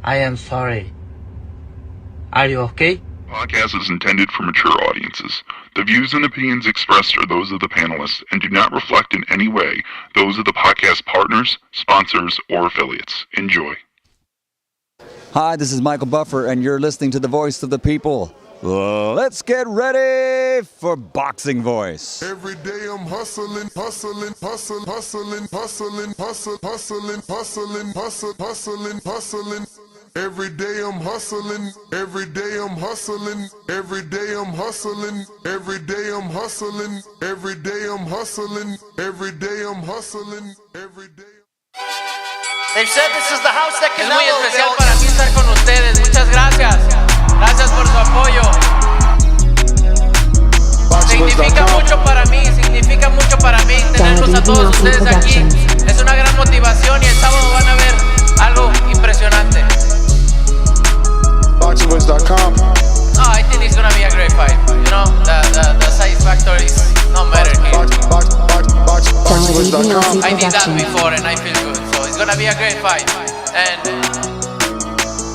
I am sorry. Are you okay? Podcast is intended for mature audiences. The views and opinions expressed are those of the panelists and do not reflect in any way those of the podcast partners, sponsors, or affiliates. Enjoy. Hi, this is Michael Buffer, and you're listening to the Voice of the People. Let's get ready for Boxing Voice. Every day I'm hustling, hustling, hustling, hustling, hustling, hustling, hustling, hustling, hustling, hustling, hustling. Every day I'm hustling, every day I'm hustling, every day I'm hustling, every day I'm hustling, every day I'm hustling, every day I'm hustling, every day. They've said this is the house that Canelo built. Es muy especial built. para mí estar con ustedes. Muchas gracias. Gracias por su apoyo. Significa mucho para mí tenerlos a todos ustedes aquí. Es una gran motivación y el sábado van a ver algo impresionante. BoxingVoice.com. Oh, I think it's gonna be a great fight. You know, the size factor is no matter here. BoxingVoice.com. I did that before and I feel good. So it's gonna be a great fight. And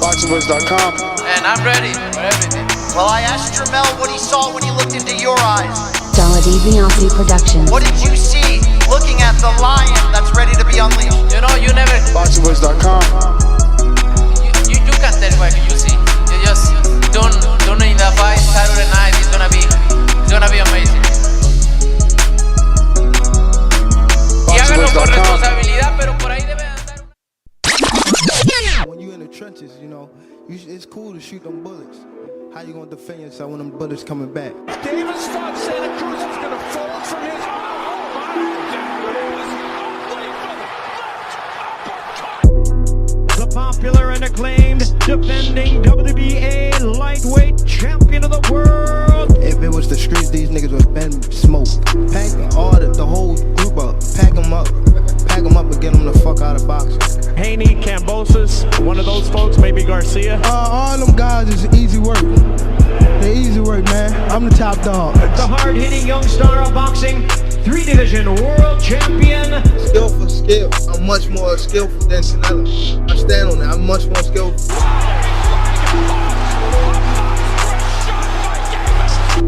BoxingVoice.com. And I'm ready for everything. Well, I asked Jermel what he saw when he looked into your eyes. Terrorizing Productions. What did you see looking at the lion that's ready to be unleashed? You know, you never. BoxingVoice.com. You can't tell what you see. You just don't in the fight Saturday night. It's gonna be amazing. Y háganlo con responsabilidad, pero por ahí debe andar. When you're in the trenches, you know, it's cool to shoot them bullets. How you gonna defend yourself when them bullets coming back? Davis thought Santa Cruz was gonna fold from his. The popular and acclaimed defending WBA lightweight champion of the world. If it was the streets, these niggas would have been smoked. Pack the whole group up. Pack them up and get them the fuck out of boxing. Haney, Cambosis, one of those folks, maybe Garcia. All them guys is easy work. They're easy work, man. I'm the top dog. The hard-hitting young star of boxing, 3-division world champion. Skill for skill. I'm much more skillful than Canelo. I stand on that. I'm much more skillful.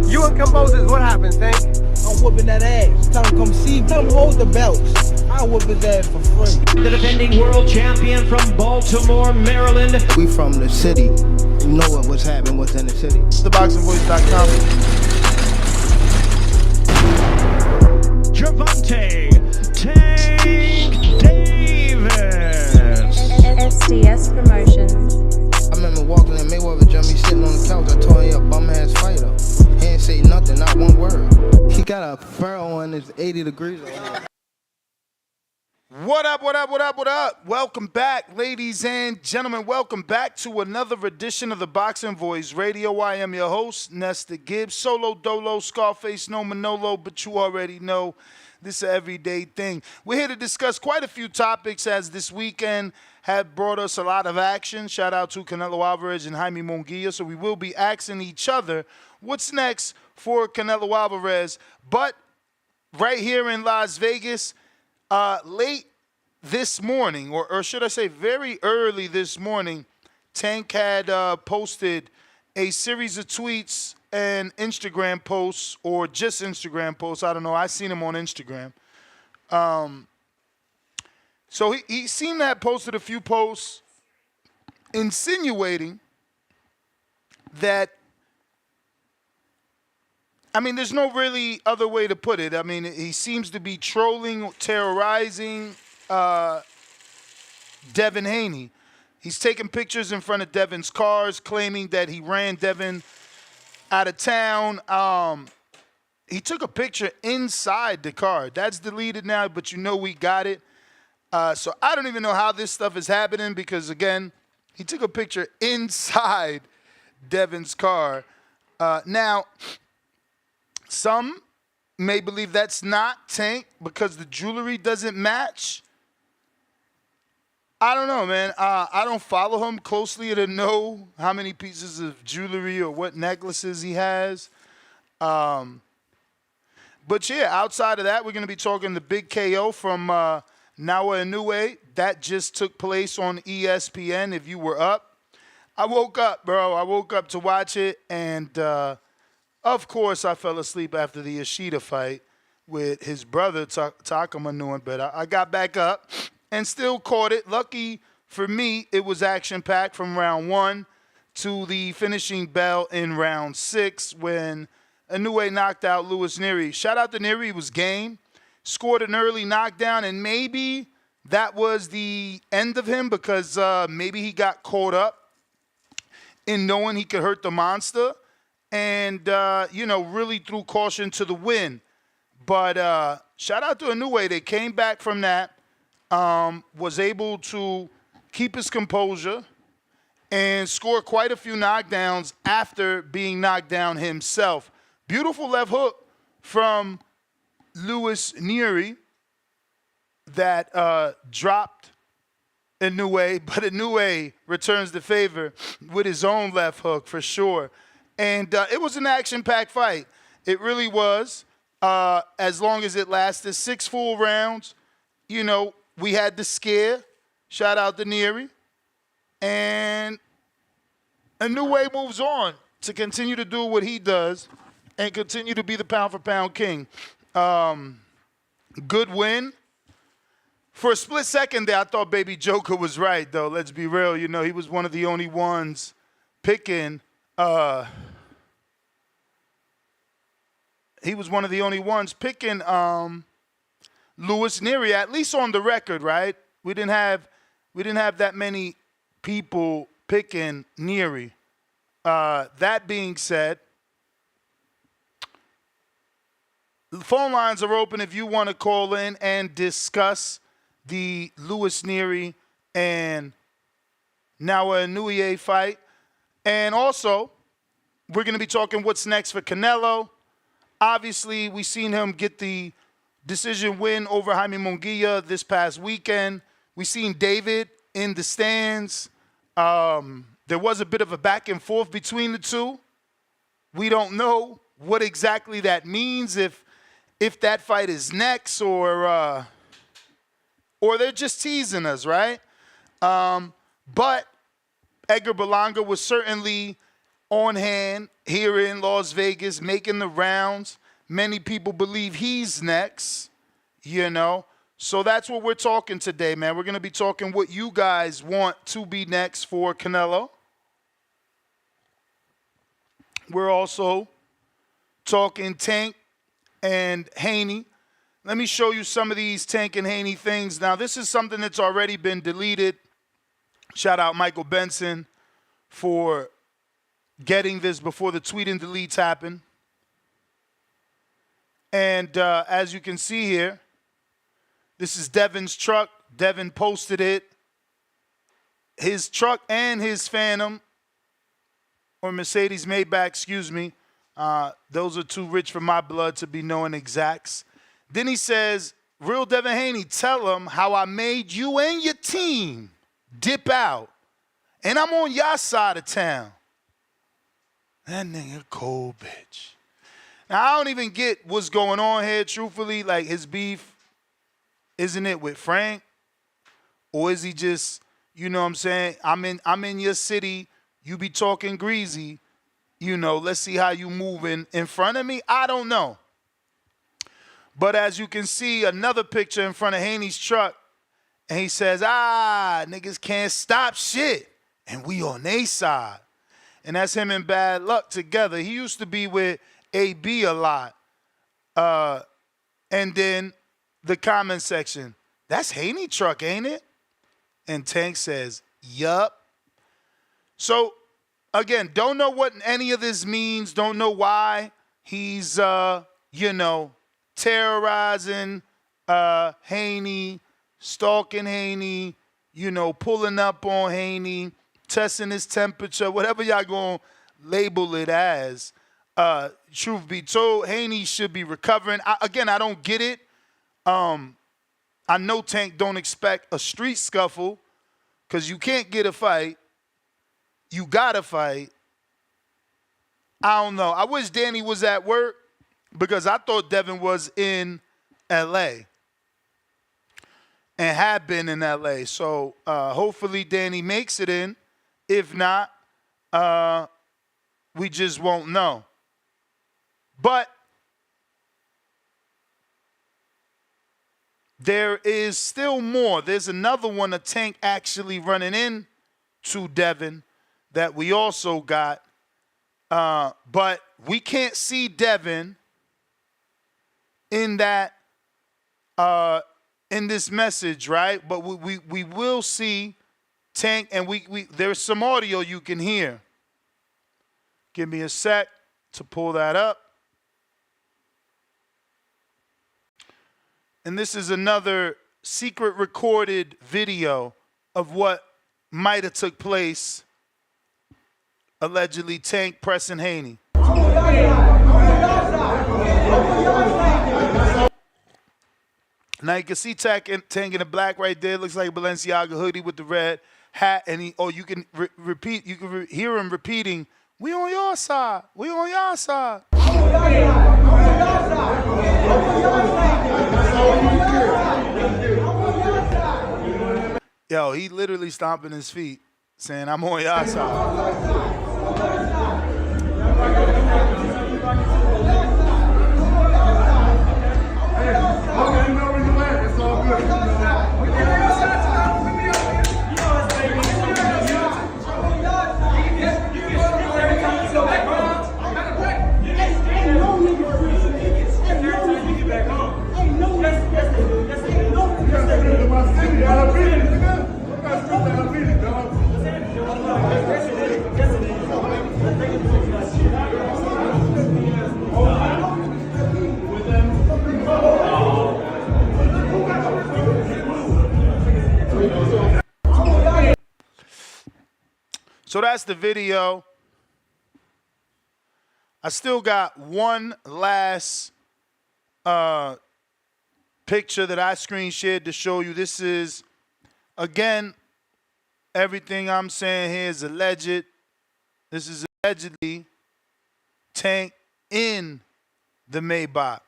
You and Cambosis, what happens, Tank? I'm whooping that ass. Tell him come see me. Tell him hold the belts. I'll whoop his ass for free. The defending world champion from Baltimore, Maryland. We from the city. You know what's happening within the city. TheBoxingVoice.com. Gervonta Tank Davis. SDS Promotions. I remember walking in Mayweather gym, he sitting on the couch. I told him he a bum ass fighter. He ain't say nothing, not one word. He got a fur on his 80 degrees on him. What up, what up, what up, what up? Welcome back, ladies and gentlemen. Welcome back to another edition of the Boxing Voice Radio. I am your host, Nestor Gibbs. Solo Dolo, Scarface, no Manolo, but you already know this is an everyday thing. We're here to discuss quite a few topics as this weekend had brought us a lot of action. Shout out to Canelo Alvarez and Jaime Munguia. So we will be asking each other what's next for Canelo Alvarez. But right here in Las Vegas, late this morning, or should I say very early this morning, Tank had posted a series of tweets and Instagram posts, or just Instagram posts. I don't know. I seen him on Instagram. So he seemed to have posted a few posts insinuating that, I mean, there's no really other way to put it. I mean, he seems to be trolling, terrorizing Devin Haney. He's taking pictures in front of Devin's cars, claiming that he ran Devin out of town. He took a picture inside the car. That's deleted now, but you know we got it. So I don't even know how this stuff is happening because, again, he took a picture inside Devin's car. Now, some may believe that's not Tank because the jewelry doesn't match. I don't know, man. I don't follow him closely to know how many pieces of jewelry or what necklaces he has. But, yeah, outside of that, we're going to be talking the big KO from Nawa Inoue, that just took place on ESPN. If you were up, I woke up, bro. I woke up to watch it, and of course, I fell asleep after the Ishida fight with his brother, Takuma Inoue, but I got back up and still caught it. Lucky for me, it was action-packed from round 1 to the finishing bell in round 6 when Inoue knocked out Louis Nery. Shout out to Nery, he was game, scored an early knockdown, and maybe that was the end of him because maybe he got caught up in knowing he could hurt the monster and, really threw caution to the wind. But shout out to Inoue. They came back from that, was able to keep his composure and score quite a few knockdowns after being knocked down himself. Beautiful left hook from Louis Nery that dropped Inoue, but Inoue returns the favor with his own left hook for sure. And it was an action-packed fight. It really was, as long as it lasted 6 full rounds. We had the scare. Shout out to Nery. And Inoue moves on to continue to do what he does and continue to be the pound-for-pound king. Good win. For a split second there, I thought Baby Joker was right, though. Let's be real. He was one of the only ones picking Louis Nery, at least on the record, right? We didn't have that many people picking Nery. That being said, the phone lines are open if you want to call in and discuss the Louis Nery and Nawa Inoue fight. And also, we're going to be talking what's next for Canelo. Obviously, we seen him get the decision win over Jaime Munguia this past weekend. We seen David in the stands. There was a bit of a back and forth between the two. We don't know what exactly that means, if that fight is next or they're just teasing us, right? But Edgar Berlanga was certainly on hand here in Las Vegas, making the rounds. Many people believe he's next, So that's what we're talking today, man. We're going to be talking what you guys want to be next for Canelo. We're also talking Tank and Haney. Let me show you some of these Tank and Haney things. Now, this is something that's already been deleted. Shout out Michael Benson for getting this before the tweet and deletes happen. And as you can see here, this is Devin's truck. Devin posted it. His truck and his Phantom, or Mercedes Maybach, excuse me. Those are too rich for my blood to be knowing exacts. Then he says, Real Devin Haney, tell him how I made you and your team dip out. And I'm on your side of town. That nigga cold bitch. Now, I don't even get what's going on here, truthfully. Like, his beef, isn't it with Frank? Or is he just, you know what I'm saying? I'm in your city. You be talking greasy. Let's see how you moving in front of me. I don't know. But as you can see, another picture in front of Haney's truck. And he says, niggas can't stop shit. And we on they side. And that's him and Bad Luck together. He used to be with AB a lot. And then the comment section, that's Haney truck, ain't it? And Tank says, yup. So, again, don't know what any of this means. Don't know why he's, terrorizing Haney, stalking Haney, pulling up on Haney, testing his temperature, whatever y'all going to label it as. Truth be told, Haney should be recovering. I don't get it. I know Tank don't expect a street scuffle because you can't get a fight. You got to fight. I don't know. I wish Danny was at work because I thought Devin was in L.A. and have been in LA. So hopefully Danny makes it in. If not, we just won't know. But there is still more. There's another one, a Tank actually running in to Devin that we also got. But we can't see Devin in that in this message, right? But we will see Tank, and there's some audio you can hear. Give me a sec to pull that up. And this is another secret recorded video of what might have took place, allegedly Tank pressing Haney. Now you can see Tank in the black right there. Looks like a Balenciaga hoodie with the red hat, and you can repeat. You can hear him repeating, "We on your side. We on your side." Yo, he literally stomping his feet, saying, "I'm on your side." So that's the video. I still got one last picture that I screen shared to show you. This is, again, everything I'm saying here is alleged. This is allegedly Tank in the Maybach,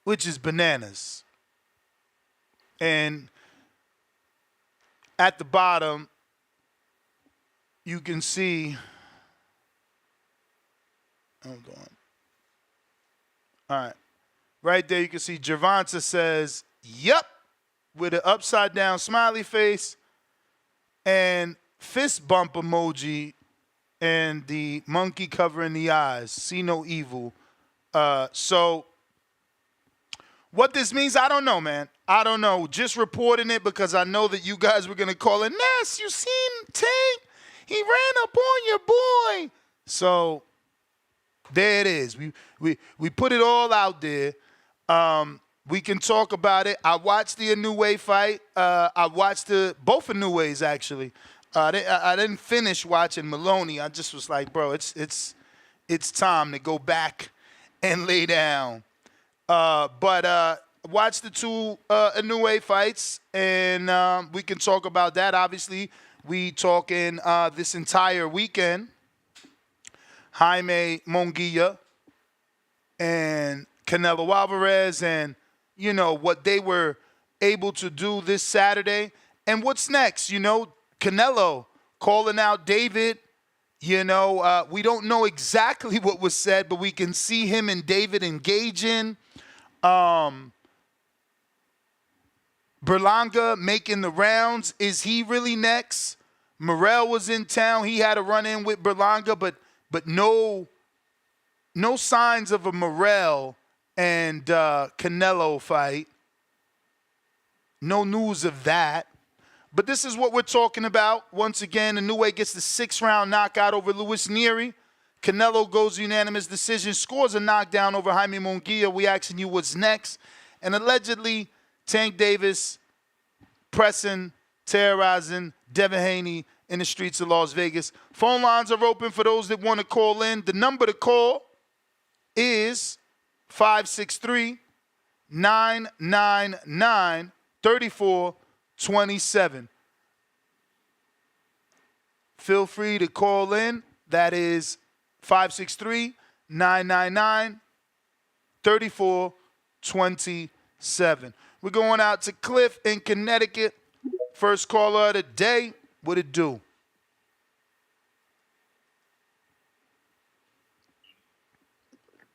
which is bananas. And at the bottom, you can see, hold on. All right. Right there you can see Gervonta says, "Yup," with an upside down smiley face and fist bump emoji and the monkey covering the eyes. See no evil. So what this means, I don't know, man. I don't know. Just reporting it because I know that you guys were going to call it, "Ness, you seen Tank? He ran up on your boy." So there it is. We put it all out there. We can talk about it. I watched the Inoue fight. I watched both Inoues actually. I didn't finish watching Maloney. I just was like, bro, it's time to go back and lay down. But watch the two Inoue fights, and we can talk about that. Obviously, we talking this entire weekend. Jaime Munguia and Canelo Alvarez, and you know what they were able to do this Saturday, and what's next. You know, Canelo calling out David. You know, we don't know exactly what was said, but we can see him and David engaging. Berlanga making the rounds. Is he really next? Morrell was in town. He had a run-in with Berlanga, but no signs of a Morrell and Canelo fight. No news of that. But this is what we're talking about. Once again, Inoue gets the 6th-round knockout over Nery. Canelo goes unanimous decision, scores a knockdown over Jaime Munguia. We asking you what's next. And allegedly, Tank Davis pressing, terrorizing Devin Haney in the streets of Las Vegas. Phone lines are open for those that want to call in. The number to call is 563-999-3427. Feel free to call in. That is 563-999-3427. We're going out to Cliff in Connecticut. First caller of the day. What it do?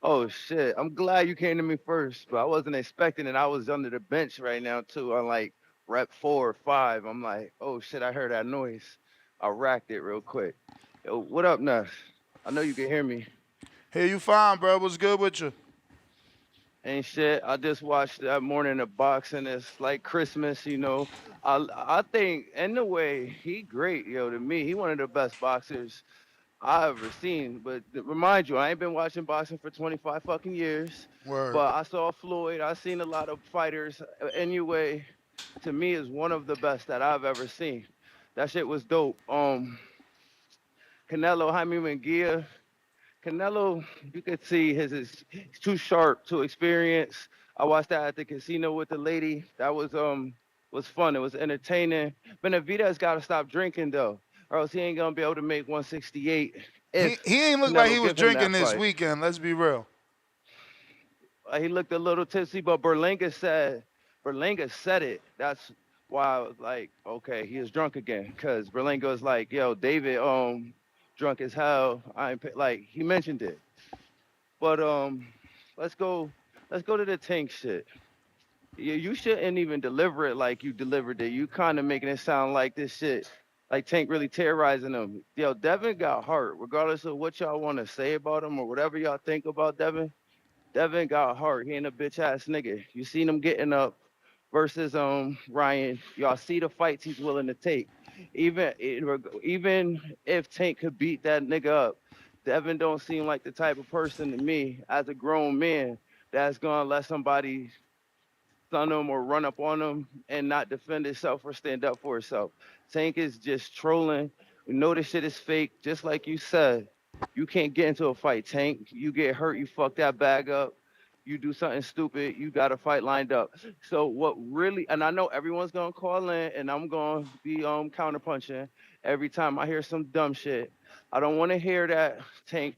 Oh shit! I'm glad you came to me first, but I wasn't expecting it. I was under the bench right now too, on like rep 4 or 5. I'm like, oh shit! I heard that noise. I racked it real quick. Yo, what up, Ness? I know you can hear me. Here you fine, bro. What's good with you? Ain't shit. I just watched that morning of boxing. It's like Christmas, you know. I think in a way he great, yo. To me, he one of the best boxers I ever seen. But remind you, I ain't been watching boxing for 25 fucking years. Word. But I saw Floyd. I seen a lot of fighters. Anyway, to me, is one of the best that I've ever seen. That shit was dope. Canelo, Jaime Munguia. Canelo, you could see he's too sharp, too experienced. I watched that at the casino with the lady. That was fun. It was entertaining. Benavidez got to stop drinking though, or else he ain't gonna be able to make 168. If He ain't look like Canelo he was give him drinking that this fight. weekend. Let's be real. He looked a little tipsy, but Berlanga said it. That's why I was like, okay, he is drunk again. Cause Berlanga was like, yo, David, drunk as hell. I ain't like he mentioned it. But let's go to the Tank shit. You shouldn't even deliver it like you delivered it. You kind of making it sound like this shit, like Tank really terrorizing him. Yo, Devin got hurt. Regardless of what y'all want to say about him or whatever y'all think about Devin, Devin got hurt. He ain't a bitch ass nigga. You seen him getting up versus Ryan. Y'all see the fights he's willing to take. Even if Tank could beat that nigga up, Devin don't seem like the type of person to me as a grown man that's gonna let somebody stun him or run up on him and not defend himself or stand up for himself. Tank is just trolling. We know this shit is fake, just like you said. You can't get into a fight, Tank. You get hurt, you fuck that bag up. You do something stupid, you got a fight lined up. So what really, and I know everyone's gonna call in, and I'm gonna be counterpunching every time I hear some dumb shit. I don't want to hear that Tank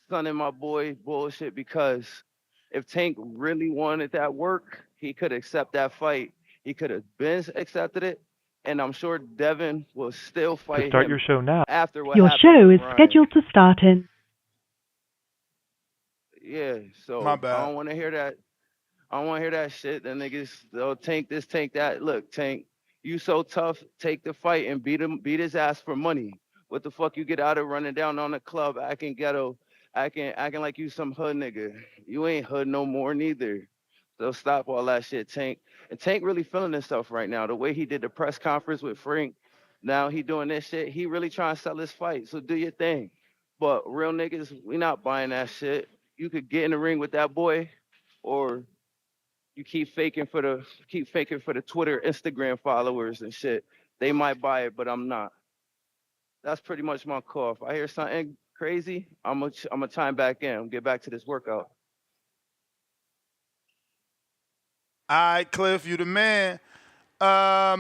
stunning my boy bullshit because if Tank really wanted that work, he could accept that fight. He could have been accepted it, and I'm sure Devin will still fight start him your show now. after what Your happened show with is Ryan. scheduled to start in. Yeah, so My I bad. don't want to hear that. I don't want to hear that shit. The niggas, they'll Tank this, Tank that. Look, Tank, you so tough. Take the fight and beat his ass for money. What the fuck you get out of running down on the club, acting ghetto, acting like you some hood nigga. You ain't hood no more neither. So stop all that shit, Tank. And Tank really feeling himself right now. The way he did the press conference with Frank, now he doing this shit. He really trying to sell his fight. So do your thing. But real niggas, we not buying that shit. You could get in the ring with that boy, or you keep faking for the Twitter, Instagram followers and shit. They might buy it, but I'm not. That's pretty much my call. If I hear something crazy, I'm gonna chime back in. Get back to this workout. All right, Cliff, you the man. Yeah,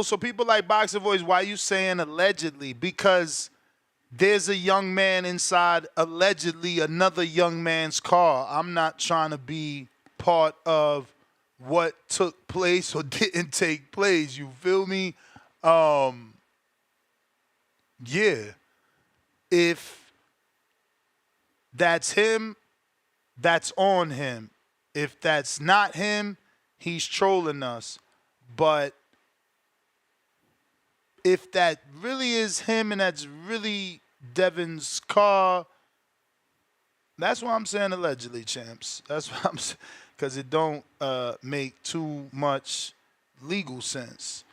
so people like Boxer Voice, why you saying allegedly? Because there's a young man inside allegedly another young man's car. I'm not trying to be part of what took place or didn't take place. You feel me? Yeah. If that's him, that's on him. If that's not him, he's trolling us. But if that really is him and that's really Devin's car, that's why I'm saying allegedly, champs. That's why I'm saying, because it don't make too much legal sense.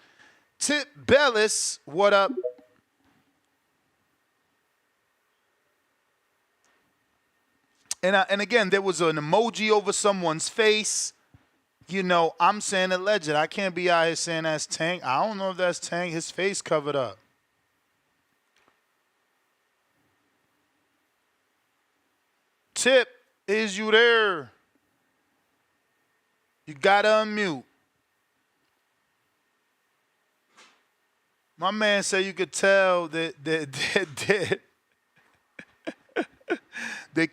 Tip Bellis, what up? And again, there was an emoji over someone's face. I'm saying alleged. I can't be out here saying that's Tank. I don't know if that's Tank. His face covered up. Tip, is you there? You gotta unmute. My man said you could tell that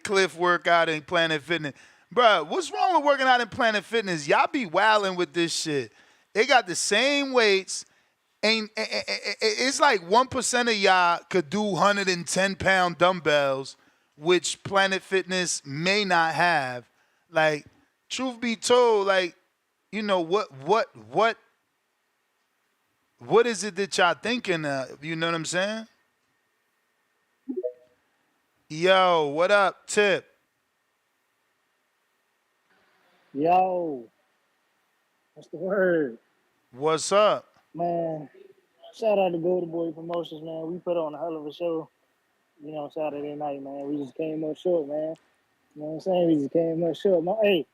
Cliff work out in Planet Fitness. Bruh, what's wrong with working out in Planet Fitness? Y'all be wilding with this shit. They got the same weights. And it's like 1% of y'all could do 110-pound dumbbells, which Planet Fitness may not have. Like, truth be told, like, you know, what is it that y'all thinking of? You know what I'm saying? Yo, what up, Tip? Yo, what's the word? What's up? Man, shout out to Golden Boy Promotions, man. We put on a hell of a show, Saturday night, man. We just came up short, man. You know what I'm saying? We just came up short. Hey,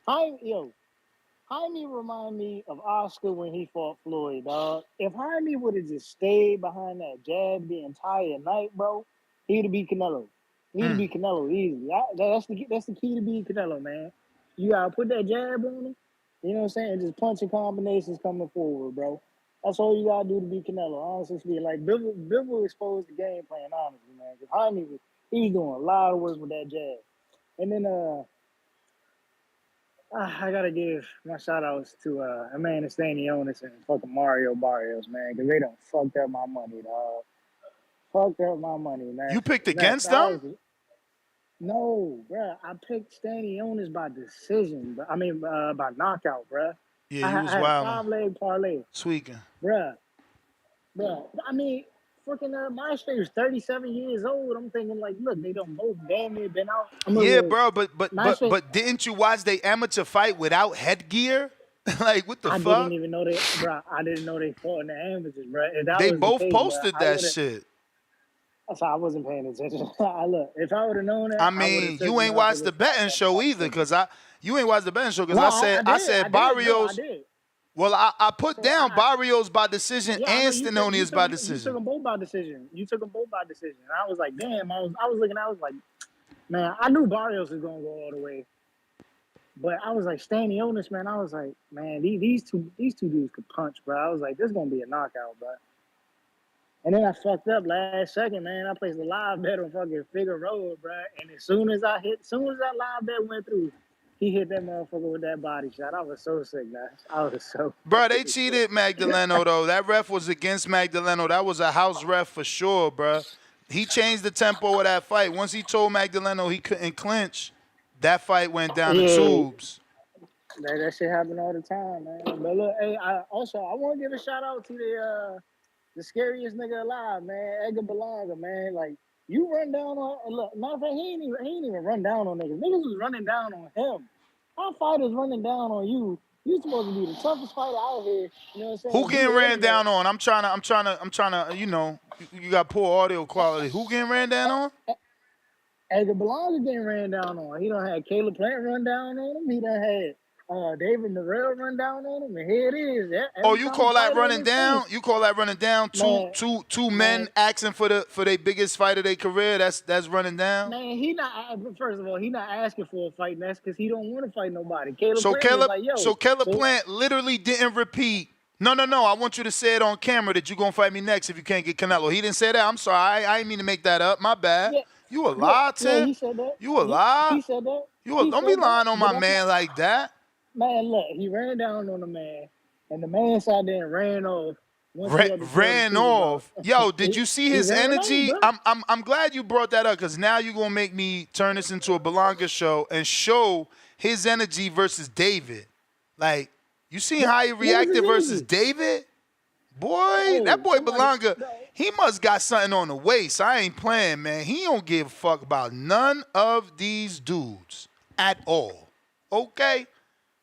Jaime remind me of Oscar when he fought Floyd, dog. If Jaime would have just stayed behind that jab the entire night, bro, he'd have beat Canelo. He'd have beat Canelo easy. That's the key to beat Canelo, man. You gotta put that jab on him. You know what I'm saying? Just punching combinations coming forward, bro. That's all you gotta do to beat Canelo. Honestly speaking, like Bivol exposed the game plan, honestly, man. Because Jaime he's doing a lot of work with that jab. And then I gotta give my shout outs to Amanda Stanionis and fucking Mario Barrios, man, because they done fucked up my money, dog. Fucked up my money, man. You picked against them? No, bruh. I picked Stanionis by decision. By knockout, bruh. Yeah, he was I had wild. 5-leg parlay. Tweaking. Bruh. I mean, freaking my straight was 37 years old. I'm thinking, like, look, they done both damn near been out. Yeah, bro, but didn't you watch the amateur fight without headgear? Like, what the fuck? I didn't even know I didn't know they fought in the amateurs, bro. They both posted that shit. So I wasn't paying attention. Look, if I would have known that, I mean, you ain't watched the betting show either, you ain't watched the betting show because I said Barrios. I did. Well, I put down Barrios by decision and Stanionis by decision. You took them both by decision. And I was like, damn. I was looking. I was like, man, I knew Barrios was gonna go all the way, but I was like, Stanionis, man. I was like, man, these two dudes could punch, bro. I was like, this is gonna be a knockout, bro. And then I fucked up last second, man. I placed a live bet on fucking Figueroa, bro. And as soon as that live bet went through, he hit that motherfucker with that body shot. I was so sick, man. I was so. Bro, they cheated Magdaleno, though. That ref was against Magdaleno. That was a house ref for sure, bro. He changed the tempo of that fight. Once he told Magdaleno he couldn't clinch, that fight went down the tubes. That shit happen all the time, man. But look, hey, I want to give a shout out to the scariest nigga alive, man, Edgar Berlanga, man. Like, you run down on, look, matter of fact, he ain't even run down on niggas. Niggas was running down on him. Our fighters running down on you. You supposed to be the toughest fighter out here. You know what I'm saying? Who getting ran down on? I'm trying to, you know, you got poor audio quality. Who getting ran down on? Edgar Berlanga getting ran down on. He done had Caleb Plant run down on him. He done had David Morrell run down on him, and here it is. You call that running down? You call that running down? Two men asking for their biggest fight of their career. That's running down. Man, first of all, he not asking for a fight. And that's because he don't want to fight nobody. Caleb Plant literally didn't repeat. No. I want you to say it on camera that you're gonna fight me next if you can't get Canelo. He didn't say that. I'm sorry. I didn't mean to make that up. My bad. Yeah. You a lie, Tim? Yeah, he said that. You a lie? He said that. Don't be lying on my man like that. Man, look, he ran down on the man, and the man sat there and ran off. Ran off. Yo, did you see his energy? I'm glad you brought that up because now you're gonna make me turn this into a Berlanga show and show his energy versus David. Like, you seen how he reacted versus David? Boy, that boy Berlanga, he must got something on the waist. I ain't playing, man. He don't give a fuck about none of these dudes at all. Okay?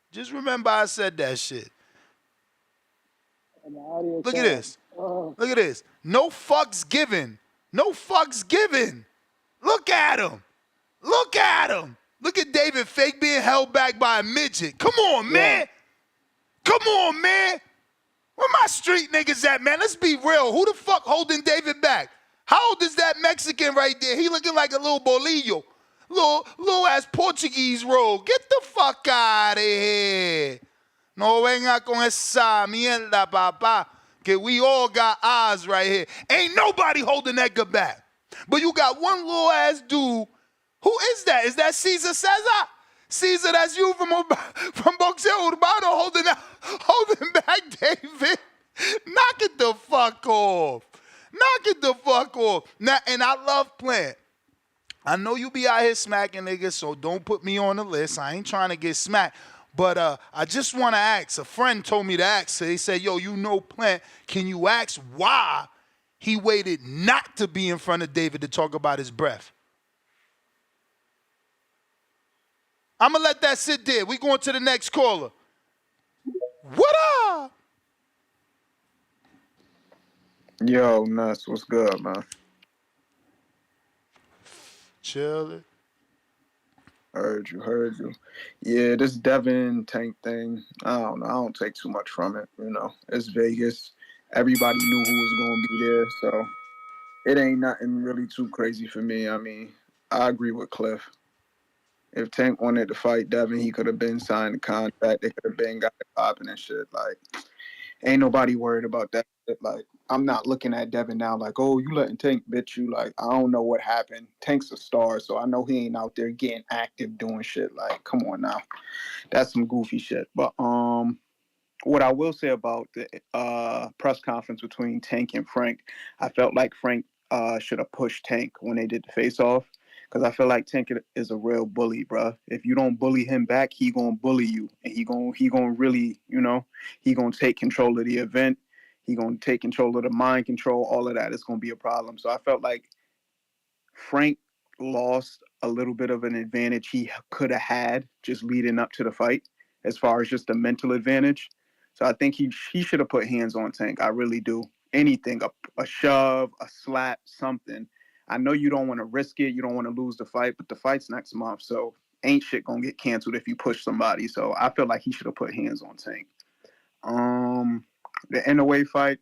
Just remember I said that shit. Look at this. Look at this. No fucks given. No fucks given. Look at him. Look at him. Look at David fake being held back by a midget. Come on, man. Come on, man. Where my street niggas at, man? Let's be real. Who the fuck holding David back? How old is that Mexican right there? He looking like a little bolillo. Little ass Portuguese roll. Get the fuck out of here. No venga con esa mierda, papá. Que we all got eyes right here. Ain't nobody holding Edgar back. But you got one little ass dude. Who is that? Is that Cesar Cesar? Caesar, that's you from Boxeo Urbano holding back David. Knock it the fuck off. Knock it the fuck off. Now, and I love Plant. I know you be out here smacking niggas, so don't put me on the list. I ain't trying to get smacked. But I just want to ask. A friend told me to ask. So he said, yo, you know Plant. Can you ask why he waited not to be in front of David to talk about his breath? I'm going to let that sit there. We going to the next caller. What up? Yo, Nuts, what's good, man? Chillin'. Heard you. Yeah, this Devin Tank thing, I don't know. I don't take too much from it, you know. It's Vegas. Everybody knew who was going to be there, so it ain't nothing really too crazy for me. I mean, I agree with Cliff. If Tank wanted to fight Devin, he could have been signed a contract. They could have been got it popping and shit. Like, ain't nobody worried about that. Like, I'm not looking at Devin now like, oh, you letting Tank bitch you. Like, I don't know what happened. Tank's a star, so I know he ain't out there getting active doing shit. Like, come on now. That's some goofy shit. But what I will say about the press conference between Tank and Frank, I felt like Frank should have pushed Tank when they did the face-off. Because I feel like Tank is a real bully, bro. If you don't bully him back, he gonna bully you, and he gonna really, you know, he gonna take control of the event. He gonna take control of the mind control. All of that is gonna be a problem. So I felt like Frank lost a little bit of an advantage he could have had just leading up to the fight, as far as just a mental advantage. So I think he should have put hands on Tank. I really do. Anything, a shove, a slap, something. I know you don't want to risk it. You don't want to lose the fight, but the fight's next month. So ain't shit going to get canceled if you push somebody. So I feel like he should have put hands on Tank. The Inoue fight,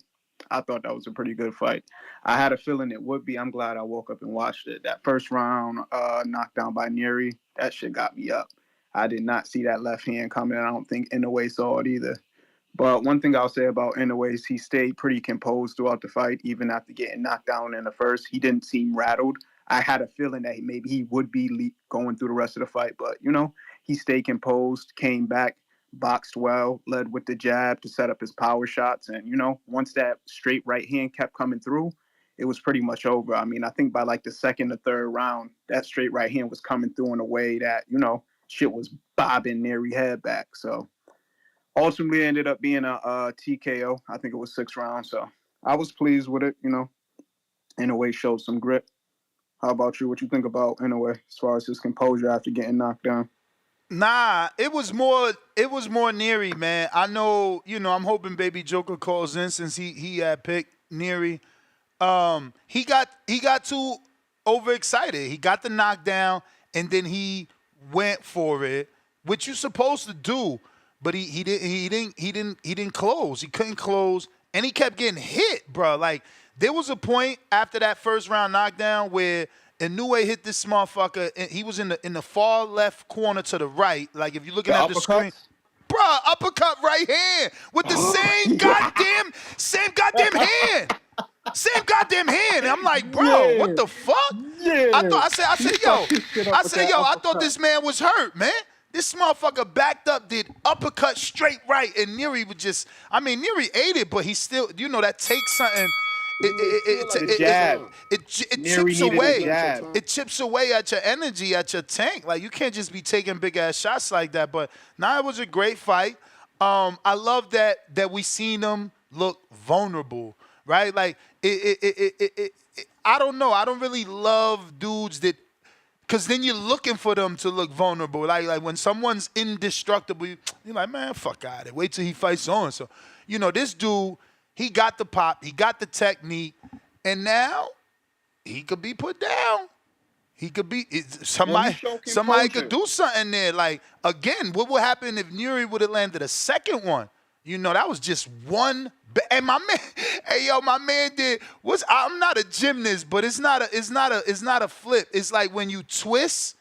I thought that was a pretty good fight. I had a feeling it would be. I'm glad I woke up and watched it. That first round knockdown by Nery, that shit got me up. I did not see that left hand coming. I don't think Inoue saw it either. But one thing I'll say about Inoue is he stayed pretty composed throughout the fight, even after getting knocked down in the first. He didn't seem rattled. I had a feeling that maybe he would be going through the rest of the fight. But, you know, he stayed composed, came back, boxed well, led with the jab to set up his power shots. And, you know, once that straight right hand kept coming through, it was pretty much over. I mean, I think by like the second or third round, that straight right hand was coming through in a way that, you know, shit was bobbing Nery head back. So ultimately, it ended up being a TKO. I think it was 6 rounds. So I was pleased with it, you know. Inoue showed some grit. How about you? What you think about Inoue as far as his composure after getting knocked down? Nah, it was more Nery, man. I know, you know, I'm hoping Baby Joker calls in since he had picked Nery. He got too overexcited. He got the knockdown and then he went for it, which you're supposed to do. But he didn't close. He couldn't close, and he kept getting hit, bro. Like there was a point after that first round knockdown where Inoue hit this motherfucker, and he was in the far left corner to the right. Like if you're looking at the screen, bro, uppercut right hand with the same goddamn hand. Same goddamn hand. And I'm like, bro, what the fuck? Yeah. I said, yo, I thought this man was hurt, man. This motherfucker backed up, did uppercut straight right, and Nery would just, I mean, Nery ate it, but he still, you know, that takes something. It chips away. It chips away at your energy, at your tank. Like, you can't just be taking big-ass shots like that. But, nah, it was a great fight. I love that we seen him look vulnerable, right? Like, I don't know. I don't really love dudes that, because then you're looking for them to look vulnerable. Like when someone's indestructible, you're like, man, fuck out of it. Wait till he fights so-and-so. You know, this dude, he got the pop, he got the technique, and now he could be put down. He could be, somebody could do something there. Like, again, what would happen if Nery would have landed a second one? You know, that was just one. And my man, hey yo, my man did. I'm not a gymnast, but it's not a flip. It's like when you twist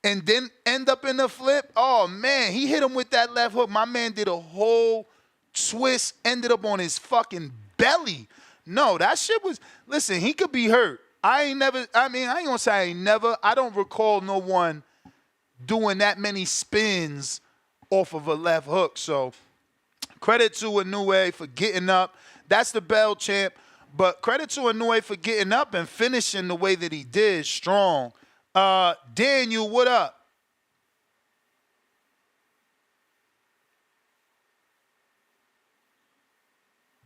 and then end up in a flip. Oh man, he hit him with that left hook. My man did a whole twist, ended up on his fucking belly. No, that shit was. Listen, he could be hurt. I ain't gonna say I ain't never. I don't recall no one doing that many spins off of a left hook. So credit to Inoue for getting up. That's the bell champ. But credit to Inoue for getting up and finishing the way that he did, strong. Daniel, what up?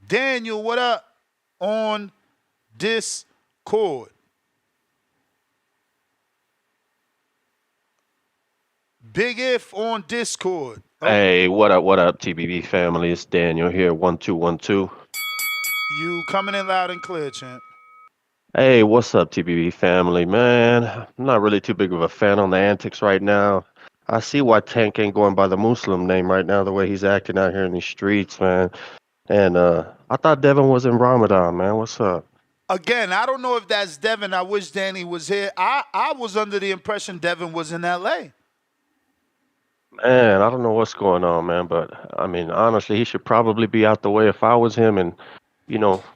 Daniel, what up on Discord? Big If on Discord. Hey, what up, TBB family? It's Daniel here, 1212. You coming in loud and clear, champ. Hey, what's up, TBB family? Man, I'm not really too big of a fan on the antics right now. I see why Tank ain't going by the Muslim name right now, the way he's acting out here in these streets, man. And I thought Devin was in Ramadan, man. What's up? Again, I don't know if that's Devin. I wish Danny was here. I was under the impression Devin was in L.A. Man, I don't know what's going on, man, but I mean, honestly, he should probably be out the way if I was him and,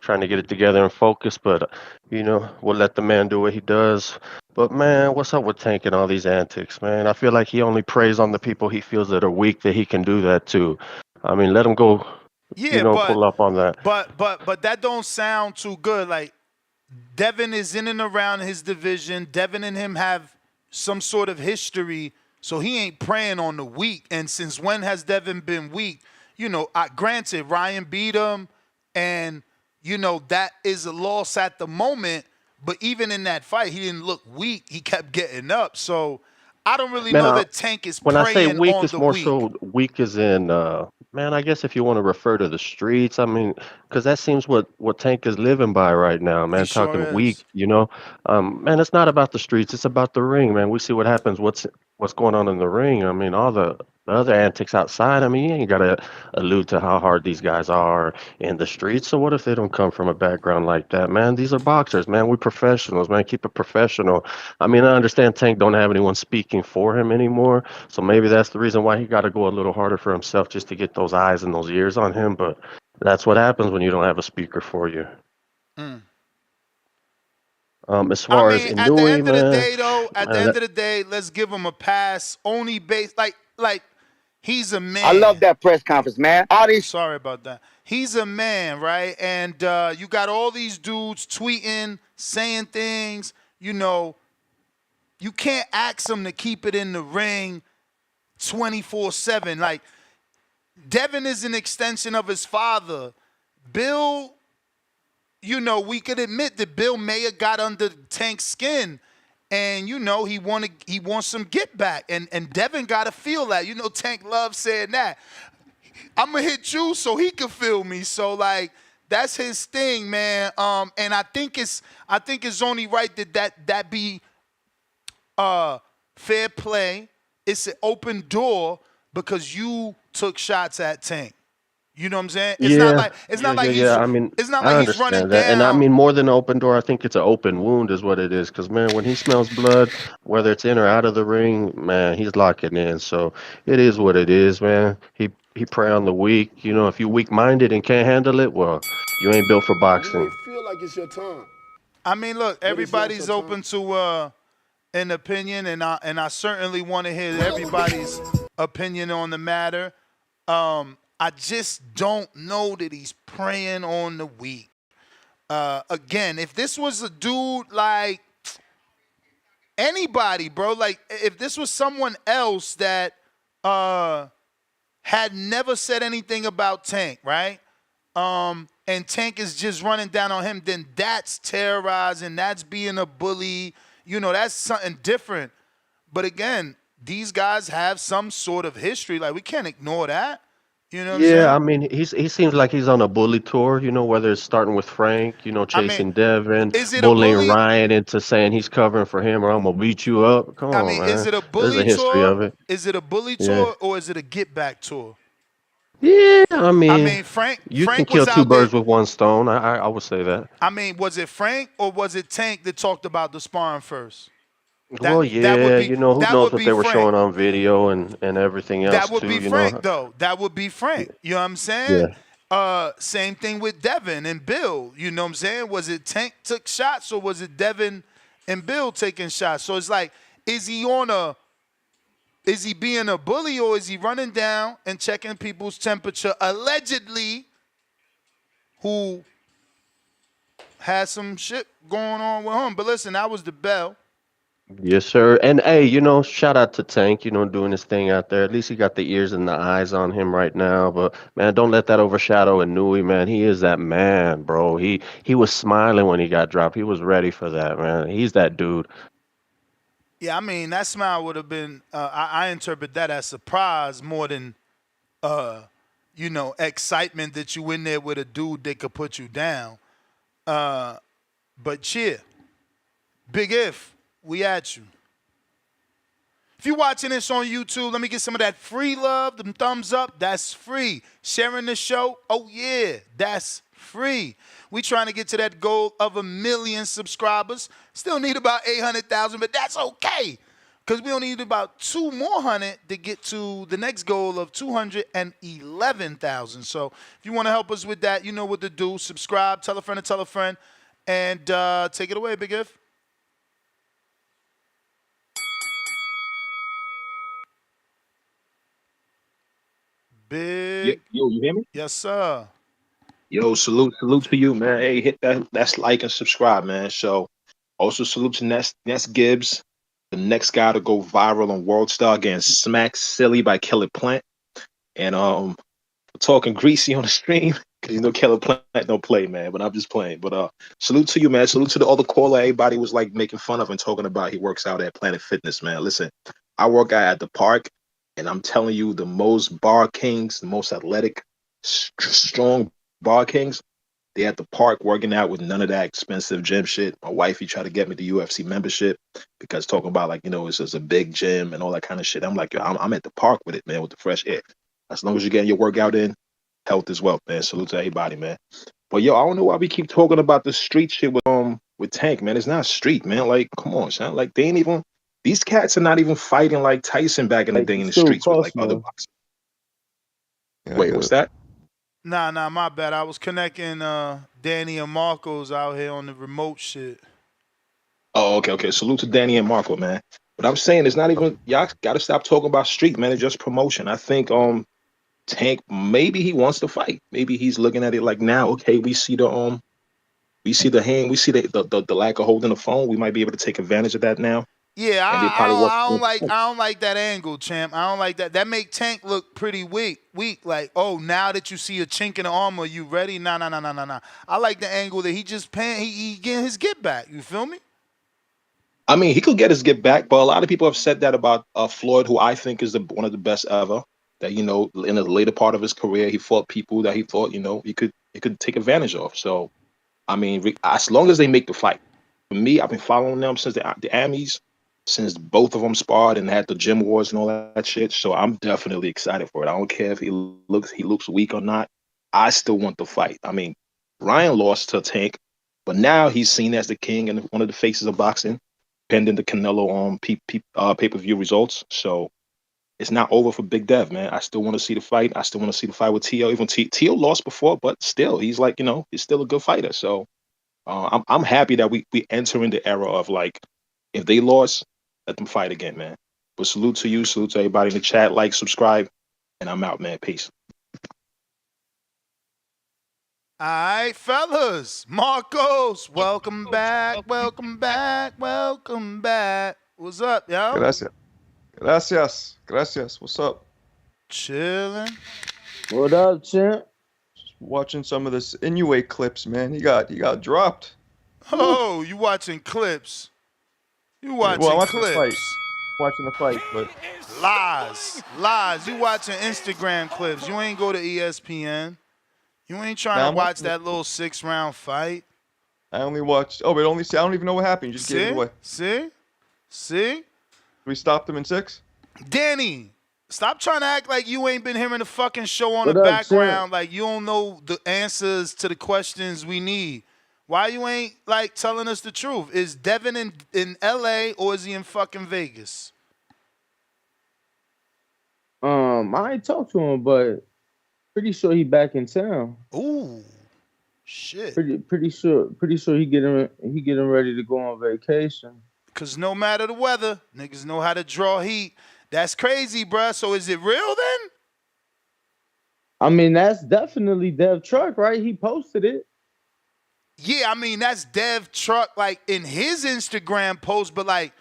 trying to get it together and focus, but, we'll let the man do what he does. But, man, what's up with Tank and all these antics, man? I feel like he only preys on the people he feels that are weak that he can do that to. I mean, let him go, pull up on that. But that don't sound too good. Like, Devin is in and around his division. Devin and him have some sort of history. So he ain't preying on the weak. And since when has Devin been weak? Granted, Ryan beat him, and, that is a loss at the moment. But even in that fight, he didn't look weak. He kept getting up. So I don't really know that Tank is preying on the weak. When I say weak, it's more so weak as in, I guess if you want to refer to the streets, I mean, because that seems what Tank is living by right now, man. Talking weak, man, it's not about the streets. It's about the ring, man. We see what happens. What's going on in the ring. I mean, all the other antics outside. I mean, you ain't got to allude to how hard these guys are in the streets. So what if they don't come from a background like that, man? These are boxers, man. We're professionals, man. Keep it professional. I mean, I understand Tank don't have anyone speaking for him anymore. So maybe that's the reason why he got to go a little harder for himself just to get those eyes and those ears on him. But that's what happens when you don't have a speaker for you. As far as Inoue, at the end of the day, though, at the end of the day, let's give him a pass. Only based like he's a man. I love that press conference, man. Sorry about that. He's a man, right? And you got all these dudes tweeting, saying things. You can't ask him to keep it in the ring 24/7. Like, Devin is an extension of his father. Bill, we could admit that Bill may have got under Tank's skin, and he wants some get back, and Devin got to feel that. Tank loves saying that. I'm gonna hit you so he can feel me. So like that's his thing, man. And I think it's only right that be fair play. It's an open door because you took shots at Tank. You know what I'm saying? It's not like he's running that. down. And I mean, more than an open door, I think it's an open wound is what it is. Because, man, when he smells blood, whether it's in or out of the ring, man, he's locking in. So it is what it is, man. He prey on the weak. If you're weak-minded and can't handle it, well, you ain't built for boxing. Feel like it's your time. I mean, look, everybody's open to an opinion, and I certainly want to hear everybody's opinion on the matter. I just don't know that he's preying on the weak. Again, if this was a dude like anybody, bro, like if this was someone else that had never said anything about Tank, right? And Tank is just running down on him, then that's terrorizing, that's being a bully. That's something different. But again, these guys have some sort of history. Like, we can't ignore that. You know what I'm saying? I mean, he seems like he's on a bully tour, whether it's starting with Frank, chasing Devin, bullying Ryan into saying he's covering for him or I'm going to beat you up. Come on, man. Is it a bully There's a history tour? of it. Is it a bully tour or is it a get back tour? Yeah, I mean Frank can kill two birds with one stone. I would say that. I mean, was it Frank or was it Tank that talked about the sparring first? Who knows what they were showing on video and everything else. That would be Frank, though. That would be Frank. You know what I'm saying? Yeah. Same thing with Devin and Bill. You know what I'm saying? Was it Tank took shots or was it Devin and Bill taking shots? So it's like, is he on Is he being a bully or is he running down and checking people's temperature, allegedly, who has some shit going on with him? But listen, that was the bell. Yes, sir. And hey, shout out to Tank, doing his thing out there. At least he got the ears and the eyes on him right now. But man, don't let that overshadow Inoue, man. He is that man, bro. He was smiling when he got dropped. He was ready for that, man. He's that dude. Yeah, I mean, that smile would have been, I interpret that as surprise more than, excitement that you in there with a dude that could put you down. But cheer. Big If, we at you. If you're watching this on YouTube, let me get some of that free love, them thumbs up. That's free. Sharing the show, oh yeah, that's free. We trying to get to that goal of 1 million subscribers. Still need about 800,000, but that's okay. Because we only need about 2 more hundred to get to the next goal of 211,000. So if you want to help us with that, you know what to do. Subscribe, tell a friend, and take it away, Big If. Big. Yo, you hear me? Yes, sir. Yo, salute to you, man. Hey, hit that's like and subscribe, man. So, also salute to Ness Gibbs, the next guy to go viral on World Star against Smack Silly by Killer Plant, and talking greasy on the stream because Killer Plant don't play, man. But I'm just playing. But salute to you, man. Salute to the other caller. Everybody was like making fun of and talking about he works out at Planet Fitness, man. Listen, I work out at the park. And I'm telling you, the most bar kings, the most athletic, strong bar kings, they at the park working out with none of that expensive gym shit. My wifey tried to get me the UFC membership because talking about it's just a big gym and all that kind of shit. I'm like, yo, I'm at the park with it, man, with the fresh air. As long as you're getting your workout in, health is wealth, man. Salute to everybody, man. But yo, I don't know why we keep talking about the street shit with Tank, man. It's not street, man. Like, come on, son. Like, they ain't even. These cats are not even fighting like Tyson back in the day in the streets with like other boxers. Wait, what's that? Nah, my bad. I was connecting Danny and Marcos out here on the remote shit. Oh, okay. Salute to Danny and Marco, man. But I'm saying it's not even. Y'all got to stop talking about street, man. It's just promotion. I think Tank, maybe he wants to fight. Maybe he's looking at it like now. Okay, we see the hand, we see the lack of holding the phone. We might be able to take advantage of that now. Yeah, I don't like that angle, champ. I don't like that. That make Tank look pretty weak. Like, oh, now that you see a chink in the armor, you ready? Nah. I like the angle that he just he getting his get back. You feel me? I mean, he could get his get back, but a lot of people have said that about Floyd, who I think is one of the best ever. That in the later part of his career, he fought people that he thought he could take advantage of. So, I mean, as long as they make the fight, for me, I've been following them since the Amis. Since both of them sparred and had the gym wars and all that shit. So I'm definitely excited for it. I don't care if he looks weak or not. I still want the fight. I mean, Ryan lost to Tank, but now he's seen as the king and one of the faces of boxing, pending the Canelo pay-per-view results. So it's not over for Big Dev, man. I still want to see the fight. I still want to see the fight with Tio. Even Tio lost before, but still, he's like, he's still a good fighter. So I'm happy that we enter in the era of like, if they lost, let them fight again, man. But salute to you, salute to everybody in the chat, like, subscribe, and I'm out, man. Peace. All right, fellas. Marcos, welcome back. What's up, yo? Gracias. What's up? Chilling. What up, champ? Just watching some of this Inoue clips, man. He got dropped. Oh, you watching clips? You watching clips? Watching the fight, but lies. You watching Instagram clips. You ain't go to ESPN. You ain't trying to watch that little 6-round fight. I only watched. Oh, but I don't even know what happened. You just gave it away. See? We stopped him in 6. Danny, stop trying to act like you ain't been hearing the fucking show on the background. Like you don't know the answers to the questions we need. Why you ain't like telling us the truth? Is Devin in LA or is he in fucking Vegas? I ain't talked to him, but pretty sure he back in town. Ooh, shit. Pretty sure he getting ready to go on vacation. Cause no matter the weather, niggas know how to draw heat. That's crazy, bruh. So is it real then? I mean, that's definitely Dev truck, right? He posted it. Yeah, I mean that's Dev truck like in his Instagram post, but like,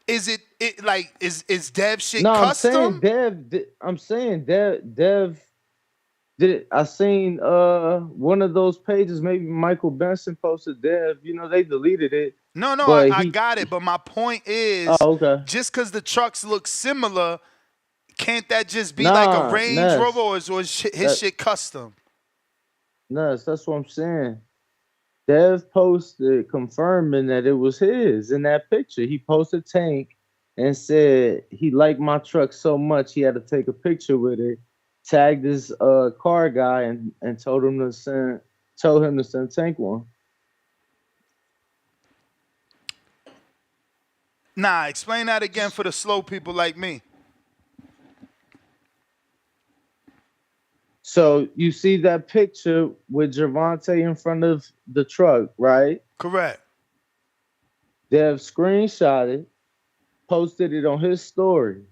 is it like is Dev shit No, custom? I'm saying Dev did it. I seen one of those pages, maybe Michael Benson posted Dev. You know, they deleted it. No, But I got it. But my point oh, is, okay. just because the trucks look similar, can't that just be like a Nah, Range Rover, or is his that- shit custom? Nuts, that's what I'm saying. Dev posted confirming that it was his in that picture. He posted Tank and said he liked my truck so much he had to take a picture with it. Tagged his car guy and told him to send Tank one. Nah, explain that again for the slow people like me. So you see that picture with Gervonta in front of the truck, right? Correct. Dev screenshot it, posted it on his story.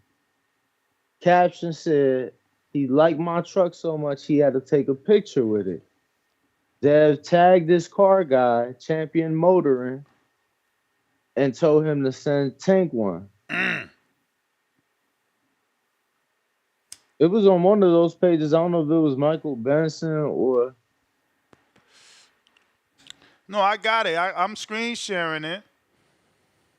Caption said he liked my truck so much he had to take a picture with it. Dev tagged this car guy, Champion Motoring, and told him to send Tank one. It was on one of those pages. I don't know if it was Michael Benson or. No, I got it. I'm screen sharing it.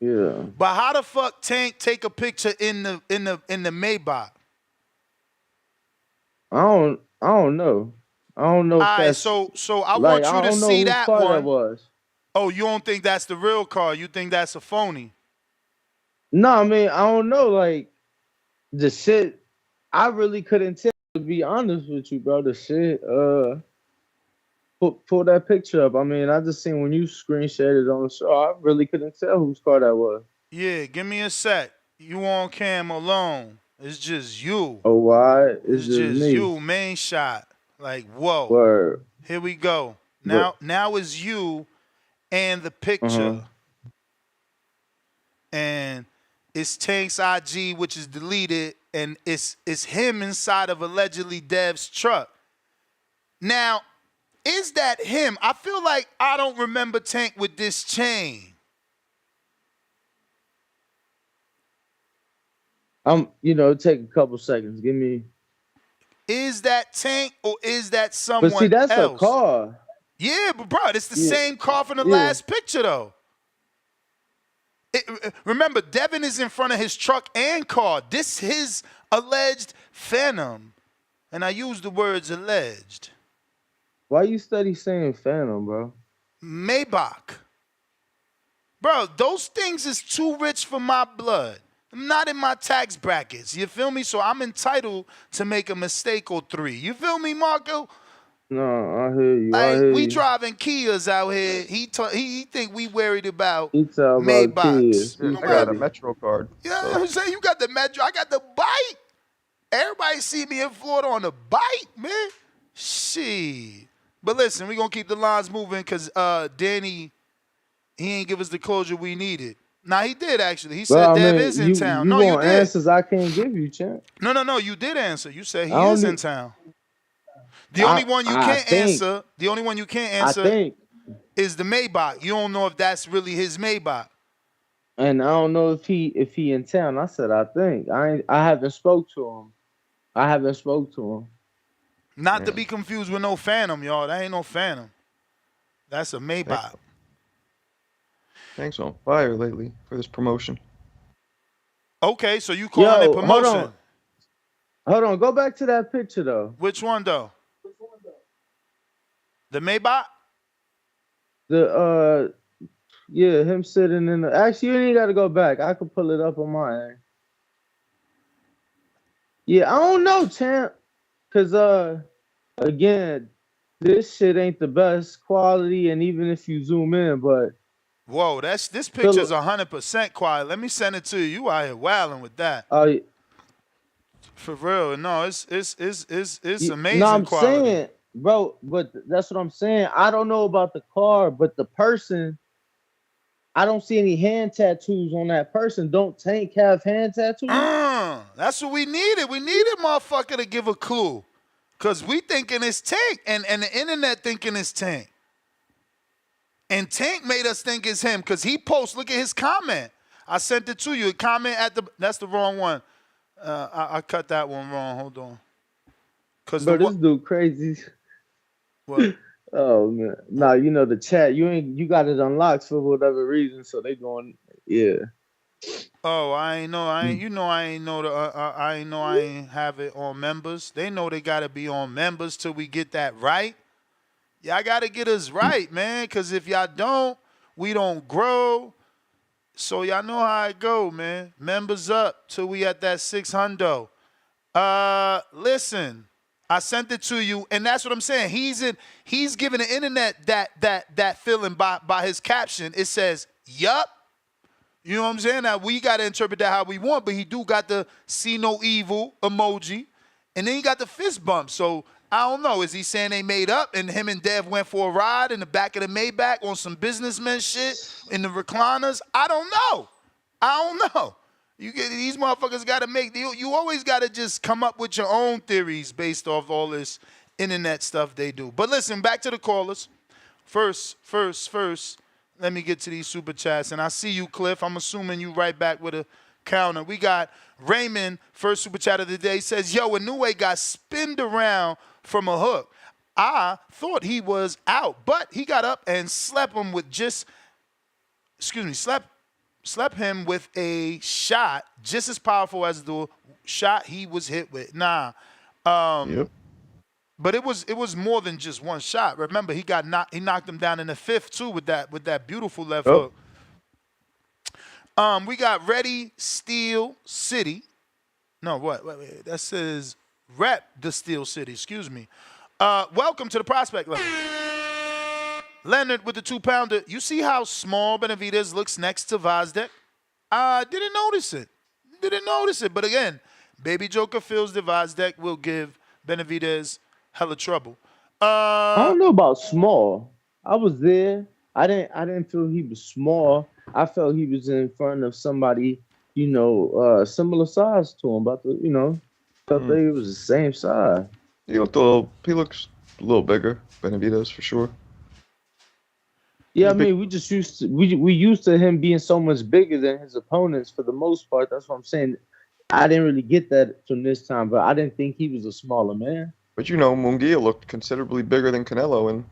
Yeah. But how the fuck Tank take a picture in the Maybach? I don't know. I don't know. All right, so I want you to see that one. That was. Oh, you don't think that's the real car? You think that's a phony? No, I mean I don't know. Like the shit, I really couldn't tell. To be honest with you, bro, the shit. Pull that picture up. I mean, I just seen when you screen shared it on the show. I really couldn't tell whose car that was. Yeah, give me a sec. You on cam alone. It's just you. Oh, why? It's just me. you, main shot. Like, whoa. Word. Here we go. Now it's you and the picture. And it's Tank's IG, which is deleted, and it's him inside of allegedly Dev's truck. Now, is that him? I feel like I don't remember Tank with this chain. Take a couple seconds. Give me. Is that Tank or is that someone else? But see, that's a car. Yeah, but bro, it's the same car from the last picture, though. Remember, Devin is in front of his truck and car. This his alleged Phantom. And I use the words alleged. Why you study saying Phantom, bro? Maybach. Bro, those things is too rich for my blood. I'm not in my tax brackets. You feel me? So I'm entitled to make a mistake or three. You feel me, Marco? No, I hear you. Like, we driving Kias out here. He think we worried about Maybachs. I got a Metro card. Yeah, I'm saying you got the Metro. I got the bike. Everybody see me in Florida on the bike, man. Shit. But listen, we're going to keep the lines moving because Danny, he ain't give us the closure we needed. Nah, he did actually. He said Dev is in town. No, you did. Answers I can't give you, champ. No, you did answer. You said he is in town. The only one you can't answer is the Maybach. You don't know if that's really his Maybach. And I don't know if he in town. I said I think. I haven't spoke to him. Not to be confused with no Phantom, y'all. That ain't no Phantom. That's a Maybach. Thanks on fire lately for this promotion. Okay, so you calling it promotion. Hold on. Go back to that picture, though. Which one, though? The Maybach? Him sitting in the... Actually, you ain't got to go back. I can pull it up on my end. Yeah, I don't know, champ. Because, again, this shit ain't the best quality, and even if you zoom in, but... Whoa, this picture's 100% quality. Let me send it to you. You out here wilding with that. For real, no, it's amazing. No, I'm quality. saying, bro, but that's what I'm saying. I don't know about the car, but the person, I don't see any hand tattoos on that person. Don't Tank have hand tattoos? That's what we needed. We needed motherfucker to give a clue. Because we thinking it's Tank, and the internet thinking it's Tank. And Tank made us think it's him because he posts, look at his comment. I sent it to you. A comment at the, that's the wrong one. I cut that one wrong. Hold on. Bro, this dude crazy. What? Oh man, nah, you know the chat. You got it unlocked for whatever reason, so they going, yeah. Oh, I ain't know. I ain't have it on members. They know they gotta be on members till we get that right. Y'all gotta get us right, man. Cause if y'all don't, we don't grow. So y'all know how it go, man. Members up till we at that 600. Listen. I sent it to you, and that's what I'm saying. He's giving the internet that feeling by his caption. It says, yup. You know what I'm saying? Now, we got to interpret that how we want, but he do got the see no evil emoji, and then he got the fist bump. So, I don't know. Is he saying they made up, and him and Dev went for a ride in the back of the Maybach on some businessman shit in the recliners? I don't know. These motherfuckers got to make, you always got to just come up with your own theories based off all this internet stuff they do. But listen, back to the callers. First, let me get to these super chats. And I see you, Cliff. I'm assuming you right back with a counter. We got Raymond, first super chat of the day, says, yo, Inoue got spinned around from a hook. I thought he was out, but he got up and slept him with slept him with a shot just as powerful as the shot he was hit with. Yep. But it was more than just one shot. Remember, he knocked him down in the fifth too with that beautiful left hook. We got Ready Steel City. No, wait. That says Rep the Steel City. Excuse me. Welcome to the prospect level. Leonard with the 2-pounder. You see how small Benavidez looks next to Vazdek? Didn't notice it. But again, Baby Joker feels that Vazdek will give Benavidez hella trouble. I don't know about small. I was there. I didn't feel he was small. I felt he was in front of somebody, similar size to him. Felt they was the same size. He looks a little bigger, Benavidez for sure. Yeah, I mean, we used to him being so much bigger than his opponents for the most part. That's what I'm saying. I didn't really get that from this time, but I didn't think he was a smaller man. But Munguia looked considerably bigger than Canelo, and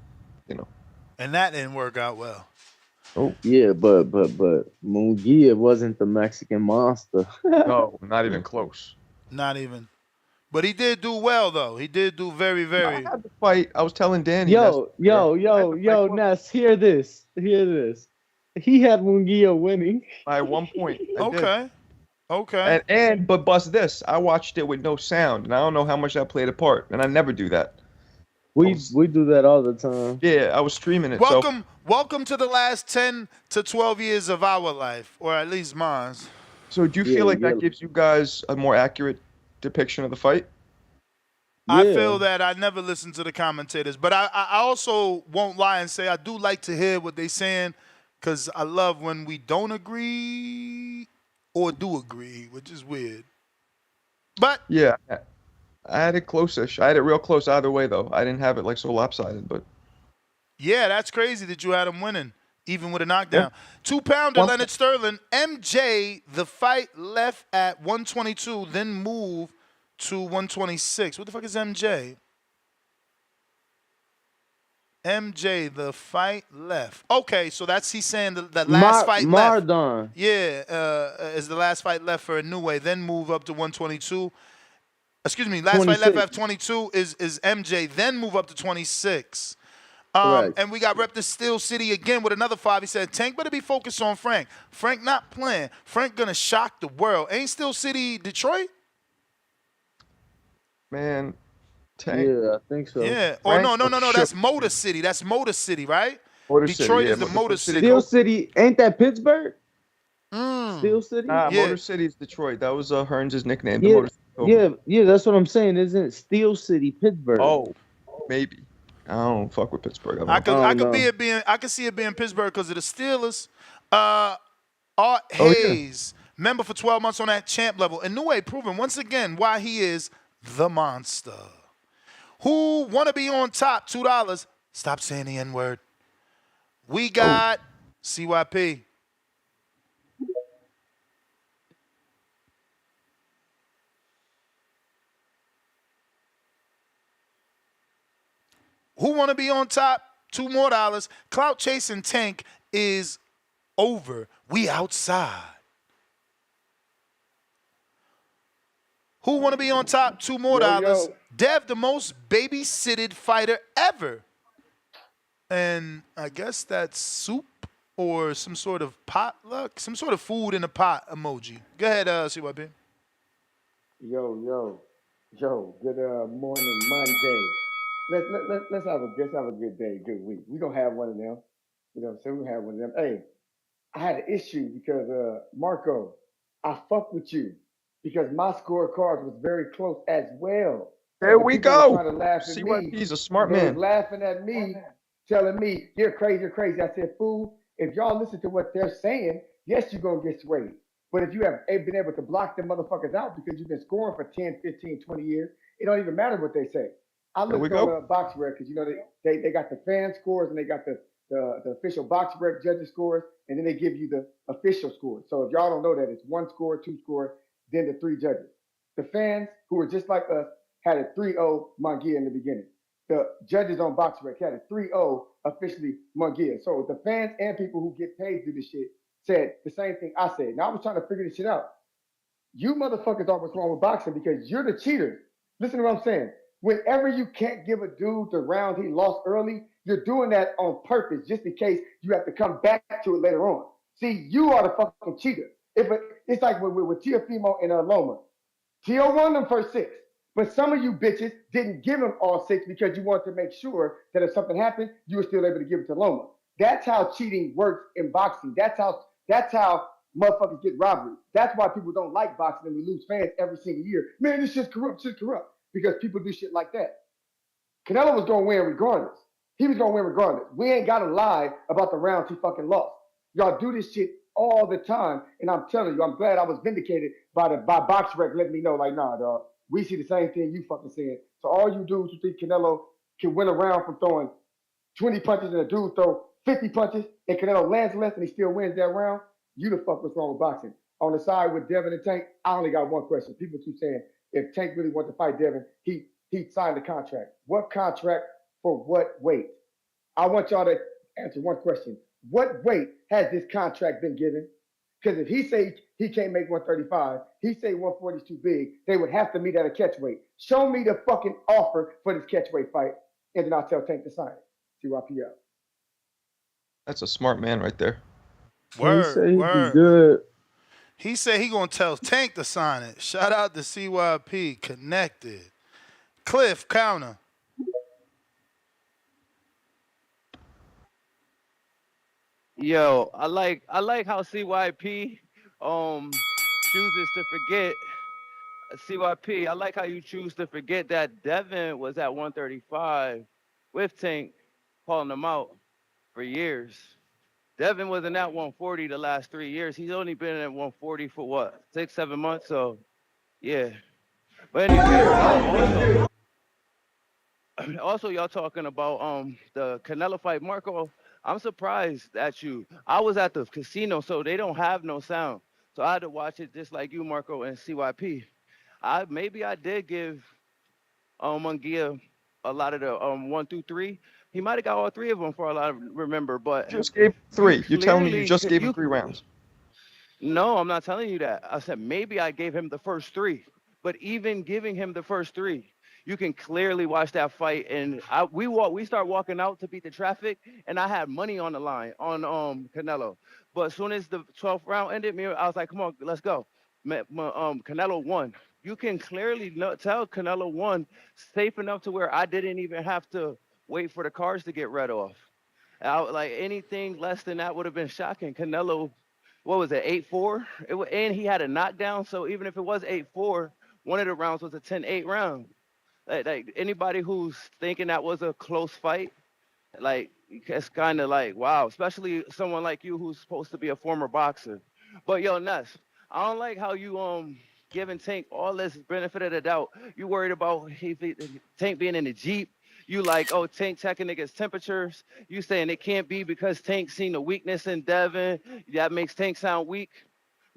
and that didn't work out well. Oh yeah, but Munguia wasn't the Mexican monster. No, not even close. Not even. But he did do well, though. He did do very, very. I had to fight. I was telling Danny. Yo, Ness, hear this. He had Munguia winning. By 1 point. Okay. But bust this. I watched it with no sound, and I don't know how much that played a part, and I never do that. We do that all the time. Yeah, I was streaming it. Welcome to the last 10 to 12 years of our life, or at least mine. So do you feel like that gives you guys a more accurate depiction of the fight? I feel that I never listen to the commentators, but I also won't lie and say I do like to hear what they're saying, because I love when we don't agree or do agree, which is weird. But yeah, I had it close-ish. I had it real close either way, though. I didn't have it like so lopsided, but yeah, that's crazy that you had him winning, even with a knockdown. Yeah. 2-pounder Leonard Sterling, MJ, the fight left at 122, then move to 126. What the fuck is MJ? MJ, the fight left. Okay, so he's saying the last fight Mardon. left. Yeah, is the last fight left for Inoue, then move up to 122. Excuse me, last 26. Fight left at 22 is MJ, then move up to 26. And we got Rep the Steel City again with another 5. He said, Tank better be focused on Frank. Frank not playing. Frank gonna shock the world. Ain't Steel City Detroit? Man, Tank. Yeah, I think so. Yeah. Frank no. That's Motor City. That's Motor City, right? Detroit is the Motor City. Steel City, ain't that Pittsburgh? Steel City? Motor City is Detroit. That was Hearns' nickname. Yeah, that's what I'm saying. Isn't it Steel City, Pittsburgh? Oh, maybe. I don't fuck with Pittsburgh. I could see it being Pittsburgh because of the Steelers. Art Hayes, Member for 12 months on that champ level. Inoue proving once again why he is the monster. Who want to be on top? $2. Stop saying the N-word. We got CYP. Who want to be on top? $2 more. Clout chasing Tank is over. We outside. Who want to be on top? $2 more. Dev, the most babysitted fighter ever. And I guess that's soup or some sort of potluck, some sort of food in a pot emoji. Go ahead, CYP. Yo. Good morning, Monday. Let's have a good day, good week. We gonna have one of them. You know what I'm saying? We gonna have one of them. Hey, I had an issue because Marco, I fuck with you because my scorecard was very close as well. There we go. Trying to laugh at me. CYP's a smart They man. was laughing at me, telling me you're crazy. I said, fool. If y'all listen to what they're saying, yes, you're gonna get swayed. But if you have been able to block them motherfuckers out because you've been scoring for 10, 15, 20 years, it don't even matter what they say. I looked on BoxRec because they got the fan scores and they got the official BoxRec judges scores, and then they give you the official scores. So if y'all don't know that, it's 1 score, 2 score, then the 3 judges. The fans who were just like us had a 3-0 Munguia in the beginning. The judges on BoxRec had a 3-0 officially Munguia. So the fans and people who get paid to do this shit said the same thing I said. Now I was trying to figure this shit out. You motherfuckers are what's wrong with boxing because you're the cheaters. Listen to what I'm saying. Whenever you can't give a dude the round he lost early, you're doing that on purpose just in case you have to come back to it later on. See, you are the fucking cheater. It's like with Tiafimo and Loma. Tio won them first 6, but some of you bitches didn't give him all 6 because you wanted to make sure that if something happened, you were still able to give it to Loma. That's how cheating works in boxing. That's how motherfuckers get robbery. That's why people don't like boxing and we lose fans every single year. Man, this shit's corrupt, because people do shit like that. Canelo was going to win regardless. He was going to win regardless. We ain't got to lie about the rounds he fucking lost. Y'all do this shit all the time, and I'm telling you, I'm glad I was vindicated by BoxRec letting me know, like, nah, dog, we see the same thing you fucking saying. So all you dudes who think Canelo can win a round from throwing 20 punches and a dude throw 50 punches and Canelo lands less and he still wins that round, you the fuck what's wrong with boxing. On the side with Devin and Tank, I only got one question. People keep saying, if Tank really wanted to fight Devin, he signed the contract. What contract for what weight? I want y'all to answer one question. What weight has this contract been given? Because if he say he can't make 135, he say 140 is too big, they would have to meet at a catch weight. Show me the fucking offer for this catch weight fight, and then I'll tell Tank to sign it. CYP out. That's a smart man right there. Word. He said he gonna tell Tank to sign it. Shout out to CYP connected. Cliff counter. Yo, I like how CYP chooses to forget. CYP, I like how you choose to forget that Devin was at 135 with Tank calling him out for years. Devin wasn't at 140 the last 3 years. He's only been at 140 for what, 6-7 months? So, yeah. But anyway, also y'all talking about the Canelo fight, Marco. I'm surprised at you. I was at the casino, so they don't have no sound. So I had to watch it just like you, Marco, and CYP. Maybe I did give Munguia a lot of the 1 through 3. He might have got all 3 of them for all I remember, but just gave 3. You're telling me you just gave him 3 rounds? No, I'm not telling you that. I said maybe I gave him the first 3, but even giving him the first 3, you can clearly watch that fight. And we start walking out to beat the traffic, and I had money on the line on Canelo. But as soon as the 12th round ended, I was like, come on, let's go. Canelo won. You can clearly tell Canelo won safe enough to where I didn't even have to wait for the cards to get read off. Like anything less than that would have been shocking. Canelo, what was it, 8-4? And he had a knockdown. So even if it was 8-4, one of the rounds was a 10-8 round. Like anybody who's thinking that was a close fight, like it's kind of like, wow, especially someone like you who's supposed to be a former boxer. But yo, Ness, I don't like how you giving Tank all this benefit of the doubt. You worried about Tank being in the Jeep. You like, oh, Tank checking niggas' temperatures. You saying it can't be because Tank seen the weakness in Devin. That makes Tank sound weak.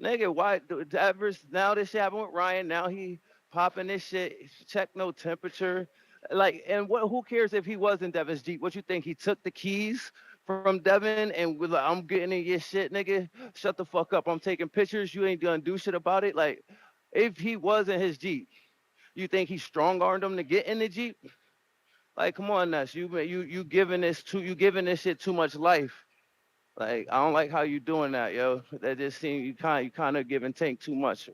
Nigga, why ever now this shit happened with Ryan? Now he popping this shit. Check no temperature. Like, and what? Who cares if he was in Devin's Jeep? What you think? He took the keys from Devin and was like, I'm getting in your shit, nigga. Shut the fuck up. I'm taking pictures. You ain't gonna do shit about it. Like, if he was in his Jeep, you think he strong armed him to get in the Jeep? Like, come on, Ness. You giving this shit too much life. Like, I don't like how you doing that, yo. That just seems you kind of giving Tank too much.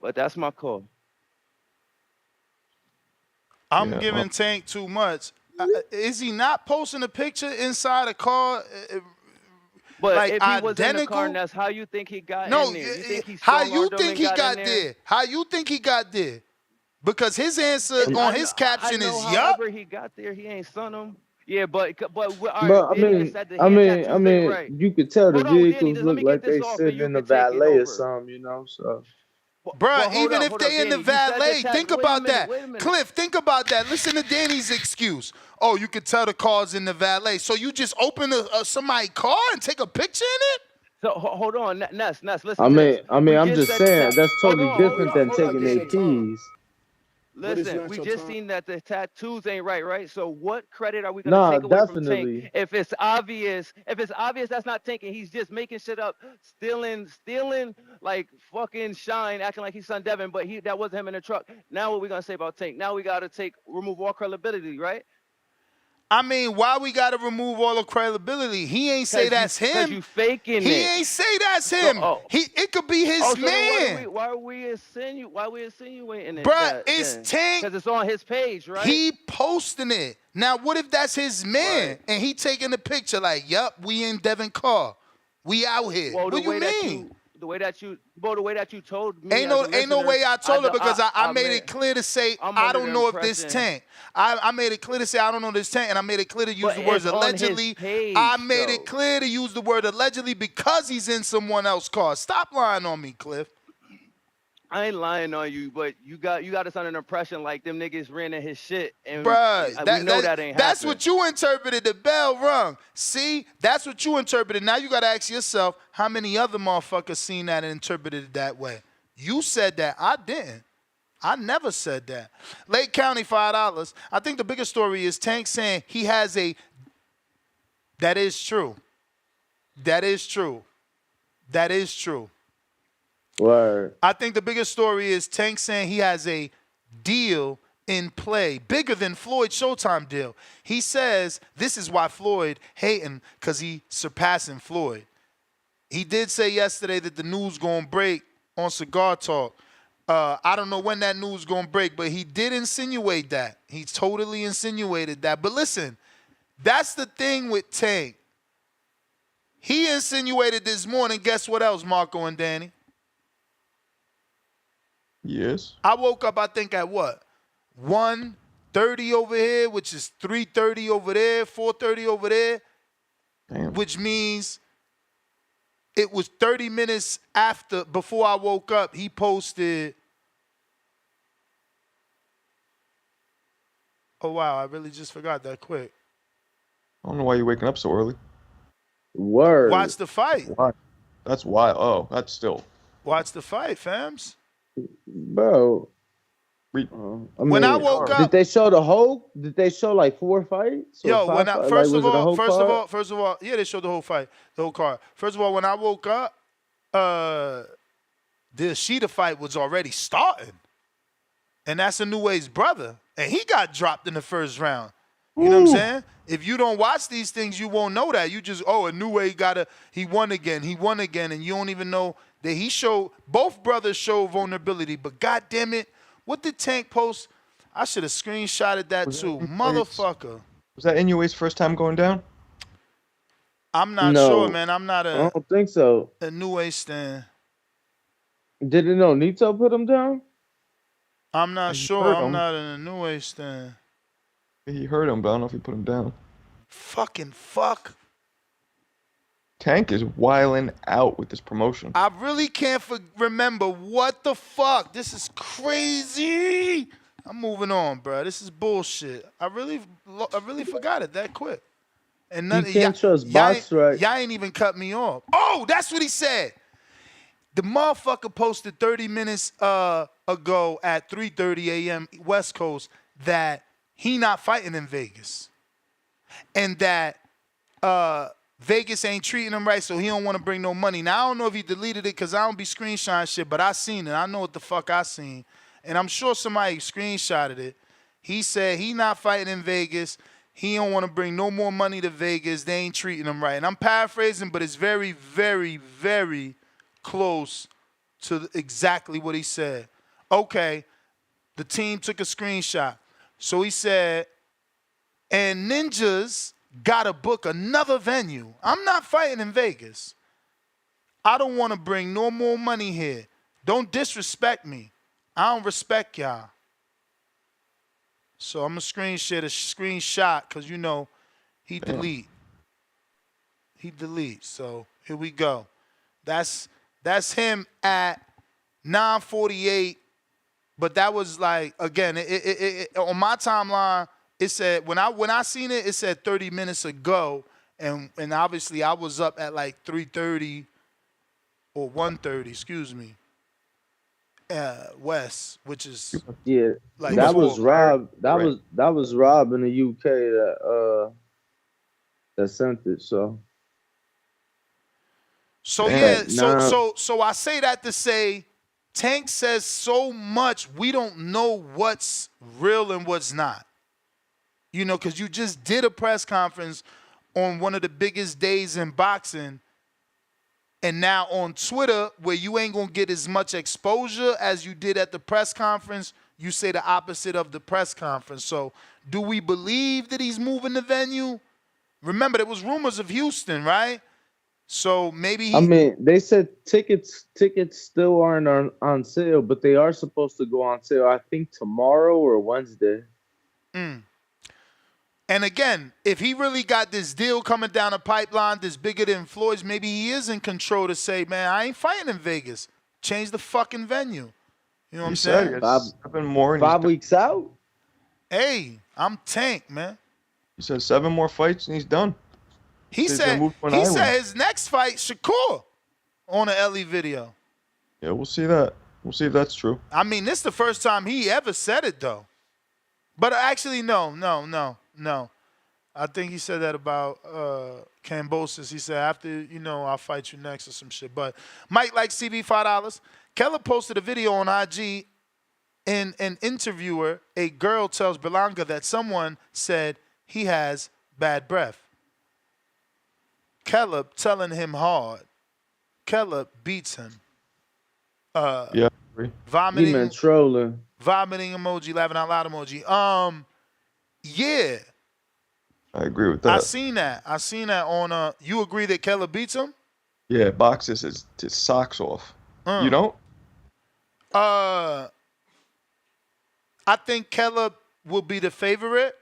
But that's my call. I'm giving Tank too much. Is he not posting a picture inside a car? But like if he identical? was in the car, that's how you think he got No, in there. You think he how strong you armed him think and he got got in there? How you think he got there? Because his answer on his caption I know, is yup. however he got there, he ain't son him. Yeah, but all right, But Danny just said the hand tattoos ain't right. you could tell the Hold on, Danny, vehicles just let look me get like this they off and sitting you in the can take it valet or over. something, you know. So, Bruh, hold even up, if they in the Danny, you said the valet, think wait a about minute, that. wait a minute. Cliff, think about that. Listen to Danny's excuse. Oh, you could tell the car's in the valet. So you just open somebody's car and take a picture in it? So hold on, Ness, listen I to this. mean, I'm just just said the saying that's totally different than hold on, taking their Danny. keys. Listen, we just seen that the tattoos ain't right? So what credit are we gonna Nah, take away from Tank definitely. if it's obvious? If it's obvious that's not Tank and he's just making shit up, stealing like fucking Shine, acting like he's son Devin, but that wasn't him in the truck. Now what we gonna say about Tank? Now we gotta remove all credibility, right? I mean, why we gotta remove all the credibility? He ain't say that's him. Because you faking he it. ain't say that's him. It could be his man. Why are we insinuating it? Bruh, it's Tank. Because it's on his page, right? He posting it. Now, what if that's his man and he taking the picture like, yup, we in Devin car. We out here. Well, what do you mean? The way that you told me Ain't no way I told her because I made it clear to say I don't know if this Tank. I made it clear to say I don't know this Tank, and I made it clear to use the words allegedly. I made it clear to use the word allegedly because he's in someone else's car. Stop lying on me, Cliff. I ain't lying on you, but you got us under the impression like them niggas ran in his shit, and Bruh, we know that ain't that's happened. what you interpreted. The bell rung. See, that's what you interpreted. Now you got to ask yourself, how many other motherfuckers seen that and interpreted it that way? You said that. I didn't. I never said that. Lake County, $5. I think the biggest story is Tank saying he has a. That is true. That is true. That is true. Word. I think the biggest story is Tank saying he has a deal in play, bigger than Floyd's Showtime deal. He says this is why Floyd hating, because he surpassing Floyd. He did say yesterday that the news gonna break on Cigar Talk. I don't know when that news gonna break, but he did insinuate that. He totally insinuated that. But listen, that's the thing with Tank. He insinuated this morning, guess what else, Marco and Danny? Yes. I woke up, I think, at what? 1:30 over here, which is 3:30 over there, 4:30 over there. Damn. Which means it was 30 minutes before I woke up, he posted. Oh, wow, I really just forgot that quick. I don't know why you're waking up so early. Word. Watch the fight. Why? That's why. Oh, that's still. Watch the fight, fams. Bro. When I woke up, did they show the whole? Did they show like 4 fights? Yo, when I, first of all, yeah, they showed the whole fight, the whole card. First of all, when I woke up, the Sheeta fight was already starting, and that's Inoue's brother, and he got dropped in the first round. You know what I'm saying? If you don't watch these things, you won't know that. You just, Inoue he won again, and you don't even know that both brothers show vulnerability. But God damn it, what did Tank post? I should have screenshotted that too. Motherfucker. Was that Inoue's first time going down? I'm not sure, man. I'm not I don't think so. A Inoue stan. Didn't Nito put him down? I'm not sure. I'm not an Inoue stan. He hurt him, but I don't know if he put him down. Fucking fuck. Tank is wiling out with this promotion. I really can't remember what the fuck. This is crazy. I'm moving on, bro. This is bullshit. I really forgot it that quick. And You can't trust box right. Y'all ain't even cut me off. Oh, that's what he said. The motherfucker posted 30 minutes ago at 3:30 a.m. West Coast that he not fighting in Vegas. And that Vegas ain't treating him right, so he don't want to bring no money. Now, I don't know if he deleted it because I don't be screenshotting shit, but I seen it. I know what the fuck I seen. And I'm sure somebody screenshotted it. He said he not fighting in Vegas. He don't want to bring no more money to Vegas. They ain't treating him right. And I'm paraphrasing, but it's very, very, very close to exactly what he said. Okay, the team took a screenshot. So he said, and Ninjas got to book another venue. I'm not fighting in Vegas. I don't want to bring no more money here. Don't disrespect me. I don't respect y'all. So I'm going to screenshot because, you know, he delete. He deletes. So here we go. That's him at 9:48. But that was like, again, it on my timeline, it said, when I seen it, it said 30 minutes ago. And obviously I was up at like 3:30 or 1:30, excuse me. West, which is like that was Rob. That was Rob in the UK that sent it. So yeah, so I say that to say, Tank says so much we don't know what's real and what's not. You know, because you just did a press conference on one of the biggest days in boxing. And now on Twitter, where you ain't going to get as much exposure as you did at the press conference, you say the opposite of the press conference. So do we believe that he's moving the venue? Remember, there was rumors of Houston, right? So maybe I mean, they said tickets still aren't on sale, but they are supposed to go on sale, I think, tomorrow or Wednesday. And again, if he really got this deal coming down the pipeline that's bigger than Floyd's, maybe he is in control to say, man, I ain't fighting in Vegas. Change the fucking venue. You know what I'm saying? 5 weeks out? Hey, I'm Tank, man. He said 7 more fights and he's done. He said his next fight, Shakur, on an LE video. Yeah, we'll see that. We'll see if that's true. I mean, this is the first time he ever said it, though. But actually, no. I think he said that about Cambosis. He said, after, you know, I'll fight you next or some shit. But Mike likes CV $5. Keller posted a video on IG. In an interviewer, a girl tells Berlanga that someone said he has bad breath. Keller telling him hard. Keller beats him. Yeah, I agree. Vomiting. He meant trolling. Vomiting emoji, laughing out loud emoji. Yeah. I agree with that. I seen that on you agree that Keller beats him? Yeah, boxes his socks off. You don't? I think Keller will be the favorite,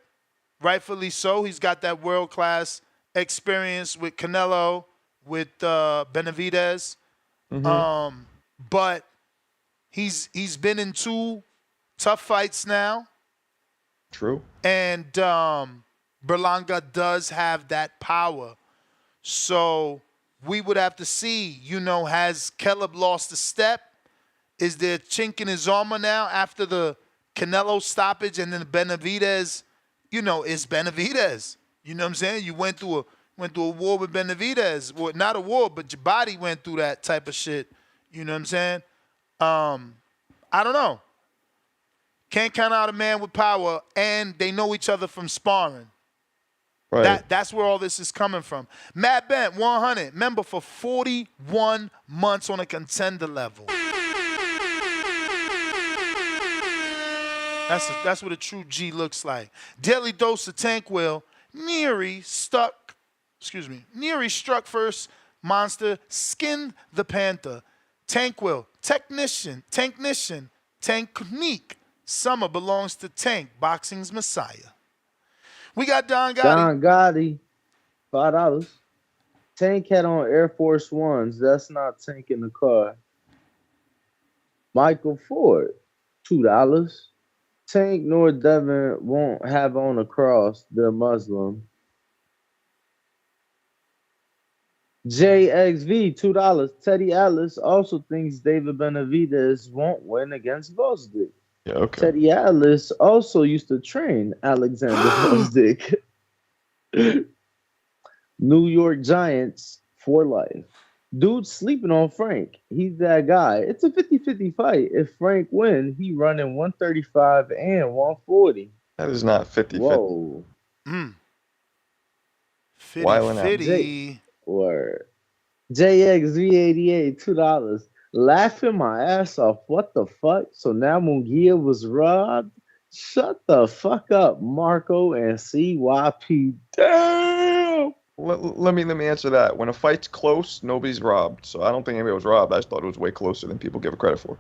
rightfully so. He's got that world-class experience with Canelo, with Benavidez. But he's been in 2 tough fights now. True. And Berlanga does have that power. So we would have to see, you know, has Caleb lost a step? Is there a chink in his armor now after the Canelo stoppage and then Benavidez? You know, it's Benavidez. You know what I'm saying? You went through a war with Benavidez. Well, not a war, but your body went through that type of shit. You know what I'm saying? I don't know. Can't count out a man with power, and they know each other from sparring. Right. That's where all this is coming from. Matt Bent, 100, member for 41 months on a contender level. That's what a true G looks like. Daily dose of Tankwell. Nery struck first. Monster skinned the Panther. Tankwell, technician, Tanknique. Summer belongs to Tank, boxing's messiah. We got Don Gotti. Don Gotti, $5. Tank had on Air Force Ones. That's not Tank in the car. Michael Ford, $2. Tank nor Devin won't have on a cross. They're Muslim. JXV, $2. Teddy Atlas also thinks David Benavidez won't win against Vosdick. Yeah, okay. Teddy Atlas also used to train Alexander Vosdick. New York Giants for life. Dude's sleeping on Frank. He's that guy. It's a 50-50 fight. If Frank wins, he running 135 and 140. That is not 50-50. Whoa. 50-50. Word. JXV88, $2. Laughing my ass off. What the fuck? So now Munguia was robbed? Shut the fuck up, Marco and CYP. Damn! Let me answer that. When a fight's close, nobody's robbed. So I don't think anybody was robbed. I just thought it was way closer than people give it credit for.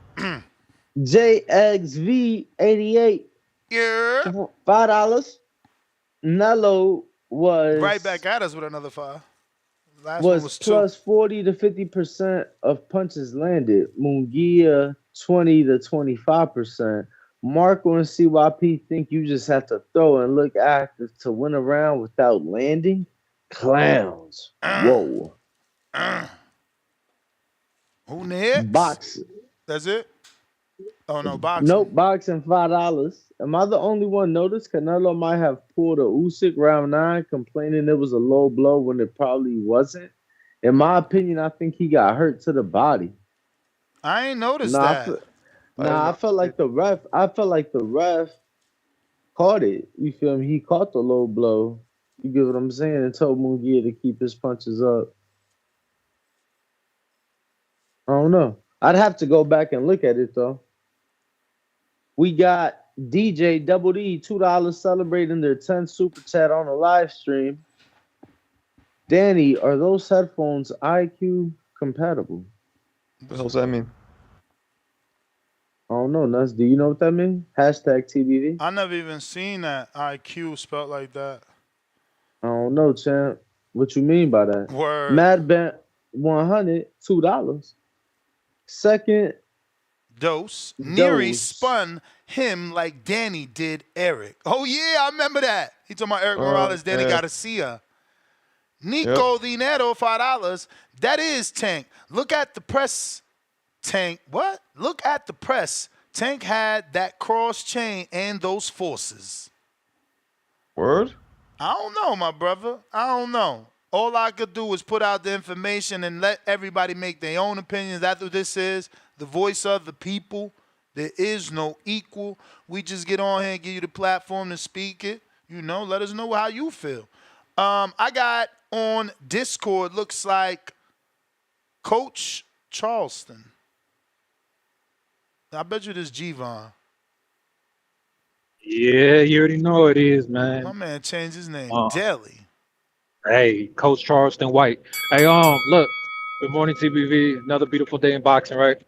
JXV88. Yeah. $5. Nello was right back at us with another 5. Last one was plus 40 to 50% of punches landed. Munguia 20 to 25%. Marco and CYP think you just have to throw and look active to win a round without landing. Clowns. Whoa. Who next? Boxing. That's it? Oh, no, boxing. Nope, boxing, $5. Am I the only one noticed Canelo might have pulled a Usyk round 9, complaining it was a low blow when it probably wasn't? In my opinion, I think he got hurt to the body. I ain't noticed that. I felt like the ref caught it. You feel me? He caught the low blow. You get what I'm saying? And told Munguia to keep his punches up. I don't know. I'd have to go back and look at it though. We got DJ Double D, $2 celebrating their 10th super chat on the live stream. Danny, are those headphones IQ compatible? What the hell does that mean? I don't know, Nuts. Do you know what that means? Hashtag TBV. I never even seen that IQ spelled like that. I don't know, champ. What you mean by that? Word. Mad Bent 100, $2. Second dose. Nery spun him like Danny did Eric. Oh, yeah, I remember that. He talking about Eric Morales, Danny Garcia. Nico Dinero, $5. That is Tank. Look at the press, Tank. What? Look at the press. Tank had that cross chain and those forces. Word? I don't know, my brother. I don't know. All I could do is put out the information and let everybody make their own opinions. That's what this is. The voice of the people. There is no equal. We just get on here and give you the platform to speak it. You know, let us know how you feel. I got on Discord, looks like Coach Charleston. I bet you this Gervonta. Yeah, you already know it is, man. My man changed his name daily. Hey, Coach Charleston White. Hey, look. Good morning, TBV. Another beautiful day in boxing, right?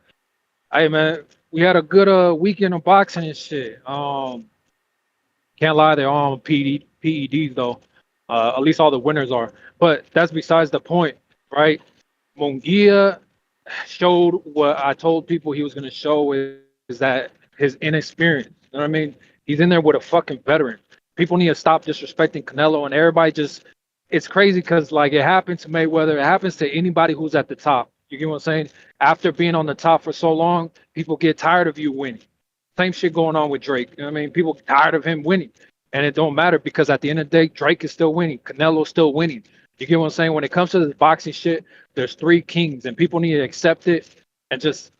Hey, man, we had a good weekend of boxing and shit. Can't lie, they're all on PEDs though. At least all the winners are. But that's besides the point, right? Munguia showed what I told people he was going to show is that his inexperience. You know what I mean? He's in there with a fucking veteran. People need to stop disrespecting Canelo, and everybody just, it's crazy because like it happens to Mayweather, it happens to anybody who's at the top. You get what I'm saying? After being on the top for so long, people get tired of you winning. Same shit going on with Drake. You know what I mean? People get tired of him winning. And it don't matter because at the end of the day, Drake is still winning. Canelo's still winning. You get what I'm saying? When it comes to this boxing shit, there's 3 kings and people need to accept it and just,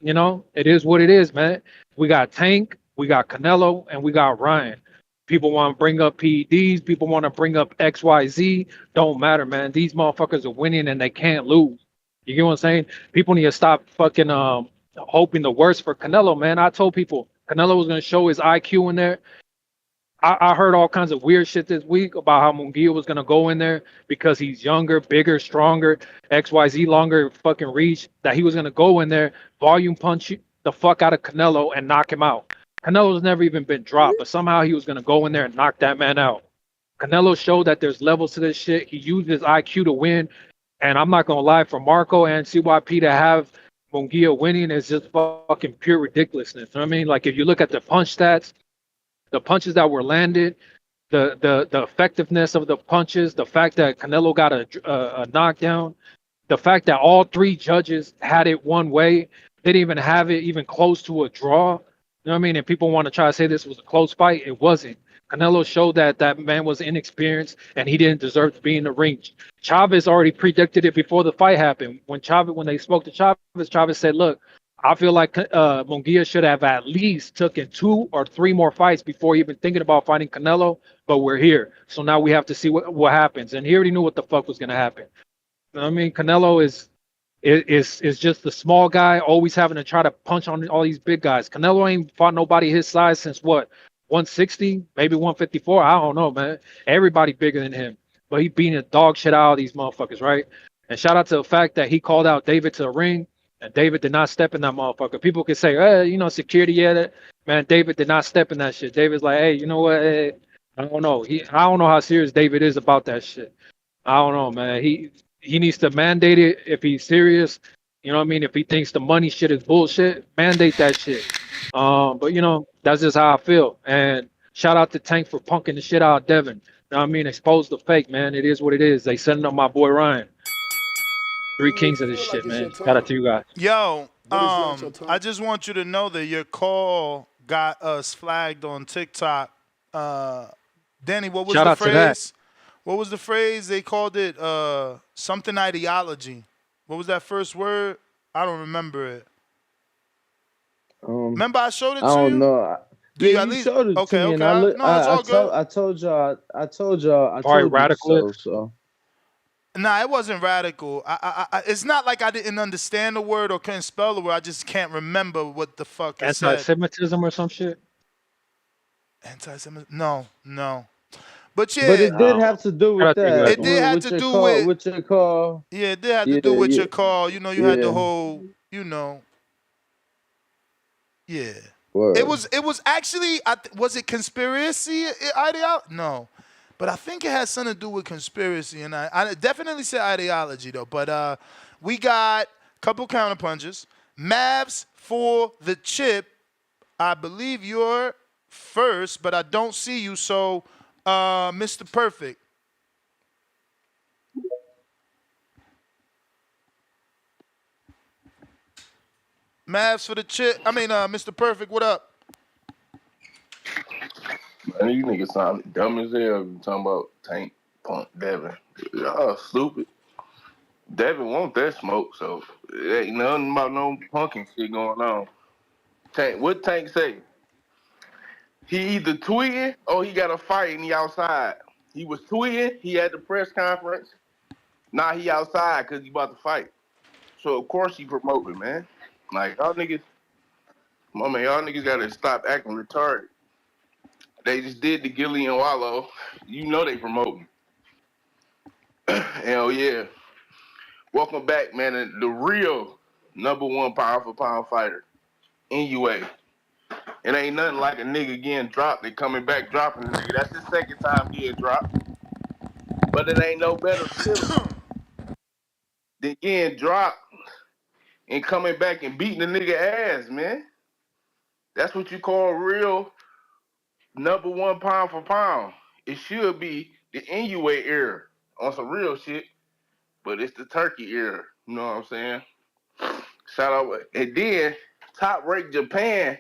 you know, it is what it is, man. We got Tank, we got Canelo, and we got Ryan. People want to bring up PEDs. People want to bring up XYZ. Don't matter, man. These motherfuckers are winning and they can't lose. You get what I'm saying? People need to stop fucking hoping the worst for Canelo, man. I told people Canelo was going to show his IQ in there. I heard all kinds of weird shit this week about how Munguia was going to go in there because he's younger, bigger, stronger, XYZ, longer fucking reach, that he was going to go in there, volume punch the fuck out of Canelo and knock him out. Canelo's never even been dropped, but somehow he was going to go in there and knock that man out. Canelo showed that there's levels to this shit. He used his IQ to win. And I'm not gonna lie, for Marco and CYP to have Munguia winning is just fucking pure ridiculousness. You know what I mean? Like if you look at the punch stats, the punches that were landed, the effectiveness of the punches, the fact that Canelo got a knockdown, the fact that all three judges had it one way, they didn't even have it even close to a draw. You know what I mean? And people want to try to say this was a close fight. It wasn't. Canelo showed that that man was inexperienced and he didn't deserve to be in the ring. Chavez already predicted it before the fight happened. When they spoke to Chavez, Chavez said, "Look, I feel like Munguia should have at least taken 2 or 3 more fights before even thinking about fighting Canelo, but we're here. So now we have to see what happens." And he already knew what the fuck was going to happen. You know what I mean? Canelo is just the small guy, always having to try to punch on all these big guys. Canelo ain't fought nobody his size since what, 160, maybe 154. I don't know, man. Everybody bigger than him, but he beating the dog shit out of these motherfuckers, right? And shout out to the fact that he called out David to the ring, and David did not step in that motherfucker. People can say, security, yeah, man. David did not step in that shit. David's like, hey, you know what? Hey, I don't know. I don't know how serious David is about that shit. I don't know, man. He needs to mandate it if he's serious. You know what I mean? If he thinks the money shit is bullshit, mandate that shit. But that's just how I feel. And shout out to Tank for punking the shit out of Devin. You know what I mean? Expose the fake, man. It is what it is. They sending up my boy Ryan. 3 kings of this shit, man. Shout out to you guys. Yo, I just want you to know that your call got us flagged on TikTok. Danny, what was Shout the out to that. phrase? What was the phrase? They called it something ideology. What was that first word? I don't remember it. Remember I showed it to you? I don't know. Do you Yeah, at you least showed it to me, and I look. I told y'all. I told you so. Nah, it wasn't radical. It's not like I didn't understand the word or couldn't spell the word. I just can't remember what the fuck it said. Anti-Semitism or some shit? Anti-Semitism? No. But yeah, But it did have to do with that. It did have to do with your call. Yeah, it did have to do with your call. You had the whole. Yeah. Word. It was actually. Was it conspiracy ideology? No. But I think it has something to do with conspiracy, and I definitely said ideology though. But we got a couple counter punches. Mavs for the chip. I believe you're first, but I don't see you. So, Mr. Perfect. Mavs for the chip. Mr. Perfect. What up? Man, you niggas sound dumb as hell. You talking about Tank, Punk, Devin. Y'all stupid. Devin want that smoke, so it ain't nothing about no punking shit going on. What Tank say? He either tweeting or he got a fight and he outside. He was tweeting, he had the press conference. Now he outside because he about to fight. So of course he promoting, man. Like y'all niggas gotta stop acting retarded. They just did the Gilly and Wallow. You know they promoting. Hell yeah. Welcome back, man. The real #1 pound for pound fighter, Inoue. It ain't nothing like a nigga getting dropped and coming back dropping the nigga. That's the second time getting dropped. But it ain't no better feeling than getting dropped and coming back and beating the nigga ass, man. That's what you call real #1 pound for pound. It should be the Inoue era on some real shit, but it's the turkey era. You know what I'm saying? Shout out. And then Top Rank Japan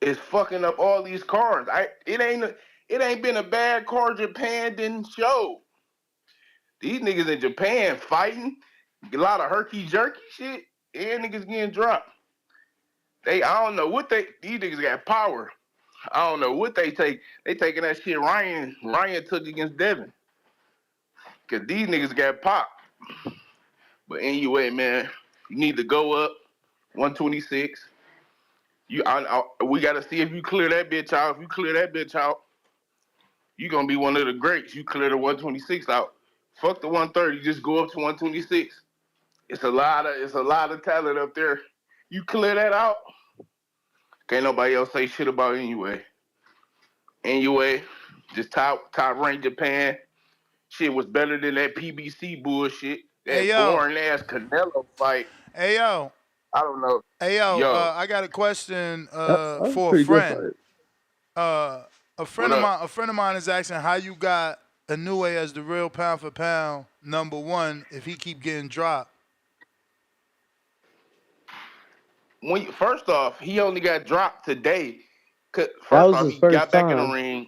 is fucking up all these cards. It ain't been a bad card Japan didn't show. These niggas in Japan fighting, a lot of herky jerky shit, and niggas getting dropped. I don't know what these niggas got power. I don't know what they take. They taking that shit Ryan took against Devin. Cause these niggas got pop. But anyway, man, you need to go up 126. We gotta see if you clear that bitch out. If you clear that bitch out, you gonna be one of the greats. You clear the 126 out. Fuck the 130. Just go up to 126. It's a lot of talent up there. You clear that out, can't nobody else say shit about Inoue. Inoue, just top rank Japan. Shit was better than that PBC bullshit. Hey That yo. boring ass Canelo fight. Hey yo. I don't know. Hey yo. Yo, I got a question That was a for a pretty good friend. fight. A what friend of up? mine. A friend of mine is asking how you got Inoue as the real pound for pound #1 if he keep getting dropped. First off, he only got dropped today. That First was off, his he got first back in the time. ring.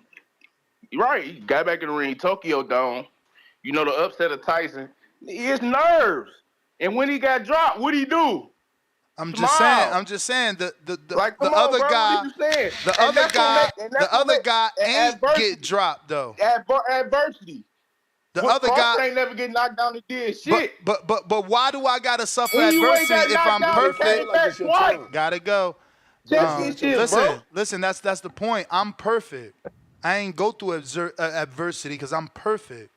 Right, he got back in the ring. Tokyo Dome. You know the upset of Tyson. His nerves. And when he got dropped, what'd he do? I'm just saying. Smile. I'm just saying. The Like, come the on, other bro. What are guy, you saying? the And other that's what guy, make. And the that's what other make guy ain't get adversity. dropped though. Adversity. The What other guy, Crawford ain't never get knocked down and did but shit. but but but why do I gotta suffer Inoue adversity got if knocked I'm down and perfect? came back twice. Gotta go. Check this shit, bro. Listen. That's the point. I'm perfect. I ain't go through adversity because I'm perfect.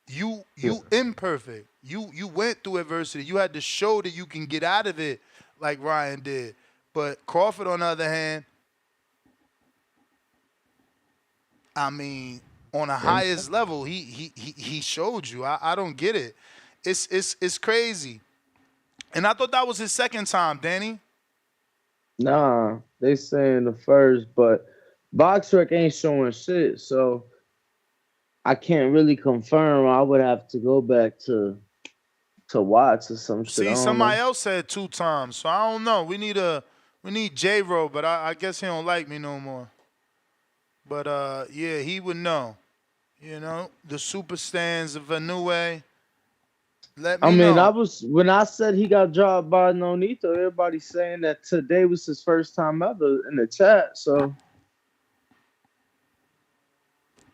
You imperfect. You went through adversity. You had to show that you can get out of it, like Ryan did. But Crawford, on the other hand, I mean, on the highest level, he showed you. I don't get it. It's crazy. And I thought that was his second time, Danny. Nah, they saying the first, but BoxRec ain't showing shit, so I can't really confirm. I would have to go back to watch or some shit. I See, don't somebody know. else said 2 times, so I don't know. We need J-Ro, but I guess he don't like me no more. But yeah, he would know. You know, the super stands of Inoue. Let I me mean, know. when I said he got dropped by Nonito, everybody's saying that today was his first time ever in the chat. So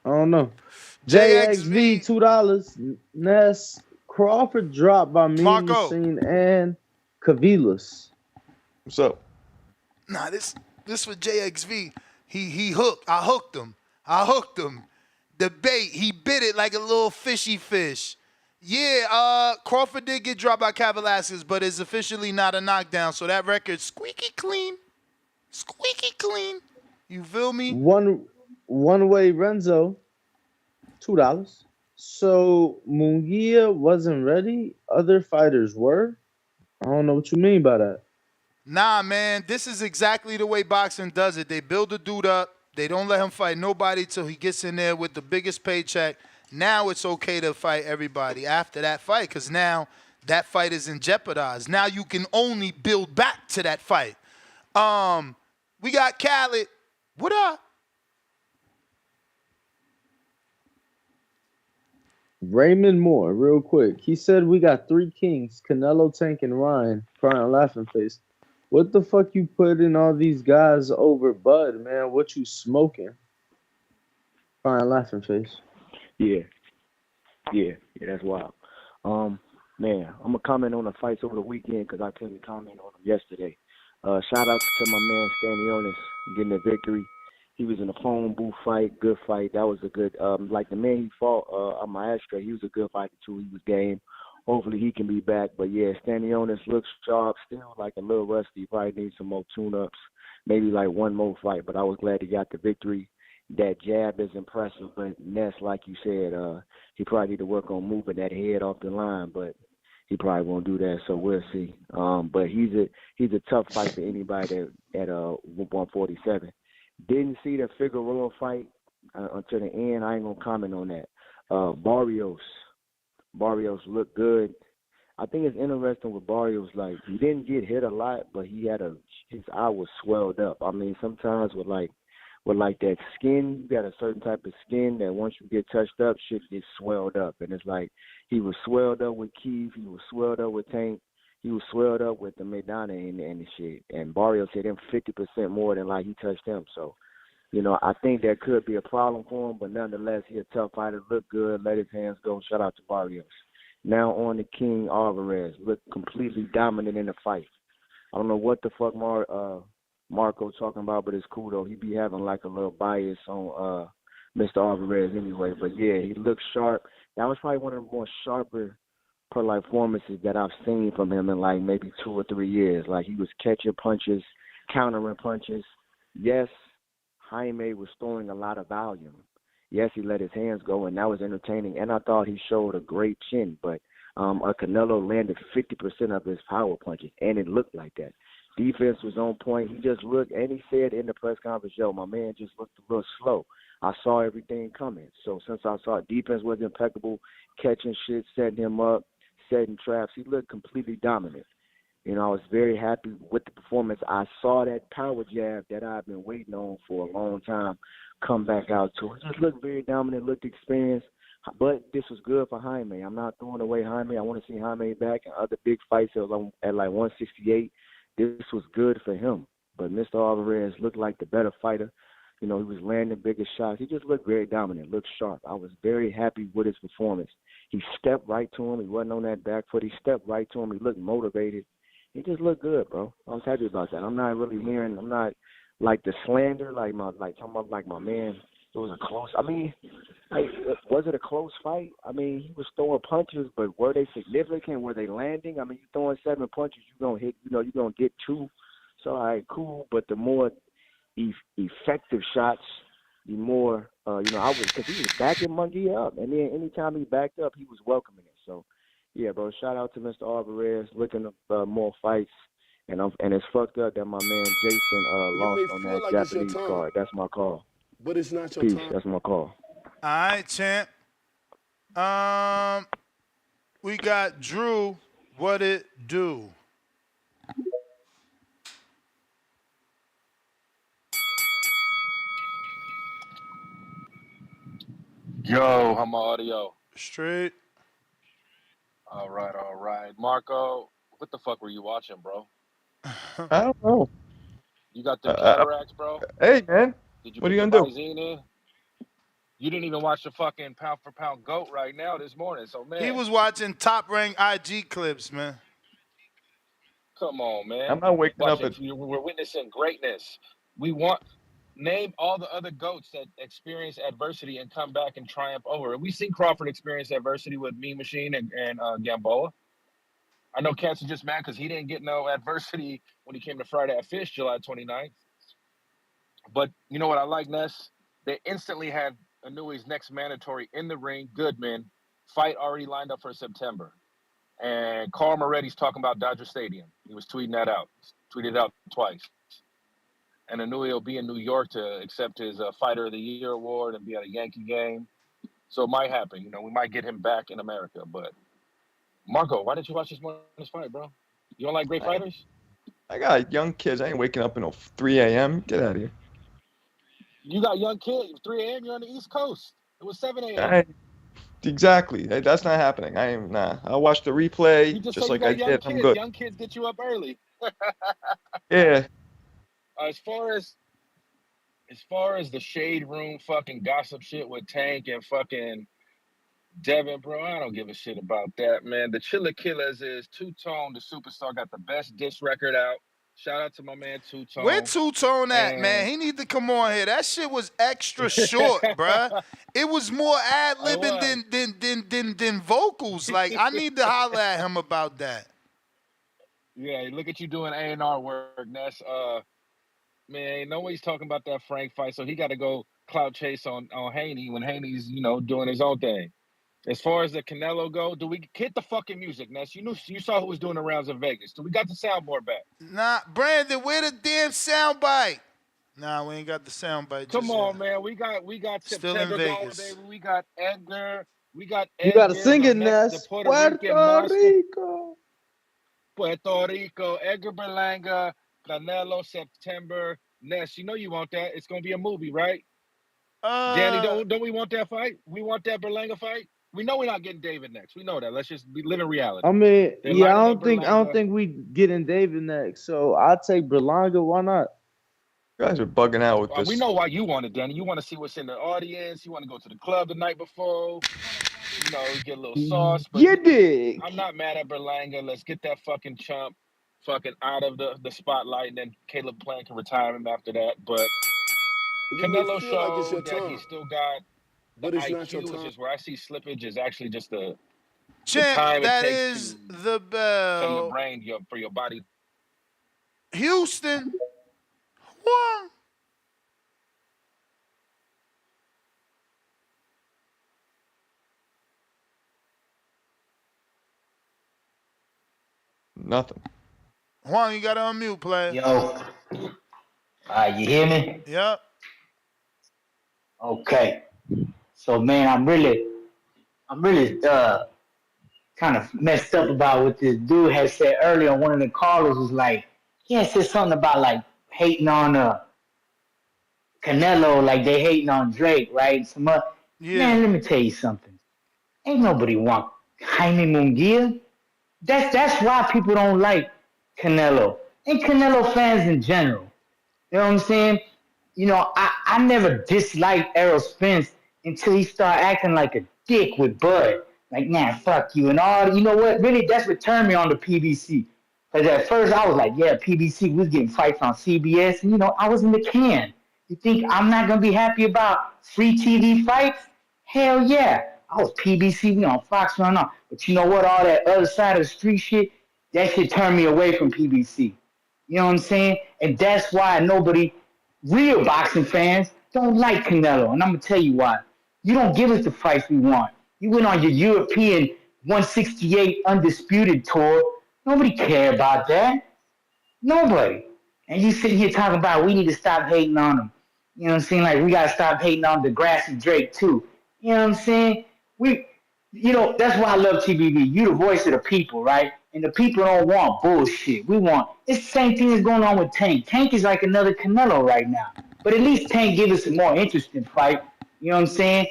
I don't know. JXV JXV, $2. Ness Crawford dropped by Mean Marco. Machine and Cavilas. What's up? Nah, this was JXV. He hooked. I hooked him. The bait. He bit it like a little fishy fish. Yeah, Crawford did get dropped by Velasquez, but it's officially not a knockdown. So that record's squeaky clean. Squeaky clean. You feel me? One way Renzo, $2. So Munguia wasn't ready. Other fighters were. I don't know what you mean by that. Nah, man, this is exactly the way boxing does it. They build a dude up. They don't let him fight nobody till he gets in there with the biggest paycheck. Now it's okay to fight everybody after that fight because now that fight is in jeopardized. Now you can only build back to that fight. We got Khaled. What up? Raymond Moore, real quick. He said we got 3 kings, Canelo, Tank, and Ryan, crying laughing face. What the fuck you putting all these guys over Bud, man? What you smoking? Crying laughing face. Yeah, that's wild. Man, I'm gonna comment on the fights over the weekend because I couldn't comment on them yesterday. Shout out to my man Stanionis getting the victory. He was in a phone booth fight, good fight. That was a good, like the man he fought on my Astra, he was a good fighter too. He was game. Hopefully he can be back. But yeah, Stanionis looks sharp, still like a little rusty. Probably needs some more tune-ups, maybe like one more fight. But I was glad he got the victory. That jab is impressive, but Ness, like you said, he probably need to work on moving that head off the line, but he probably won't do that, so we'll see. But he's a tough fight for anybody at 147. Didn't see the Figueroa fight until the end. I ain't gonna comment on that. Barrios looked good. I think it's interesting with Barrios, like he didn't get hit a lot, but his eye was swelled up. I mean, sometimes with that skin, you got a certain type of skin that once you get touched up, shit gets swelled up. And it's like he was swelled up with Keith, he was swelled up with Tank, he was swelled up with the Maidana and the shit. And Barrios hit him 50% more than like he touched him. So, I think that could be a problem for him, but nonetheless, he's a tough fighter, looked good, let his hands go. Shout out to Barrios. Now on to King Alvarez, looked completely dominant in the fight. I don't know what the fuck Marco talking about, but it's cool though. He be having like a little bias on Mr. Alvarez anyway. But yeah, he looks sharp. That was probably one of the more sharper performances that I've seen from him in like maybe 2 or 3 years. Like he was catching punches, countering punches. Yes, Jaime was throwing a lot of volume. Yes, he let his hands go, and that was entertaining. And I thought he showed a great chin, but Canelo landed 50% of his power punches, and it looked like that. Defense was on point. He just looked, and he said in the press conference, yo, my man just looked a little slow. I saw everything coming. So since I saw defense was impeccable, catching shit, setting him up, setting traps, he looked completely dominant. You know, I was very happy with the performance. I saw that power jab that I've been waiting on for a long time come back out too. He just looked very dominant, looked experienced. But this was good for Jaime. I'm not throwing away Jaime. I want to see Jaime back in other big fights at like 168. This was good for him. But Mr. Alvarez looked like the better fighter. You know, he was landing bigger shots. He just looked very dominant, looked sharp. I was very happy with his performance. He stepped right to him. He wasn't on that back foot. He stepped right to him. He looked motivated. He just looked good, bro. I was happy about that. I'm not like the slander, talking about like my man. It was a close. I mean, was it a close fight? I mean, he was throwing punches, but were they significant? Were they landing? I mean, you throwing 7 punches, you're gonna hit. You know, you're gonna get 2. So, all right, cool. But the more effective shots, the more, because he was backing Munguia up, and then anytime he backed up, he was welcoming it. So, yeah, bro. Shout out to Mr. Alvarez, looking up more fights, and it's fucked up that my man Jason lost on that like Japanese card. That's my call. But it's not your Peace. time. That's my call. All right, champ. We got Drew. What it do? Yo, how my audio? Straight. All right. Marco, what the fuck were you watching, bro? I don't know. You got the cataracts, bro? Hey, man. Did you What are put you the gonna do? Visine in? You didn't even watch the fucking pound for pound GOAT right now this morning, so man. He was watching top ranked IG clips, man. Come on, man. I'm not waking up at. We're witnessing greatness. Name all the other GOATs that experience adversity and come back and triumph over it. We've seen Crawford experience adversity with Mean Machine and Gamboa. I know Cats are just mad because he didn't get no adversity when he came to Friday at Fish, July 29th. But you know what I like, Ness? They instantly had Inoue's next mandatory in the ring, Goodman, fight already lined up for September. And Carl Moretti's talking about Dodger Stadium. He was tweeting that out, tweeted it out twice. And Inoue will be in New York to accept his Fighter of the Year award and be at a Yankee game. So it might happen. You know, we might get him back in America. But Marco, why didn't you watch this morning's fight, bro? You don't like great fighters? I got young kids. I ain't waking up until 3 a.m. Get out of here. You got young kids. 3 a.m. You're on the East Coast. It was 7 a.m. Exactly. That's not happening. I'll watch the replay You just say like you I got young did. kids. I'm good. Young kids get you up early. Yeah. As far as the shade room fucking gossip shit with Tank and fucking Devin, bro, I don't give a shit about that, man. The Chilla Killers is Two-Tone, the superstar, got the best diss record out. Shout out to my man Two-Tone. Where Two-Tone at, man? He need to come on here. That shit was extra short, bruh. It was more ad-libbing than vocals. Like, I need to holler at him about that. Yeah, look at you doing A&R work, Ness. Man, nobody's talking about that Frank fight, so he got to go clout chase on Haney when Haney's, doing his own thing. As far as the Canelo go, do we hit the fucking music, Ness? You saw who was doing the rounds in Vegas. Do we got the soundboard back? Nah, Brandon, where the damn soundbite? Nah, we ain't got the soundbite. Come on, man. We got Still September in going, Vegas. baby. We got Edgar. You gotta sing it, the Ness. Puerto Puerto Rican Rico. Puerto Rico, Edgar Berlanga, Canelo, September. Ness, you know you want that. It's gonna be a movie, right? Danny, don't we want that fight? We want that Berlanga fight. We know we're not getting David next. We know that. Let's just live in reality. I mean, They're I lining don't up think Berlanga. we getting David next. So I'll take Berlanga. Why not? You guys are bugging out with this. We know why you want it, Danny. You want to see what's in the audience. You want to go to the club the night before. Get a little sauce. But You dig. I'm not mad at Berlanga. Let's get that fucking chump fucking out of the spotlight, and then Caleb Plant can retire him after that. But Canelo showed that he still got the IQ, which is where I see slippage is actually just the time it takes to the bell. tell your brain for your body. Houston. What? Nothing. Juan, you got to unmute, player. Yo. You hear me? Yep. Okay. So man, I'm really kind of messed up about what this dude had said earlier. One of the callers was like, he had said something about like hating on Canelo, like they hating on Drake, right? Man, let me tell you something. Ain't nobody want Jaime Munguia. That's why people don't like Canelo and Canelo fans in general. You know what I'm saying? You know, I never disliked Errol Spence until he started acting like a dick with Bud. Like, nah, fuck you and all. You know what? Really, that's what turned me on to PBC. Because at first I was like, yeah, PBC, we was getting fights on CBS. And, you know, I was in the can. You think I'm not going to be happy about free TV fights? Hell yeah. I was PBC, we on Fox right now. But you know what? All that other side of the street shit, that shit turned me away from PBC. You know what I'm saying? And that's why nobody, real boxing fans, don't like Canelo. And I'm going to tell you why. You don't give us the fights we want. You went on your European 168 undisputed tour. Nobody care about that. Nobody. And you sitting here talking about we need to stop hating on him. You know what I'm saying? Like we got to stop hating on Degrassi Drake too. You know what I'm saying? That's why I love TBV. You the voice of the people, right? And the people don't want bullshit. It's the same thing that's going on with Tank. Tank is like another Canelo right now. But at least Tank give us a more interesting fight. You know what I'm saying?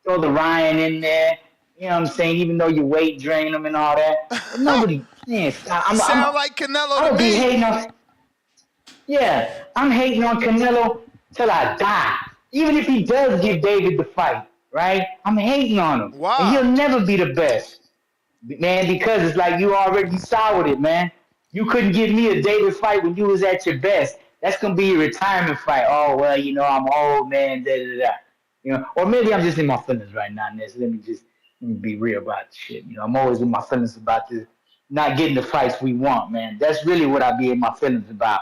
Throw the Ryan in there. You know what I'm saying? Even though you weight drain them and all that. But nobody, man, Sound like Canelo I to would be me. hating on, yeah, I'm hating on Canelo till I die. Even if he does give David the fight, right? I'm hating on him. Wow. And he'll never be the best. Man, because it's like you already soured it, man. You couldn't give me a David fight when you was at your best. That's gonna be your retirement fight. Oh well, you know, I'm old, man, da da da. You know, or maybe I'm just in my feelings right now, Ness. Let me be real about the shit. You know, I'm always in my feelings about this not getting the fights we want, man. That's really what I be in my feelings about.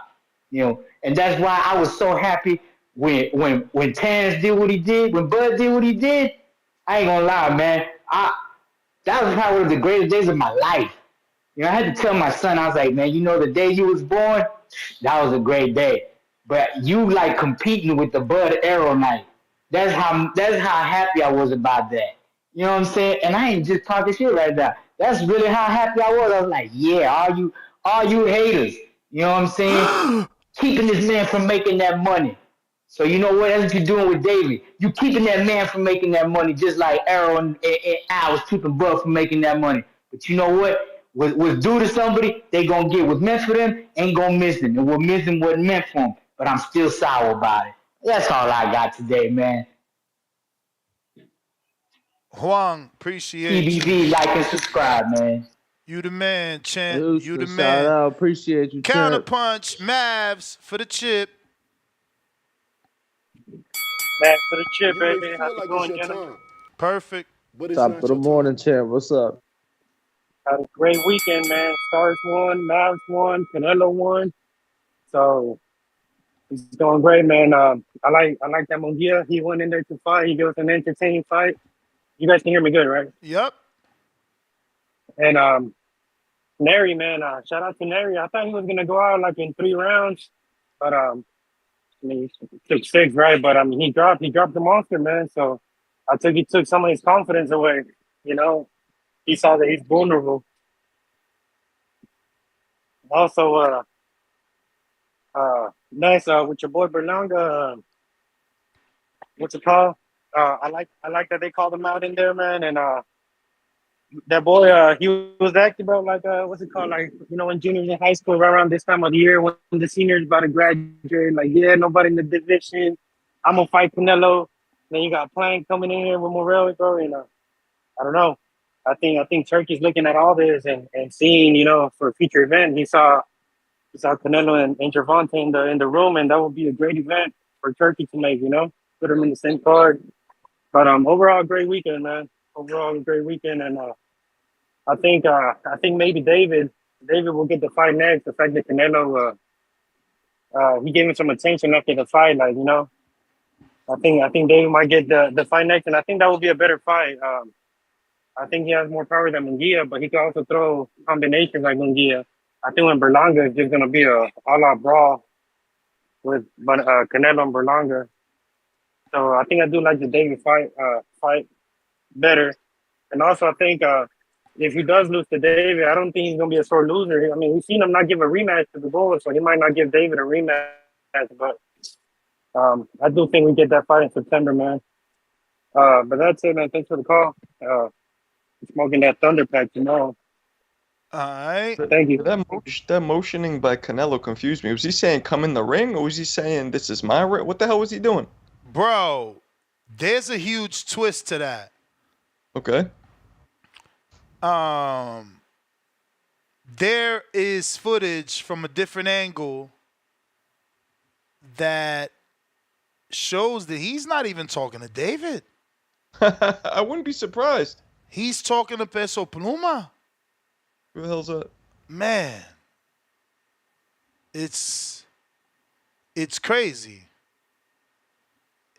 You know, and that's why I was so happy when Terrence did what he did, when Bud did what he did. I ain't gonna lie, man. That was probably one of the greatest days of my life. You know, I had to tell my son, I was like, man, you know, the day you was born, that was a great day. But you like competing with the Bud Arrow night. That's how happy I was about that. You know what I'm saying? And I ain't just talking shit right now. That's really how happy I was. I was like, yeah, all you haters. You know what I'm saying? Keeping this man from making that money. So you know what? That's what you're doing with David. You keeping that man from making that money, just like Arrow and I was keeping Bud from making that money. But you know what? What's due to somebody, they gonna get. What's meant for them ain't gonna miss them, and what missing wasn't meant for them. But I'm still sour about it. That's all I got today, man. Juan, appreciate TBV, you. like and subscribe, man. You the man, champ. You the Shout man. out. Appreciate you, champ. Counterpunch, Mavs for the chip. Back for the chip, baby. How's it going, gentlemen? Perfect. Top of the morning, champ. What's up? Had a great weekend, man. Stars won, Mavs won, Canelo won. So it's going great, man. I like that Munguia. He went in there to fight. He gave us an entertaining fight. You guys can hear me good, right? Yep. And Nery, man, shout out to Nery. I thought he was gonna go out like in 3 rounds, but I mean, he took 6, right? But I mean, he dropped the monster, man. So I think he took some of his confidence away. You know, he saw that he's vulnerable. Also, nice with your boy Berlanga. What's it called? I like that they called him out in there, man. And that boy, he was acting about like what's it called? Like, you know, when juniors in high school, right around this time of the year, when the seniors about to graduate, like, yeah, nobody in the division. I'm gonna fight Canelo. Then you got Plank coming in here with Morel, bro. And I don't know. I think Turkey's looking at all this and seeing, you know, for a future event. He saw Canelo and Gervonta in the room, and that would be a great event for Turkey to make, you know, put them in the same card. But overall, great weekend, man. Overall, a great weekend, and I think maybe David will get the fight next. The fact that Canelo he gave him some attention after the fight, like, you know, I think David might get the fight next, and I think that will be a better fight. I think he has more power than Munguia, but he can also throw combinations like Munguia. I think when Berlanga is just gonna be a all-out brawl with Canelo and Berlanga. So I think I do like the David fight better. And also I think if he does lose to David, I don't think he's gonna be a sore loser. I mean, we've seen him not give a rematch to the Bull, so he might not give David a rematch. But I do think we get that fight in September, man. But that's it, man. Thanks for the call. Smoking that Thunder pack tomorrow. All right. Thank you. That motioning by Canelo confused me. Was he saying come in the ring, or was he saying this is my ring? What the hell was he doing? Bro, there's a huge twist to that. Okay. There is footage from a different angle that shows that he's not even talking to David. I wouldn't be surprised. He's talking to Peso Pluma. Who the hell's that? Man, it's crazy.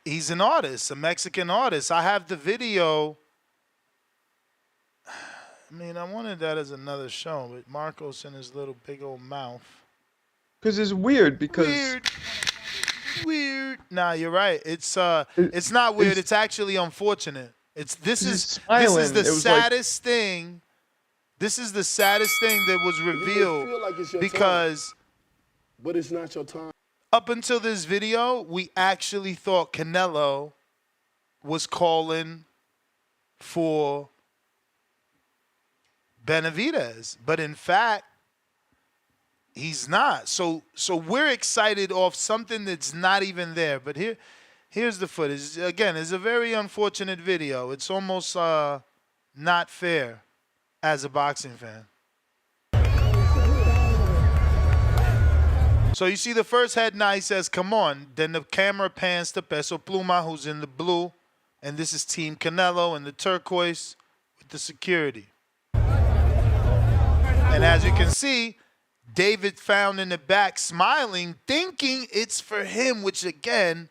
He's an artist, a Mexican artist. I have the video. I mean, I wanted that as another show, but Marcos and his little big old mouth. Because it's weird. Because weird. Nah, you're right. It's not weird. It's actually unfortunate. This is the saddest thing. This is the saddest thing that was revealed because but it's not your time. Up until this video, we actually thought Canelo was calling for Benavidez, but in fact, he's not. So we're excited off something that's not even there. But here's the footage. Again, it's a very unfortunate video. It's almost not fair as a boxing fan. So you see the first head nod, he says, come on. Then the camera pans to Peso Pluma, who's in the blue. And this is Team Canelo in the turquoise with the security. And as you can see, David found in the back smiling, thinking it's for him, which again,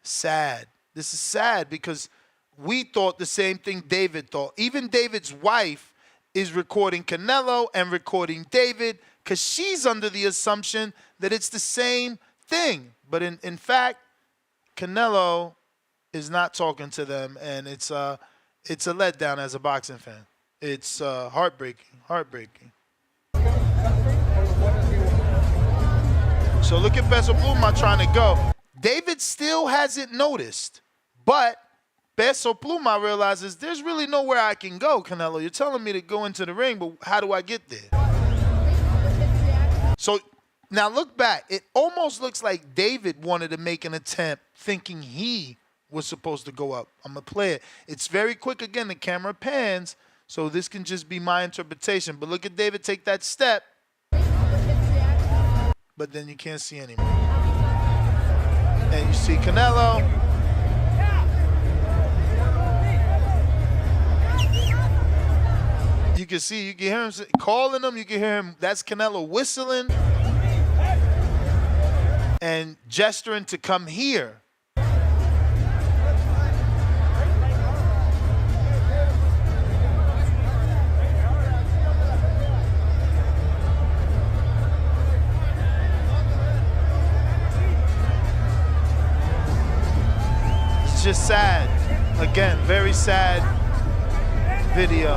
sad. This is sad because we thought the same thing David thought. Even David's wife is recording Canelo and recording David because she's under the assumption that it's the same thing. But in fact, Canelo is not talking to them, and it's a letdown as a boxing fan. It's heartbreaking. So look at Peso Pluma trying to go. David still hasn't noticed, but Peso Pluma realizes there's really nowhere I can go, Canelo. You're telling me to go into the ring, but how do I get there? So now look back. It almost looks like David wanted to make an attempt thinking he was supposed to go up. I'm going to play it. It's very quick. Again, the camera pans, so this can just be my interpretation. But look at David take that step. But then you can't see anymore. And you see Canelo. You can hear him calling him. You can hear him. That's Canelo whistling and gesturing to come here. It's just sad. Again, very sad video.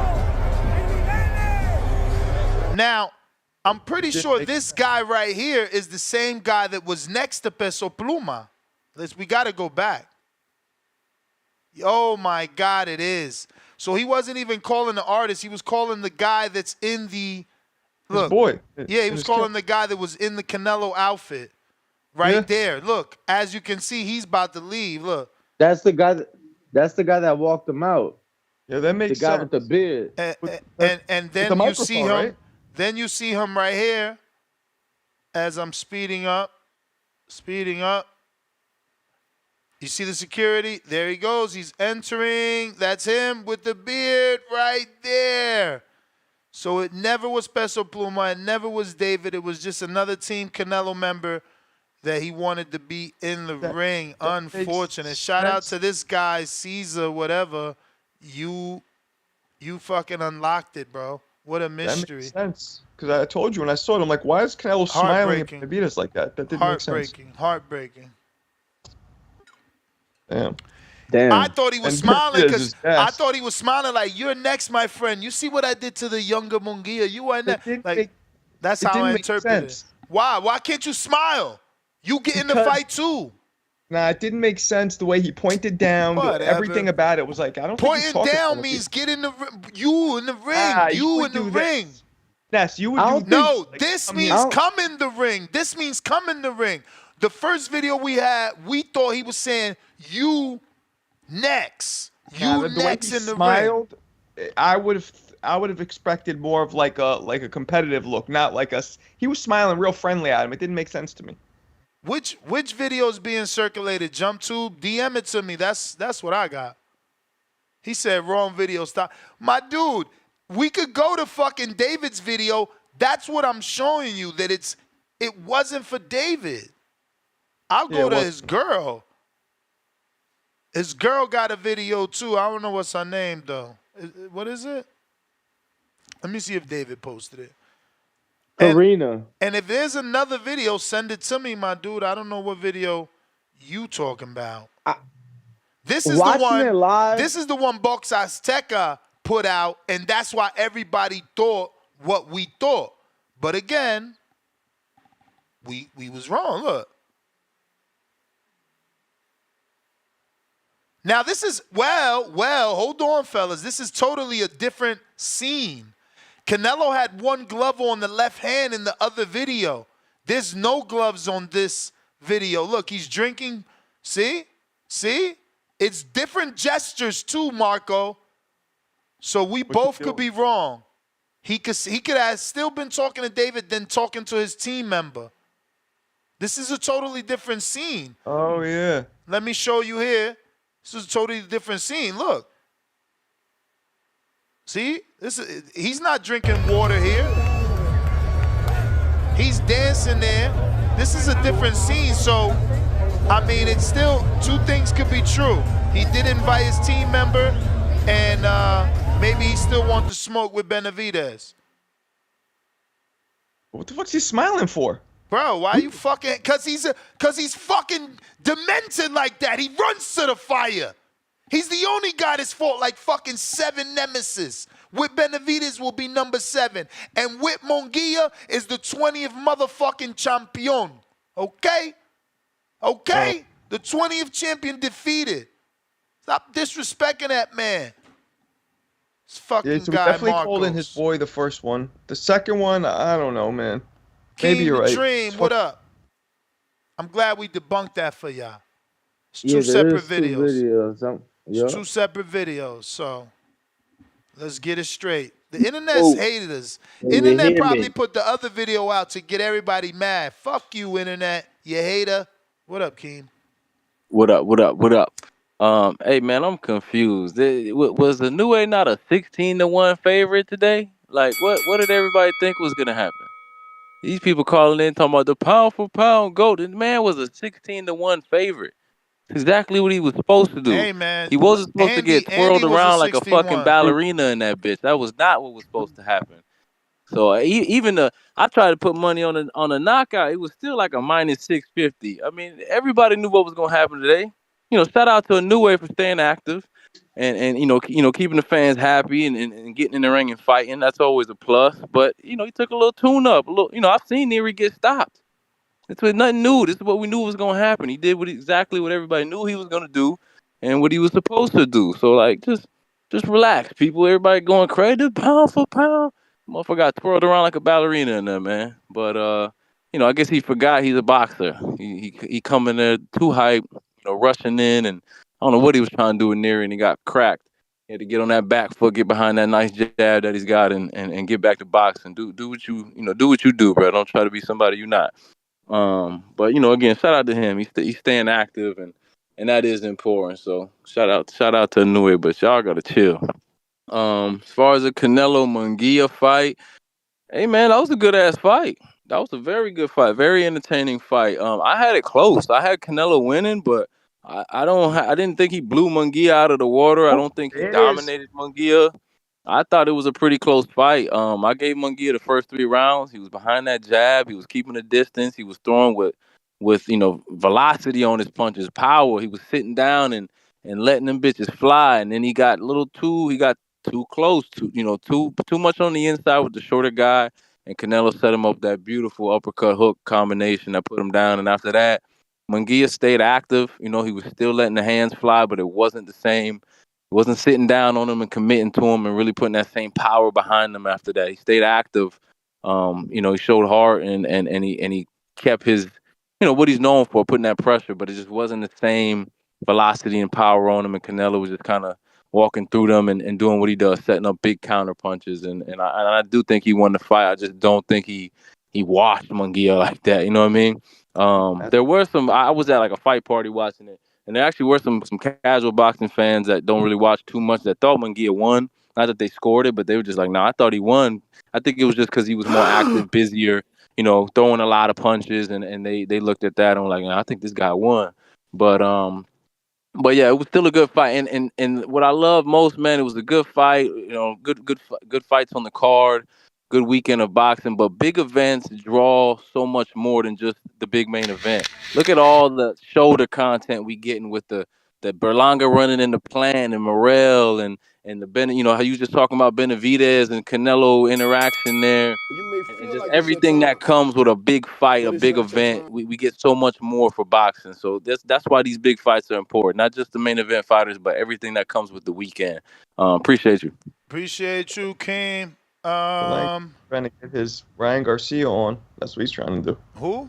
Now, I'm pretty sure this guy right here is the same guy that was next to Peso Pluma. We got to go back. Oh, my God, it is. So he wasn't even calling the artist. He was calling the guy that's in the... Look. His boy. Yeah, he was calling the guy that was in the Canelo outfit. Right there. Look, as you can see, he's about to leave. Look. That's the guy that walked him out. Yeah, that makes sense. The guy with the beard. And then you see him. Right? Then you see him right here as I'm speeding up. You see the security? There he goes. He's entering. That's him with the beard right there. So it never was Peso Pluma. It never was David. It was just another Team Canelo member that he wanted to be in the ring. Unfortunate. Shout out to this guy, Caesar, whatever. You fucking unlocked it, bro. What a That mystery. makes sense. Because I told you when I saw it, I'm like, why is Canelo smiling at Benavidez like that? That didn't make sense. Heartbreaking. Damn. I thought he was smiling Benavidez because is gas. I thought he was smiling like, you're next, my friend. You see what I did to the younger Munguia? You are next. Like, that's how I interpret it. Why? Why can't you smile? You get in the fight too. Nah, it didn't make sense the way he pointed down. Everything about it was like, I don't think he's Pointing talking down means get in the you in the ring. You in the ring. Yes, you would do this. No, this means come in the ring. This means come in the ring. The first video we had, we thought he was saying you next. You next in the smiled, ring. I would have expected more of like a competitive look, not like us. He was smiling real friendly at him. It didn't make sense to me. Which video is being circulated? Jump Tube, DM it to me. That's what I got. He said wrong video. Stop, my dude. We could go to fucking David's video. That's what I'm showing you. That it wasn't for David. I'll go to his girl. His girl got a video too. I don't know what's her name though. What is it? Let me see if David posted it. Karina. And if there's another video, send it to me, my dude. I don't know what video you talking about. This is the one. It live, this is the one Box Azteca put out, and that's why everybody thought what we thought. But again, we was wrong. Look. Now this is well, hold on, fellas. This is totally a different scene. Canelo had one glove on the left hand in the other video. There's no gloves on this video. Look, he's drinking. See? It's different gestures too, Marco. So we both could be wrong. He could have still been talking to David than talking to his team member. This is a totally different scene. Oh, yeah. Let me show you here. This is a totally different scene. Look. See? He's not drinking water here. He's dancing there. This is a different scene. So, I mean, it's still, two things could be true. He did invite his team member, and maybe he still wants to smoke with Benavidez. What the fuck's he smiling for? Bro, why you fucking, cause he's fucking demented like that. He runs to the fire. He's the only guy that's fought like fucking 7 nemesis. With Benavidez will be number 7. And with Munguia is the 20th motherfucking champion. Okay? Okay? The 20th champion defeated. Stop disrespecting that man. This fucking so guy, definitely Marcos. called in his boy the first one. The second one, I don't know, man. Maybe you're right. Dream, what up? I'm glad we debunked that for y'all. It's two separate videos. Yep. It's 2 separate videos, so let's get it straight. The internet's hated us. Internet probably put the other video out to get everybody mad. Fuck you, internet, you hater. What up, Keem? What up? Hey man, I'm confused. Was the Inoue not a 16-1 favorite today? Like, what did everybody think was gonna happen? These people calling in talking about the pound for pound GOAT. The man was a 16-1 favorite. Exactly what he was supposed to do. Hey man, he wasn't supposed to get twirled around like a 61. fucking ballerina in that bitch. That was not what was supposed to happen. So even I tried to put money on a knockout. It was still like a minus 650. I mean, everybody knew what was gonna happen today. Shout out to Inoue for staying active and keeping the fans happy and getting in the ring and fighting. That's always a plus. But he took a little tune up. I've seen Nery get stopped. It's nothing new. This is what we knew was gonna happen. He did exactly what everybody knew he was gonna do, and what he was supposed to do. So like, just relax, people. Everybody going crazy, pound for pound. Motherfucker got twirled around like a ballerina in there, man. But I guess he forgot he's a boxer. He coming there too hype, rushing in, and I don't know what he was trying to do with Nery, and he got cracked. He had to get on that back foot, get behind that nice jab that he's got, and get back to boxing. Do what you do, bro. Don't try to be somebody you're not. But again, shout out to him. He's staying active, and that is important. So shout out to Inoue, but y'all gotta chill. As far as the Canelo Munguia fight, hey man, that was a good ass fight. That was a very good fight, very entertaining fight. I had it close. I had Canelo winning, but I didn't think he blew Munguia out of the water. I don't think he dominated Munguia. I thought it was a pretty close fight. I gave Munguia the first 3 rounds. He was behind that jab. He was keeping the distance. He was throwing with velocity on his punches, power. He was sitting down and letting them bitches fly. And then he got he got too close, too much on the inside with the shorter guy. And Canelo set him up that beautiful uppercut hook combination that put him down. And after that, Munguia stayed active. He was still letting the hands fly, but it wasn't the same. He wasn't sitting down on him and committing to him and really putting that same power behind him after that. He stayed active. He showed heart and he kept his, what he's known for, putting that pressure, but it just wasn't the same velocity and power on him. And Canelo was just kind of walking through them and doing what he does, setting up big counter punches. And I do think he won the fight. I just don't think he washed Munguia like that. You know what I mean? There were I was at like a fight party watching it. And there actually were some casual boxing fans that don't really watch too much that thought Munguia won. Not that they scored it, but they were just like, "No, I thought he won." I think it was just because he was more active, busier, throwing a lot of punches, and they looked at that and were like, "No, I think this guy won." But but yeah, it was still a good fight. And what I love most, man, it was a good fight. Good fights on the card. Good weekend of boxing. But big events draw so much more than just the big main event. Look at all the shoulder content we getting with the Berlanga running in the plan and Morrell and the how you just talking about Benavidez and Canelo interaction there. And just everything that comes with a big fight, a big event, we get so much more for boxing. So that's why these big fights are important. Not just the main event fighters, but everything that comes with the weekend. Appreciate you. Appreciate you, King. Berlanga's trying to get his Ryan Garcia on. That's what he's trying to do. Who?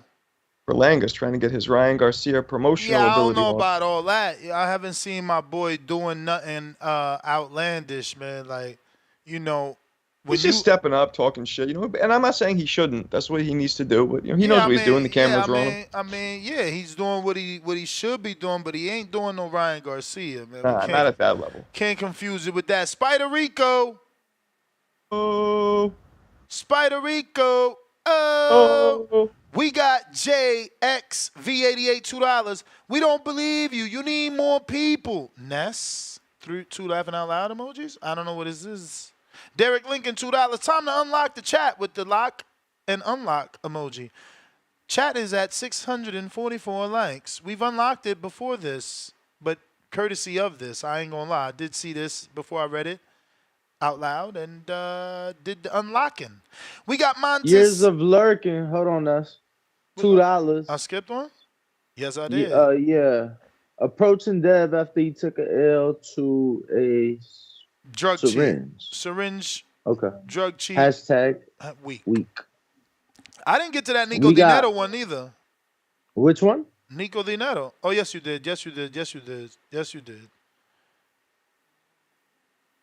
Berlanga's trying to get his Ryan Garcia promotional ability on. I don't know about all that. I haven't seen my boy doing nothing outlandish, man. Like, He's just stepping up, talking shit, And I'm not saying he shouldn't. That's what he needs to do. But he knows what he's doing. The cameras are on him. He's doing what he should be doing, but he ain't doing no Ryan Garcia, man. Nah, not at that level. Can't confuse it with that. Spider Rico. Oh. Spider Rico. Oh. We got JX V88 $2. We don't believe you. You need more people. Ness. 2 laughing out loud emojis. I don't know what this is. Derek Lincoln, $2. Time to unlock the chat with the lock and unlock emoji. Chat is at 644 likes. We've unlocked it before this, but courtesy of this, I ain't gonna lie. I did see this before I read it out loud and did the unlocking. We got Montes. Years of lurking. Hold on, that's $2. I skipped one? Yes, I did. Yeah. Approaching Dev after he took a L to a drug syringe. Syringe. Okay. Drug cheat. Hashtag weak. I didn't get to that Nico Di Netto one either. Which one? Nico Di Netto. Oh, yes, you did. Yes, you did. Yes, you did. Yes, you did.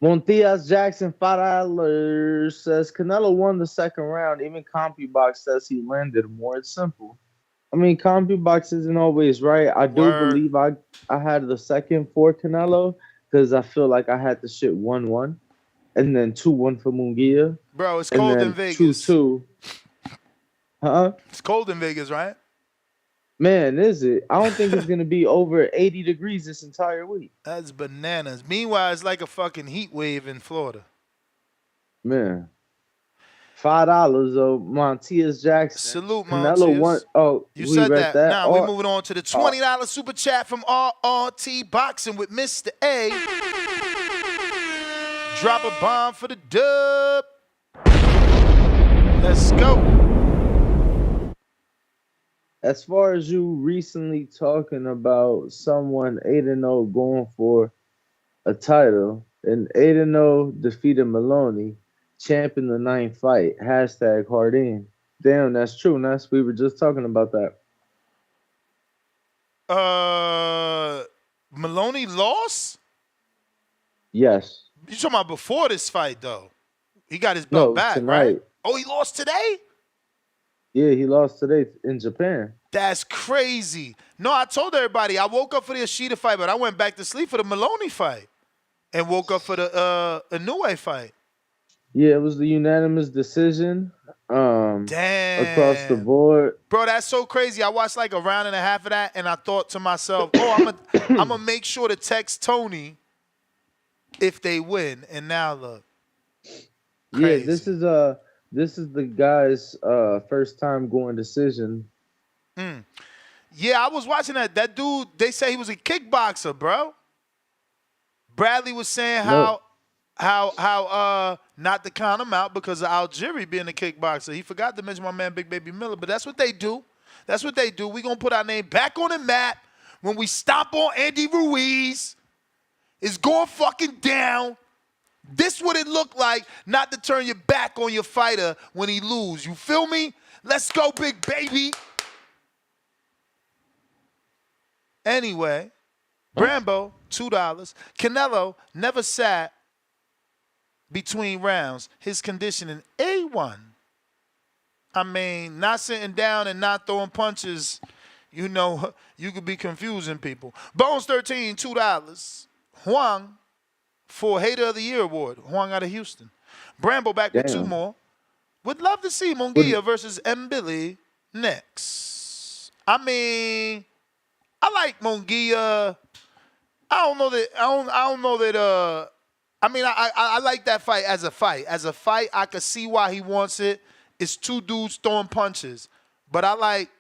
Montias Jackson, $5 says Canelo won the second round. Even CompuBox says he landed more. It's simple. I mean, CompuBox isn't always right. I do believe I had the second for Canelo because I feel like I had the shit 1-1 and then 2-1 for Munguia. Bro, it's cold in Vegas. 2-2. Huh? It's cold in Vegas, right? Man, is it? I don't think it's going to be over 80 degrees this entire week. That's bananas. Meanwhile, it's like a fucking heat wave in Florida. Man. $5 though. Montias Jackson. Salute, Canelo Montias. won. Oh, you said that. Now we're moving on to the $20 super chat from RRT Boxing with Mr. A. Drop a bomb for the dub. Let's go. As far as you recently talking about someone 8-0 going for a title, and 8-0 defeated Maloney, champ in the 9th fight, hashtag Hardin. Damn, that's true, Ness. We were just talking about that. Maloney lost? Yes. You talking about before this fight, though? He got his belt back, tonight. Right? Oh, he lost today? Yeah, he lost today in Japan. That's crazy. No, I told everybody I woke up for the Ishida fight, but I went back to sleep for the Maloney fight and woke up for the Inoue fight. Yeah, it was the unanimous decision. Damn. Across the board. Bro, that's so crazy. I watched like a round and a half of that, and I thought to myself, I'm gonna make sure to text Tony if they win. And now look. Yeah, this is the guy's first time going decision. Yeah, I was watching that. That dude, they say he was a kickboxer, bro. Bradley was saying No, how not to count him out because of Algieri being a kickboxer. He forgot to mention my man Big Baby Miller, but that's what they do. That's what they do. We gonna put our name back on the map when we stomp on Andy Ruiz. It's going fucking down. This what it looked like not to turn your back on your fighter when he lose. You feel me? Let's go, Big Baby. Anyway, Brambo, $2. Canelo never sat between rounds. His conditioning, A1. I mean, not sitting down and not throwing punches, you know, you could be confusing people. Bones 13, $2. Huang for Hater of the Year award. Huang out of Houston. Brambo back with 2 more. Would love to see Munguia versus Mbili next. I mean, I like Munguia. I don't know that. I mean, I like that fight as a fight. As a fight, I could see why he wants it. It's 2 dudes throwing punches, but I like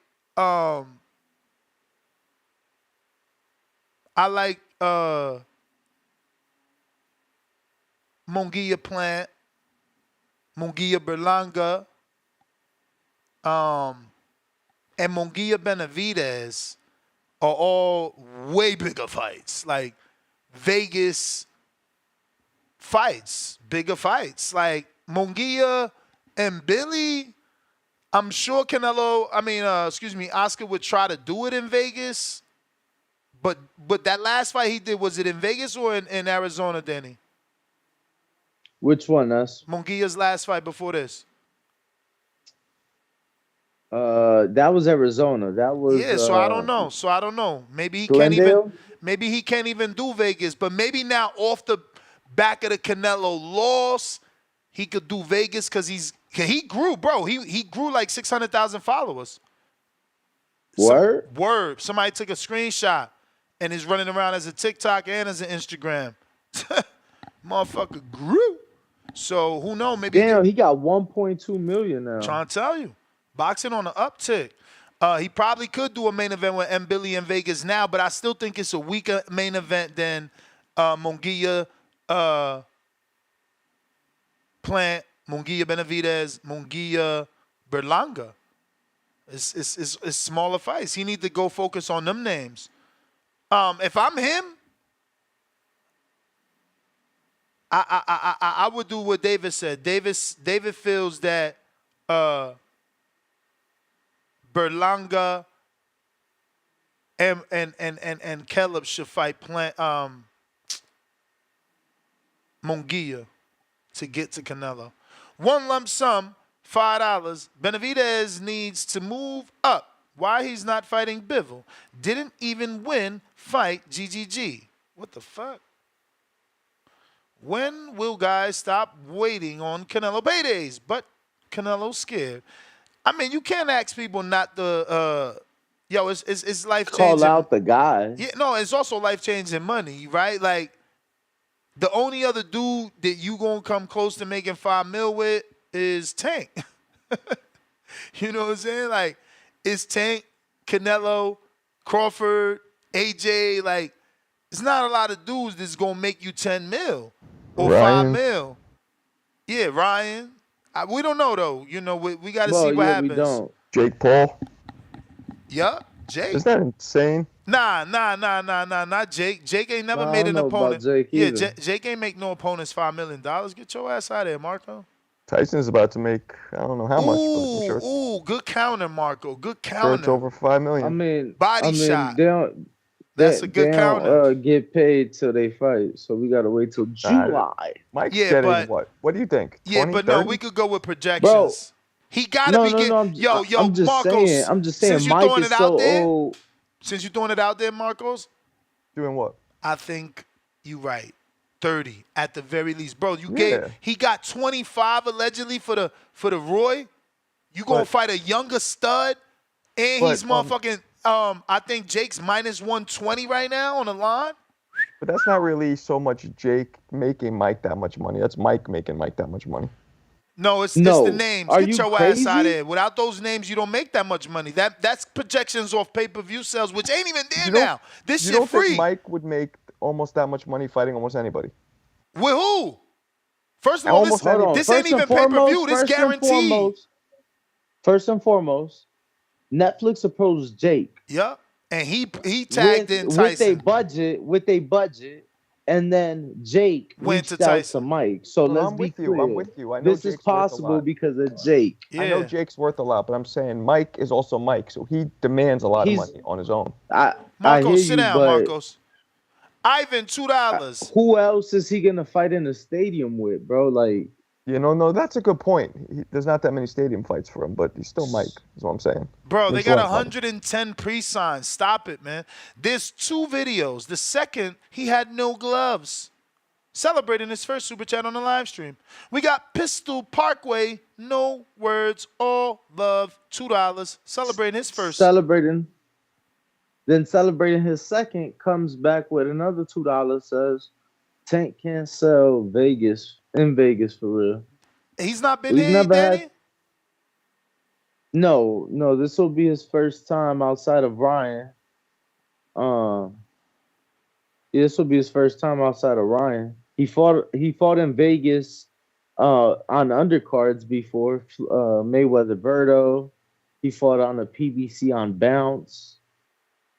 Munguia Plant, Munguia Berlanga, and Munguia Benavidez are all way bigger fights. Like Vegas fights, bigger fights. Like Munguia and Billy, I'm sure Oscar would try to do it in Vegas. But that last fight he did, was it in Vegas or in Arizona, Danny? Which one, us? Munguia's last fight before this. That was Arizona. That was So I don't know. Maybe he Glendale? can't even do Vegas, but maybe now off the back of the Canelo loss, he could do Vegas because he grew, bro. He grew like 600,000 followers. Word. Somebody took a screenshot and is running around as a TikTok and as an Instagram. Motherfucker grew. So who knows? Maybe he got 1.2 million now. Trying to tell you. Boxing on the uptick. He probably could do a main event with Mbili in Vegas now, but I still think it's a weaker main event than Munguia Plant, Munguia Benavidez, Munguia Berlanga. It's smaller fights. He need to go focus on them names. If I'm him, I would do what David said. David feels that Berlanga and Caleb should fight Munguia to get to Canelo. 1 lump sum, $5. Benavidez needs to move up. Why he's not fighting Bivol? Didn't even win fight GGG. What the fuck? When will guys stop waiting on Canelo paydays? But Canelo's scared. I mean, you can't ask people not to. It's life changing. Call out the guy. Yeah, no, it's also life changing money, right? Like the only other dude that you gonna come close to making $5 million with is Tank. You know what I'm saying? Like it's Tank, Canelo, Crawford, AJ. Like it's not a lot of dudes that's gonna make you $10 million or $5 million. Yeah, Ryan. We don't know though. You know, we got to see what happens. We don't. Jake Paul. Yup, Jake. Isn't that insane? Nah, not Jake. Jake ain't never made an opponent. Jake ain't make no opponents $5 million. Get your ass out of there, Marco. Tyson's about to make I don't know how much, but I'm sure. Ooh, good counter, Marco. Good counter. Sure, it's over $5 million. I mean, body shot. That's a good counter. Don't get paid till they fight, so we gotta wait till July. Mike's getting what? What do you think? 20, but 30? No, we could go with projections. Bro, he gotta be getting. Yo, I'm just Marcos. I'm just saying. Mike is so old. Since you're throwing it out there, Marcos. Doing what? I think you're right. 30 at the very least, bro. He got 25 allegedly for the Roy. You gonna fight a younger stud, and he's motherfucking. I think Jake's minus 120 right now on the line. But that's not really so much Jake making Mike that much money. That's Mike making Mike that much money. No, it's the No. names. Are Get you your ass out of crazy? here. Without those names, you don't make that much money. That's projections off pay-per-view sales, which ain't even there now. This You shit don't think free. Mike would make almost that much money fighting almost anybody? With who? First of all, Almost anybody. this ain't even pay-per-view. This guaranteed. First and foremost, Netflix approached Jake. Yep. And he tagged in Tyson. With a budget, and then Jake went reached out to Mike. So let's I'm be with clear. you. I'm with you. I know This is Jake's worth a possible lot. because of Jake. Yeah. I know Jake's worth a lot, but I'm saying Mike is also Mike, so he demands a lot of money on his own. Marcos, sit down, Marcos. Ivan, $2. Who else is he gonna fight in the stadium with, bro? Like, no, that's a good point. There's not that many stadium fights for him, but he's still Mike, is what I'm saying. Bro, they got 110 pre-signs. Stop it, man. There's 2 videos. The second, he had no gloves. Celebrating his first super chat on the live stream. We got Pistol Parkway, no words, all love, $2. Celebrating his first. Celebrating his second, comes back with another $2, says Tank can't sell in Vegas for real. He's not been here, Danny? No, this will be his first time outside of Ryan. This will be his first time outside of Ryan. He fought in Vegas on undercards before, Mayweather Berto. He fought on a PBC on Bounce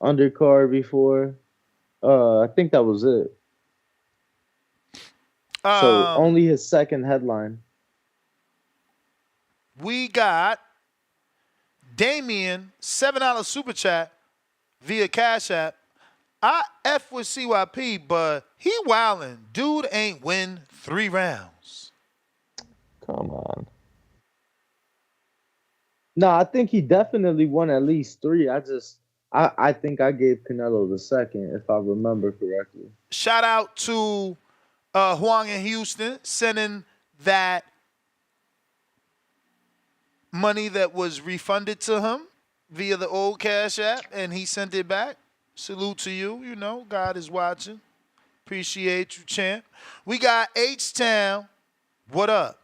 undercard before. I think that was it. So only his second headline. We got Damien, $7 super chat via Cash App. I F with CYP, but he wildin'. Dude ain't win 3 rounds. Come on. No, I think he definitely won at least 3. I think I gave Canelo the second, if I remember correctly. Shout out to Huang in Houston sending that money that was refunded to him via the old Cash App, and he sent it back. Salute to you. You know, God is watching. Appreciate you, champ. We got H-Town. What up?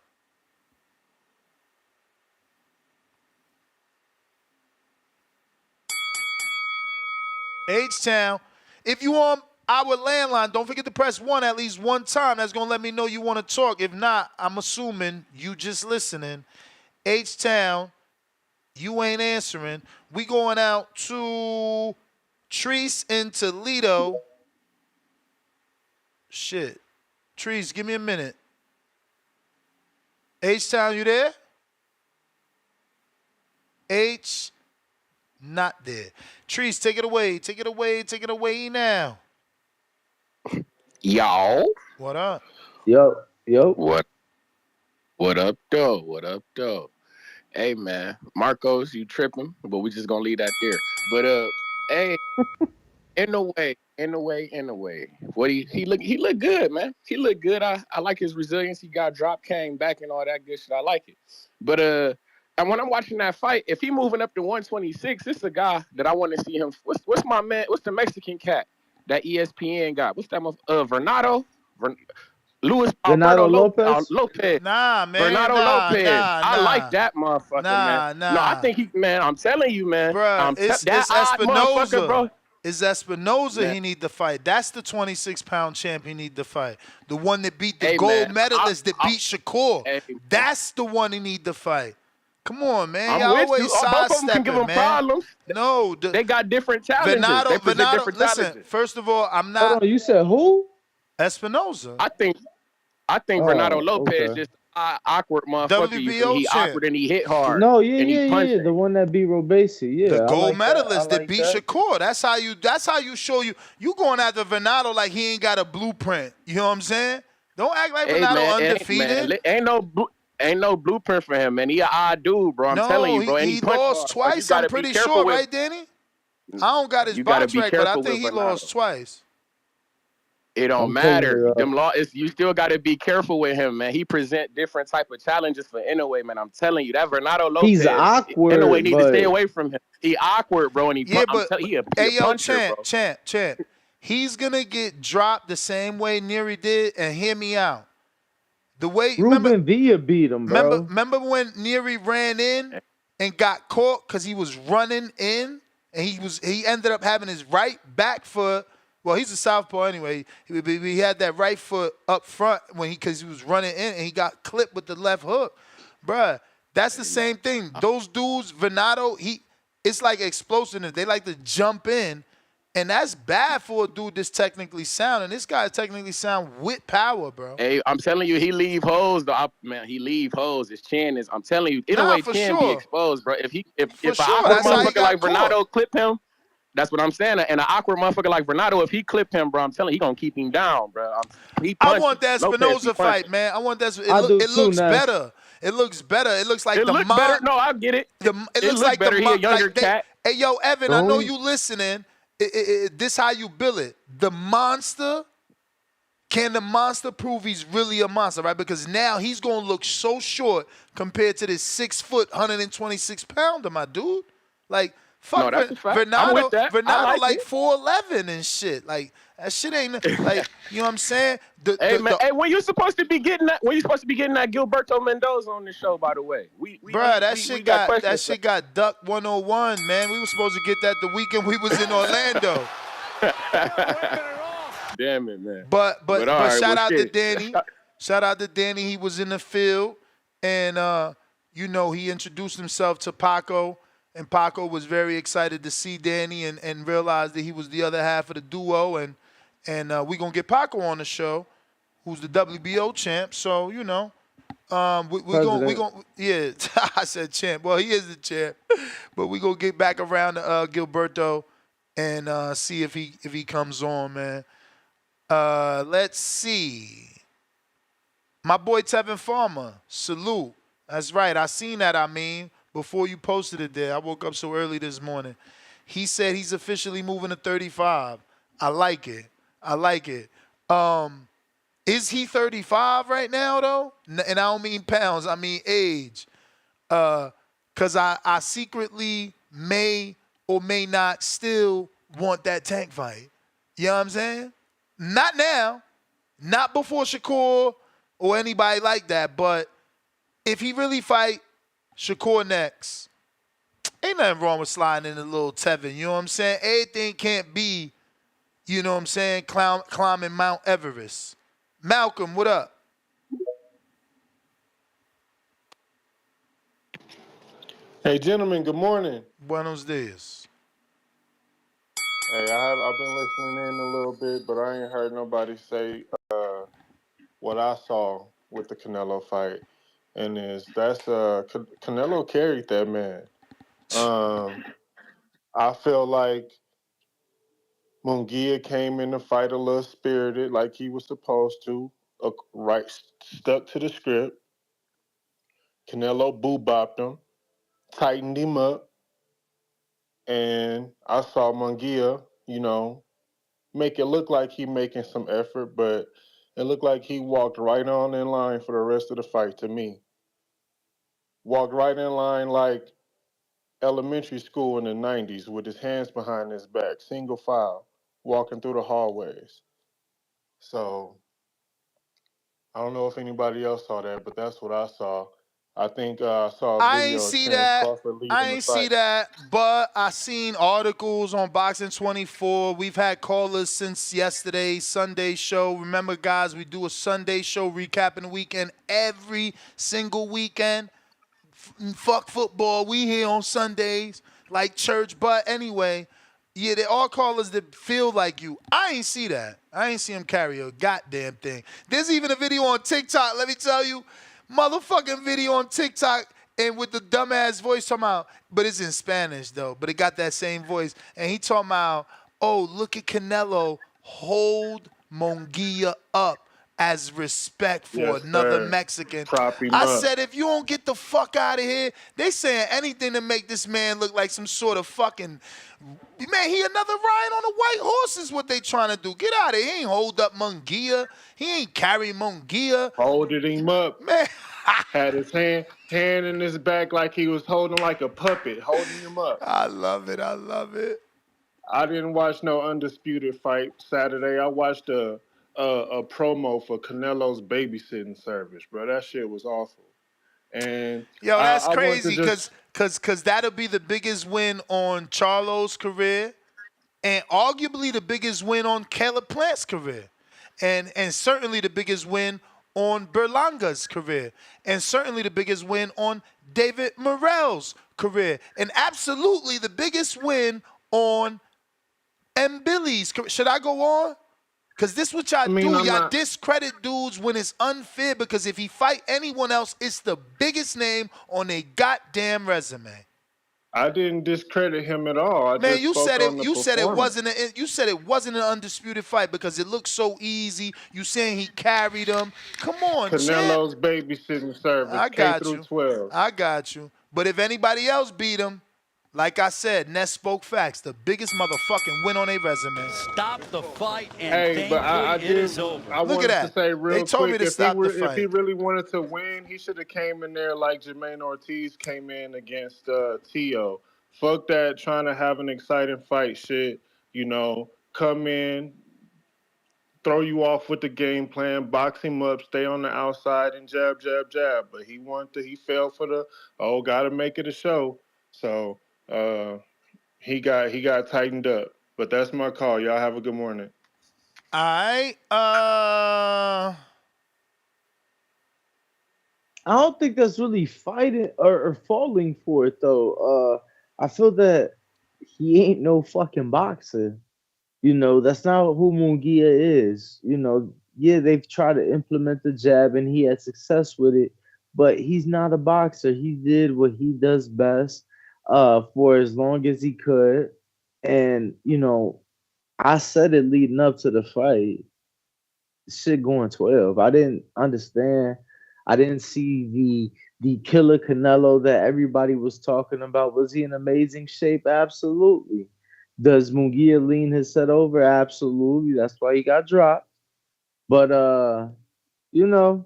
H-Town. If you on our landline, don't forget to press 1 at least one time. That's going to let me know you want to talk. If not, I'm assuming you just listening. H-Town, you ain't answering. We going out to Treese in Toledo. Shit. Treese, give me a minute. H-Town, you there? H, not there. Treese, take it away. Take it away. Take it away now. Y'all. What up? Yo. What up, though? What up, though? Hey, man. Marcos, you tripping, but we just gonna leave that there. But, hey, in a way. What he looked good, man. He looked good. I like his resilience. He got dropped, came back, and all that good shit. I like it. But and when I'm watching that fight, if he moving up to 126, this is a guy that I want to see him. What's my man? What's the Mexican cat that ESPN got? What's that? Vernado? Luis Bernardo Lopez. Nah, man. Bernardo Lopez. Nah. I like that motherfucker, man. Nah. No, I think man, I'm telling you, man. Bruh, it's Espinoza, bro. It's Espinoza he need to fight. That's the 26-pound champ he need to fight. The one that beat the gold medalist that beat Shakur. That's the one he need to fight. Come on, man. Y'all always both of them can give him problems. No. They got different challenges. They present different listen, challenges. first of all, I'm not. Hold on, you said who? Espinoza. I think Bernardo Lopez just awkward motherfucker. WBO he champ. awkward and he hit hard. No, yeah. The one that beat Robesi. Yeah. The gold medalist that beat Shakur. That's how you show you going after Bernardo like he ain't got a blueprint. You know what I'm saying? Don't act like Bernardo undefeated. Ain't no blueprint for him, man. He an odd dude, bro. I'm telling you, bro. And he lost twice, I'm pretty sure, right, Danny? I don't got his box right, but I think he lost twice. It don't matter. You still got to be careful with him, man. He present different type of challenges for Inoue, man. I'm telling you, that Bernardo Lopez, he's awkward. Inoue need to stay away from him. He awkward, bro, and he a puncher, champ. He's gonna get dropped the same way Nery did, and hear me out. The way Ruben Villa beat him, bro. Remember when Nery ran in and got caught because he was running in, and he ended up having his right back foot. Well, he's a southpaw anyway. He had that right foot up front because he was running in, and he got clipped with the left hook, bruh. That's the same thing. Those dudes, Venado, it's like explosiveness. They like to jump in. And that's bad for a dude that's technically sound. And this guy is technically sound with power, bro. Hey, I'm telling you, he leave holes. Man, he leave holes. His chin is. I'm telling you, Inoue can be exposed, bro. If an awkward motherfucker like Bernardo clip him, that's what I'm saying. And an awkward motherfucker like Bernardo, if he clip him, bro, I'm telling you, he gonna keep him down, bro. I want that Espinosa fight, man. I want that. It looks better. It looks better. It looks like better. No, I get it. It looks like better. He a younger cat. Hey, yo, Evan, I know you listening. This how you bill it. The monster, can the monster prove he's really a monster, right? Because now he's going to look so short compared to this 6 foot, 126 pounder, my dude. Like, fuck, no, Bernardo like 4'11" and shit. Like, that shit ain't, like, you know what I'm saying? Hey, when you supposed to be getting that Gilberto Mendoza on the show, by the way? That shit got duck 101, man. We were supposed to get that the weekend we was in Orlando. Damn it, man. But shout out to Danny. Shout out to Danny. He was in the field, and he introduced himself to Paco, and Paco was very excited to see Danny and realized that he was the other half of the duo, and we gonna get Paco on the show, who's the WBO champ. So we gonna yeah. I said champ. Well, he is the champ, but we gonna get back around to Gilberto and see if he comes on, man. Let's see. My boy Tevin Farmer, salute. That's right. I seen that. Before you posted it there, I woke up so early this morning. He said he's officially moving to 35. I like it. Is he 35 right now, though? And I don't mean pounds. I mean age. Because I secretly may or may not still want that Tank fight. You know what I'm saying? Not now. Not before Shakur or anybody like that. But if he really fight Shakur next, ain't nothing wrong with sliding in a little Tevin. You know what I'm saying? Everything can't be, you know what I'm saying, climbing Mount Everest. Malcolm, what up? Hey, gentlemen, good morning. Buenos dias. Hey, I've been listening in a little bit, but I ain't heard nobody say what I saw with the Canelo fight. And that's Canelo carried that man. I feel like Munguia came in the fight a little spirited, like he was supposed to, stuck to the script. Canelo boo-bopped him, tightened him up, and I saw Munguia, make it look like he making some effort, but it looked like he walked right on in line for the rest of the fight to me. Walked right in line like elementary school in the 90s with his hands behind his back, single file, walking through the hallways. So I don't know if anybody else saw that, but that's what I saw. I think I saw a video of Terrence Crawford leading the fight. I ain't see that, but I seen articles on Boxing 24. We've had callers since yesterday's Sunday show. Remember, guys, we do a Sunday show recapping the weekend every single weekend. Fuck football. We here on Sundays like church. But anyway, yeah, they all callers that feel like you. I ain't see that. I ain't see him carry a goddamn thing. There's even a video on TikTok, let me tell you. Motherfucking video on TikTok and with the dumbass voice talking about, but it's in Spanish though, but it got that same voice. And he talking about, oh, look at Canelo hold Munguia up as respect for another Mexican. I said, if you don't get the fuck out of here, they saying anything to make this man look like some sort of fucking, man, he another riding on a white horse is what they trying to do. Get out of here. He ain't hold up Munguia. He ain't carry Munguia. Holding him up. Man. Had his hand in his back like he was holding like a puppet, holding him up. I love it. I didn't watch no Undisputed fight Saturday. I watched a a promo for Canelo's babysitting service, bro. That shit was awful. And Yo, that's I want to crazy just because that'll be the biggest win on Charlo's career and arguably the biggest win on Caleb Plant's career. And certainly the biggest win on Berlanga's career. And certainly the biggest win on David Morrell's career. And absolutely the biggest win on M. Billy's career. Should I go on? Because this what y'all do. I'm Y'all not. discredit dudes when it's unfair because if he fight anyone else, it's the biggest name on a goddamn resume. I didn't discredit him at all. I Man, just you spoke said on it. the You said it performance. wasn't. You said it wasn't an undisputed fight because it looked so easy. You saying he carried him? Come on, champ. Canelo's babysitting service, I K got through you. 12. I got you. But if anybody else beat him, like I said, Ness spoke facts. The biggest motherfucking win on a resume. Stop the fight and Hey, but I thankfully it is did. over. I Look at wanted to that. say They real told me quick, to stop the if he fight. really wanted to win, he should have came in there like Jermaine Ortiz came in against Tio. Fuck that, trying to have an exciting fight shit. You know, come in, throw you off with the game plan, box him up, stay on the outside, and jab, jab, jab. But he fell for the gotta make it a show. So he got tightened up. But that's my call. Y'all have a good morning. All right. I don't think that's really fighting or falling for it though. I feel that he ain't no fucking boxer. You know, that's not who Munguia is. You know, yeah, they've tried to implement the jab and he had success with it, but he's not a boxer. He did what he does best for as long as he could. And, you know, I said it leading up to the fight. Shit going 12. I didn't understand. I didn't see the killer Canelo that everybody was talking about. Was he in amazing shape? Absolutely. Does Munguia lean his set over? Absolutely. That's why he got dropped. But you know,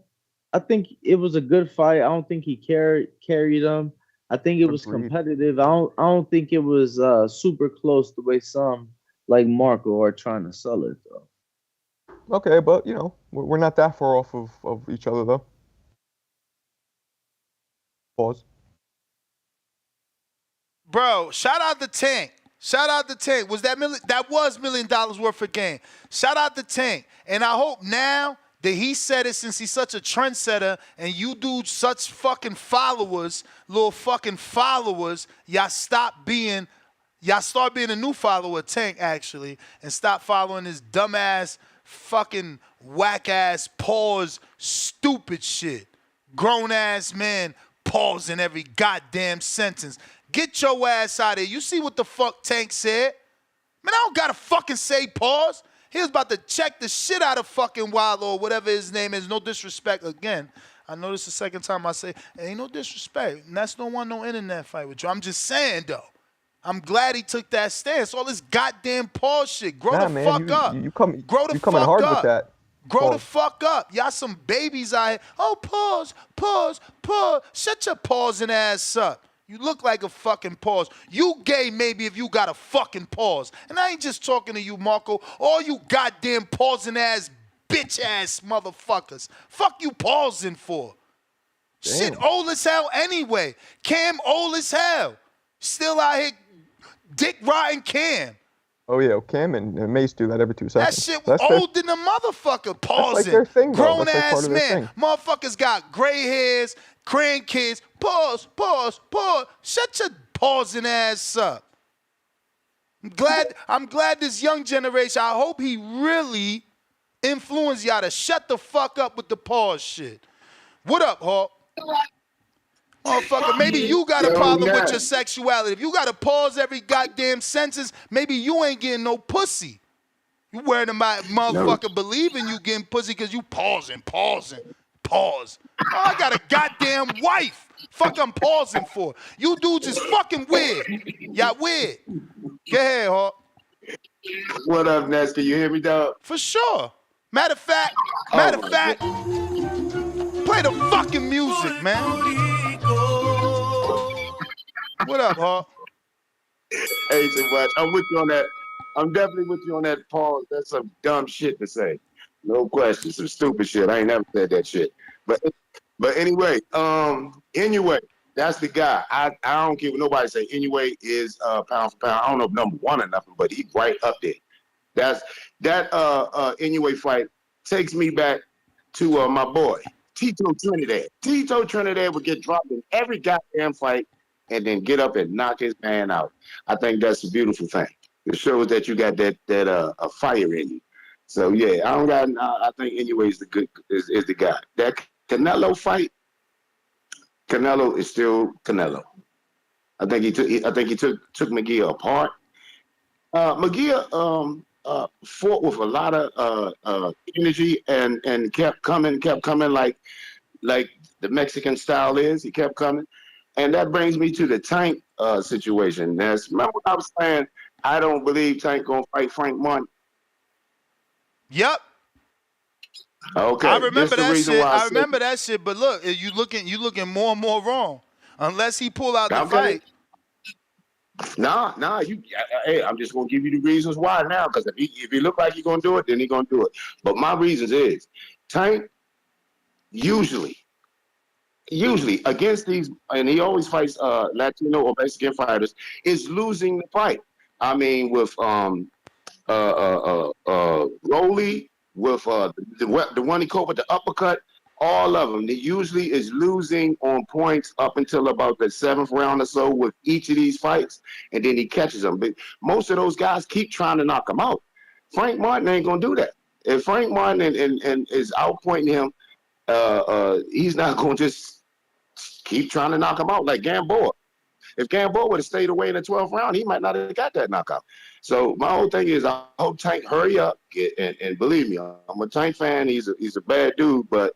I think it was a good fight. I don't think he carried them. I think it was Agreed. competitive. I don't think it was super close the way some like Marco are trying to sell it though. Okay, but you know, we're not that far off of each other though. Pause. Bro, shout out the Tank. Shout out the Tank. Was that was $1 million worth of game. Shout out the Tank. And I hope now that he said it since he's such a trendsetter and you dudes such fucking followers, little fucking followers, y'all start being a new follower of Tank actually and stop following this dumbass fucking whack-ass pause stupid shit. Grown-ass man pausing every goddamn sentence. Get your ass out of here. You see what the fuck Tank said? Man, I don't gotta fucking say pause. He was about to check the shit out of fucking Wilder or whatever his name is. No disrespect. Again, I know this is the second time I say, ain't no disrespect. And that's no internet fight with you. I'm just saying, though. I'm glad he took that stance. All this goddamn pause shit. Grow the fuck up. You coming fuck hard up. with that. Grow the fuck up. Y'all some babies out here. Oh, pause. Shut your pausing ass up. You look like a fucking pause. You gay maybe if you got a fucking pause. And I ain't just talking to you, Marco. All you goddamn pausing ass, bitch ass motherfuckers. Fuck you pausing for. Damn. Shit old as hell anyway. Cam old as hell. Still out here dick riding Cam. Oh yeah, Cam and Mace do that every 2 seconds. That shit That's old than a motherfucker. Pausing. That's like their thing, though. Grown That's like part ass of their man. thing. Motherfuckers got gray hairs, grandkids. Pause. Shut your pausing ass up. I'm glad this young generation, I hope he really influenced y'all to shut the fuck up with the pause shit. What up, Hawk? Motherfucker, maybe you got a problem with your sexuality. If you got to pause every goddamn sentence, maybe you ain't getting no pussy. You worried about motherfucker believing you getting pussy because you pausing. Pause. Oh, I got a goddamn wife. Fuck I'm pausing for. You dudes is fucking weird. Y'all weird. Go ahead, Hawk. What up, Ness? Can you hear me, dog? For sure. Matter of fact, play the fucking music, man. What up, Hawk? Hey, so much. I'm with you on that. I'm definitely with you on that, Paul. That's some dumb shit to say. No question. Some stupid shit. I ain't never said that shit. But anyway, Inoue, that's the guy. I don't care what nobody say. Inoue is pound for pound. I don't know if number one or nothing, but he's right up there. That Inoue fight takes me back to my boy Tito Trinidad. Tito Trinidad would get dropped in every goddamn fight and then get up and knock his man out. I think that's a beautiful thing. It shows that you got that a fire in you. So yeah, I think Inoue is the guy. That Canelo fight, Canelo is still Canelo. I think he took McGee apart. McGee fought with a lot of energy and kept coming like the Mexican style is. He kept coming. And that brings me to the Tank situation. Remember what I was saying? I don't believe Tank gonna fight Frank Martin. Yep. Okay. I remember that shit. I remember that shit. But look, you looking more and more wrong. Unless he pull out the fight. Nah. Hey, I'm just gonna give you the reasons why now. Because if he look like he's gonna do it, then he's gonna do it. But my reasons is Tank usually against these, and he always fights Latino or Mexican fighters, is losing the fight. I mean, with Rolly, with the one he caught with the uppercut, all of them. He usually is losing on points up until about the 7th round or so with each of these fights, and then he catches them. But most of those guys keep trying to knock him out. Frank Martin ain't gonna do that. If Frank Martin and is outpointing him, he's not gonna just keep trying to knock him out like Gamboa. If Gamboa would have stayed away in the 12th round, he might not have got that knockout. So my whole thing is, I hope Tank hurry up and believe me, I'm a Tank fan. He's a bad dude, but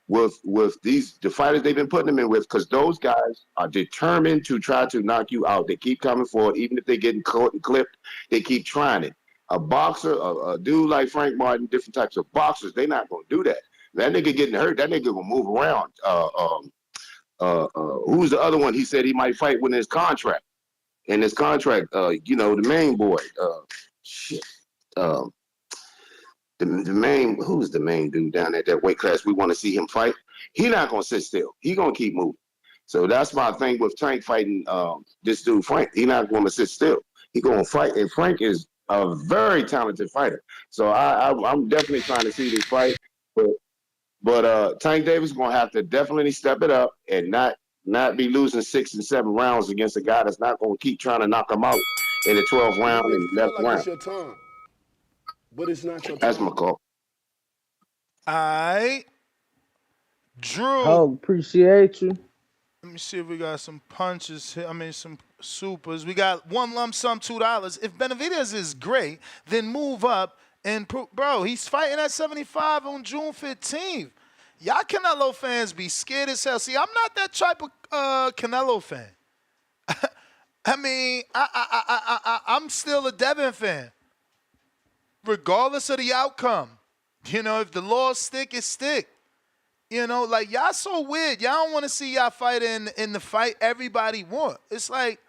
with the fighters they've been putting him in with, because those guys are determined to try to knock you out. They keep coming forward, even if they're getting caught and clipped. They keep trying it. A boxer, a dude like Frank Martin, different types of boxers, they're not gonna do that. That nigga getting hurt, that nigga gonna move around. Who's the other one? He said he might fight with his contract. In his contract, the main boy. Who's the main dude down at that weight class we want to see him fight? He not gonna sit still. He gonna keep moving. So that's my thing with Tank fighting this dude Frank. He not gonna sit still. He gonna fight, and Frank is a very talented fighter. So I'm definitely trying to see this fight, but Tank Davis gonna have to definitely step it up and not be losing 6 and 7 rounds against a guy that's not gonna keep trying to knock him out in the 12th round and 11th round. It's your time, but it's not your time. That's my call. All right. Drew. Oh, appreciate you. Let me see if we got some punches here. I mean, some supers. We got one lump sum, $2. If Benavidez is great, then move up and bro, he's fighting at 75 on June 15th. Y'all Canelo fans be scared as hell. See, I'm not that type of Canelo fan. I mean, I'm still a Devin fan, regardless of the outcome. You know, if the laws stick, it stick. You know, like, y'all so weird. Y'all don't want to see y'all fight in the fight everybody want. It's like,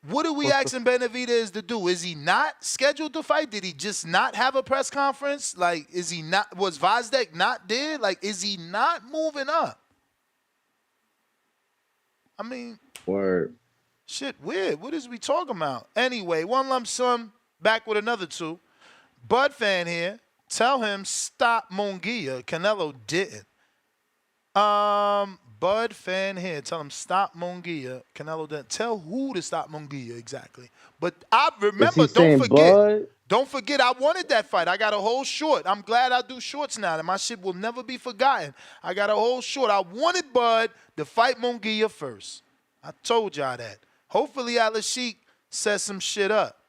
what are we asking Benavidez to do? Is he not scheduled to fight? Did he just not have a press conference? Like, was Vazdeck not there? Like, is he not moving up? I mean, word. Shit, weird. What is we talking about? Anyway, one lump sum, back with another 2. Bud fan here. Tell him stop Munguia. Canelo didn't. Bud fan here. Tell him stop Munguia. Canelo didn't. Tell who to stop Munguia exactly. But I remember, don't forget, I wanted that fight. I got a whole short. I'm glad I do shorts now, and my shit will never be forgotten. I got a whole short. I wanted Bud to fight Munguia first. I told y'all that. Hopefully, Alex Sheik set some shit up.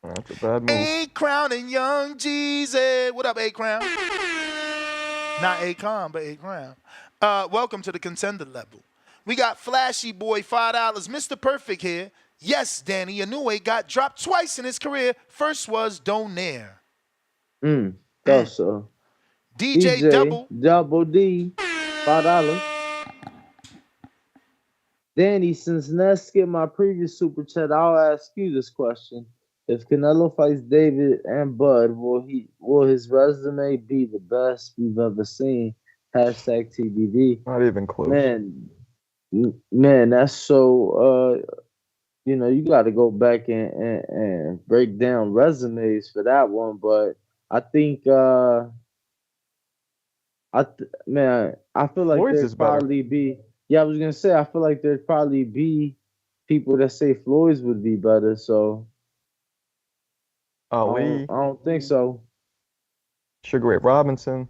That's a bad move. A-Crown and Young Jeezy. What up, A-Crown? Not Akon, but A-Crown. Welcome to the contender level. We got Flashy Boy, $5. Mr. Perfect here. Yes, Danny Inoue got dropped twice in his career. First was Donaire. Thought so. DJ Double D, $5. Danny, since Ness skipped my previous super chat, I'll ask you this question. If Canelo fights David and Bud, will his resume be the best we've ever seen? Hashtag TBD. Not even close. Man, that's so. You got to go back and break down resumes for that one. But I think, I feel like Floyd's is there'd better. probably be. Yeah, I was gonna say I feel like there'd probably be people that say Floyd's would be better. So Ali, I don't think so. Sugar Ray Robinson.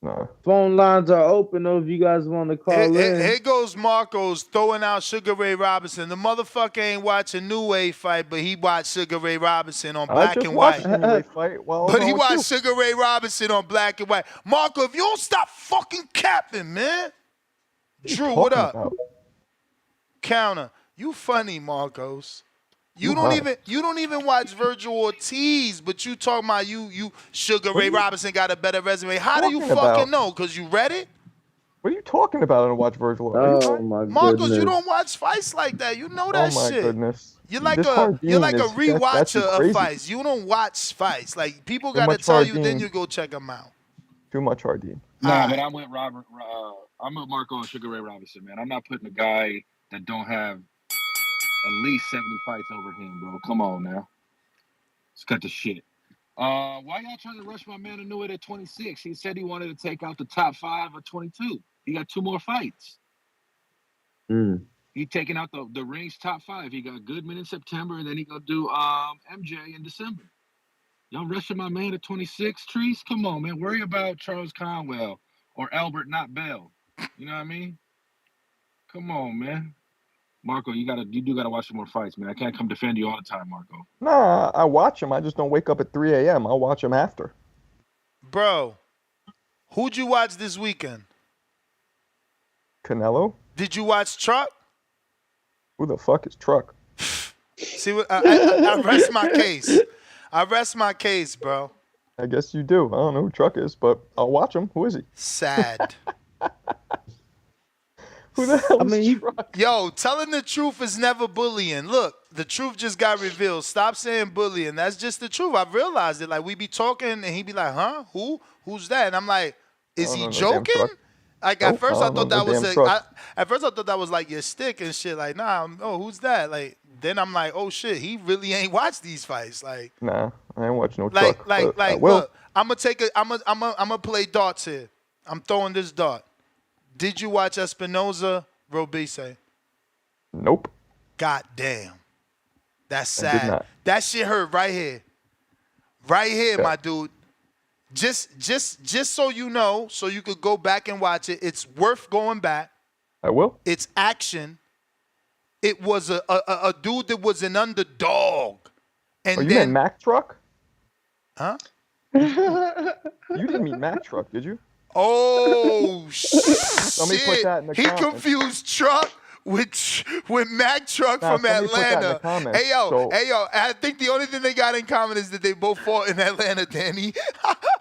No. Phone lines are open though if you guys want to call in. Here goes Marcos throwing out Sugar Ray Robinson. The motherfucker ain't watching Inoue fight, but he watched Sugar Ray Robinson on Black and White. But he watched Sugar Ray Robinson on Black and White. Marco, if you don't stop fucking capping, man. Drew, what up? Counter. You funny, Marcos. You don't even watch Virgil Ortiz, but you talking about you Sugar Ray Robinson got a better resume. How do you fucking know? Because you read it? What are you talking about? I don't watch Virgil. Oh my Marcos, goodness. you don't watch fights like that. You know that shit. Oh my goodness. You're like a rewatcher of fights. You don't watch fights. Like people gotta tell you, then you go check them out. Too much Hardin. Nah, but I'm with Robert. I'm with Marco and Sugar Ray Robinson, man. I'm not putting a guy that don't have at least 70 fights over him, bro. Come on now. Let's cut the shit. Why y'all trying to rush my man Inoue at 26? He said he wanted to take out the top 5 of 22. He got 2 more fights. He taking out the range top 5. He got Goodman in September, and then he gonna do MJ in December. Y'all rushing my man at 26, Trees? Come on, man. Worry about Charles Conwell or Albert Not Bell. You know what I mean? Come on, man. Marco, you do gotta watch some more fights, man. I can't come defend you all the time, Marco. Nah, I watch them. I just don't wake up at 3 a.m. I'll watch them after. Bro, who'd you watch this weekend? Canelo? Did you watch Truck? Who the fuck is Truck? See, I rest my case. I rest my case, bro. I guess you do. I don't know who Truck is, but I'll watch him. Who is he? Sad. Who the hell is Truck? Yo, telling the truth is never bullying. Look, the truth just got revealed. Stop saying bullying. That's just the truth. I've realized it. Like, we be talking, and he be like, huh? Who? Who's that? And I'm like, is he joking? Like, at first I thought that was like your stick and shit. Like, nah, who's that? Like, then I'm like, oh shit, he really ain't watched these fights. Like, nah, I ain't watch no Truck. Like, look, I'm gonna play darts here. I'm throwing this dart. Did you watch Espinoza Robeisy? Nope. God damn. That's sad. I did not. That shit hurt right here. Right here, my dude. Just so you know, so you could go back and watch it. It's worth going back. I will. It's action. It was a dude that was an underdog. And you meant Mack Truck? Huh? You didn't mean Mack Truck, did you? Oh shit! Put that in the he comments. confused Truck with Mack Truck from Atlanta. Hey yo, I think the only thing they got in common is that they both fought in Atlanta, Danny.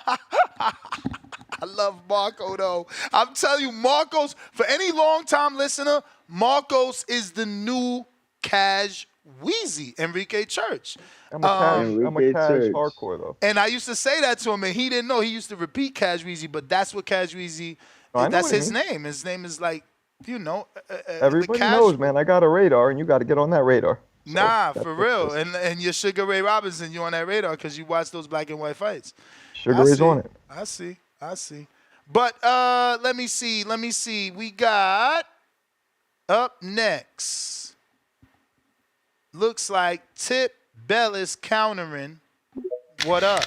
I love Marco though. I'm telling you, Marcos, for any long-time listener, Marcos is the new Cash Weezy, Enrique Church. I'm a Cash hardcore though. And I used to say that to him, and he didn't know. He used to repeat Cash Weezy, but that's what Cash Weezy, that's his name. His name is like, everybody knows, man. I got a radar, and you got to get on that radar. Nah, for real. And you're Sugar Ray Robinson, you on that radar because you watch those black and white fights. Sugar Ray's on it. I see. But let me see. We got up next. Looks like Tip Bell is countering. What up?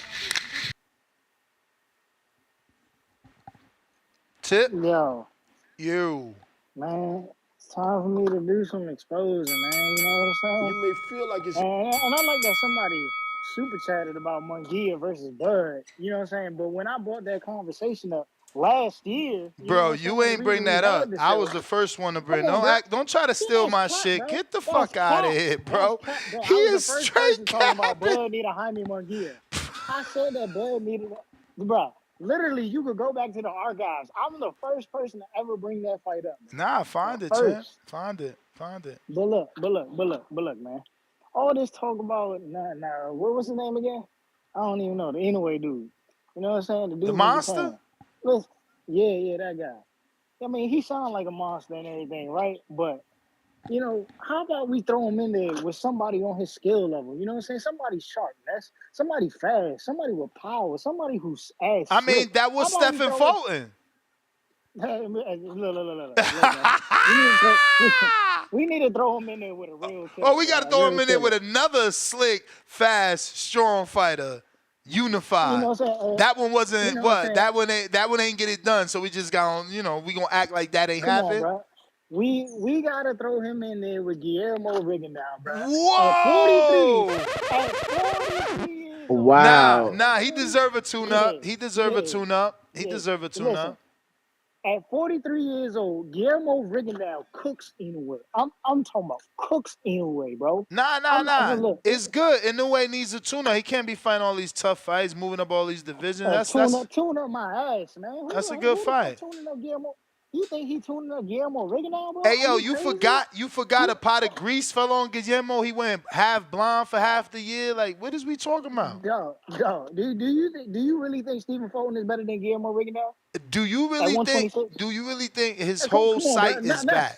Tip? Yo. You. Man, it's time for me to do some exposing, man. You know what I'm saying? You may feel like it's... And I like that somebody super chatted about Munguia versus Bud. You know what I'm saying? But when I brought that conversation up last year... Bro, you ain't bring that up. I was the first one to bring it. Don't try to steal my shit. Bro. Get the fuck out of here, bro. He is straight talking about Bud need a Jaime Munguia. I said that Bud needed... Bro, Literally, you could go back to the archives. I'm the first person to ever bring that fight up, man. Nah, find The it, champ. first. Find it. Find it. But look, man. All this talk about what was his name again? I don't even know. The Inoue dude. You know what I'm saying? The The dude from monster? Japan. Listen, yeah, that guy. I mean, he sounds like a monster and everything, right? But how about we throw him in there with somebody on his skill level? You know what I'm saying? Somebody sharp, that's somebody fast, somebody with power, somebody who's ass I slick. mean, that How was about we Stephen throw it? Fulton. Look, man. We need to throw him in there with a real killer. Oh, we got to A throw him real in there with killer. another slick, fast, strong fighter, unified. You know what I'm saying? That one wasn't You know what I'm saying? That one ain't get it done. So we just got we gonna act like that ain't Come on, happened. bro. We gotta throw him in there with Guillermo Rigondeaux, bro. Whoa! At 43 years old. Wow. Nah, he deserve a tune-up. He deserve a Yeah. tune-up. He deserve a Listen, tune-up. at 43 years old, Guillermo Rigondeaux cooks Inoue. I'm talking about cooks Inoue, bro. Look, It's good. Inoue needs a tune-up. He can't be fighting all these tough fights, moving up all these divisions. tune up my ass, man. That's a good Who the fuck fight. tuning up Guillermo? You think he tuning up Guillermo Rigondeaux, bro? Hey, yo, Are you crazy? forgot a pot of grease fell on Guillermo. He went half blonde for half the year. Like, what is we talking about? Yo, do you really think Stephen Fulton is better than Guillermo Rigondeaux? Do you At really 126? think his Come whole on, bro. sight is bad?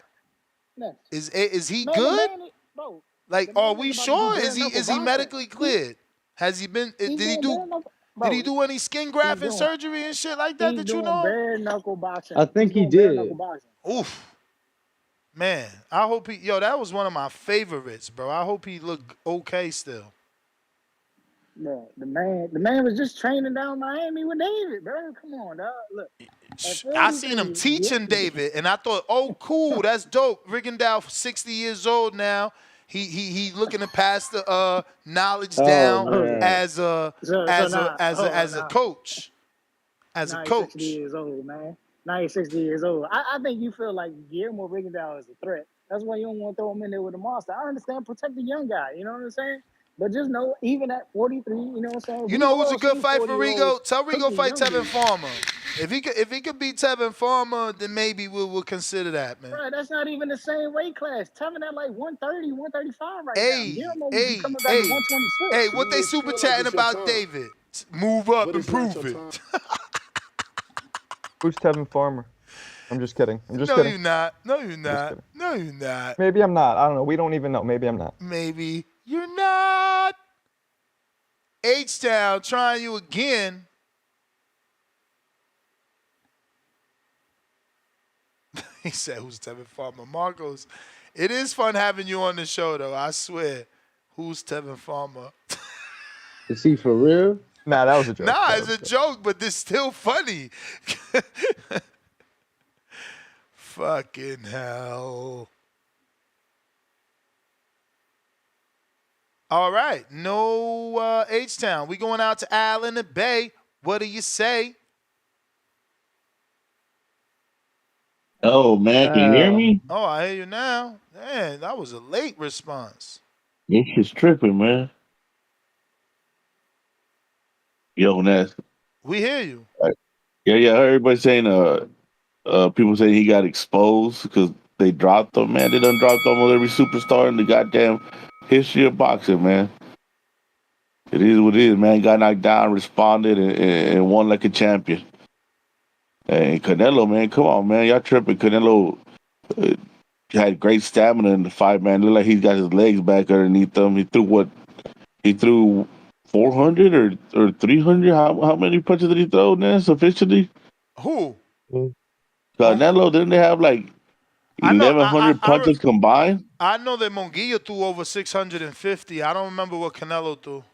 Is he Man, good? bro. Like, The are man is we about to do sure? bare knuckle Is he boxing. medically cleared? Has he been? He's Did he doing do? bare knuckle. Did Bro, he do any skin grafting surgery and shit like that? he's That you doing know? bare knuckle boxing. I think He's he doing bare knuckle did. boxing. Oof. Man, I hope he. Yo, that was one of my favorites, bro. I hope he looked okay still. Bro, the man was just training down Miami with David, bro. Come on, dog. Look. I seen him teaching David, and I thought, oh, cool, that's dope. Rigondeaux, 60 years old now. He looking to pass the knowledge down as a coach. As a coach. 60 years old, man. Now he's 60 years old. I think you feel like Guillermo Rigondeaux is a threat. That's why you don't want to throw him in there with a monster. I understand, protect the young guy. You know what I'm saying? But just know, even at 43, you know what I'm saying? You know who's a good fight for Rigo? Tell Rigo fight Tevin Farmer. If he could beat Tevin Farmer, then maybe we'll consider that, man. Right, that's not even the same weight class. Tevin at like 130, 135 right now. Guillermo would be coming back to 126. Hey, what they super chatting about David? Move up and prove it. Who's Tevin Farmer? I'm just kidding. I'm just no, kidding. You're not. No, you're not. No, you're not. Maybe I'm not. I don't know. We don't even know. Maybe I'm not. Maybe you're not. H-Town trying you again. He said, who's Tevin Farmer? Marcos, it is fun having you on the show, though. I swear. Who's Tevin Farmer? Is he for real? Nah, that was a joke. Nah, it's a joke, but it's still funny. Fucking hell. All right. No H-Town. We going out to Al in the Bay. What do you say? Oh, man, can you hear me? Oh, I hear you now. Man, that was a late response. This shit's tripping, man. Yo, Ness. We hear you. Yeah, I heard everybody saying, people saying he got exposed because they dropped him, man. They done dropped almost every superstar in the goddamn history of boxing, man. It is what it is, man. Got knocked down, responded, and won like a champion. And Canelo, man, come on, man. Y'all tripping. Canelo had great stamina in the fight, man. Looked like he's got his legs back underneath him. He threw what? He threw 400 or 300? How many punches did he throw, Ness, officially? Who? Canelo, didn't they have like 1,100 punches combined? I know that Munguia threw over 650. I don't remember what Canelo threw.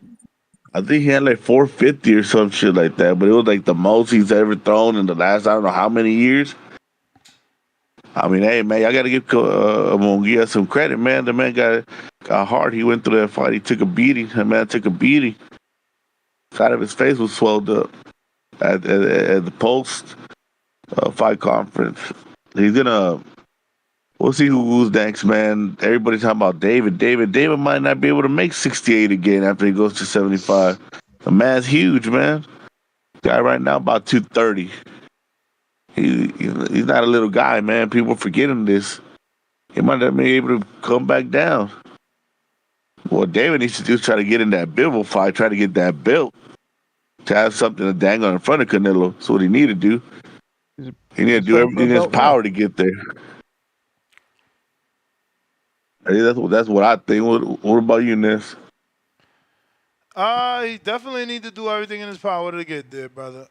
I think he had like 450 or some shit like that, but it was like the most he's ever thrown in the last I don't know how many years. I mean, hey, man, I got to give Munguia some credit, man. The man got hard. He went through that fight. He took a beating. The man took a beating. Side of his face was swelled up at the post fight conference. He's gonna. We'll see who's next, man. Everybody's talking about David. David might not be able to make 68 again after he goes to 75. The man's huge, man. Guy right now about 230. He's not a little guy, man. People forgetting this. He might not be able to come back down. Well, David needs to just try to get in that Bivol fight, try to get that belt, to have something to dangle in front of Canelo. That's what he need to do. He need to do everything in his power to get there. That's what I think. What about you, Ness? He definitely need to do everything in his power to get there, brother.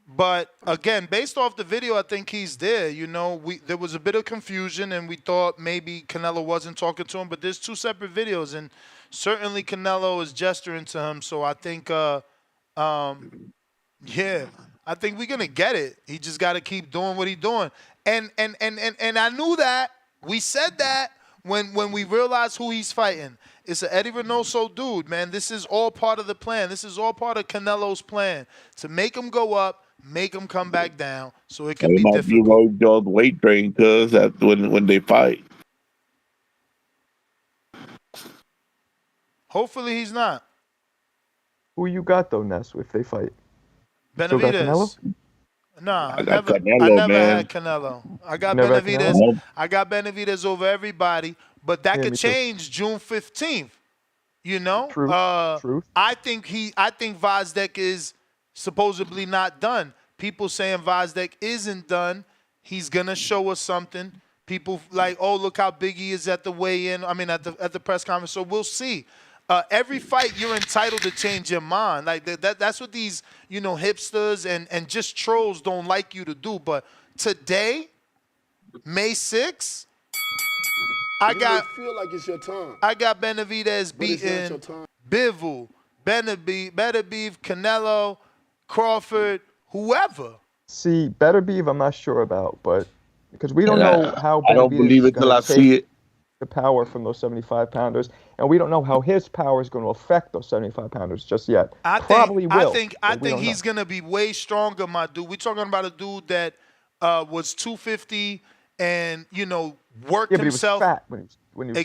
But again, based off the video, I think he's there. You know, there was a bit of confusion, and we thought maybe Canelo wasn't talking to him. But there's two separate videos, and certainly Canelo is gesturing to him. So I think, yeah, I think we're gonna get it. He just got to keep doing what he's doing. And I knew that. We said that when we realized who he's fighting. It's an Eddie Reynoso dude, man. This is all part of the plan. This is all part of Canelo's plan to make him go up, make him come back down, so it can be difficult. You rode y'all's weight train, cuz when they fight. Hopefully he's not. Who you got though, Ness? If they fight, Benavidez. Still got Canelo? Nah, I never had Canelo. I got Benavidez. I got Benavidez over everybody, but that could change June 15th. You know, Truth. I think Vazdek is supposedly not done. People saying Vazdek isn't done. He's gonna show us something. People like, oh, look how big he is at the weigh-in. I mean, at the press conference. So we'll see. Every fight, you're entitled to change your mind. Like that's what these hipsters and just trolls don't like you to do. But today, May 6th. Feel like it's your time. I got Benavidez beating Bivol, Beterbiev, Canelo, Crawford, whoever. See, Beterbiev, I'm not sure about, but because we don't know how I don't believe Benavidez it till I is going see to it. take the power from those 75-pounders, and we don't know how his power is going to affect those 75-pounders just yet. Probably will. I think he's going to be way stronger, my dude. We're talking about a dude that was 250 and worked himself. He was fat when he was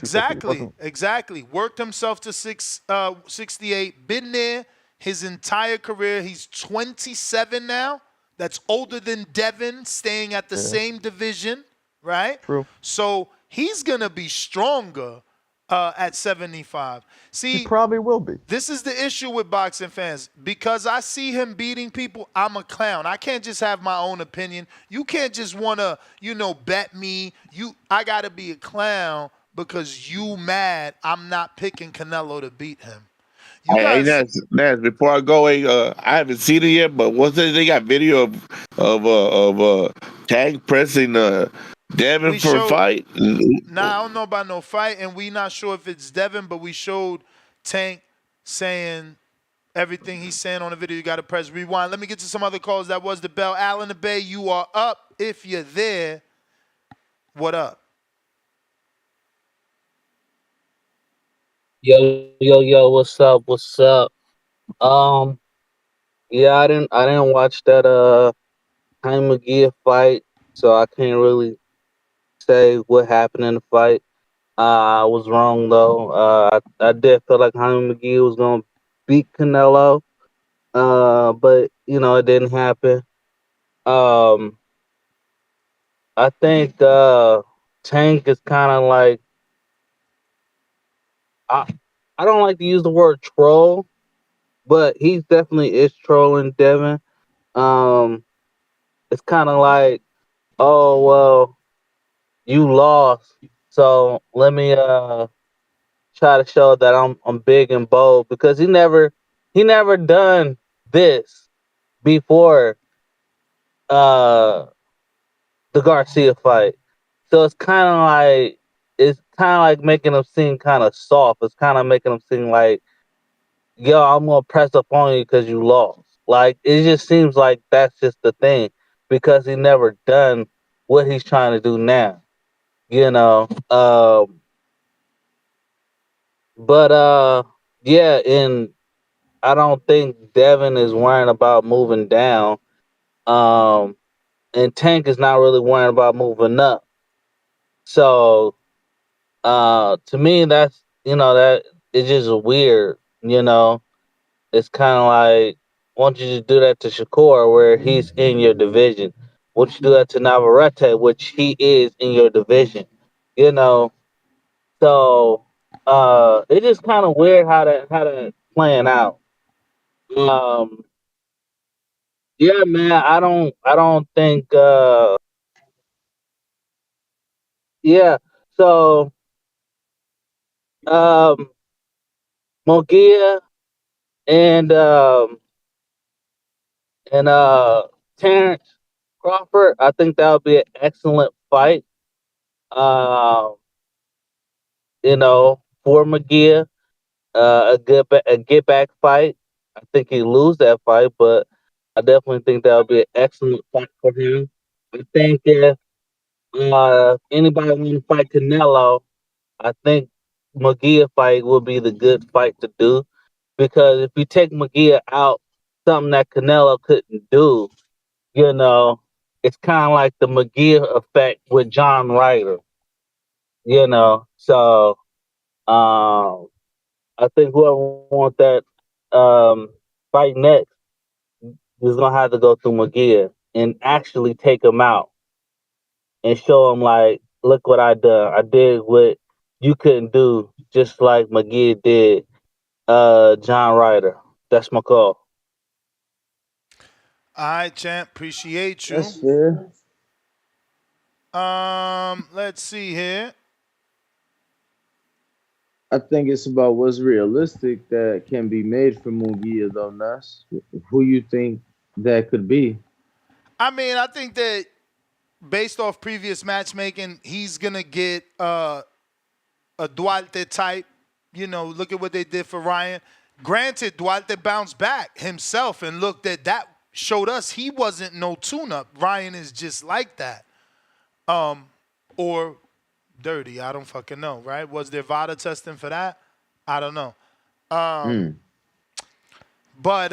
Exactly. Worked himself to 68. Been there his entire career. He's 27 now. That's older than Devin, staying at the same division, right? True. So he's gonna be stronger at 75. See, he probably will be. This is the issue with boxing fans. Because I see him beating people, I'm a clown. I can't just have my own opinion. You can't just wanna, bet me. I gotta be a clown because you mad I'm not picking Canelo to beat him. Hey, Ness, before I go, I haven't seen it yet, but they got video of Tank pressing Devin for a fight? Nah, I don't know about no fight, and we not sure if it's Devin, but we showed Tank saying everything he's saying on the video. You got to press rewind. Let me get to some other calls. That was the bell. Al in the Bay, you are up if you're there. What up? Yo, what's up? Yeah, I didn't watch that Haney McGee fight, so I can't really say what happened in the fight. I was wrong though. I did feel like Haney McGee was gonna beat Canelo, but it didn't happen. Um, I think Tank is kind of like I I don't like to use the word troll, but he definitely is trolling Devin. Um, it's kind of like, oh well, you lost, so let me try to show that I'm big and bold because he never done this before uh the Garcia fight. So it's kind of like making him seem kind of soft. It's kind of making him seem like, yo, I'm gonna press up on you because you lost. Like it just seems like that's just the thing because he never done what he's trying to do now. You know. But yeah, and I don't think Devin is worrying about moving down. Um, and Tank is not really worrying about moving up. So to me that it's just weird, It's kinda like want you to do that to Shakur, where he's in your division. Want you to do that to Navarrete, which he is in your division. You know, so it's just kind of weird how that playing out. Um, yeah, man, I don't think. Yeah, so um, Mogia and and Terrence Crawford, I think that would be an excellent fight. Um, for Magia, a get back fight. I think he lose that fight, but I definitely think that would be an excellent fight for him. I think if anybody want to fight Canelo, I think Magia fight would be the good fight to do because if you take Magia out, something that Canelo couldn't do, you know, it's kind of like the Magia effect with John Ryder, So um, I think whoever wants that fight next is gonna have to go through Magia and actually take him out and show him like, look what I done. I did what you couldn't do, just like Magia did John Ryder. That's my call. All right, champ. Appreciate you. That's fair. Let's see here. I think it's about what's realistic that can be made for Mungia though, Nas. Who you think that could be? I mean, I think that based off previous matchmaking, he's gonna get a Duarte type. Look at what they did for Ryan. Granted, Duarte bounced back himself and looked at that, showed us he wasn't no tune-up. Ryan is just like that. Or dirty. I don't fucking know, right? Was there VADA testing for that? I don't know. Mm. But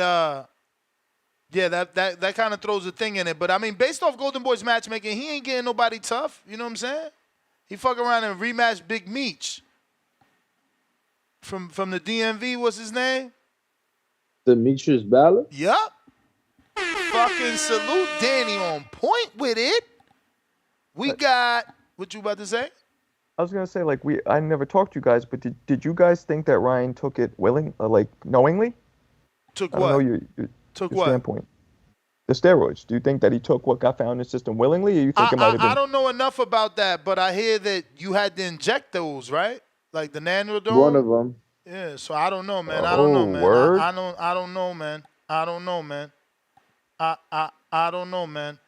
yeah, that kind of throws a thing in it. But I mean, based off Golden Boy's matchmaking, he ain't getting nobody tough. You know what I'm saying? He fuck around and rematch Big Meech from the DMV. What's his name? Demetrius Ballard? Yup. Fucking salute Danny on point with it. We got what you about to say? I was gonna say like I never talked to you guys, but did you guys think that Ryan took it knowingly? Took I don't know what? your Took what? standpoint. The steroids. Do you think that he took what got found in his system willingly, or you think it might have been? I don't know enough about that, but I hear that you had to inject those, right? Like the One Nanodome. of them. Yeah. So I don't know, man. I don't Oh, know, man. word. I don't know, man. I don't know, man. I don't know, man.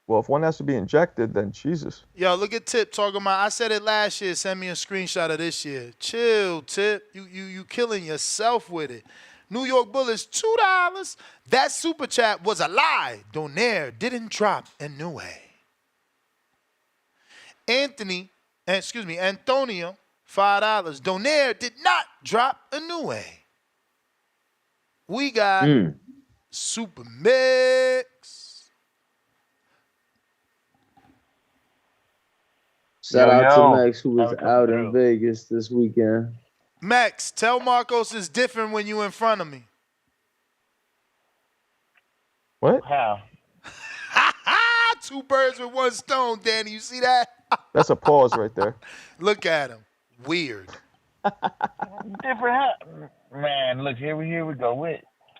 Well, if one has to be injected, then Jesus. Yo, look at Tip talking about. I said it last year. Send me a screenshot of this year. Chill, Tip. You killing yourself with it. New York Bullets $2. That super chat was a lie. Donaire didn't drop Inoue. Antonio, $5. Donaire did not drop Inoue. We got Super Mix. Shout out to Yo. Max, who was out in Vegas this weekend. Max, tell Marcos it's different when you in front of me. What? How? Two birds with one stone, Danny. You see that? That's a pause right there. Look at him. Weird. Different. Man, look, here we go.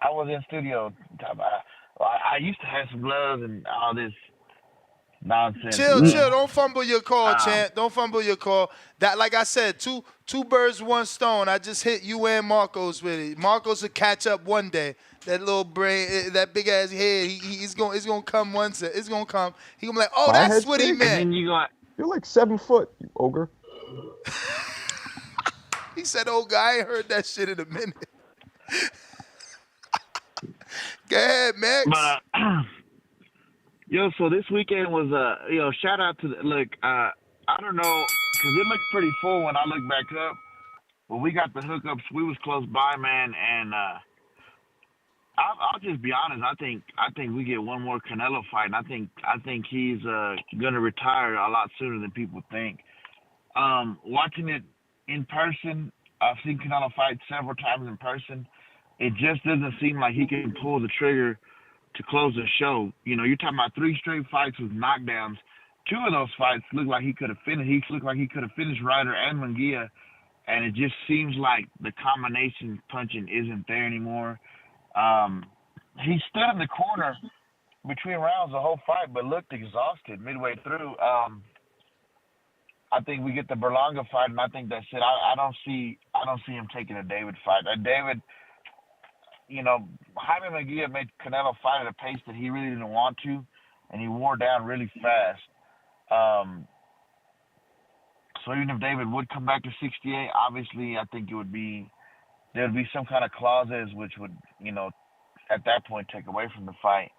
I was in studio. I used to have some gloves and all this nonsense. Chill. Don't fumble your call, champ. Don't fumble your call. That, like I said, two birds, one stone. I just hit you and Marcos with it. Marcos will catch up one day. That little brain, that big ass head, it's gonna come once. It's gonna come. He gonna be like, oh, My that's head's what he big? meant. And then You're like 7 foot, you ogre. He said, oh, God, I ain't heard that shit in a minute. Go ahead, Max. But yo, so this weekend was shout out to I don't know, because it looked pretty full when I looked back up. But we got the hookups. We was close by, man, and I'll just be honest. I think we get one more Canelo fight, and I think he's gonna retire a lot sooner than people think. Watching it in person, I've seen Canelo fight several times in person. it just doesn't seem like he can pull the trigger to close the show. You know, you're talking about 3 straight fights with knockdowns. 2 of those fights looked like he could have finished. He looked like he could have finished Ryder and Munguia, and it just seems like the combination punching isn't there anymore. He stood in the corner between rounds the whole fight, but looked exhausted midway through. I think we get the Berlanga fight, and I think that's it. I don't see him taking a David fight. David, you know, Jaime Munguia made Canelo fight at a pace that he really didn't want to, and he wore down really fast. So even if David would come back to 68, obviously I think there would be some kind of clauses which would, you know, at that point take away from the fight.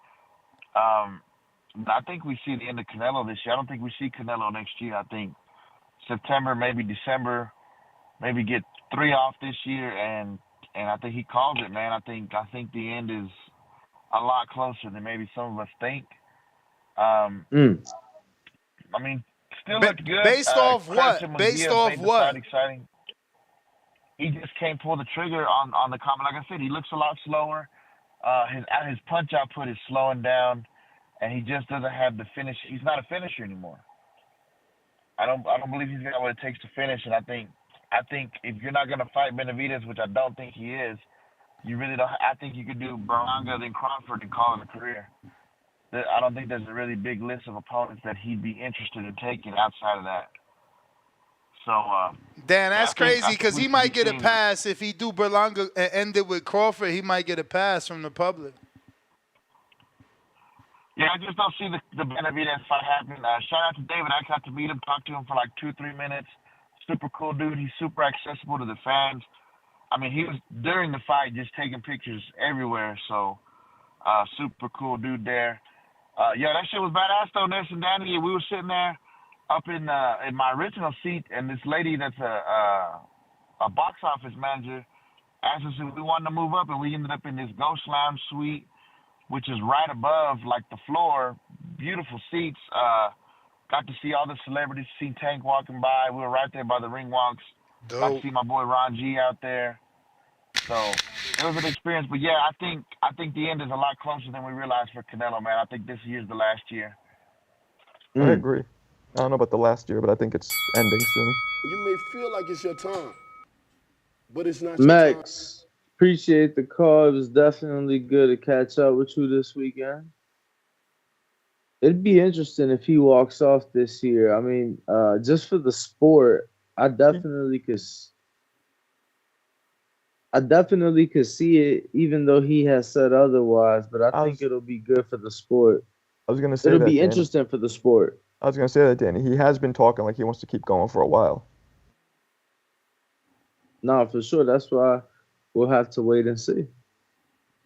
I think we see the end of Canelo this year. I don't think we see Canelo next year. I think September, maybe December, maybe get 3 off this year, and I think he calls it, man. I think the end is a lot closer than maybe some of us think. I mean, still looked good. Based off Credit to what? Based off made the fight what? exciting. He just can't pull the trigger on the combat. Like I said, he looks a lot slower. His punch output is slowing down, and he just doesn't have the finish. He's not a finisher anymore. I don't believe he's got what it takes to finish. And I think if you're not gonna fight Benavidez, which I don't think he is, you really don't. I think you could do Berlanga then Crawford and call it a career. I don't think there's a really big list of opponents that he'd be interested in taking outside of that. So, Dan, that's crazy because he might get a pass if he do Berlanga and end it with Crawford. He might get a pass from the public. Yeah, I just don't see the Benavidez fight happening. Shout out to David. I got to meet him, talk to him for like 2-3 minutes. Super cool dude. He's super accessible to the fans. I mean, he was during the fight just taking pictures everywhere. So, super cool dude there. Yeah, that shit was badass though, Ness and Danny. We were sitting there up in my original seat, and this lady that's a box office manager asked us if we wanted to move up, and we ended up in this Ghost Lounge suite, which is right above like the floor. Beautiful seats. Got to see all the celebrities. See Tank walking by. We were right there by the ring walks. Dope. Got to see my boy Ron G out there. So it was an experience. But yeah, I think the end is a lot closer than we realized for Canelo, man. I think this year's the last year. I agree. I don't know about the last year, but I think it's ending soon. You may feel like it's your time, but it's not your time. Max, appreciate the call. It was definitely good to catch up with you this weekend. It'd be interesting if he walks off this year. I mean, just for the sport, I definitely could see it, even though he has said otherwise. But I think it'll be good for the sport. I was gonna say it'll be interesting for the sport. I was gonna say that, Danny. He has been talking like he wants to keep going for a while. No, for sure. That's why we'll have to wait and see.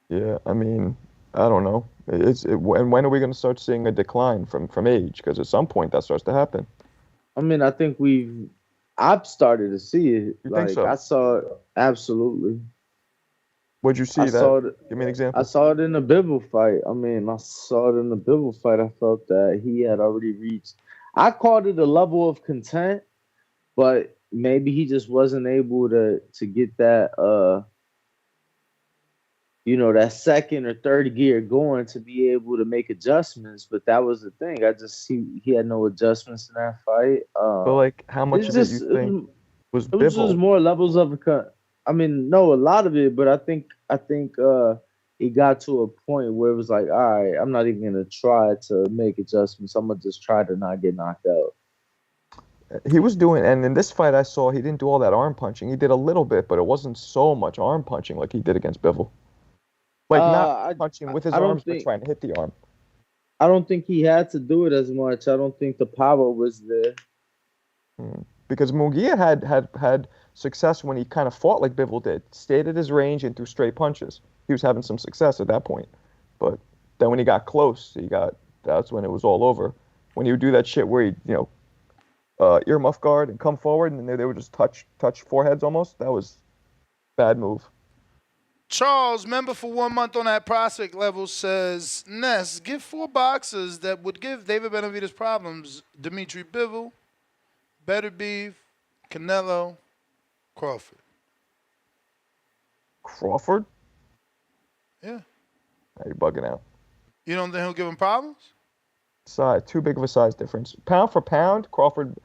Yeah, I mean, I don't know. And when are we going to start seeing a decline from age? Because at some point that starts to happen. I mean, I think I've started to see it. You think so? I saw it absolutely. What'd you see? Give me an example. I saw it in the Bivol fight. I mean, I saw it in the Bivol fight. I felt that he had already reached. I called it a level of content, but maybe he just wasn't able to get that that second or third gear going to be able to make adjustments. But that was the thing. I just see he had no adjustments in that fight. But like, how much of it you think was Bivol? It was just more levels of I mean, no, a lot of it, but I think it got to a point where it was like, all right, I'm not even gonna try to make adjustments. I'm gonna just try to not get knocked out. He was doing, and in this fight I saw he didn't do all that arm punching. He did a little bit, but it wasn't so much arm punching like he did against Bivol. Like not punching with his arms, but trying to hit the arm. I don't think he had to do it as much. I don't think the power was there. Because Munguia had success when he kind of fought like Bivol did, stayed at his range and threw straight punches. He was having some success at that point. But then when he got close, that's when it was all over. When he would do that shit where he, earmuff guard and come forward, and they would just touch foreheads almost. That was bad move. Charles, member for 1 month on that prospect level, says, Ness, give 4 boxers that would give David Benavidez problems. Dimitri Bivol, Beterbiev, Canelo, Crawford. Crawford? Yeah. You're bugging out. You don't think he'll give him problems? Size, too big of a size difference. Pound for pound, Crawford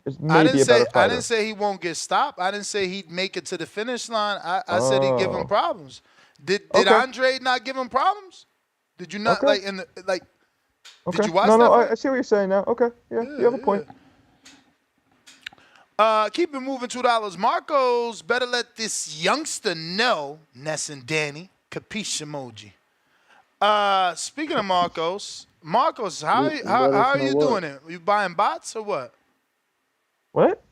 is maybe a better I fighter. didn't say he won't get stopped. I didn't say he'd make it to the finish line. I said he'd give him problems. Did Andre not give him problems? Did you not like in the like? Okay. Did you watch no, that? No, fight? I see what you're saying now. Okay, yeah, you have a point. Keep it moving. $2. Marcos, better let this youngster know. Ness and Danny, capiche emoji. Speaking of Marcos, how are you doing it? You buying bots or what? What?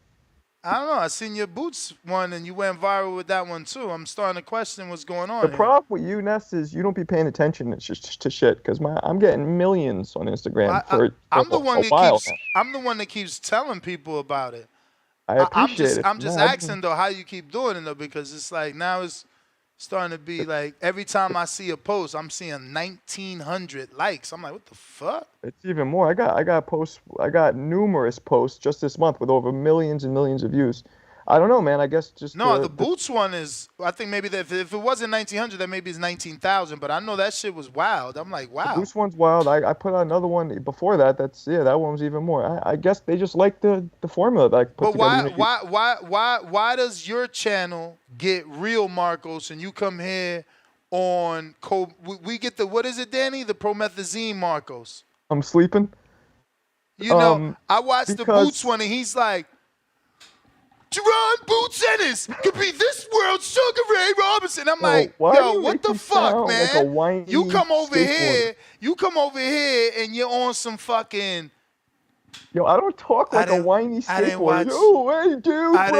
I don't know. I seen your boots one and you went viral with that one too. I'm starting to question what's going on. The problem with you, Ness, is you don't be paying attention to shit because I'm getting millions on Instagram for a while now. I'm the one that keeps telling people about it. I appreciate it. I'm just asking though how you keep doing it though, because it's like now it's starting to be like every time I see a post, I'm seeing 1,900 likes. I'm like, what the fuck? It's even more. I got numerous posts just this month with over millions and millions of views. I don't know, man. I guess just the boots one is. I think maybe that if it wasn't 1,900, then maybe it's 19,000. But I know that shit was wild. I'm like, wow. The boots one's wild. I put out another one before that. That one was even more. I guess they just like the formula that I put together. But why does your channel get real Marcos and you come here on we get the, what is it, Danny? The promethazine Marcos. I'm sleeping. You know, I watched the boots one and he's like, Jerron Boots Ennis could be this world's Sugar Ray Robinson. I'm like, yo, what the fuck, man? Like you come over here and you're on some fucking. Yo, I don't talk like a whiny skateboarder. Yo, hey, dude, I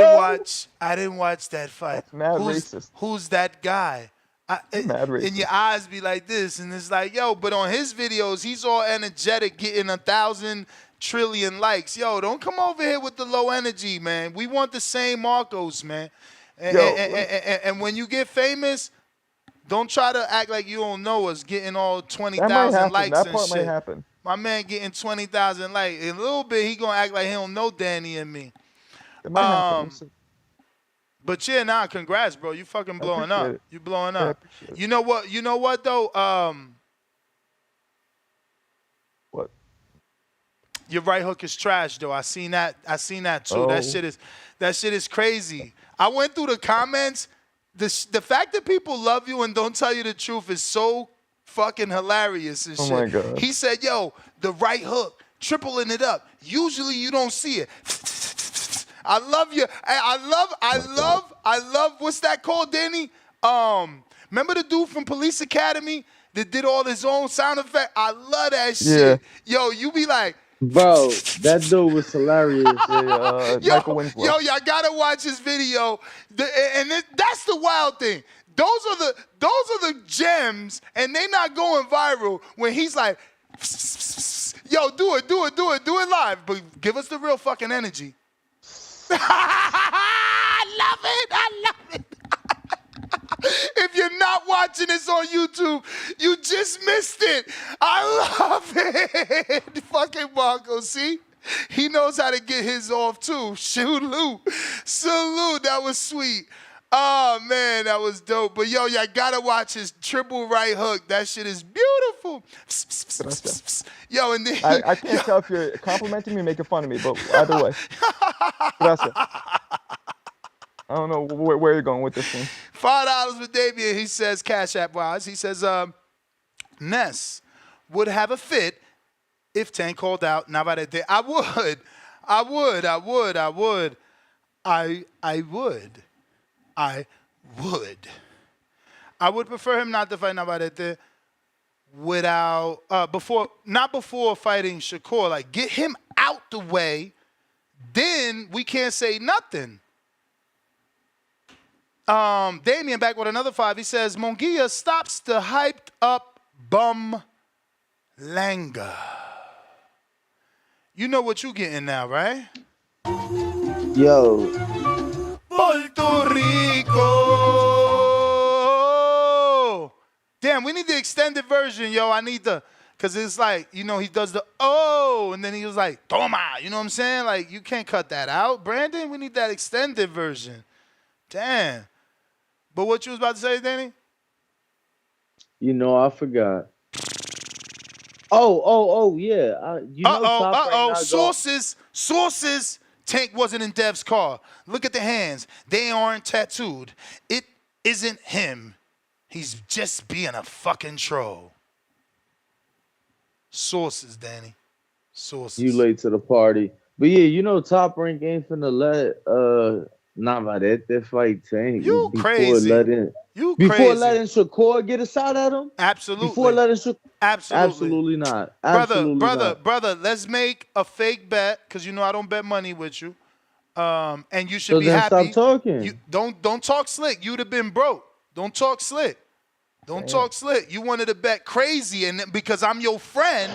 didn't watch that fight. That's mad racist. Who's that guy? Mad racist. And your eyes be like this, and it's like, yo, but on his videos, he's all energetic, getting 1,000 trillion likes. Yo, don't come over here with the low energy, man. We want the same Marcos, man. And when you get famous, don't try to act like you don't know us, getting all 20,000 likes that and part shit. Might happen. My man getting 20,000 likes. In a little bit, he gonna act like he don't know Danny and me. It might happen. But yeah, congrats, bro. You fucking blowing up. You blowing up. You know what though? What? Your right hook is trash though. I seen that too. Oh. That shit is crazy. I went through the comments. The fact that people love you and don't tell you the truth is so fucking hilarious and shit. Oh my God. He said, yo, the right hook, tripling it up. Usually you don't see it. I love you. I love what's that called, Danny? Remember the dude from Police Academy that did all his own sound effect? I love that shit. Yo, you be like, bro, that dude was hilarious. Michael Winslow. Yo, y'all gotta watch his video. That's the wild thing. Those are the gems, and they not going viral when he's like, yo, do it live, but give us the real fucking energy. I love it. If you're not watching this on YouTube, you just missed it. I love it. Fucking Marco, see? He knows how to get his off too. Salute. That was sweet. Oh, man, that was dope. But, yo, y'all got to watch his triple right hook. That shit is beautiful. Yo, and then... I can't tell if you're complimenting me or making fun of me, but either way. Gracias. I don't know where you're going with this one. $5 with Davian. He says, Cash App wise, he says, Ness would have a fit if Tank called out Navarrete. I would prefer him not to fight Navarrete not before fighting Shakur. Like, get him out the way, then we can't say nothing. Damien back with another 5. He says, Munguia stops the hyped up bum Langa. You know what you getting now, right? Yo. Puerto Rico. Damn, we need the extended version, yo. Because it's like, you know, he does the, and then he was like, toma. You know what I'm saying? Like, you can't cut that out. Brandon, we need that extended version. Damn. But what you was about to say, Danny? I forgot. Oh, yeah. Top Rank not going. Sources. Tank wasn't in Dev's car. Look at the hands. They aren't tattooed. It isn't him. He's just being a fucking troll. Sources, Danny. Sources. You late to the party. But yeah, Top Rank ain't finna let Navarrete fight Tank You before crazy. before letting Shakur get a shot at him? Absolutely. Before letting Shakur. Absolutely not. Brother, let's make a fake bet, because I don't bet money with you. And you should So be then happy. stop talking. You don't talk slick. You'd have been broke. Don't talk slick. Don't talk slick. You wanted to bet crazy, and because I'm your friend,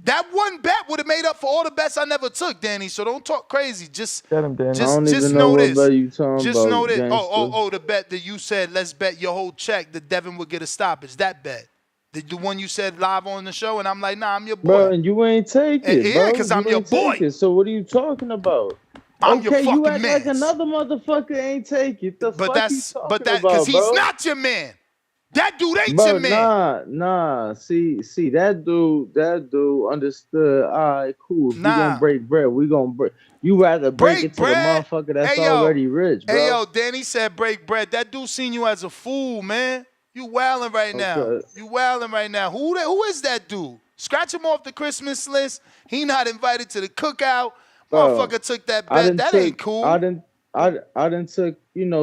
that one bet would have made up for all the bets I never took, Danny. So don't talk crazy. Just Get him, Danny. I don't even know what bet you talking Just about. know this. Gangster. Oh, the bet that you said, let's bet your whole check that Devin would get a stoppage. That bet. The one you said live on the show, and I'm like, nah, I'm your boy. Bro, and you ain't take it, bro. Yeah, because I'm your boy. So what are you talking about? I'm your fucking you act man. like another motherfucker ain't take it. The fuck you talking about, because he's bro? not your man. That dude ain't Bro, your man. nah. See, that dude understood. All right, cool. If we gonna break bread, we gonna break. You rather break it to the motherfucker that's already rich, bro. Hey, yo, Danny said break bread. That dude seen you as a fool, man. You wilding right now. You wilding right now. Who is that dude? Scratch him off the Christmas list. He not invited to the cookout. Motherfucker took that bet. That ain't cool. I done took,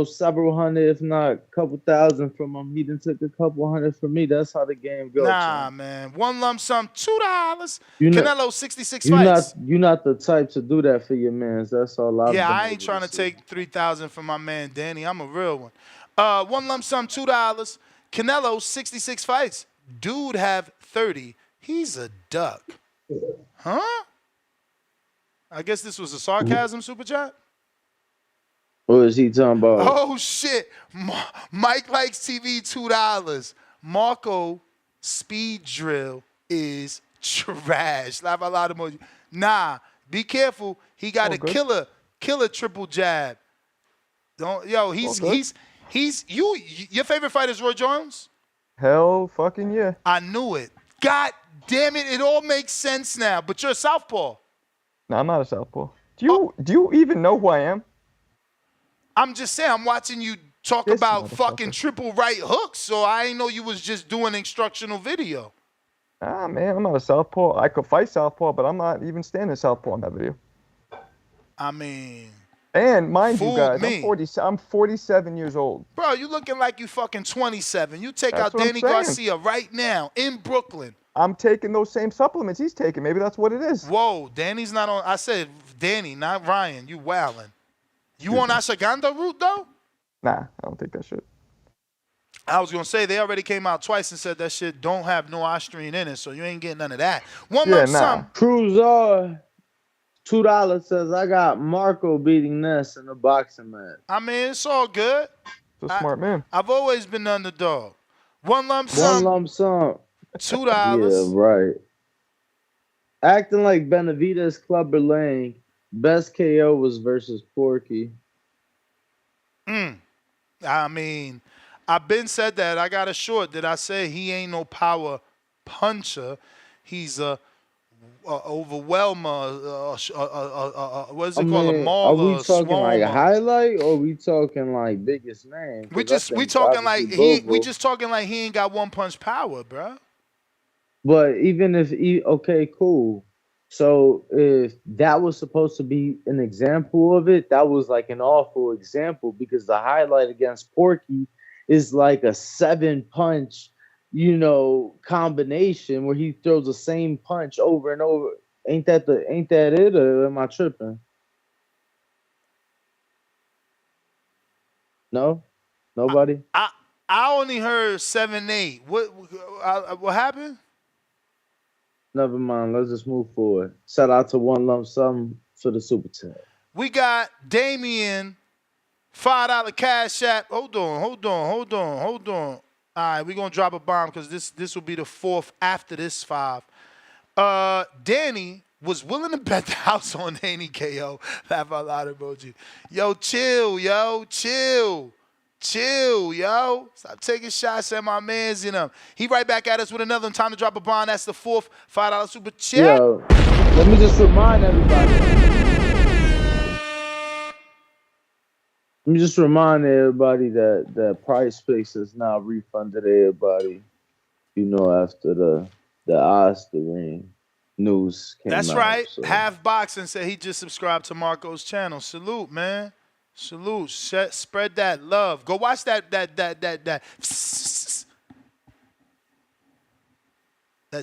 several hundred, if not a couple thousand from him. He done took a couple hundred from me. That's how the game goes. Nah, man. One lump sum, $2. Canelo 66 fights. You're not the type to do that for your mans. That's all I've been I ain't trying to take $3,000 from my man Danny. I'm a real one. One lump sum, $2. Canelo 66 fights. Dude have 30. He's a duck. Huh? I guess this was a sarcasm super chat. What is he talking about? Oh shit! Mike likes TV $2. Marco speed drill is trash. Laugh out loud emoji. Nah, be careful. He got a killer triple jab. He's your favorite fighter is Roy Jones? Hell fucking yeah. I knew it. God damn it! It all makes sense now. But you're a southpaw. No, I'm not a southpaw. Do you even know who I am? I'm just saying, I'm watching you talk about fucking triple right hooks, so I ain't know you was just doing instructional video. Ah, man, I'm not a southpaw. I could fight southpaw, but I'm not even standing southpaw in that video. I mean... And mind you guys, I'm 47 years old. Bro, you looking like you fucking 27. You take out Danny Garcia right now in Brooklyn. I'm taking those same supplements he's taking. Maybe that's what it is. Whoa, Danny's not on... I said Danny, not Ryan. You wildin'. You on Ashwagandha route, though? Nah, I don't take that shit. I was going to say, they already came out twice and said that shit don't have no ostrine in it, so you ain't getting none of that. One lump sum. Cruzar, $2 says, I got Marco beating Ness in a boxing match. I mean, it's all good. He's a smart man. I've always been the underdog. One lump sum. $2. Yeah, right. Acting like Benavidez Clubber Lang. Best KO was versus Porky. I mean, I've been said that. I got a short. Did I say he ain't no power puncher? He's a overwhelmer. What is it called? A mauler. Are we talking like a highlight, or are we talking like biggest name? We just talking like he ain't got one punch power, bro. But even if okay, cool. So if that was supposed to be an example of it, that was like an awful example, because the highlight against Porky is like a 7-punch, combination where he throws the same punch over and over. Ain't that it, or am I tripping? No? Nobody? I only heard 7-8. What happened? Never mind. Let's just move forward. Shout out to One Lump Sum for the super chat. We got Damien, $5 cash app. Hold on. All right, we're going to drop a bomb because this will be the fourth after this 5. Danny was willing to bet the house on Haney KO. Laugh out loud emoji. Yo, chill. Chill, yo. Stop taking shots at my mans, you know. He right back at us with another one. Time to drop a bond. That's the fourth $5 super chat. Yo, let me just remind everybody. Let me just remind everybody that Price Picks has now refunded everybody, you know, after the Oscar ring news came That's out. right. So. Half Boxing said he just subscribed to Marco's channel. Salute, man. Salute. Spread that love. Go watch that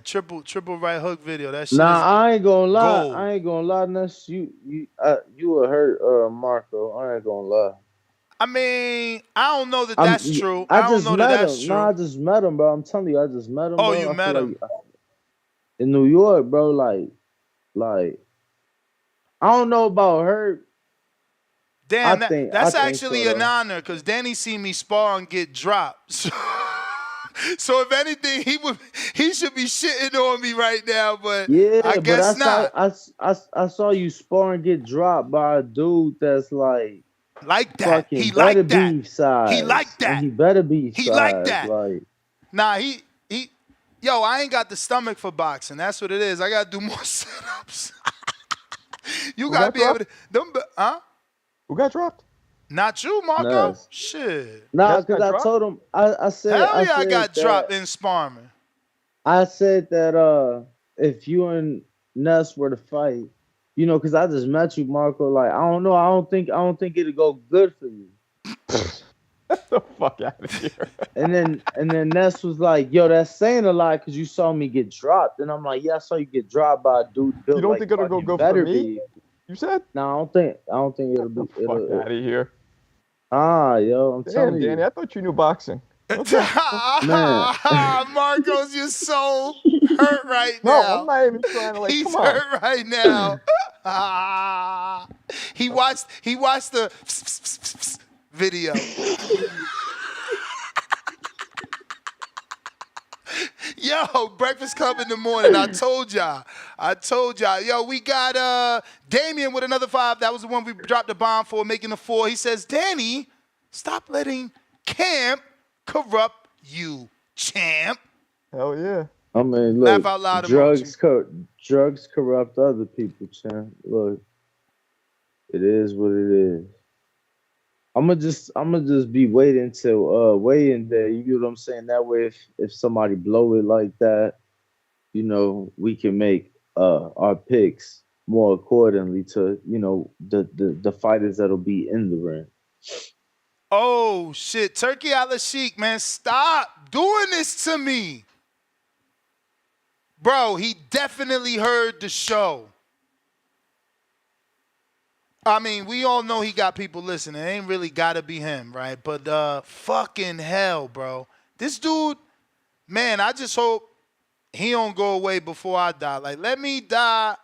triple right hook video. That shit is I ain't gonna lie. gold. I ain't gonna lie. Ness, you will hurt Marco. I ain't gonna lie. I mean, I don't know that that's true. I don't just know met that that's him. true. No, I just met him, bro. I'm telling you, I just met him. Oh, bro. you I met feel him like, in New York, bro. Like, I don't know about her. Damn, that's I actually so, an honor because Danny seen me spar and get dropped. So if anything, he should be shitting on me right now, but yeah, I guess not. I saw you spar and get dropped by a dude that's like that. fucking He better like that. beef size. He like that. And he better beef He size. like that. Like, nah, yo, I ain't got the stomach for boxing. That's what it is. I gotta do more sit-ups. You gotta be able to. Who got dropped? Not you, Marco. Ness. Shit. Nah, because I told him I said Hell yeah, I got that, dropped in sparring. I said that if you and Ness were to fight, you know, because I just met you, Marco. Like, I don't know. I don't think it'll go good for you. Get the fuck out of here. And then Ness was like, "Yo, that's saying a lot because you saw me get dropped." And I'm like, "Yeah, I saw you get dropped by a dude built You don't like think it'll go good better for me? be." You said? No, I don't think it'll be. Get the fuck out of here. Yo, I'm telling you. Danny, I thought you knew boxing. Man. Marcos, you're so hurt right now. No, I'm not even trying to He's come on. hurt right now. He watched the video. Yo, Breakfast Club in the morning. I told y'all. Yo, we got Damien with another 5. That was the one we dropped the bomb for, making a 4. He says, Danny, stop letting Camp corrupt you, champ. Hell yeah. I mean, look, laugh out loud drugs corrupt other people, champ. Look, it is what it is. I'ma just be waiting till waiting there. You get what I'm saying? That way, if somebody blow it like that, you know, we can make our picks more accordingly to, you know, the fighters that'll be in the ring. Oh shit, Turkey Al-Sheik, man, stop doing this to me. Bro, he definitely heard the show. I mean, we all know he got people listening. It ain't really gotta be him, right? But fucking hell, bro. This dude, man, I just hope he don't go away before I die. Like, let me die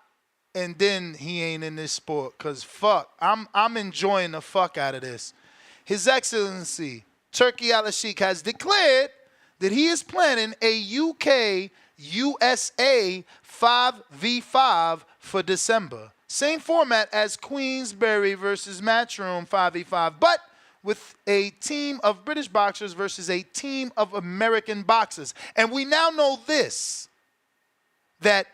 and then he ain't in this sport. Cause fuck, I'm enjoying the fuck out of this. His Excellency, Turkey Al-Sheik, has declared that he is planning a UK-USA 5v5 for December. Same format as Queensberry versus Matchroom 5v5, but with a team of British boxers versus a team of American boxers. And we now know this, that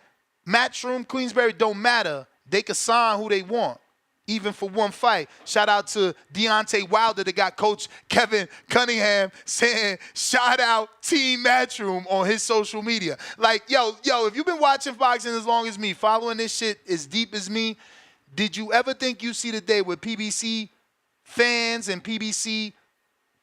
Matchroom, Queensberry don't matter. They can sign who they want, even for one fight. Shout out to Deontay Wilder that got Coach Kevin Cunningham saying, shout out Team Matchroom on his social media. Like, yo, if you've been watching boxing as long as me, following this shit as deep as me, did you ever think you see the day where PBC fans and PBC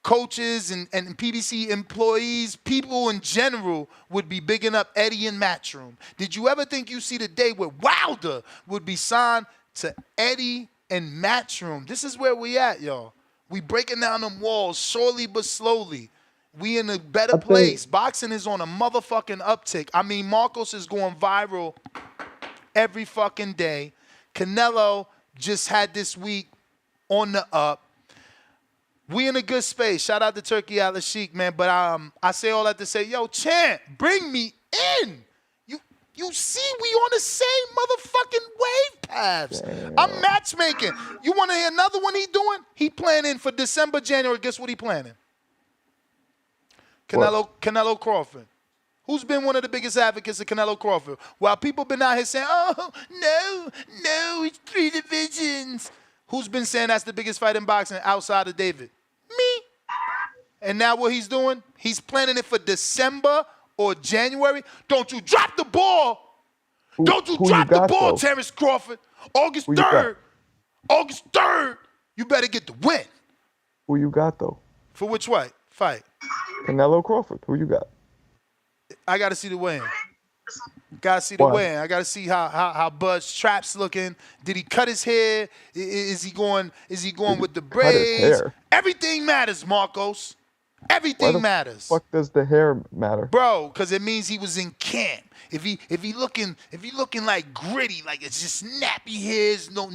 coaches and PBC employees, people in general, would be bigging up Eddie and Matchroom? Did you ever think you see the day where Wilder would be signed to Eddie and Matchroom? This is where we at, y'all. We breaking down them walls slowly but slowly. We in a better place. Boxing is on a motherfucking uptick. I mean, Marcos is going viral every fucking day. Canelo just had this week on the up. We in a good space. Shout out to Turkey Al-Sheik, man. But I say all that to say, yo, champ, bring me in. You see, we on the same motherfucking wave paths. I'm matchmaking. You want to hear another one he doing? He planning for December, January. Guess what he planning? Canelo Crawford. Who's been one of the biggest advocates of Canelo Crawford? While people been out here saying, oh, no, it's 3 divisions. Who's been saying that's the biggest fight in boxing outside of David? Me. And now what he's doing, he's planning it for December or January. Don't you drop the ball. Don't you drop the ball, Terrence Crawford. August 3rd. August 3rd. You better get the win. Who you got, though? For which fight? Canelo Crawford. Who you got? I got to see the weigh-in. Got to see the weigh-in. I got to see how Bud's Trap's looking. Did he cut his hair? Is he going with the braids? Cut his hair? Everything matters, Marcos. Everything matters. Fuck does the hair matter? Bro, because it means he was in camp. If he looking like gritty, like it's just nappy hairs, no,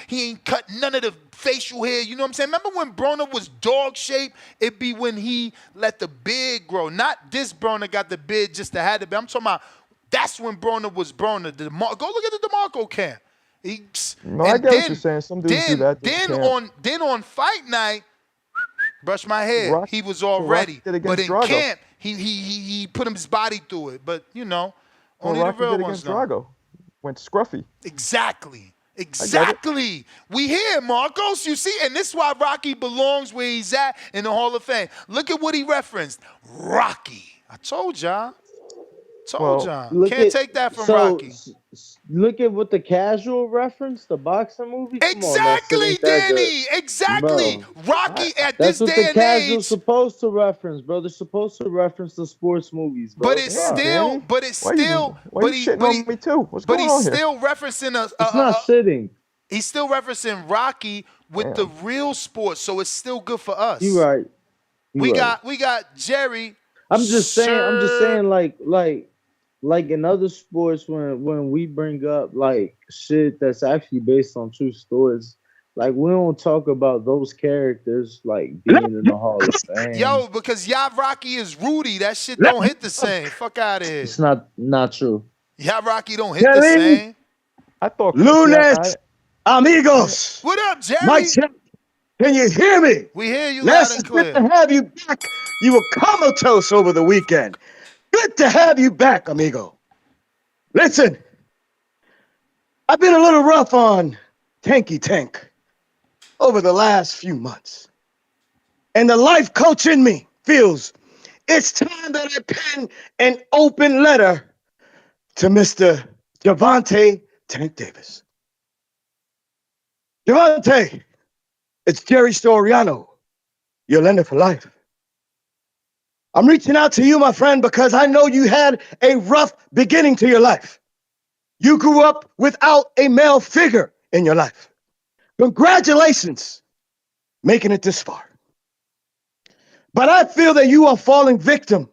he ain't cut none of the facial hair. You know what I'm saying? Remember when Broner was dog shape? It'd be when he let the beard grow. Not this Broner got the beard just to have the beard. I'm talking about that's when Broner was Broner. Go look at the DeMarco camp. I get what you're saying. Some dudes do that. Then on fight night, brush my hair. He was all ready. But in camp, he put his body through it. But, you know, only the real ones know. Drago. Went scruffy. Exactly. We here, Marcos. You see? And this is why Rocky belongs where he's at in the Hall of Fame. Look at what he referenced. Rocky. I told y'all. Can't take that from Rocky. Look at what the casual reference, the boxing movie. Exactly, Danny. Exactly. Bro, Rocky at this day and age. That's what the casual's supposed to reference, bro. They're supposed to reference the sports movies, bro. But it's still. Why you shitting on me too? What's going on here? But he's still referencing It's not shitting. He's still referencing Rocky with the real sports, so it's still good for us. You right. We got Jerry. I'm just saying, like in other sports, when we bring up like shit that's actually based on true stories, like we don't talk about those characters like being in the Hall of Fame. Yo, because Rocky is Rudy. That shit don't hit the same. Fuck out of here. It's not true. Rocky don't hit the same. I thought Lunes, amigos. What up, Jerry? Mike, can you hear me? We hear you loud and clear. Good to have you back. You were comatose over the weekend. Good to have you back, amigo. Listen, I've been a little rough on Tanky Tank over the last few months. And the life coach in me feels it's time that I pen an open letter to Mr. Gervonta Tank Davis. Gervonta, it's Jerry Storiano, your lender for life. I'm reaching out to you, my friend, because I know you had a rough beginning to your life. You grew up without a male figure in your life. Congratulations, making it this far. But I feel that you are falling victim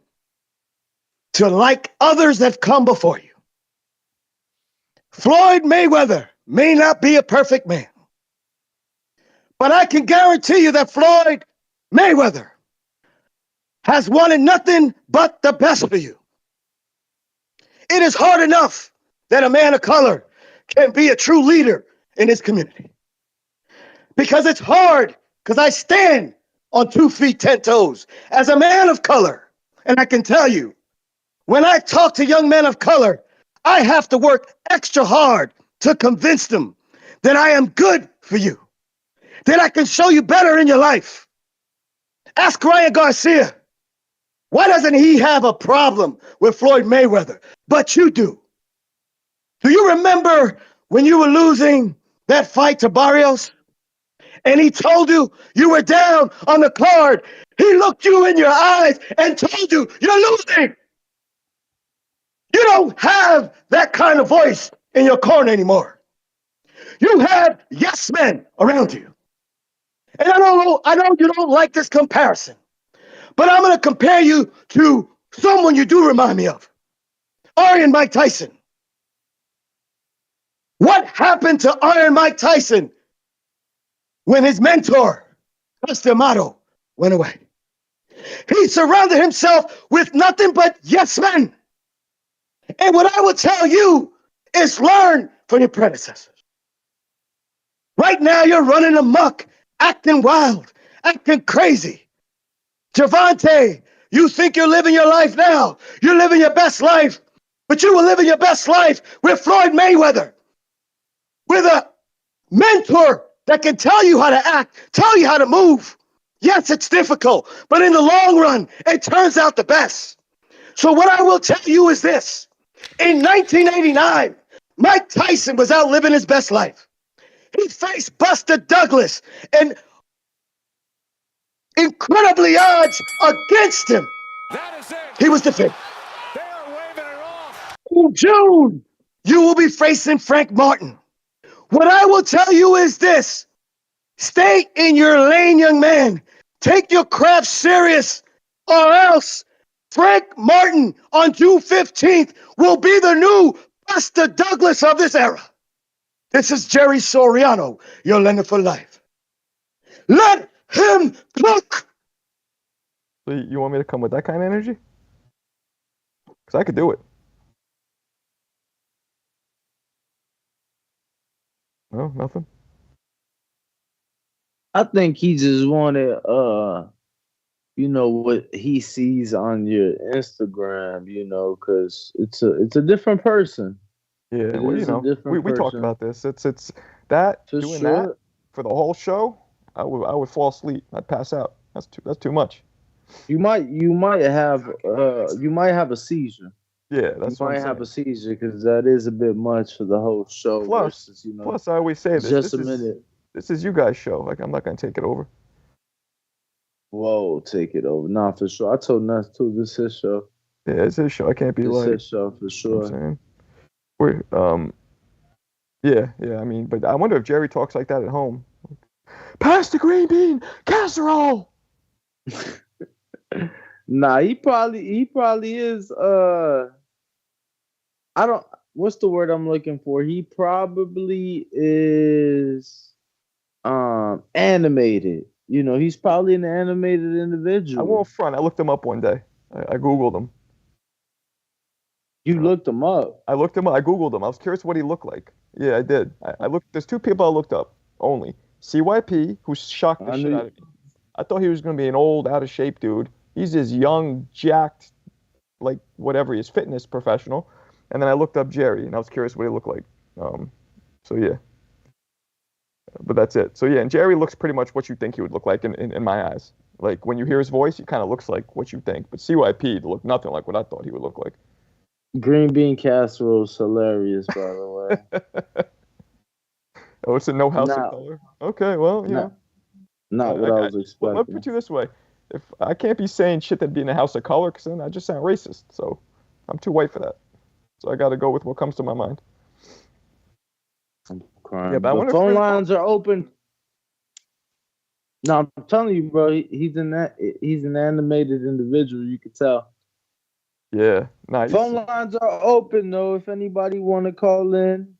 to like others that come before you. Floyd Mayweather may not be a perfect man, but I can guarantee you that Floyd Mayweather has wanted nothing but the best for you. It is hard enough that a man of color can be a true leader in his community. Because it's hard, because I stand on 2 feet, 10 toes as a man of color. And I can tell you, when I talk to young men of color, I have to work extra hard to convince them that I am good for you, that I can show you better in your life. Ask Ryan Garcia. Why doesn't he have a problem with Floyd Mayweather? But you do. Do you remember when you were losing that fight to Barrios? And he told you you were down on the card. He looked you in your eyes and told you you're losing. You don't have that kind of voice in your corner anymore. You have yes men around you. And I know you don't like this comparison. But I'm going to compare you to someone you do remind me of. Iron Mike Tyson. What happened to Iron Mike Tyson when his mentor, Cus D'Amato, went away? He surrounded himself with nothing but yes men. And what I will tell you is learn from your predecessors. Right now, you're running amok, acting wild, acting crazy. Gervonta, you think you're living your life now. You're living your best life. But you were living your best life with Floyd Mayweather, with a mentor that can tell you how to act, tell you how to move. Yes, it's difficult, but in the long run, it turns out the best. So what I will tell you is this. In 1989, Mike Tyson was out living his best life. He faced Buster Douglas and incredibly odds against him. He was defeated. In June, you will be facing Frank Martin. What I will tell you is this. Stay in your lane, young man. Take your craft serious, or else Frank Martin on June 15th will be the new Buster Douglas of this era. This is Jerry Soriano, your lender for life. Let him cook. So you want me to come with that kind of energy? Because I could do it. No, nothing. I think he just wanted, what he sees on your Instagram, because it's a different person. Yeah, we talked about this. It's that For doing sure. that for the whole show. I would fall asleep. I'd pass out. That's too much. You might have a seizure. Yeah, that's you what might I'm have a saying. seizure because that is a bit much for the whole show. Plus, Versus, I always say this. just a minute. This is you guys' show. Like I'm not gonna take it over. Whoa, take it over. Nah, for sure. I told Nuts too. This is his show. Yeah, it's his show. I can't be This like. his show for You know what sure. I'm saying? Yeah. I mean, but I wonder if Jerry talks like that at home. Pass the green bean casserole. Nah, he probably is. I don't. What's the word I'm looking for? He probably is. Animated. He's probably an animated I individual. won't front. I looked him up one day. I googled him. You looked him up. I looked him up. I googled him. I was curious what he looked like. Yeah, I did. I looked. There's two people I looked up only. CYP, who shocked the shit out of me. I thought he was gonna be an old, out of shape dude. He's this young, jacked, like whatever he is, fitness professional. And then I looked up Jerry, and I was curious what he looked like. So yeah. But that's it. So yeah, and Jerry looks pretty much what you think he would look like in my eyes. Like when you hear his voice, he kind of looks like what you think. But CYP looked nothing like what I thought he would look like. Green bean casserole is hilarious, by the way. Oh, it's a no house of color. Okay, well, not what I was expecting. Well, let me put you this way: if I can't be saying shit that'd be in a house of color, because then I just sound racist. So I'm too white for that. So I got to go with what comes to my mind. Yeah, but the phone lines are open. No, I'm telling you, bro. He's an animated individual. You can tell. Yeah, nice. Phone lines are open though. If anybody want to call in,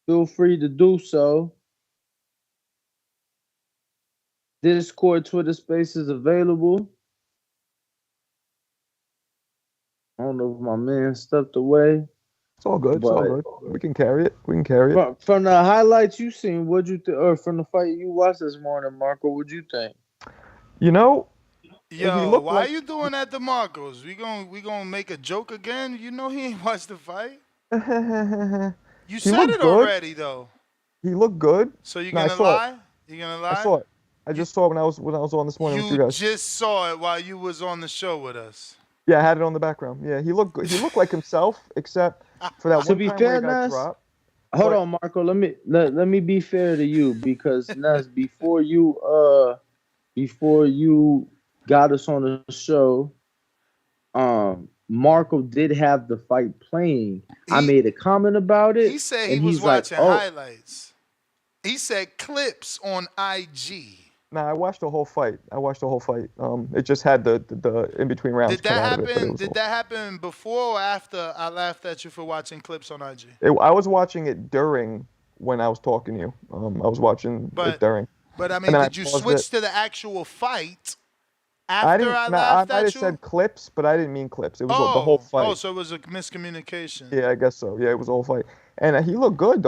feel free to do so. Discord, Twitter Space is available. I don't know if my man stepped away. It's all good. It's all good. We can carry it. From the highlights you seen, what'd you think? Or from the fight you watched this morning, Marco, what'd you think? Yo, why are you doing that to Marcos? We gonna make a joke again? You know he ain't watched the fight. You said it already though. He looked good. So you gonna lie? You gonna lie? I saw it. I just saw it when I was on this morning with you guys. You just saw it while you was on the show with us. Yeah, I had it on the background. Yeah, he looked good. He looked like himself, excek for that one time where he got dropped. Hold on, Marco. Let me be fair to you because Ness, before you got us on the show, Marco did have the fight playing. I made a comment about it. He said he was watching highlights. He said clips on IG. Nah, I watched the whole fight. It just had the in between rounds. Did that happen? Did that happen before or after I laughed at you for watching clips on IG? I was watching it during when I was talking to you. I was watching it during. But I mean, did you switch to the actual fight after I laughed I might at have you? said clips, but I didn't mean clips. It was the whole fight. Oh, so it was a miscommunication. Yeah, I guess so. Yeah, it was the whole fight. And he looked good.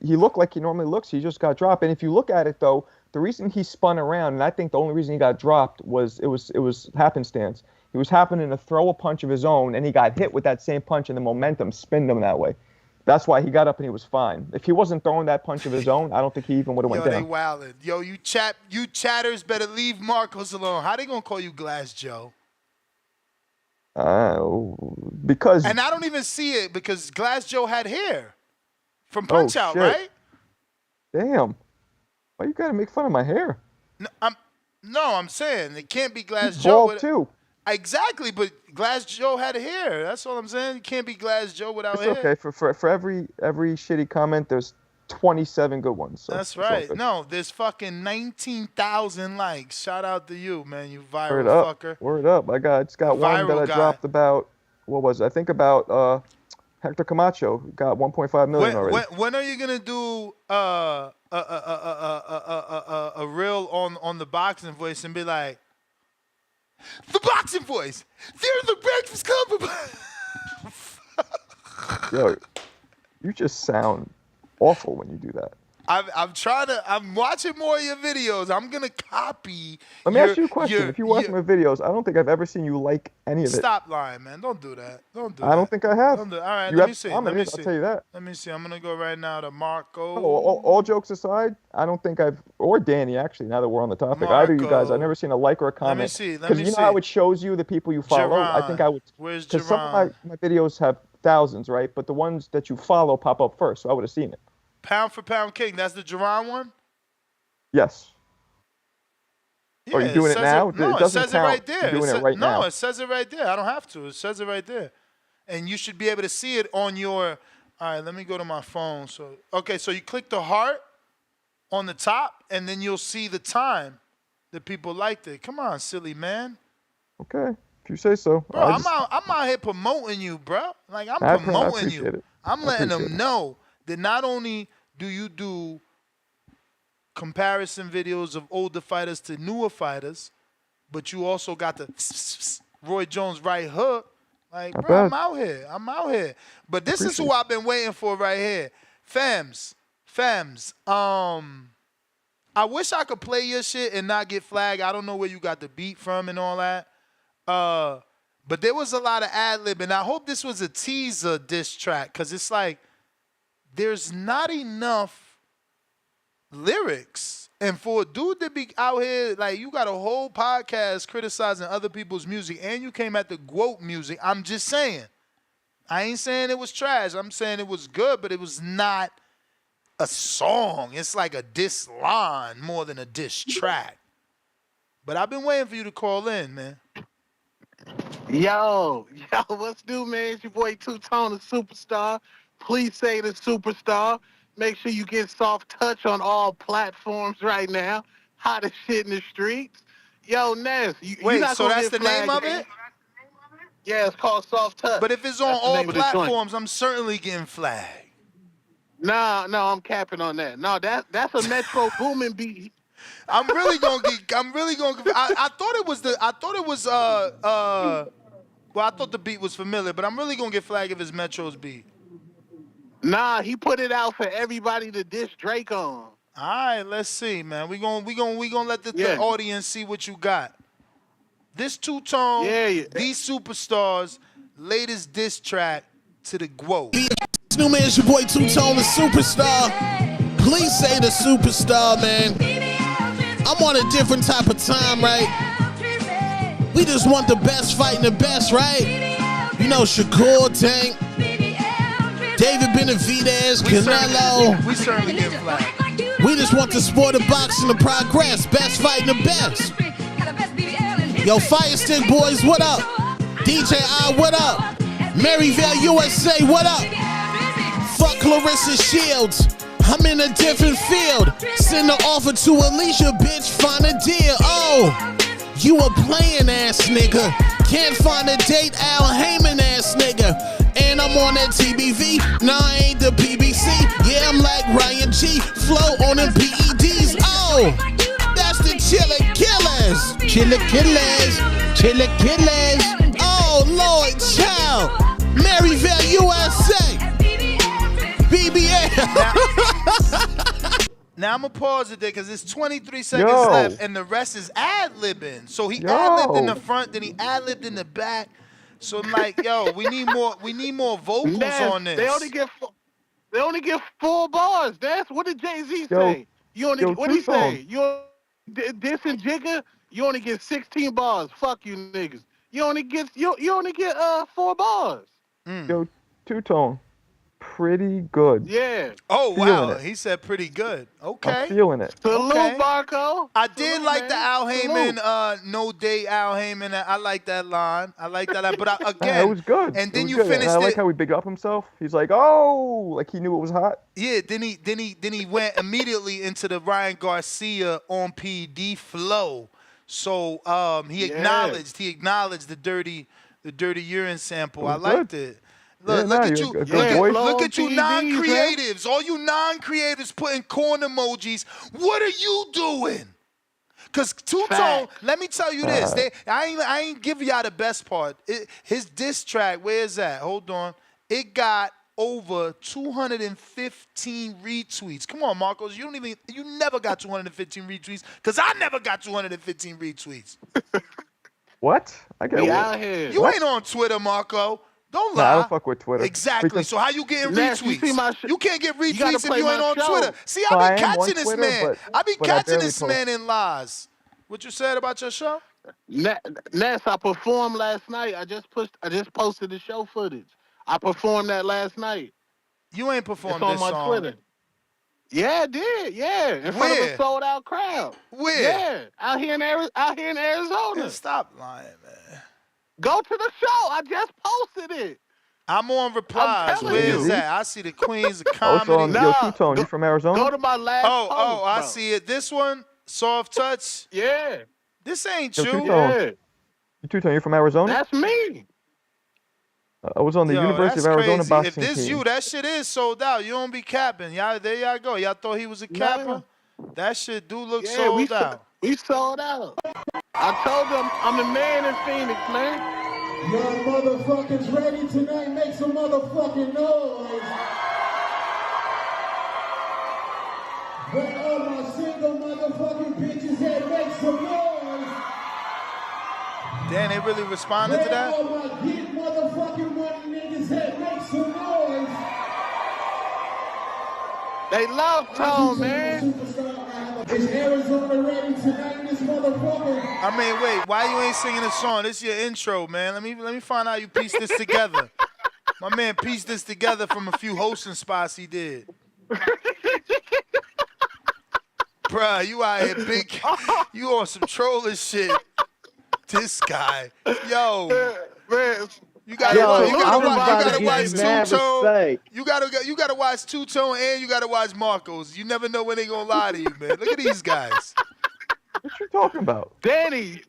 He looked like he normally looks. He just got dropped. And if you look at it though, the reason he spun around, and I think the only reason he got dropped was it was happenstance. He was happening to throw a punch of his own, and he got hit with that same punch, and the momentum spinned him that way. That's why he got up and he was fine. If he wasn't throwing that punch of his own, I don't think he even would have went Yo, down. they wildin'. Yo, you chatters better leave Marcos alone. How they gonna call you Glass Joe? Because. And I don't even see it because Glass Joe had hair from Punch Out, shit. right? Damn. Why you gotta make fun of my hair? No, I'm saying it can't be Glass He's Joe. bald too. Exactly, but Glass Joe had hair. That's all I'm saying. You can't be Glass Joe without hair. It's okay. For every shitty comment, there's 27 good ones. So that's right. No, there's fucking 19,000 likes. Shout out to you, man. You viral Word up. fucker. Word up. I just got one that I dropped about. What was it? I think about Hector Camacho got 1.5 million already. When are you gonna do a reel on the boxing voice and be like, the boxing voice? They're the Breakfast Club. Yo, you just sound awful when you do that. I'm watching more of your videos. I'm gonna copy. Let me ask you a question. If you watch my videos, I don't think I've ever seen you like any of it. Stop lying, man. Don't do that. I don't think I have. All right, let me see. Let me see. I'll tell you that. Let me see. I'm gonna go right now to Marco. All jokes aside, I don't think or Danny actually. Now that we're on the topic, either you guys, I've never seen a like or a comment. Let me see. Because you know how it shows you the people you follow. I think I would. Where's Because some of my videos have thousands, right? But the ones that you follow pop up first, so I would have seen it. Pound for Pound King. That's the Jerron one? Yes. Yeah, Are you doing it now? It says it right there. You're doing it right now. No, it says it right there. I don't have to. It says it right there. And you should be able to see it on your... All right, let me go to my phone. So you click the heart on the top, and then you'll see the time that people liked it. Come on, silly man. Okay, if you say so. Bro, I'm out here promoting you, bro. Like, I'm promoting you. It. I'm letting them know that not only do you do comparison videos of older fighters to newer fighters, but you also got the Roy Jones right hook. Like, bro, I'm out here. But this is who I've been waiting for right here. Fems. I wish I could play your shit and not get flagged. I don't know where you got the beat from and all that. But there was a lot of ad-lib, and I hope this was a teaser diss track, because it's like there's not enough lyrics. And for a dude to be out here, like, you got a whole podcast criticizing other people's music, and you came at the GWOAT music. I'm just saying. I ain't saying it was trash. I'm saying it was good, but it was not a song. It's like a diss line more than a diss track. But I've been waiting for you to call in, man. Yo, what's new, man? It's your boy Two-Tone, the superstar. Please say the superstar. Make sure you get Soft Touch on all platforms right now. Hottest shit in the streets. Yo, Ness, wait, so that's the name of it? Yeah, it's called Soft Touch. But if it's on all platforms, I'm certainly getting flagged. No, I'm capping on that. No, that's a Metro Boomin beat. I thought the beat was familiar, but I'm really gonna get flagged if it's Metro's beat. Nah, he put it out for everybody to diss Drake on. All right, let's see, man. We gonna let the audience see what you got. This Two-Tone, these superstars, latest diss track to the GWOAT. New man, it's your boy Two-Tone, the superstar. Please say the superstar, man. I'm on a different type of time, right? We just want the best fighting the best, right? You know, Shakur, Tank, David Benavidez, Canelo. We certainly get flagged. We just want the sport of boxing to progress. Best fighting the best. Yo, Fire Stick Boys, what up? DJ I, what up? Maryville, USA, what up? Fuck Clarissa Shields. I'm in a different field. Send an offer to Alicia, bitch, find a deal. Oh, you a playing ass nigga. Can't find a date, Al Heyman ass nigga. And I'm on that TBV, nah, I ain't the BBC. Yeah, I'm like Ryan G, flow on them PEDs. Oh, that's the Chillin' Killers. Chilaquiles. Oh, Lord, child. Maryville, USA. BBA. Now I'm gonna pause it there because it's 23 seconds left, and the rest is ad-libbing. So he ad-libbed in the front, then he ad-libbed in the back. So I'm like, yo, we need more vocals on this. They only get 4 bars. That's what did Jay-Z say? What he say? You dissing Jigga, you only get 16 bars. Fuck you niggas. You only get 4 bars. Yo, Two-Tone, pretty good. Yeah. Oh wow, he said pretty good. Okay. I'm feeling it. Salute, Marco. I did like the Al Heyman, no date Al Heyman. I like that line. But again, it was good. And then you good. finished and I like it. how he big up himself. He's like, oh, like he knew it was hot. Yeah. Then he went immediately into the Ryan Garcia on PD flow. So he acknowledged the dirty urine sample. I liked it. Look at you. Look at you non-creatives. All you non-creatives putting corn emojis. What are you doing? Because Two-Tone, let me tell you this. I ain't give y'all the best part. His diss track, where is that? Hold on. It got over 215 retweets. Come on, Marcos. You never got 215 retweets because I never got 215 retweets. What? I get it. Out here. You ain't on Twitter, Marco. Don't lie. Nah, I don't fuck with Twitter. Exactly. Because so how you getting retweets? You can't get retweets if you ain't on Twitter. See, I I be am catching on this Twitter, man. I be but catching this man in lies. What you said about your show? Ness, I performed last night. I just posted the show footage. I performed that last night. You ain't performed it's this on my song. Twitter. Yeah, I did. Yeah, in front of a sold out crowd. Where? Yeah, out here in Arizona. Man, stop lying, man. Go to the show. I just posted it. I'm on replies. Where is that? I see the Queens of Comedy. Yo, Two-Tone, you from Arizona? Go to my last post, I see it. This one, Soft Touch. Yeah. This ain't Yo, you. Two-Tone. Two-Tone, you from Arizona? That's me. I was on the University of Arizona crazy. boxing If this team. you, that shit is sold out. You don't be capping. There y'all go. Y'all thought he was a capper? That shit do look sold out. We sold out. I told them I'm the man in Phoenix, man. Y'all motherfuckers ready tonight? Make some motherfucking noise. Where all my single motherfucking bitches at? Make some noise. Damn, they really responded to that? Where all my get motherfucking money niggas at? Make some noise. They love Tone, man. Is Arizona ready tonight, this motherfucker? I mean, wait, why you ain't singing a song? This is your intro, man. Let me find out you pieced this together. My man pieced this together from a few hosting spots he did. Bruh, you out here big. You on some trolling shit. This guy. Yo. Man. You gotta watch Two-Tone. You gotta watch Two-Tone and you gotta watch Marcos. You never know when they gonna lie to you, man. Look at these guys. What you talking about? Danny,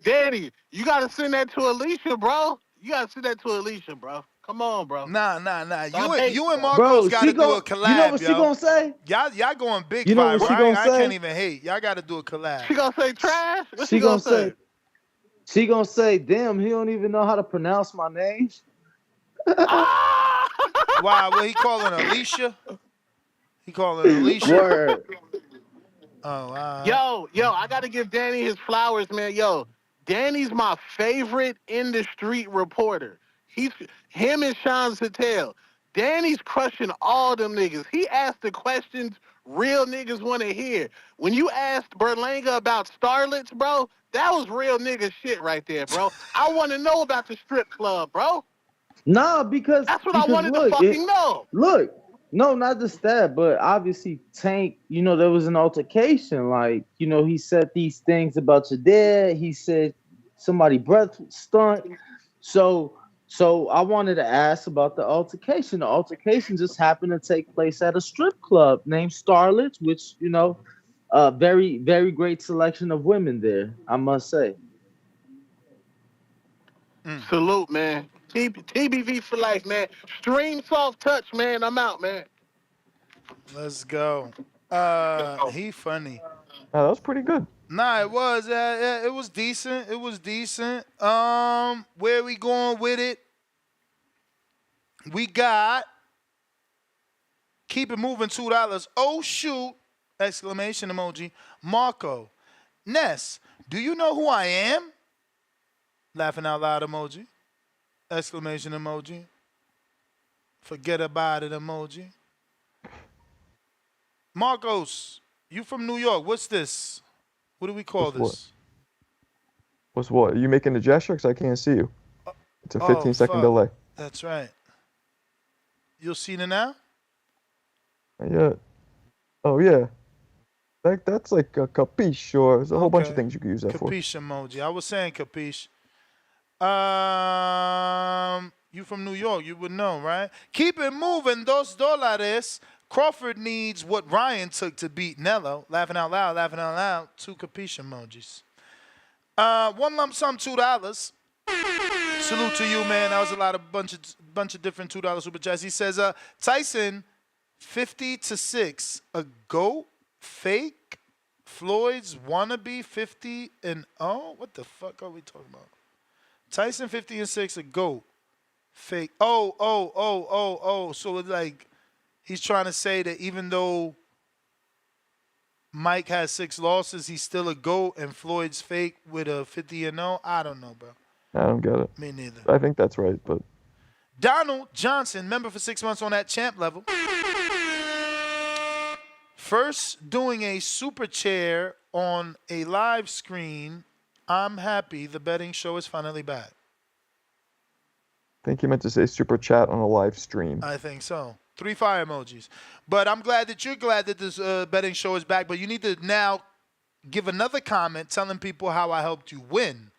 you gotta send that to Alicia, bro. Come on, bro. Nah. You and Marcos gotta do a collab. You know what she gonna say? Y'all going big you know viral. What she gonna I say? can't even hate. Y'all gotta do a collab. She gonna say trash? What she gonna say? She gonna say, damn, he don't even know how to pronounce my name. Wow, what he calling Alicia? He calling Alicia? Word. Oh, wow. Yo, I gotta give Danny his flowers, man. Yo, Danny's my favorite in the street reporter. Him and Sean Zattel. Danny's crushing all them niggas. He asked the questions real niggas want to hear. When you asked Berlanga about starlets, bro, that was real nigga shit right there, bro. I want to know about the strip club, bro. Nah, because that's what I wanted to fucking know. Look, no, not just that, but obviously Tank, there was an altercation. Like, he said these things about your dad. He said somebody breath stunt. So I wanted to ask about the altercation. The altercation just happened to take place at a strip club named Starlets, which, a very, very great selection of women there, I must say. Salute, man. TBV for life, man. Stream Soft Touch, man. I'm out, man. Let's go. He funny. That was pretty good. Nah, it was. It was decent. It was decent. Where we going with it? We got keep it moving $2. Oh shoot! Exclamation emoji. Marco, Ness, do you know who I am? Laughing out loud emoji. Exclamation emoji. Forget about it emoji. Marcos, you from New York. What's this? What do we call What's what? this? What's what? Are you making a gesture? Because I can't see you. It's a Oh, 15-second fuck. delay. That's right. You'll see it now? Yeah. Oh, yeah. That's like a capiche, or there's a whole bunch of Okay. things you could use that for. Capiche emoji. I was saying capiche. You from New York, you would know, right? Keep it moving, $2. Crawford needs what Ryan took to beat Nello. Laughing out loud, 2 capiche emojis. One lump sum, $2. Salute to you, man. That was a bunch of different $2 super chats. He says, Tyson, 50-6, a GOAT, fake, Floyd's wannabe 50-0. What the fuck are we talking about? Tyson 50-6, a GOAT, fake. Oh. So it's like he's trying to say that even though Mike has 6 losses, he's still a GOAT, and Floyd's fake with a 50-0. I don't know, bro. I don't get it. Me neither. I think that's right, but Donald Johnson, member for 6 months on that champ level. First doing a super chair on a live screen. I'm happy the betting show is finally back. I think you meant to say super chat on a live stream. I think so. 3 fire emojis. But I'm glad that you're glad that this betting show is back. But you need to now give another comment telling people how I helped you win.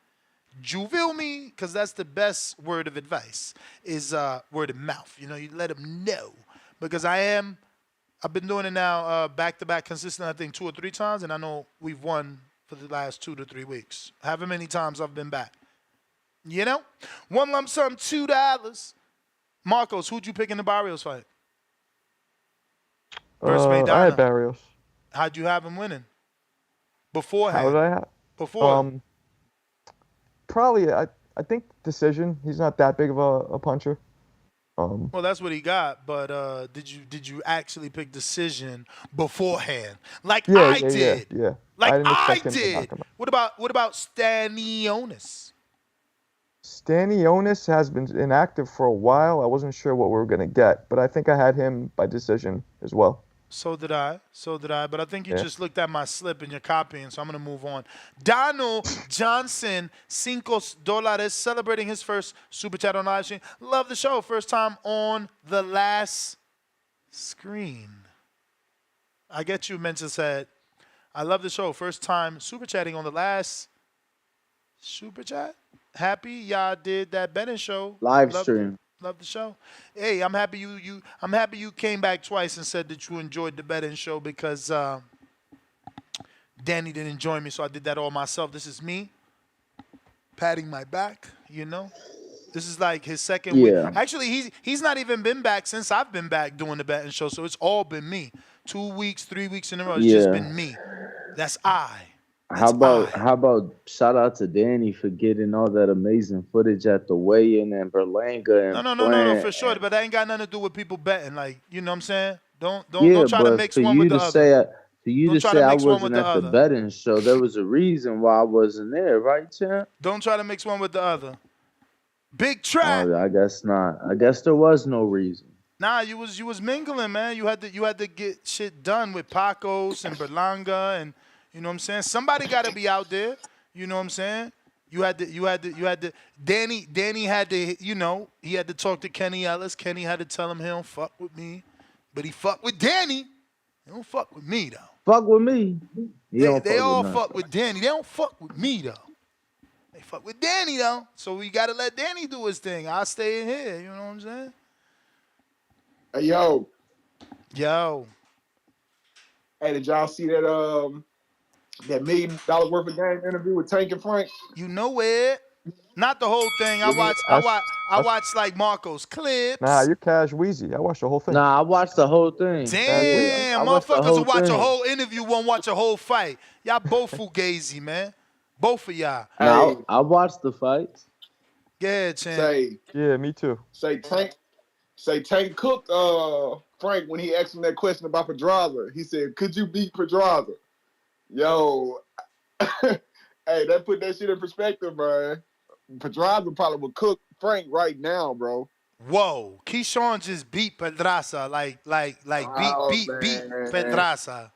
You feel me? Because that's the best word of advice is word of mouth. You know, you let them know. Because I've been doing it now back-to-back consistent, I think 2 or 3 times. And I know we've won for the last 2 to 3 weeks. However many times I've been back. You know? One lump sum, $2. Marcos, who'd you pick in the Barrios fight? Versus Maidana. I had Barrios. How'd you have him winning? Beforehand. How did I have? Before. Probably, I think decision. He's not that big of a puncher. Well, that's what he got. But did you actually pick decision beforehand? Like I did. Yeah. Like I didn't I expect him to knock did. him out. What about Stanionis? Stanionis has been inactive for a while. I wasn't sure what we were going to get, but I think I had him by decision as well. So did I. But I think you just looked at my slip and you're copying, so I'm going to move on. Donald Johnson, $5, celebrating his first Super Chat on live stream. Love the show. First time on the last screen. I get you meant to say, I love the show. First time Super Chatting on the last Super Chat. Happy y'all did that betting show. Live stream. Love the show. Hey, I'm happy you came back twice and said that you enjoyed the betting show because Danny didn't join me, so I did that all myself. This is me patting my back, you know. This is like his second week. Actually, he's not even been back since I've been back doing the betting show, so it's all been me. 2 weeks, 3 weeks in a row. It's just been me. That's I. How about shout out to Danny for getting all that amazing footage at the weigh-in in Berlanga and No, for sure. But that ain't got nothing to do with people betting. Like, you know what I'm saying? Don't try to mix one with the other. For you to say I wasn't at the betting show, there was a reason why I wasn't there, right, champ? Don't try to mix one with the other. Big trap. Oh, I guess not. I guess there was no reason. Nah, you was mingling, man. You had to get shit done with Pacos and Berlanga and you know what I'm saying? Somebody got to be out there. You know what I'm saying? You had to. Danny had to, you know, he had to talk to Kenny Ellis. Kenny had to tell him he don't fuck with me, but he fuck with Danny. He don't fuck with me though. Fuck with me. They all fuck with Danny. They don't fuck with me though. They fuck with Danny though. So we gotta let Danny do his thing. I'll stay in here. You know what I'm saying? Hey yo. Hey, did y'all see that $1 million worth of game interview with Tank and Frank? You know it. Not the whole thing. I watched like Marco's clips. Nah, you're Cash Wheezy. I watched the whole thing. Nah, I watched the whole thing. Cash Wheezy. Damn, I watched the motherfuckers whole will watch a thing. whole interview, won't watch a whole fight. Y'all both fugazi, man. Both of y'all. Nah, Hey, I watched the fights. Yeah, champ. say Yeah, me too. Tank Cook Frank when he asked him that question about Pedraza. He said, "Could you beat Pedraza?" Yo, hey, that put that shit in perspective, man. Pedraza probably would cook Frank right now, bro. Whoa, Keyshawn just beat Pedraza, like Oh beat man, Pedraza,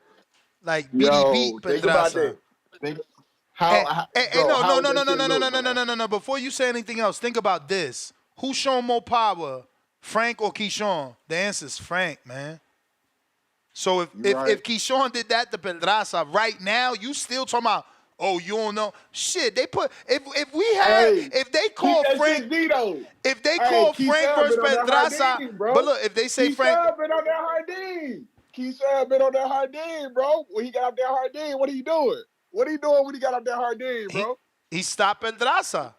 like beat think about Pedraza. that. Think Hey, bro, no, how no, would no, that no, no, shit no, no, look, no, no, no, man? no, no, no. Before you say anything else, think about this. Who's showing more power, Frank or Keyshawn? The answer is Frank, man. So if Keyshawn did that to Pedraza right now, you still talking about, oh, you don't know. Shit, they put if they call Frank if they call Frank versus Pedraza, but look, if they say Frank been on that Hardin. Keyshawn been on that Hardin, bro. When he got up there Hardin, what are you doing? What are you doing when he got up there Hardin, bro? He stopped Pedraza.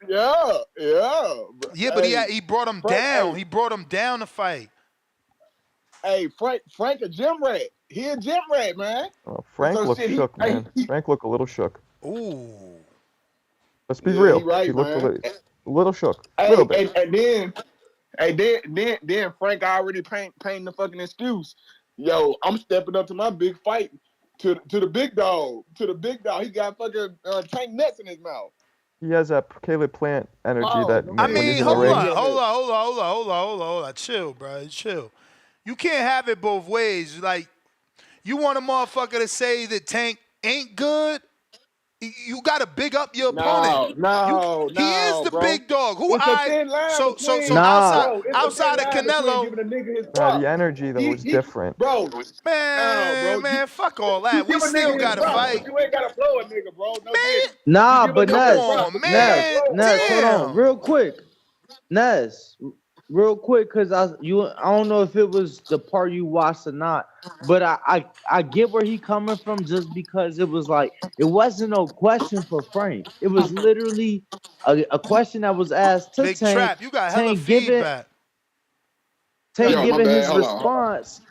Yeah. Yeah, but he brought him down. He brought him down to fight. Hey, Frank a gym rat. He a gym rat, man. Oh, Frank looked shook, man. Frank looked a little shook. Ooh. Let's be real. He right, looked man. a little shook. A little bit. Then Frank already painting the fucking excuse. Yo, I'm stepping up to my big fight to the big dog. To the big dog. He got fucking tank nuts in his mouth. He has that Caleb Plant energy that when he's in the hold ring. on. Chill, bro. Chill. You can't have it both ways. Like, you want a motherfucker to say that Tank ain't good? You got to big up your opponent. He is the big dog. Who it's a thin line outside of Canelo. Giving a nigga his Nah, the energy though was different. Bro, man, fuck all that. We still got to fight. But you ain't got to blow a nigga, bro. No man. Nah, but Ness, Ness, hold on, real quick, Ness, real quick, cause I don't know if it was the part you watched or not, but I get where he coming from just because it was like it wasn't no question for Frank. It was literally a question that was asked to Big Tank. Trap, you got hella feedback. Tank giving his response.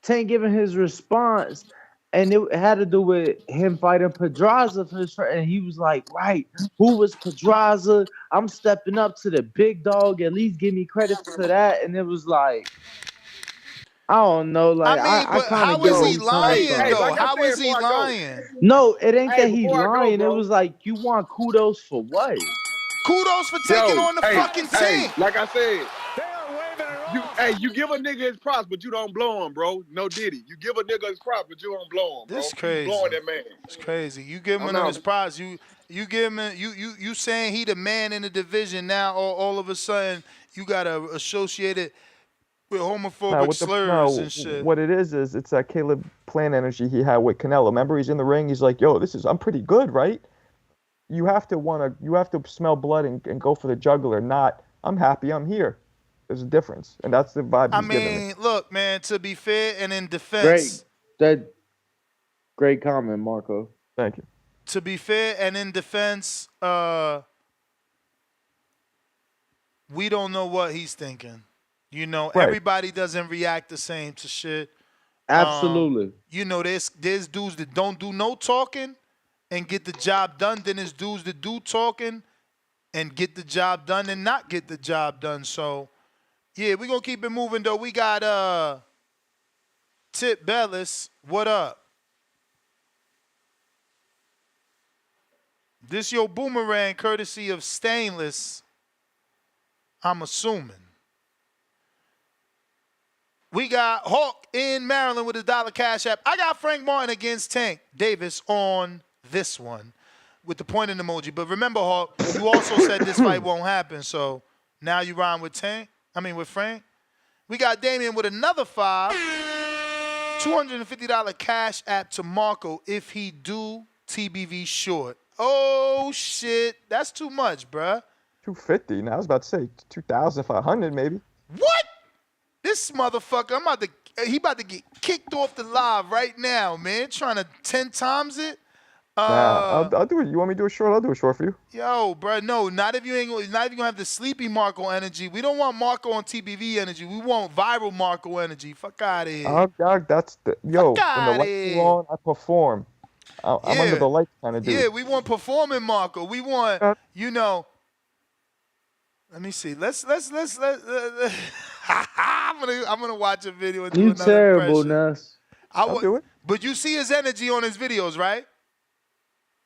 Tank giving his response. And it had to do with him fighting Pedraza for his fight. And he was like, right, who was Pedraza? I'm stepping up to the big dog. At least give me credit for that. And it was like, I don't know. Like, I kind of get where he's coming from. How is he lying? No, it ain't that he lying. It was like, you want kudos for what? Kudos for taking on the fucking Tank. Like I said, you give a nigga his props, but you don't blow him, bro. No Diddy. You give a nigga his props, but you don't blow him, bro. This crazy. You blowing that man. It's crazy. You give him his props. You give him you saying he the man in the division now. All of a sudden you gotta associate it with homophobic slurs and shit. What it is it's that Caleb Plant energy he had with Canelo. Remember, he's in the ring. He's like, yo, I'm pretty good, right? You have to smell blood and go for the jugular. Not, I'm happy, I'm here. There's a difference, and that's the vibe he's giving me. Look, man, to be fair and in defense. Great comment, Marco. Thank you. To be fair and in defense, we don't know what he's thinking. You know, everybody doesn't react the same to shit. Absolutely. You know, there's dudes that don't do no talking and get the job done. Then there's dudes that do talking and get the job done and not get the job done. So, yeah, we're going to keep it moving, though. We got Tip Bellis. What up? This your boomerang courtesy of Stainless, I'm assuming. We got Hawk in Maryland with his $1 Cash App. I got Frank Martin against Tank Davis on this one with the pointing emoji. But remember, Hawk, you also said this fight won't happen. So now you rhyme with with Frank. We got Damian with another $5. $250 Cash App to Marco if he do TBV short. Oh, shit. That's too much, bruh. 250. Now I was about to say 2,500 maybe. What? This motherfucker, he about to get kicked off the live right now, man. Trying to 10 times it. I'll do it. You want me to do a short? I'll do a short for you. Yo, bro, no, not if you gonna have the sleepy Marco energy. We don't want Marco on TBV energy. We want viral Marco energy. Fuck out of here. Dog, that's the Fuck when the out of lights are here. on, I perform. I'm under Yeah. the lights kind of dude. Yeah, we want performing Marco. We want, you know. Let me see. Let's I'm gonna watch a video and do You another terrible, impression. Ness. I'll do it. But you see his energy on his videos, right?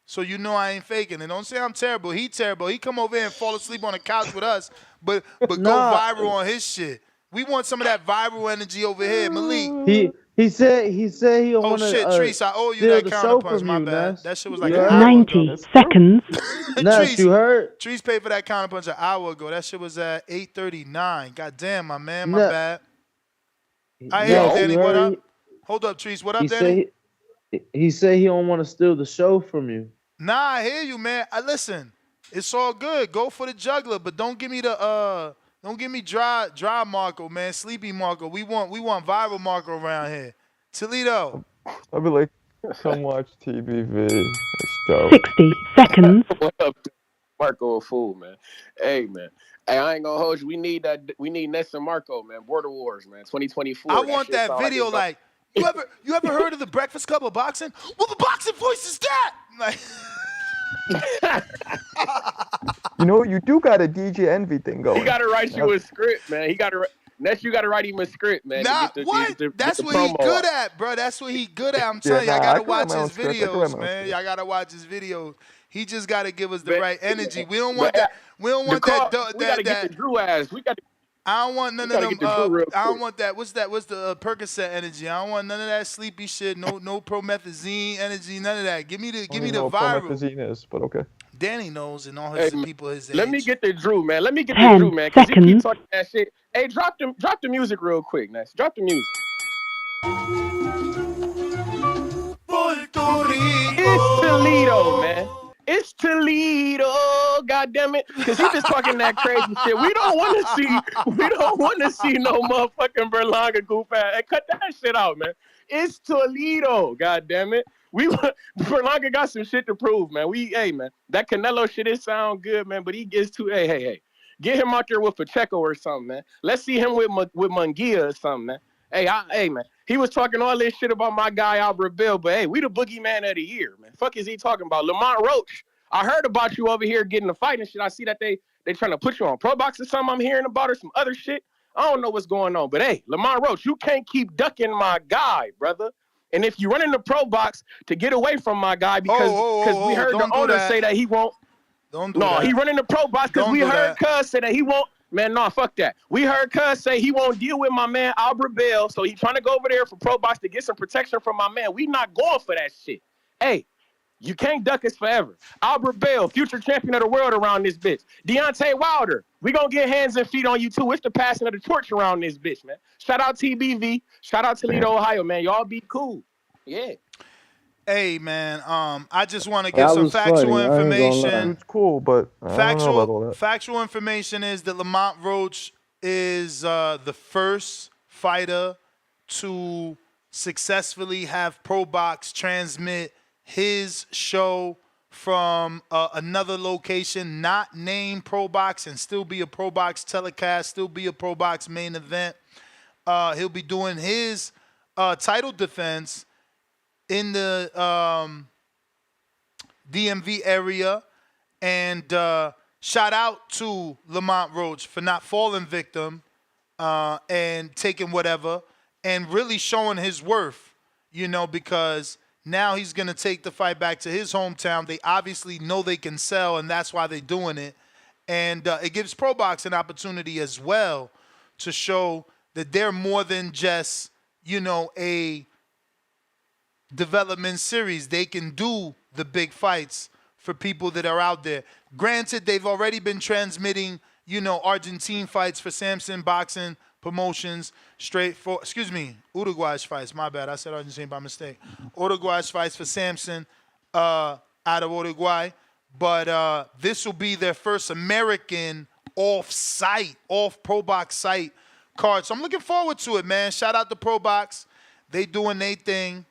So you know I ain't faking it. Don't say I'm terrible. He terrible. He come over here and fall asleep on the couch with us, but go viral on his shit. We want some of that viral energy over here, Malik. He said he don't want to. Shit, Treese, I owe you steal that the show counterpunch. from My you, bad. Ness. That shit was like You an heard? hour 90 ago. seconds. Ness, you heard? Treese paid for that counterpunch an hour ago. That shit was at 8:39. God damn, my man, my bad. I hear you, Danny. What up? Hold up, Treese. What up, Danny? He said he don't want to steal the show from you. Nah, I hear you, man. Listen, it's all good. Go for the juggler, but don't give me the don't give me dry Marco, man. Sleepy Marco. We want viral Marco around here. Toledo. I'll be like, come watch TBV. It's dope. 60 seconds. What up, Marco? A fool, man. Hey, man. Hey, I ain't gonna hold you. We need that. We need Ness and Marco, man. Border Wars, man. 2024. I want that video. Like you ever heard of the Breakfast Club of boxing? Well, the boxing voice is that. Like. You know, you do got a DJ Envy thing going. He got to write you a script, man. He got to. Ness, you got to write him a script, man. Nah, what? That's what he good at, bro. That's what he good at. I'm telling you, I gotta watch his videos, man. Y'all gotta watch his videos. He just gotta give us the right energy. We don't want that. We don't want that. We gotta get the Drew ass. We got. I don't want none of them. I don't want that. What's that? What's the Percocet energy? I don't want none of that sleepy shit. No promethazine energy. None of that. Give me the viral. Promethazine is, but okay. Danny knows, and all his people his age. Let me get the Drew, man. Let me get 10 the Drew, man. Because he keep seconds. talking that shit. Hey, drop the music real quick, Ness. Drop the music. It's Toledo, man. It's Toledo, goddammit. Because he just talking that crazy shit. We don't want to see no motherfucking Berlanga goof ass. Hey, cut that shit out, man. It's Toledo, goddammit. Berlanga got some shit to prove, man. Hey, man. That Canelo shit, it sound good, man, but he gets too, hey. Get him out there with Pacheco or something, man. Let's see him with Munguia or something, man. Hey, man. He was talking all this shit about my guy Albert Bill, but hey, we the boogeyman of the year, man. Fuck is he talking about? Lamont Roach, I heard about you over here getting a fight and shit. I see that they trying to put you on Pro Box or something I'm hearing about or some other shit. I don't know what's going on, but hey, Lamont Roach, you can't keep ducking my guy, brother. And if you run in the Pro Box to get away from my guy because we heard the owner say that he won't. Don't do that. No, he running the Pro Box because we heard Cuz say that he won't. Man, no, fuck that. We heard Cuz say he won't deal with my man Albert Bell, so he trying to go over there for Pro Box to get some protection from my man. We not going for that shit. Hey, you can't duck us forever. Albert Bell, future champion of the world around this bitch. Deontay Wilder, we gonna get hands and feet on you too. It's the passing of the torch around this bitch, man. Shout out TBV. Shout out Toledo, Ohio, man. Y'all be cool. Yeah. Hey, man, I just want to give some factual information. It's cool, but I don't know about all that. Factual information is that Lamont Roach is the first fighter to successfully have Pro Box transmit his show from another location, not named Pro Box, and still be a Pro Box telecast, still be a Pro Box main event. He'll be doing his title defense in the DMV area, and shout out to Lamont Roach for not falling victim and taking whatever and really showing his worth, because now he's going to take the fight back to his hometown. They obviously know they can sell, and that's why they're doing it. And it gives Pro Box an opportunity as well to show that they're more than just, a development series. They can do the big fights for people that are out there. Granted, they've already been transmitting, Argentine fights for Samson Boxing Promotions, Uruguay's fights. My bad, I said Argentine by mistake. Uruguay's fights for Samson out of Uruguay. But this will be their first American off Pro Box site card. So I'm looking forward to it, man. Shout out to Pro Box. They doing their thing.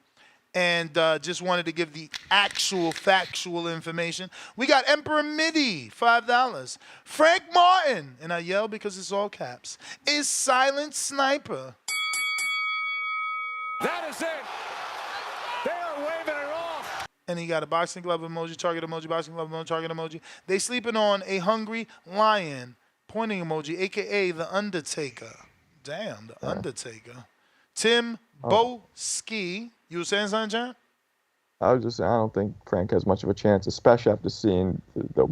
And just wanted to give the actual factual information. We got Emperor Midi, $5. Frank Martin, and I yell because it's all caps, is Silent Sniper. That is it. They are waving it off. And he got a boxing glove emoji, target emoji, boxing glove emoji, target emoji. They sleeping on a hungry lion, pointing emoji, a.k.a. The Undertaker. Damn, The Undertaker. Tim Boski. You were saying something, John? I was just saying, I don't think Frank has much of a chance, especially after seeing the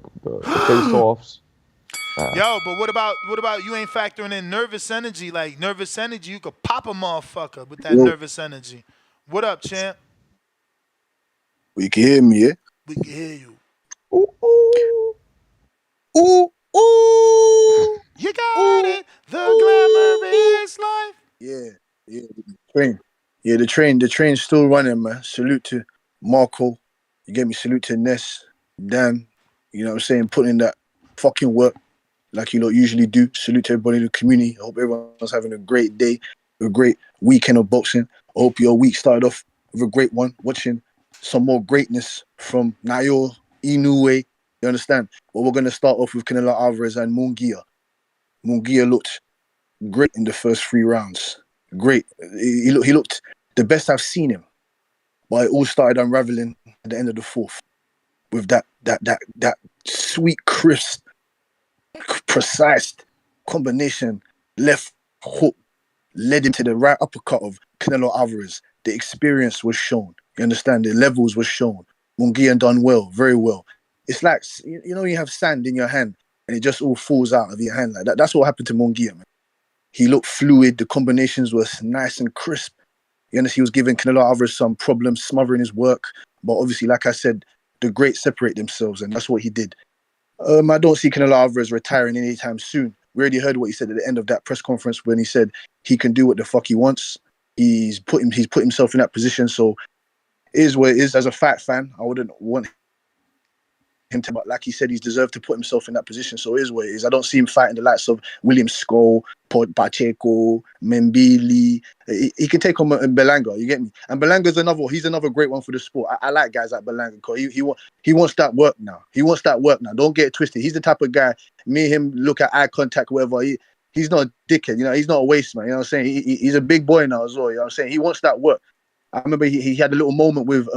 face-offs. Yo, but what about you ain't factoring in nervous energy? Like nervous energy, you could pop a motherfucker with that nervous energy. What up, champ? We can hear me, yeah? We can hear you. Ooh, ooh. Ooh, ooh. You got it. The glamorous life. Yeah, the train. Yeah, the train's still running, man. Salute to Marco. You get me? Salute to Ness, Dan. You know what I'm saying? Putting in that fucking work like you lot usually do. Salute to everybody in the community. I hope everyone's having a great day, a great weekend of boxing. I hope your week started off with a great one, watching some more greatness from Nayo Inoue. You understand? But we're going to start off with Canelo Alvarez and Munguia. Munguia looked great in the first 3 rounds. Great. He looked the best I've seen him. But it all started unraveling at the end of the 4th with that sweet, crisp, precise combination left hook led him to the right uppercut of Canelo Alvarez. The experience was shown. You understand? The levels were shown. Munguia done well, very well. It's like, you know, you have sand in your hand and it just all falls out of your hand like that. That's what happened to Munguia, man. He looked fluid. The combinations were nice and crisp. You understand? He was giving Canelo Alvarez some problems, smothering his work. But obviously, like I said, the greats separate themselves, and that's what he did. I don't see Canelo Alvarez retiring anytime soon. We already heard what he said at the end of that press conference when he said he can do what the fuck he wants. He's put himself in that position. So it is what it is. As a fight fan, I wouldn't want him to, but like he said, he's deserved to put himself in that position. So it is what it is. I don't see him fighting the likes of William Skull, Pacheco, Mbili. He can take on Belanga. You get me? And Belanga's he's another great one for the sport. I like guys like Belanga because he wants that work now. He wants that work now. Don't get it twisted. He's the type of guy, me and him look at eye contact, whatever. He's not a dickhead. You know, he's not a waste man. You know what I'm saying? He's a big boy now as well. You know what I'm saying? He wants that work. I remember he had a little moment with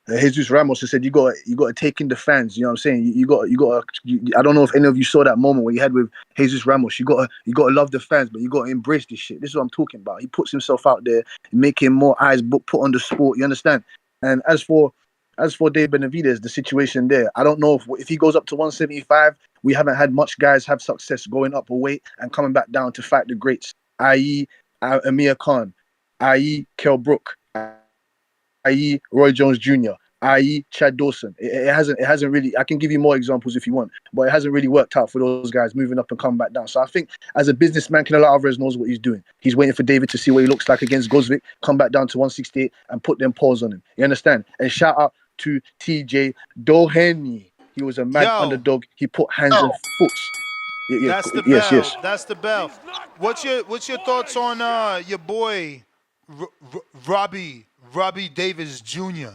Jesus Ramos and said, you got to take in the fans. You know what I'm saying? You got I don't know if any of you saw that moment where he had with Jesus Ramos. You got to love the fans, but you got to embrace this shit. This is what I'm talking about. He puts himself out there, making more eyes put on the sport. You understand? And as for Dave Benavidez, the situation there, I don't know if he goes up to 175. We haven't had much guys have success going up a weight and coming back down to fight the greats, i.e. Amir Khan, i.e. Kell Brook, i.e. Roy Jones Jr., i.e. Chad Dawson. It hasn't really. I can give you more examples if you want, but it hasn't really worked out for those guys moving up and coming back down. So I think as a businessman, Canelo Alvarez knows what he's doing. He's waiting for David to see what he looks like against Gosvick, come back down to 168 and put them paws on him. You understand? And shout out to TJ Doheny. He was a mad underdog. He put hands and foot. Yeah, That's the yes, bell. yes. That's the bell. What's your thoughts on your boy Robbie Davis Jr.?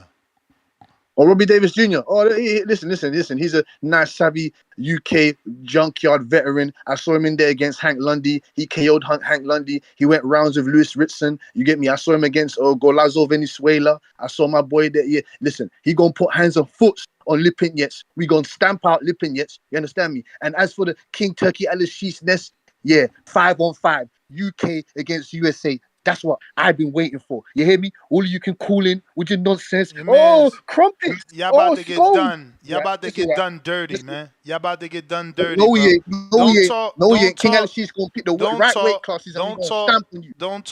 Oh, Robbie Davis Jr. Oh, listen. He's a nice, savvy UK junkyard veteran. I saw him in there against Hank Lundy. He KO'd Hank Lundy. He went rounds with Lewis Ritson. You get me? I saw him against Golazo Venezuela. I saw my boy there. Yeah, listen, he gonna put hands and foot on Lipinets. We gonna stamp out Lipinets. You understand me? And as for the King Turkey Alashis Ness, yeah, 5-on-5, UK against USA. That's what I've been waiting for. You hear me? All of you can call in with your nonsense. Oh, crumpets. Y'all about to get scones. done. Y'all about to get done dirty, man. Y'all about to get done dirty, No, bro. he ain't. No, he ain't. No, he ain't. King Alashis gonna pick the right weight classes and we gonna stamp on you. Don't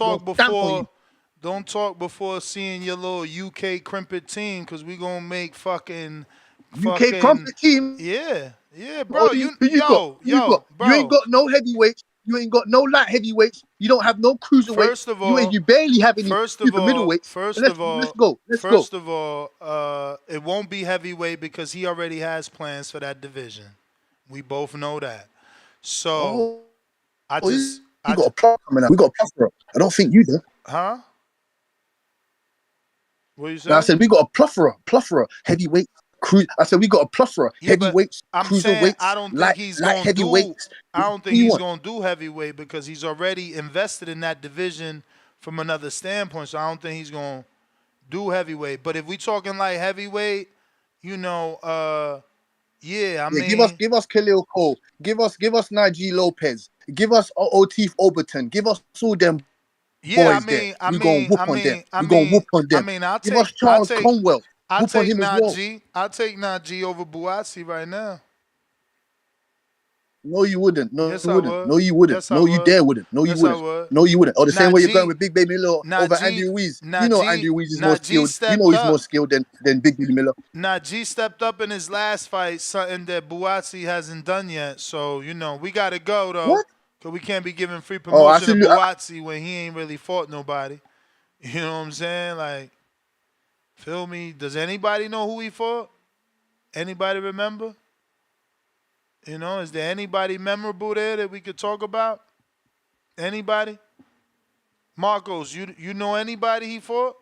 talk before seeing your little UK crimpet team, because we gonna make fucking UK crumpet team. Yeah, bro. Who you got? Bro. You ain't got no heavyweights. You ain't got no light heavyweights. You don't have no cruiserweights. First of all, you barely have any super middleweights. Let's go. First of all, it won't be heavyweight because he already has plans for that division. We both know that. So I got a plot coming out. We got a plot for it. I don't think you do. Huh? What you Now I say? said we got a plethora, heavyweight, cruise. I said we got a plethora, Yeah, but heavyweights, I'm saying I cruiserweights, don't think light he's light gonna do. heavyweights. I don't Who think you he's want? gonna do heavyweight because he's already invested in that division from another standpoint. So I don't think he's gonna do heavyweight. But if we talking like heavyweight, you know, yeah, I Yeah, mean, give us Khalil Cole, give us Najee Lopez, give us O'Teef Overton, give us all them yeah, boys there. I We gonna mean, whoop I on them. mean, I We gonna whoop mean, on I them. mean, Give us Charles Conwell, I whoop on take him as well. Najee, I take Najee over Buatsi right now. No, you wouldn't. No, Yes, you I wouldn't. would. No, you wouldn't. Yes, I No, you would. dare wouldn't. No, you Yes, I wouldn't. would. No, you wouldn't. Or the same way you're going Najee, with Big Baby Miller over Andy Najee, Ruiz. You know Andy Najee, Ruiz is more Najee skilled. You know stepped he's more up. skilled than Big Baby Miller. Najee stepped up in his last fight, something that Buatsi hasn't done yet. So, you know, we got to go, though, What? because we can't be giving free Oh, I promotion to salute. Buatsi when he ain't really fought nobody. You know what I'm saying? Like, feel me? Does anybody know who he fought? Anybody remember? You know, is there anybody memorable there that we could talk about? Anybody? Marcos, you know anybody he fought?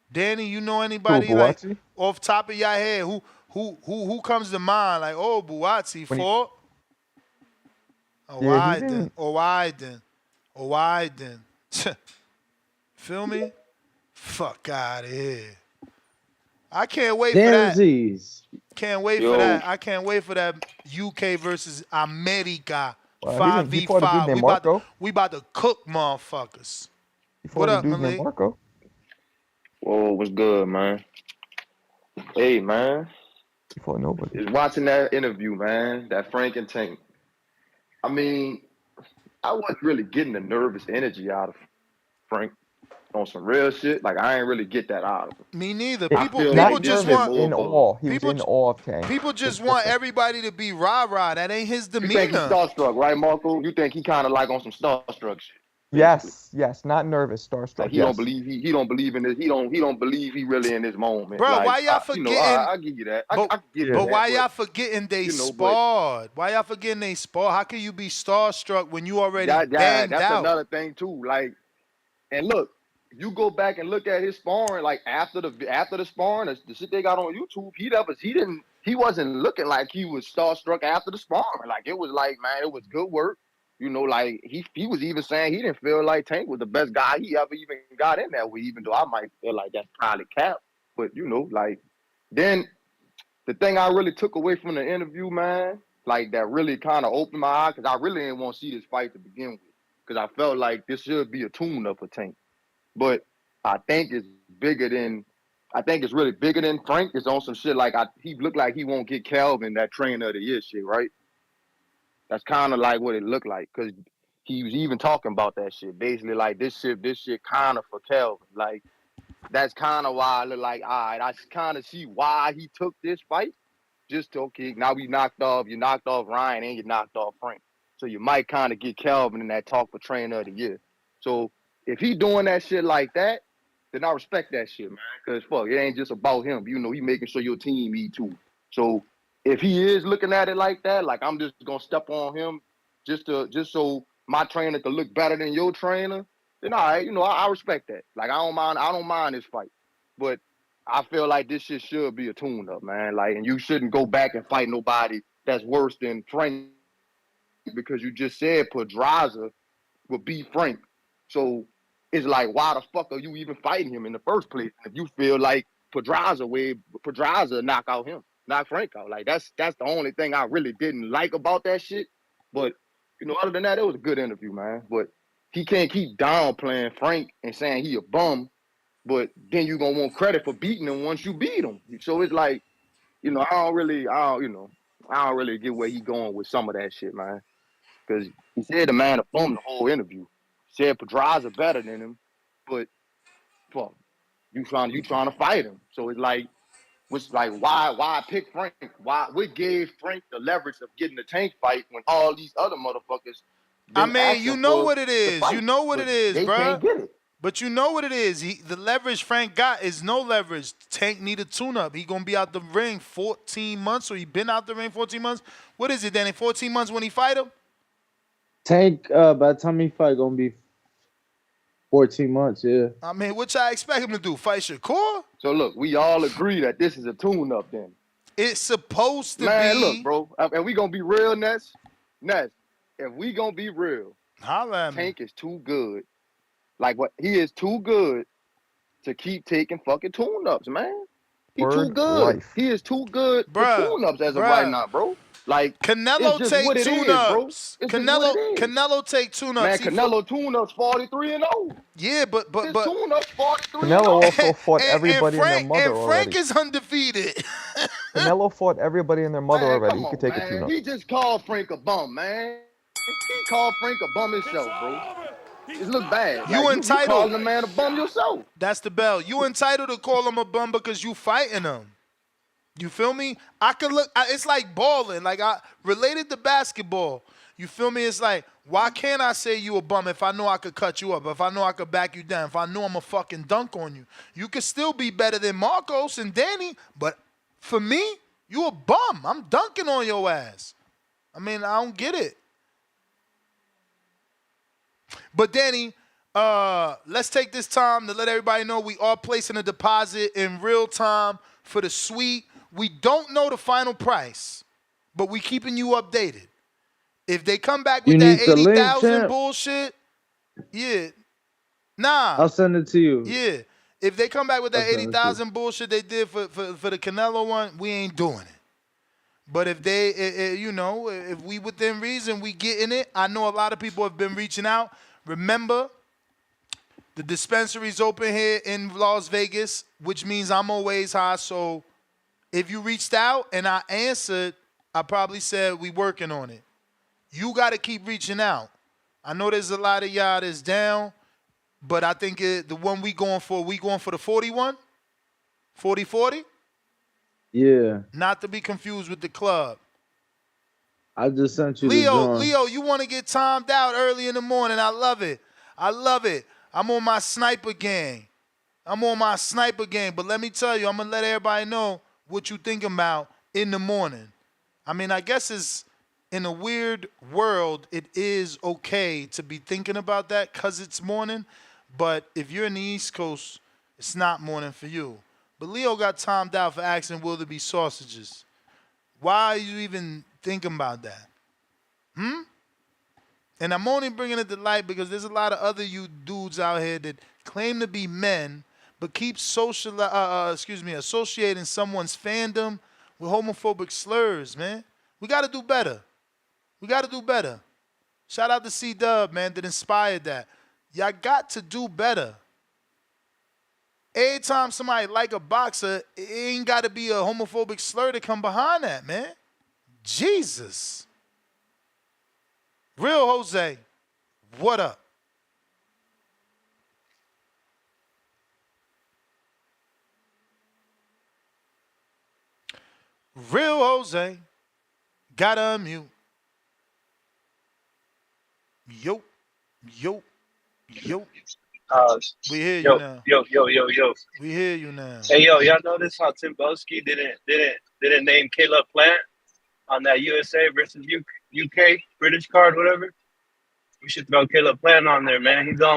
Danny, you know Who, anybody like Buatsi? off top of your head who comes to mind? Like, oh, Buatsi When he, fought. Oh, yeah, he why then? didn't. Oh, why then? Oh, why then? Feel me? Fuck out of here. I can't wait for that. Danzies. Can't wait for Yo, that. I can't wait for that UK versus America He fought a dude 5v5. named Marco. We about to cook motherfuckers. He What fought a up, dude named Malik? Marco. whoa, what's good, man? Hey, man, He fought nobody. is watching that interview, man. That Frank and Tank. I mean, I wasn't really getting the nervous energy out of Frank on some real shit. Like I ain't really get that out of him. Me neither. It, I People feel people not like this just shit nervous, want more in of a. awe. He was people in awe of Tank. people It's just want different. everybody to be rah-rah. That ain't his You think he's demeanor. starstruck, right, Marco? You think he kind of like on some starstruck shit, basically. Yes, not nervous, Like starstruck. he don't Yes. believe he don't believe in this. He don't believe he really in this moment. Bro, Like why y'all I forgetting I give you that. I but can give you Yeah. but that. why But y'all forgetting they but sparred? Why y'all forgetting they sparred? How can you be starstruck when you already yeah, banged that's out? another thing too. Like, and look, you go back and look at his sparring, like after the sparring, the shit they got on YouTube, he wasn't looking like he was starstruck after the sparring. Like it was like, man, it was good work. You know, like he was even saying he didn't feel like Tank was the best guy he ever even got in there with, even though I might feel like that's probably cap. But you know, like then the thing I really took away from the interview, man, like that really kind of opened my eyes because I really didn't want to see this fight to begin with because I felt like this should be a tune-up for Tank. But I think it's bigger than I think it's really bigger than Frank. It's on some shit like he looked like he won't get Calvin that trainer of the year shit, right? That's kind of like what it looked like because he was even talking about that shit. Basically, like this shit kind of for Calvin. Like that's kind of why I look like, all right, I kind of see why he took this fight. Just to, okay, now you knocked off Ryan and you knocked off Frank. So you might kind of get Calvin in that talk for trainer of the year. So if he doing that shit like that, then I respect that shit, man. Because fuck, it ain't just about him. You know, he making sure your team eat too. So if he is looking at it like that, like I'm just gonna step on him just so my trainer could look better than your trainer, then all right, you know, I respect that. Like I don't mind this fight. But I feel like this shit should be a tune-up, man. Like, and you shouldn't go back and fight nobody that's worse than Frank because you just said Pedraza would beat Frank. So it's like, why the fuck are you even fighting him in the first place? If you feel like Pedraza knock out him, knock Frank out. Like that's the only thing I really didn't like about that shit. But you know, other than that, it was a good interview, man. But he can't keep downplaying Frank and saying he a bum, but then you gonna want credit for beating him once you beat him. So it's like, you know, I don't really get where he going with some of that shit, man. Because he said the man bummed the whole interview. He said Pedraza better than him, but fuck, you trying to fight him. So it's like, why pick Frank? What gave Frank the leverage of getting the Tank fight when all these other motherfuckers I been mean, you asking know for what it the is. You fight, know what but it is, they bruh. can't get it. But you know what it is. The leverage Frank got is no leverage. Tank need a tune-up. He gonna be out the ring 14 months, or he been out the ring 14 months. What is it then? In 14 months when he fight him? Tank, by the time he fight, gonna be 14 months, yeah. I mean, what y'all expect him to do? Fight Shakur? So look, we all agree that this is a tune-up then. It's supposed to Man, be. look, bro, and we gonna be real, Ness. If we gonna be real, Holla at me. Tank is too good. Like what? He is too good to keep taking fucking tune-ups, man. He's too Word good. life. He is too good for Bruh, tune-ups as of bruh. right now, bro. Like Canelo it's just take what it is, bro. tune-ups. It's just what it is. Canelo take tune-ups. Man, Canelo tune-ups 43-0. Yeah, but His tune-ups 43-0. Canelo also fought everybody and their mother and Frank already. is undefeated. Canelo fought everybody and their mother Man, already. come He on, could take a man. tune-up. He just called Frank a bum, man. He called Frank a bum himself, bro. It look bad. You Like, entitled. You calling a man a bum yourself. That's the bell. You entitled to call him a bum because you fighting him. You feel me? I could look. It's like balling. Like I related to basketball. You feel me? It's like, why can't I say you a bum if I know I could cut you up, if I know I could back you down, if I know I'm a fucking dunk on you? You could still be better than Marcos and Danny, but for me, you a bum. I'm dunking on your ass. I mean, I don't get it. But Danny, let's take this time to let everybody know we are placing a deposit in real time for the suite. We don't know the final price, but we keeping you updated. If they come back with that 80,000 bullshit, yeah. Nah. I'll send it to you. Yeah. If they come back with that 80,000 bullshit they did for the Canelo one, we ain't doing it. But if they, if we within reason, we getting it. I know a lot of people have been reaching out. Remember, the dispensary's open here in Las Vegas, which means I'm always high. So if you reached out and I answered, I probably said we working on it. You got to keep reaching out. I know there's a lot of y'all that's down, but I think the one we going for the 41? 40-40? Yeah. Not to be confused with the club. I just sent you the drawing. Leo, you want to get timed out early in the morning. I love it. I'm on my sniper game. But let me tell you, I'm going to let everybody know what you thinking about in the morning. I mean, I guess it's in a weird world, it is okay to be thinking about that because it's morning. But if you're in the East Coast, it's not morning for you. But Leo got timed out for asking, will there be sausages? Why are you even thinking about that? And I'm only bringing it to light because there's a lot of other you dudes out here that claim to be men, but keep associating someone's fandom with homophobic slurs, man. We got to do better. Shout out to C-Dub, man, that inspired that. Y'all got to do better. Every time somebody like a boxer, it ain't got to be a homophobic slur to come behind that, man. Jesus. Real Jose, what up? Real Jose, gotta unmute. Yo. We hear you now. Yo. We hear you now. Hey, y'all notice how Tim Boski didn't name Caleb Plant on that USA versus UK British card, whatever? We should throw Caleb Plant on there, man. He's the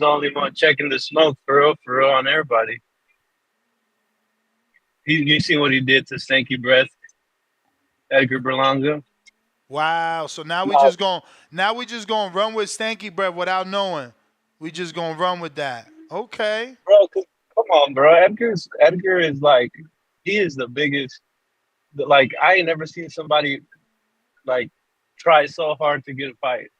only one checking the smoke for real on everybody. You see what he did to Stanky Breath, Edgar Berlanga? Wow. So now we just gonna run with Stanky Breath without knowing. We just gonna run with that. Okay. Bro, come on, bro. Edgar is like, he is the biggest. Like, I ain't never seen somebody like try so hard to get a fight.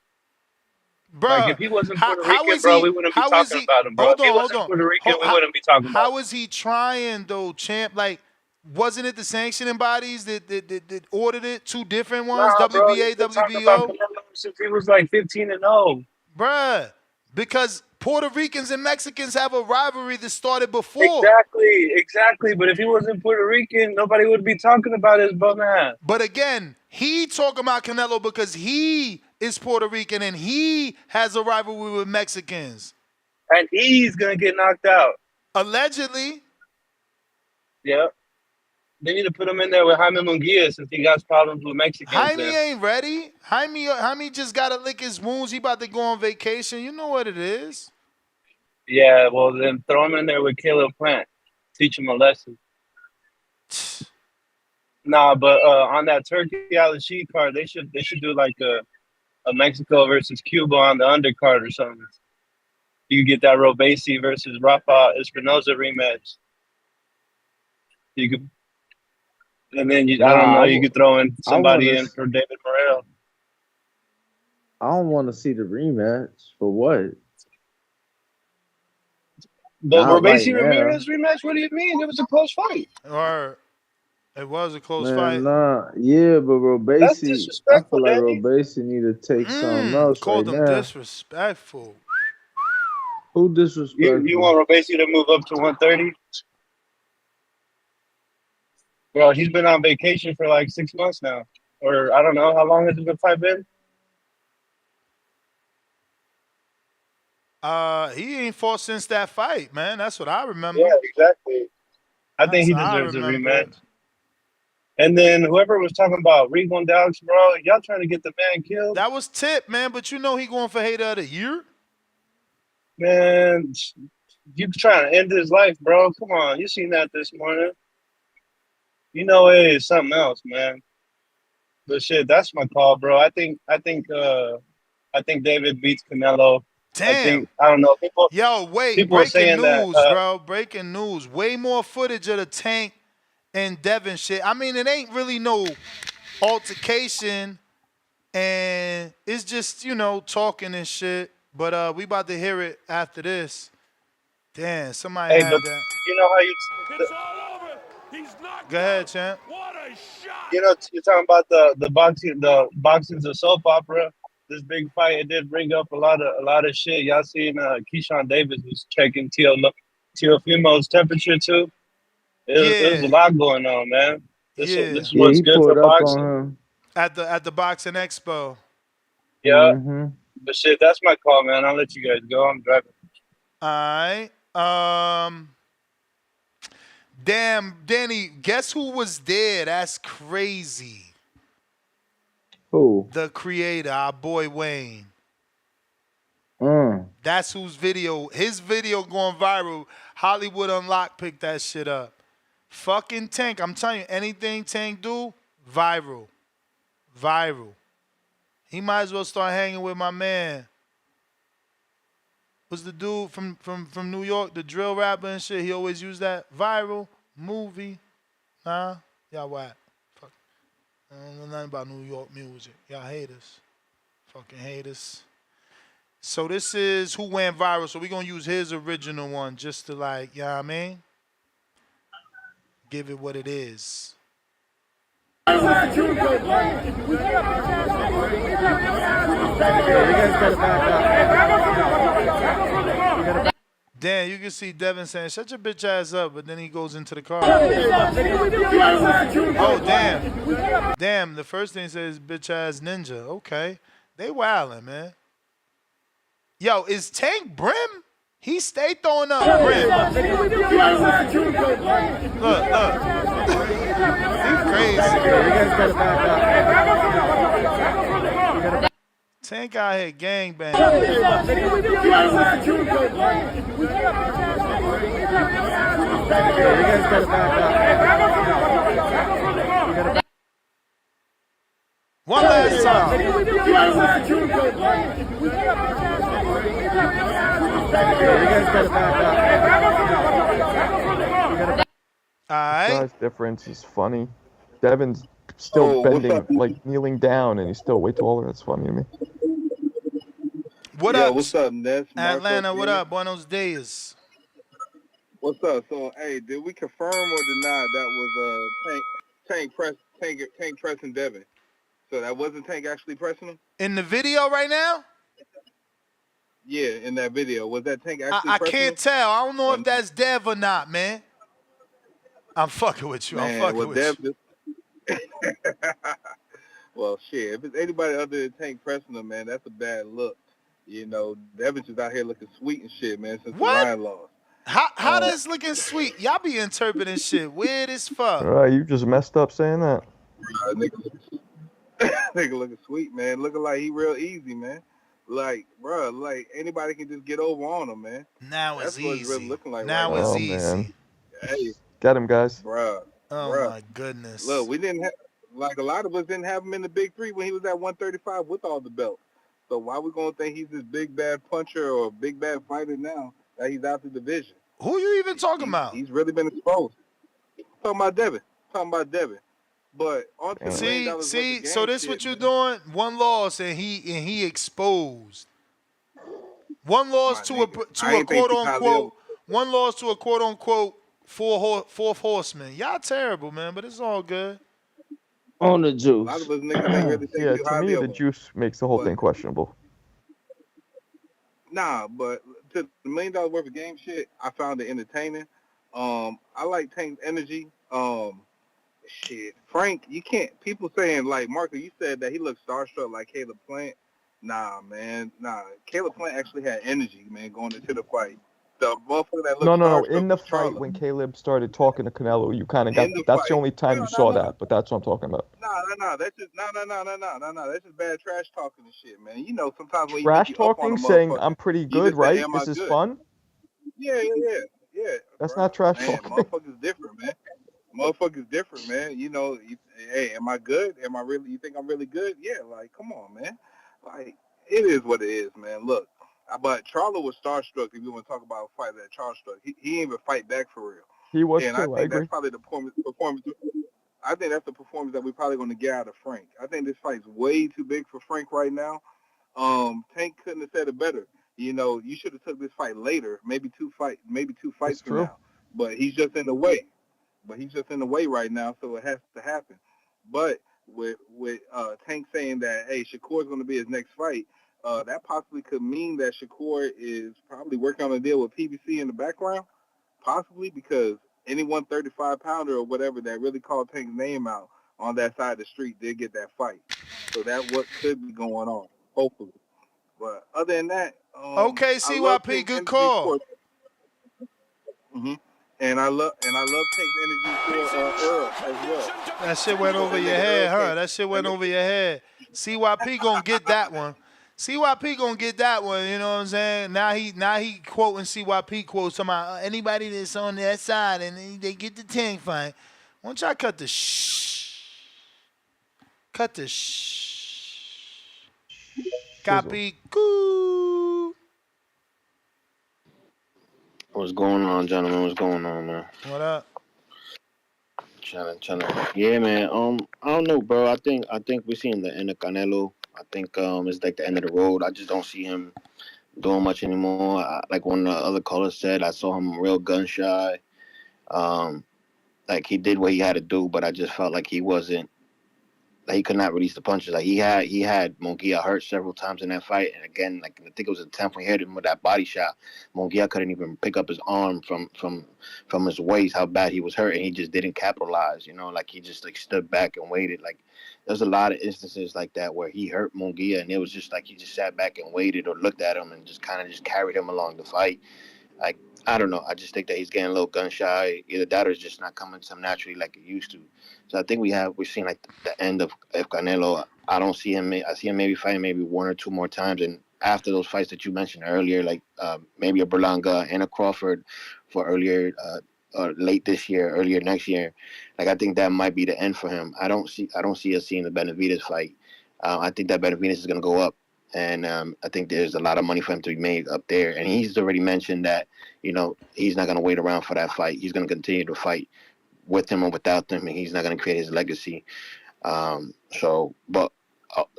Bro, like, if he wasn't Puerto Rican, bro, we wouldn't be talking about him, bro. If he wasn't Puerto Rican, we wouldn't be talking about him. How is he trying, though, champ? Like, wasn't it the sanctioning bodies that ordered it? Two different ones? Nah, bro, WBA, WBO? About since he was like 15-0. Bruh, because Puerto Ricans and Mexicans have a rivalry that started before. Exactly. But if he wasn't Puerto Rican, nobody would be talking about his bum ass. But again, he talking about Canelo because he is Puerto Rican and he has a rivalry with Mexicans. And he's going to get knocked out. Allegedly. Yep. They need to put him in there with Jaime Munguia since he got problems with Mexicans. Jaime ain't ready. Jaime just got to lick his wounds. He about to go on vacation. You know what it is. Yeah, well then throw him in there with Caleb Plant. Teach him a lesson. Nah, but on that Turkey Al Sheet card, they should do like a Mexico versus Cuba on the undercard or something. You get that Robesi versus Rafa Espinoza rematch. You could, and then I don't know, you could throw in I want somebody in to. for David Morrell. I don't want to see the rematch for what? The Not right Robesi now, Ramirez rematch? What do you mean? It was a close fight. Or it was a close man. fight. Nah, yeah, but That's Robesi, I disrespectful, feel like Danny. Robesi need to take something else right Called him now. disrespectful. Who You disrespectful? want Robesi to move up to 130? Bro, he's been on vacation for like 6 months now. Or I don't know. How long has the fight been? He ain't fought since that fight, man. That's what I Yeah, remember. exactly. I think That's he how I deserves a remember it. rematch. And then whoever was talking about Regal Downs, bro, y'all trying to get the man killed? That was Tip, man. But you know he going for hater of the year. Man, you trying to end his life, bro. Come on. You seen that this morning. You know it is something else, man. But shit, that's my call, bro. I think David beats Canelo. Damn. I don't know. Yo, wait. People are Breaking saying that news, bro. Breaking news. Way more footage of the Tank and Devin shit. I mean, it ain't really no altercation, and it's just, talking and shit. But we about to hear it after this. Damn, somebody hey, had but that. you know how Go ahead, champ. you're talking about the boxing's a soap opera. This big fight, it did bring up a lot of shit. Y'all seen Keyshawn Davis was checking Teofimo's temperature too. It was a Yeah, lot going on, man. This yeah. is Yeah, what's he good for pulled up on boxing. him. At the boxing expo. Yeah, Mm-hmm. but shit, that's my call, man. I'll let you guys go. I'm driving. All right. Damn, Danny, guess who was there? That's crazy. Who? The creator, our boy Wayne. Mm. That's his video going viral. Hollywood Unlocked picked that shit up. Fucking Tank, I'm telling you, anything Tank do, viral. Viral. He might as well start hanging with my man. What's the dude from New York, the drill rapper and shit? He always use that viral movie. Nah, y'all whack. Fuck. I don't know nothing about New York music. Y'all haters. Fucking haters. So this is who went viral. So we're gonna use his original one just to you know what I mean? Give it what it is. Damn, you can see Devin saying, shut your bitch ass up, but then he goes into the car. Oh, damn. Damn, the first thing says bitch ass ninja. Okay. They wildin', man. Yo, is Tank Brim? He stay throwing up Brim. Look. He's crazy. Tank out here gangbang. One last time. All right. Size difference is funny. Devin's still bending, like kneeling down, and he's still way taller. That's funny to me. What Yo, up, what's up, Ness? Atlanta? What Jr.? up? Buenos Dias. What's up? So, hey, did we confirm or deny that was Tank pressing Devin? So that wasn't Tank actually pressing him? In the video right now? Yeah, in that video. Was that Tank actually I pressing can't him? tell. I don't know Or if that's Dev or not, man. I'm fucking with you. I'm man, well, fucking with you. well, shit. If it's anybody other than Tank pressing him, man, that's a bad look. You know, Devin's just out here looking sweet and shit, man, since What? Ryan lost. How that's looking sweet? Y'all be interpreting shit weird as fuck. You just messed up saying that. Nigga looking sweet, man. Looking like he real easy, man. Like, bro, like anybody can just get over on him, man. Now That's it's what it's really easy. looking like right Now it's now. Oh easy. man, Hey, get him, guys. bruh, Oh bruh. my Look, goodness. we didn't have like a lot of us didn't have him in the big three when he was at 135 with all the belts. So why we gonna think he's this big bad puncher or big bad fighter now that he's out the division? Who you even talking about? He's really been exposed. Talking about Devin. Talking about Devin. But on to the $1 Damn. million worth of So game this shit, what you man. doing? One loss and he exposed. One loss My to a nigga. I ain't think quote too highly of unquote. One loss to a quote unquote fourth horseman. Y'all terrible, man, but it's all good. On the a lot of juice. us niggas ain't really think Yeah, too to highly me of the him. juice makes the whole But thing questionable. nah, but to the $1 million worth of game shit, I found it entertaining. I like Tank's energy. Shit, Frank, you can't. People saying like Marco, you said that he looked starstruck like Caleb Plant. Nah, man, nah. Caleb Plant actually had energy, man, going into the fight. The motherfucker that No, looked no, no. starstruck In the was fight, Charlo. when Caleb started talking to Canelo, you kind of In got. the That's the fight, only time no, you no, saw no, that. But that's what I'm talking about. no. That's just no. That's just bad trash talking and shit, man. You know, sometimes when you think Trash you up on a talking, saying motherfucker, I'm pretty you good, just say, right? "Am I This is good?" fun. Yeah, That's bro. not trash Man, talking. motherfuckers different, man. Motherfuckers different, man. You know, hey, am I good? Am I really? You think I'm really good? Yeah, like, come on, man. Like, it is what it is, man. Look, but Charlo was starstruck. If you want to talk about a fight that starstruck, he didn't even fight back for real. He was And I too. I think that's agree. probably the performance. I think that's the performance that we're probably going to get out of Frank. I think this fight's way too big for Frank right now. Tank couldn't have said it better. You know, you should have took this fight later, maybe two It's fights from true. now. But he's just in the way. But he's just in the way right now, so it has to happen. But with Tank saying that, hey, Shakur's going to be his next fight, that possibly could mean that Shakur is probably working on a deal with PBC in the background, possibly because any 135 pounder or whatever that really called Tank's name out on that side of the street did get that fight. So that what could be going on, hopefully. But other than that, Okay, I love CYP, Tank's good energy, of call. course. hmm And I love Tank's energy for Earl as well. That shit went So over that your nigga Earl head, huh? can't. That shit That went nigga, over your head. CYP gonna get that one. CYP gonna get that one. You know what I'm saying? Now he quoting CYP quotes talking about anybody that's on that side and they get the tank fight. Why don't y'all cut the shh? Cut the shh. Shizzle. Copy. Coo. What's going on, gentlemen? What's going on, man? What up? Chilling. Yeah, man. I don't know, bro. I think we're seeing the end of Canelo. I think it's like the end of the road. I just don't see him doing much anymore. Like one of the other callers said, I saw him real gun shy. Um, like he did what he had to do, but I just felt like he wasn't. Like he could not release the punches. Like he had Munguia hurt several times in that fight, and again, like I think it was a 10th when he hit him with that body shot. Munguia couldn't even pick up his arm from his waist, how bad he was hurt, and he just didn't capitalize. You know, like he just like stood back and waited. Like there's a lot of instances like that where he hurt Munguia, and it was just like he just sat back and waited or looked at him and just kind of just carried him along the fight. Like I don't know. I just think that he's getting a little gun shy. Either that or it's just not coming to him naturally like it used to. So I think we're seeing like the end of Canelo. I don't see him. I see him maybe fighting maybe one or two more times, and after those fights that you mentioned earlier, like maybe a Berlanga and a Crawford for earlier. Late this year, earlier next year, like I think that might be the end for him. I don't see us seeing the Benavidez fight. I think that Benavidez is going to go up, and I think there's a lot of money for him to be made up there. And he's already mentioned that he's not going to wait around for that fight. He's going to continue to fight with him or without him, and he's not going to create his legacy. But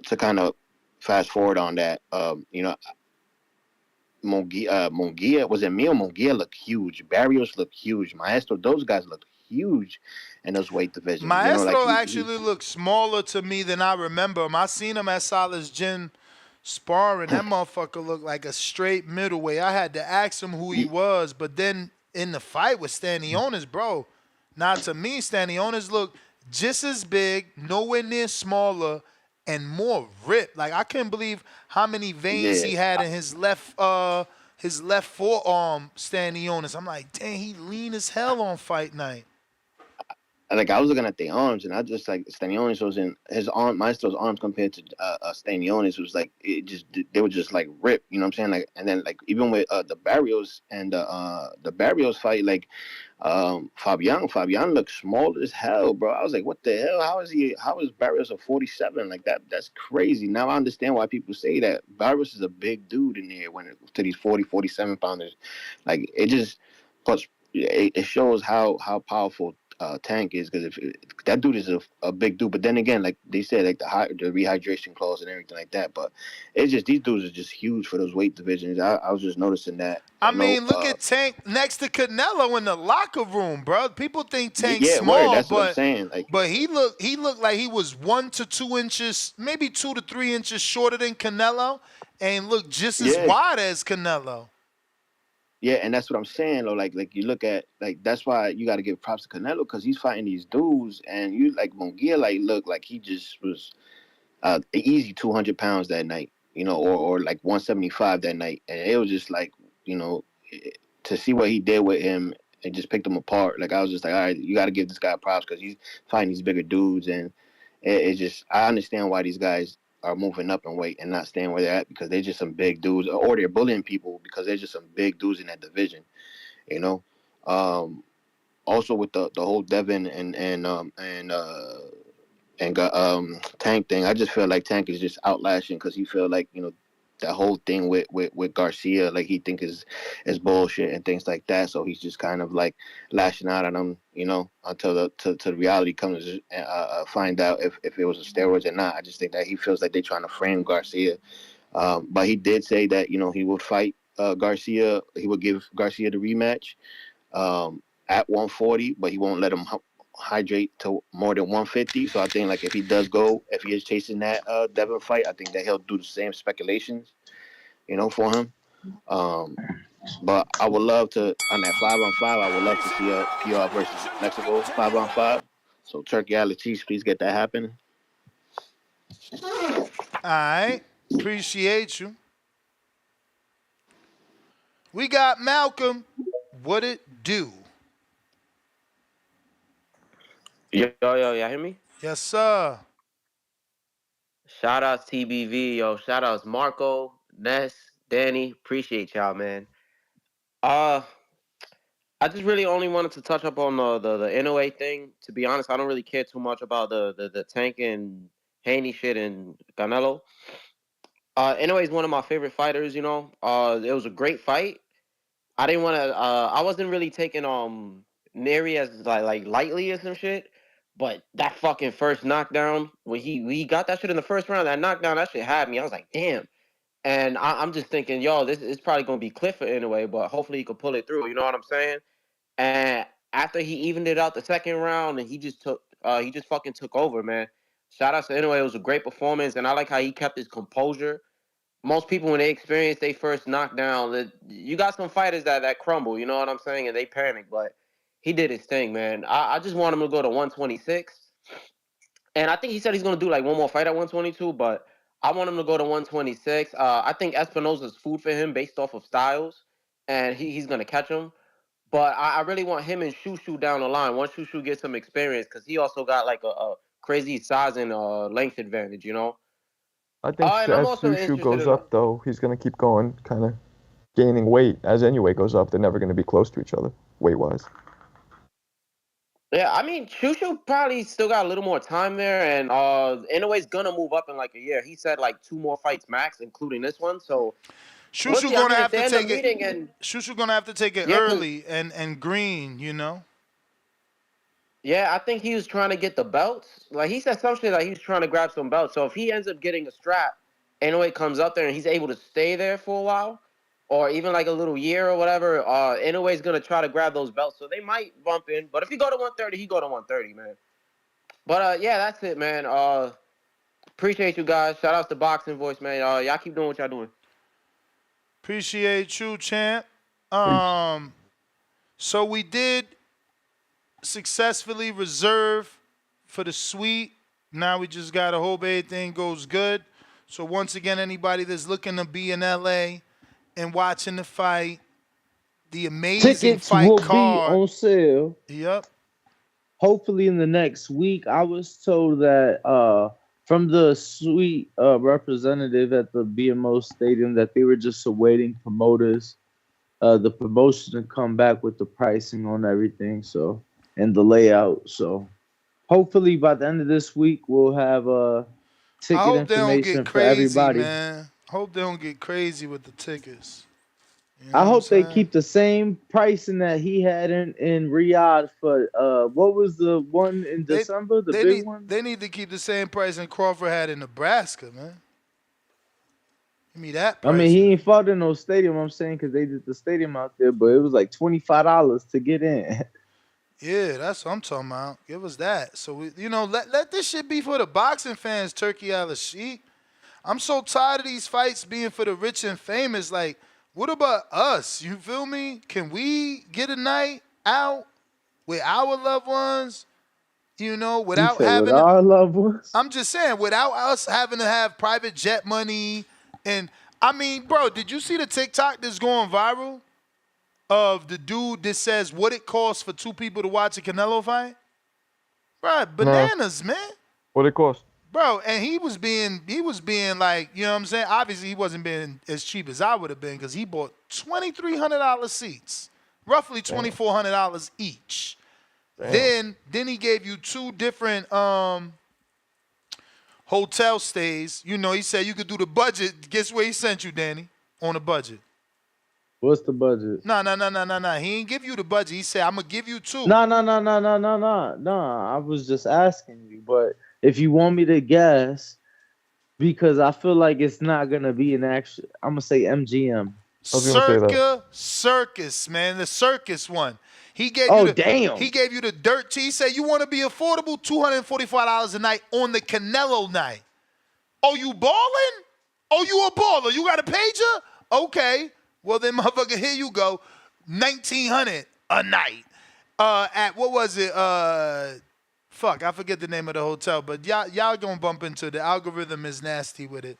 to kind of fast forward on that, Munguia, was it me or Munguia looked huge? Barrios looked huge. Maestro, those guys looked huge in those weight divisions. Like Maestro he actually looked smaller to me than I remember him. I seen him at Silas Gym sparring. That motherfucker looked like a straight middleweight. I had to ask him who he was, but then in the fight with Stanionis, bro, not to me, Stanionis looked just as big, nowhere near smaller, and more ripped. Like I couldn't believe how many veins yeah. he had in his left forearm, Stanionis. I'm like, dang, he lean as hell on fight night. like I was looking at the arms, and I just like Stanionis was in his arm, Maestro's arms compared to Stanionis was like they were just like ripped, you know what I'm saying? Like, and then like even with the Barrios and the Barrios fight, like Fabian looked small as hell, bro. I was like, what the hell? How is Barrios a 47? Like that's crazy. Now I understand why people say that. Barrios is a big dude in there when it to these 40, 47 pounders. Like it just plus it shows how powerful Tank is, because if that dude is a big dude, but then again, like they said, like the rehydration clause and everything like that, but it's just these dudes are just huge for those weight divisions. I was just noticing that. I mean, look at Tank next to Canelo in the locker room, bro. People think Tank's yeah, word. small, That's what I'm saying. Like, but he looked like he was 1 to 2 inches, maybe 2 to 3 inches shorter than Canelo, and looked just as yeah, wide as Canelo. yeah, and that's what I'm saying. Though, like you look at like that's why you got to give props to Canelo, because he's fighting these dudes, and you like Munguia, like look like he just was easy 200 pounds that night, you know, or like 175 that night, and it was just like, you know, to see what he did with him and just picked him apart. Like I was just like, all right, you got to give this guy props, because he's fighting these bigger dudes, and it's just I understand why these guys are moving up in weight and not staying where they're at, because they're just some big dudes, or they're bullying people because they're just some big dudes in that division, you know. Also with the whole Devin and got Tank thing. I just feel like Tank is just outlashing, because he feel like, you know, that whole thing with Garcia, like he think is bullshit and things like that. So he's just kind of like lashing out on him, you know, until the reality comes find out if it was a steroids or not. I just think that he feels like they're trying to frame Garcia. But he did say that, you know, he would fight Garcia. He would give Garcia the rematch at 140, but he won't let him hydrate to more than 150. So I think like if he is chasing that Devin fight, I think that he'll do the same speculations, you know, for him. But I would love to, on that 5-on-5, I would love to see a PR versus Mexico 5-on-5. So Turkey Alatis, please get that happen. All right, appreciate you. We got Malcolm. What it do? Yo, y'all hear me? Yes, sir. Shout outs TBV, yo. Shout outs Marco, Ness, Danny. Appreciate y'all, man. I just really only wanted to touch up on the Inoue thing. To be honest, I don't really care too much about the Tank and Haney shit and Canelo. Inoue is one of my favorite fighters, you know. It was a great fight. I didn't want to. I wasn't really taking Nery as like lightly or some shit. But that fucking first knockdown, when he got that shit in the first round, that knockdown, that shit had me. I was like, damn. And I'm just thinking, yo, this is probably gonna be Clifford anyway, but hopefully he could pull it through. You know what I'm saying? And after he evened it out the second round, and he just fucking took over, man. Shout out to Inoue. It was a great performance, and I like how he kept his composure. Most people, when they experience their first knockdown, you got some fighters that crumble, you know what I'm saying, and they panic. But he did his thing, man. I just want him to go to 126, and I think he said he's gonna do like one more fight at 122, but I want him to go to 126. I think Espinosa's food for him based off of styles, and he's gonna catch him. But I really want him and Shushu down the line. Once Shushu gets some experience, because he also got like a crazy size and length advantage, you know. I think And I'm as also Sushu interested goes in. up, though, he's going to keep going, kind of gaining weight. As Inoue goes up, they're never going to be close to each other, weight-wise. Yeah, I mean, Shushu probably still got a little more time there, and Inoue's gonna move up in like a year. He said like 2 more fights max, including this one. So we'll Shushu see. I gonna mean, if have they to end up take it. meeting, and Shushu gonna have to take it yeah, cause early and green, you know. yeah, I think he was trying to get the belts. Like he said some shit like he was trying to grab some belts. So if he ends up getting a strap, Inoue comes up there and he's able to stay there for a while, or even like a little year or whatever, Inoue's gonna try to grab those belts. So they might bump in. But if he go to 130, he go to 130, man. But yeah, that's it, man. Appreciate you guys. Shout out to Boxing Voice, man. Y'all keep doing what y'all doing. Appreciate you, champ. Peace. So we did successfully reserve for the suite. Now we just gotta hope everything goes good. So once again, anybody that's looking to be in LA and watching the fight, the amazing Tickets fight will be card. on sale. Yep. hopefully in the next week. I was told that from the sweet representative at the BMO Stadium that they were just awaiting promoters, the promotion to come back with the pricing on everything, so and the layout. So hopefully by the end of this week we'll have I ticket hope they don't get information for crazy, everybody. man. Hope they don't get crazy with the tickets. You know I what I'm hope they saying? keep the same pricing that he had in Riyadh for what was the one in They December, the they big need one? they need to keep the same pricing Crawford had in Nebraska, man. Give me that I mean, he pricing. ain't fought in no stadium. I'm saying because they did the stadium out there, but it was like $25 to get in. Yeah, that's what I'm talking about. Give us that. So let this shit be for the boxing fans, Turkey Al Sheik. I'm so tired of these fights being for the rich and famous. Like, what about us? You feel me? Can we get a night out with our loved ones? You Without said with having to, our loved ones. I'm just saying, without us having to have private jet money. And I mean, bro, did you see the TikTok that's going viral of the dude that says what it costs for two people to watch a Canelo fight? Bro, No. bananas, man. What it cost? Bro, and he was being like, you know what I'm saying? Obviously, he wasn't being as cheap as I would have been because he bought $2,300 seats, roughly $2,400 each. Damn. Then he gave you two different hotel stays. He said you could do the budget. Guess where he sent you, Danny? On a budget. What's the budget? No. He ain't give you the budget. He said, I'm going to give you two. No. I was just asking you, but if you want me to guess, because I feel like it's not gonna be an action. I'm gonna say MGM. I was gonna say that. Circus, man, the circus one. He gave damn. He gave you the dirt tea. He said you want to be affordable, $245 a night on the Canelo night. Oh, you balling? Oh, you a baller? You got a pager? Okay. Well then, motherfucker, here you go, $1,900 a night. At what was it? Fuck, I forget the name of the hotel, but y'all gonna bump into it. The algorithm is nasty with it.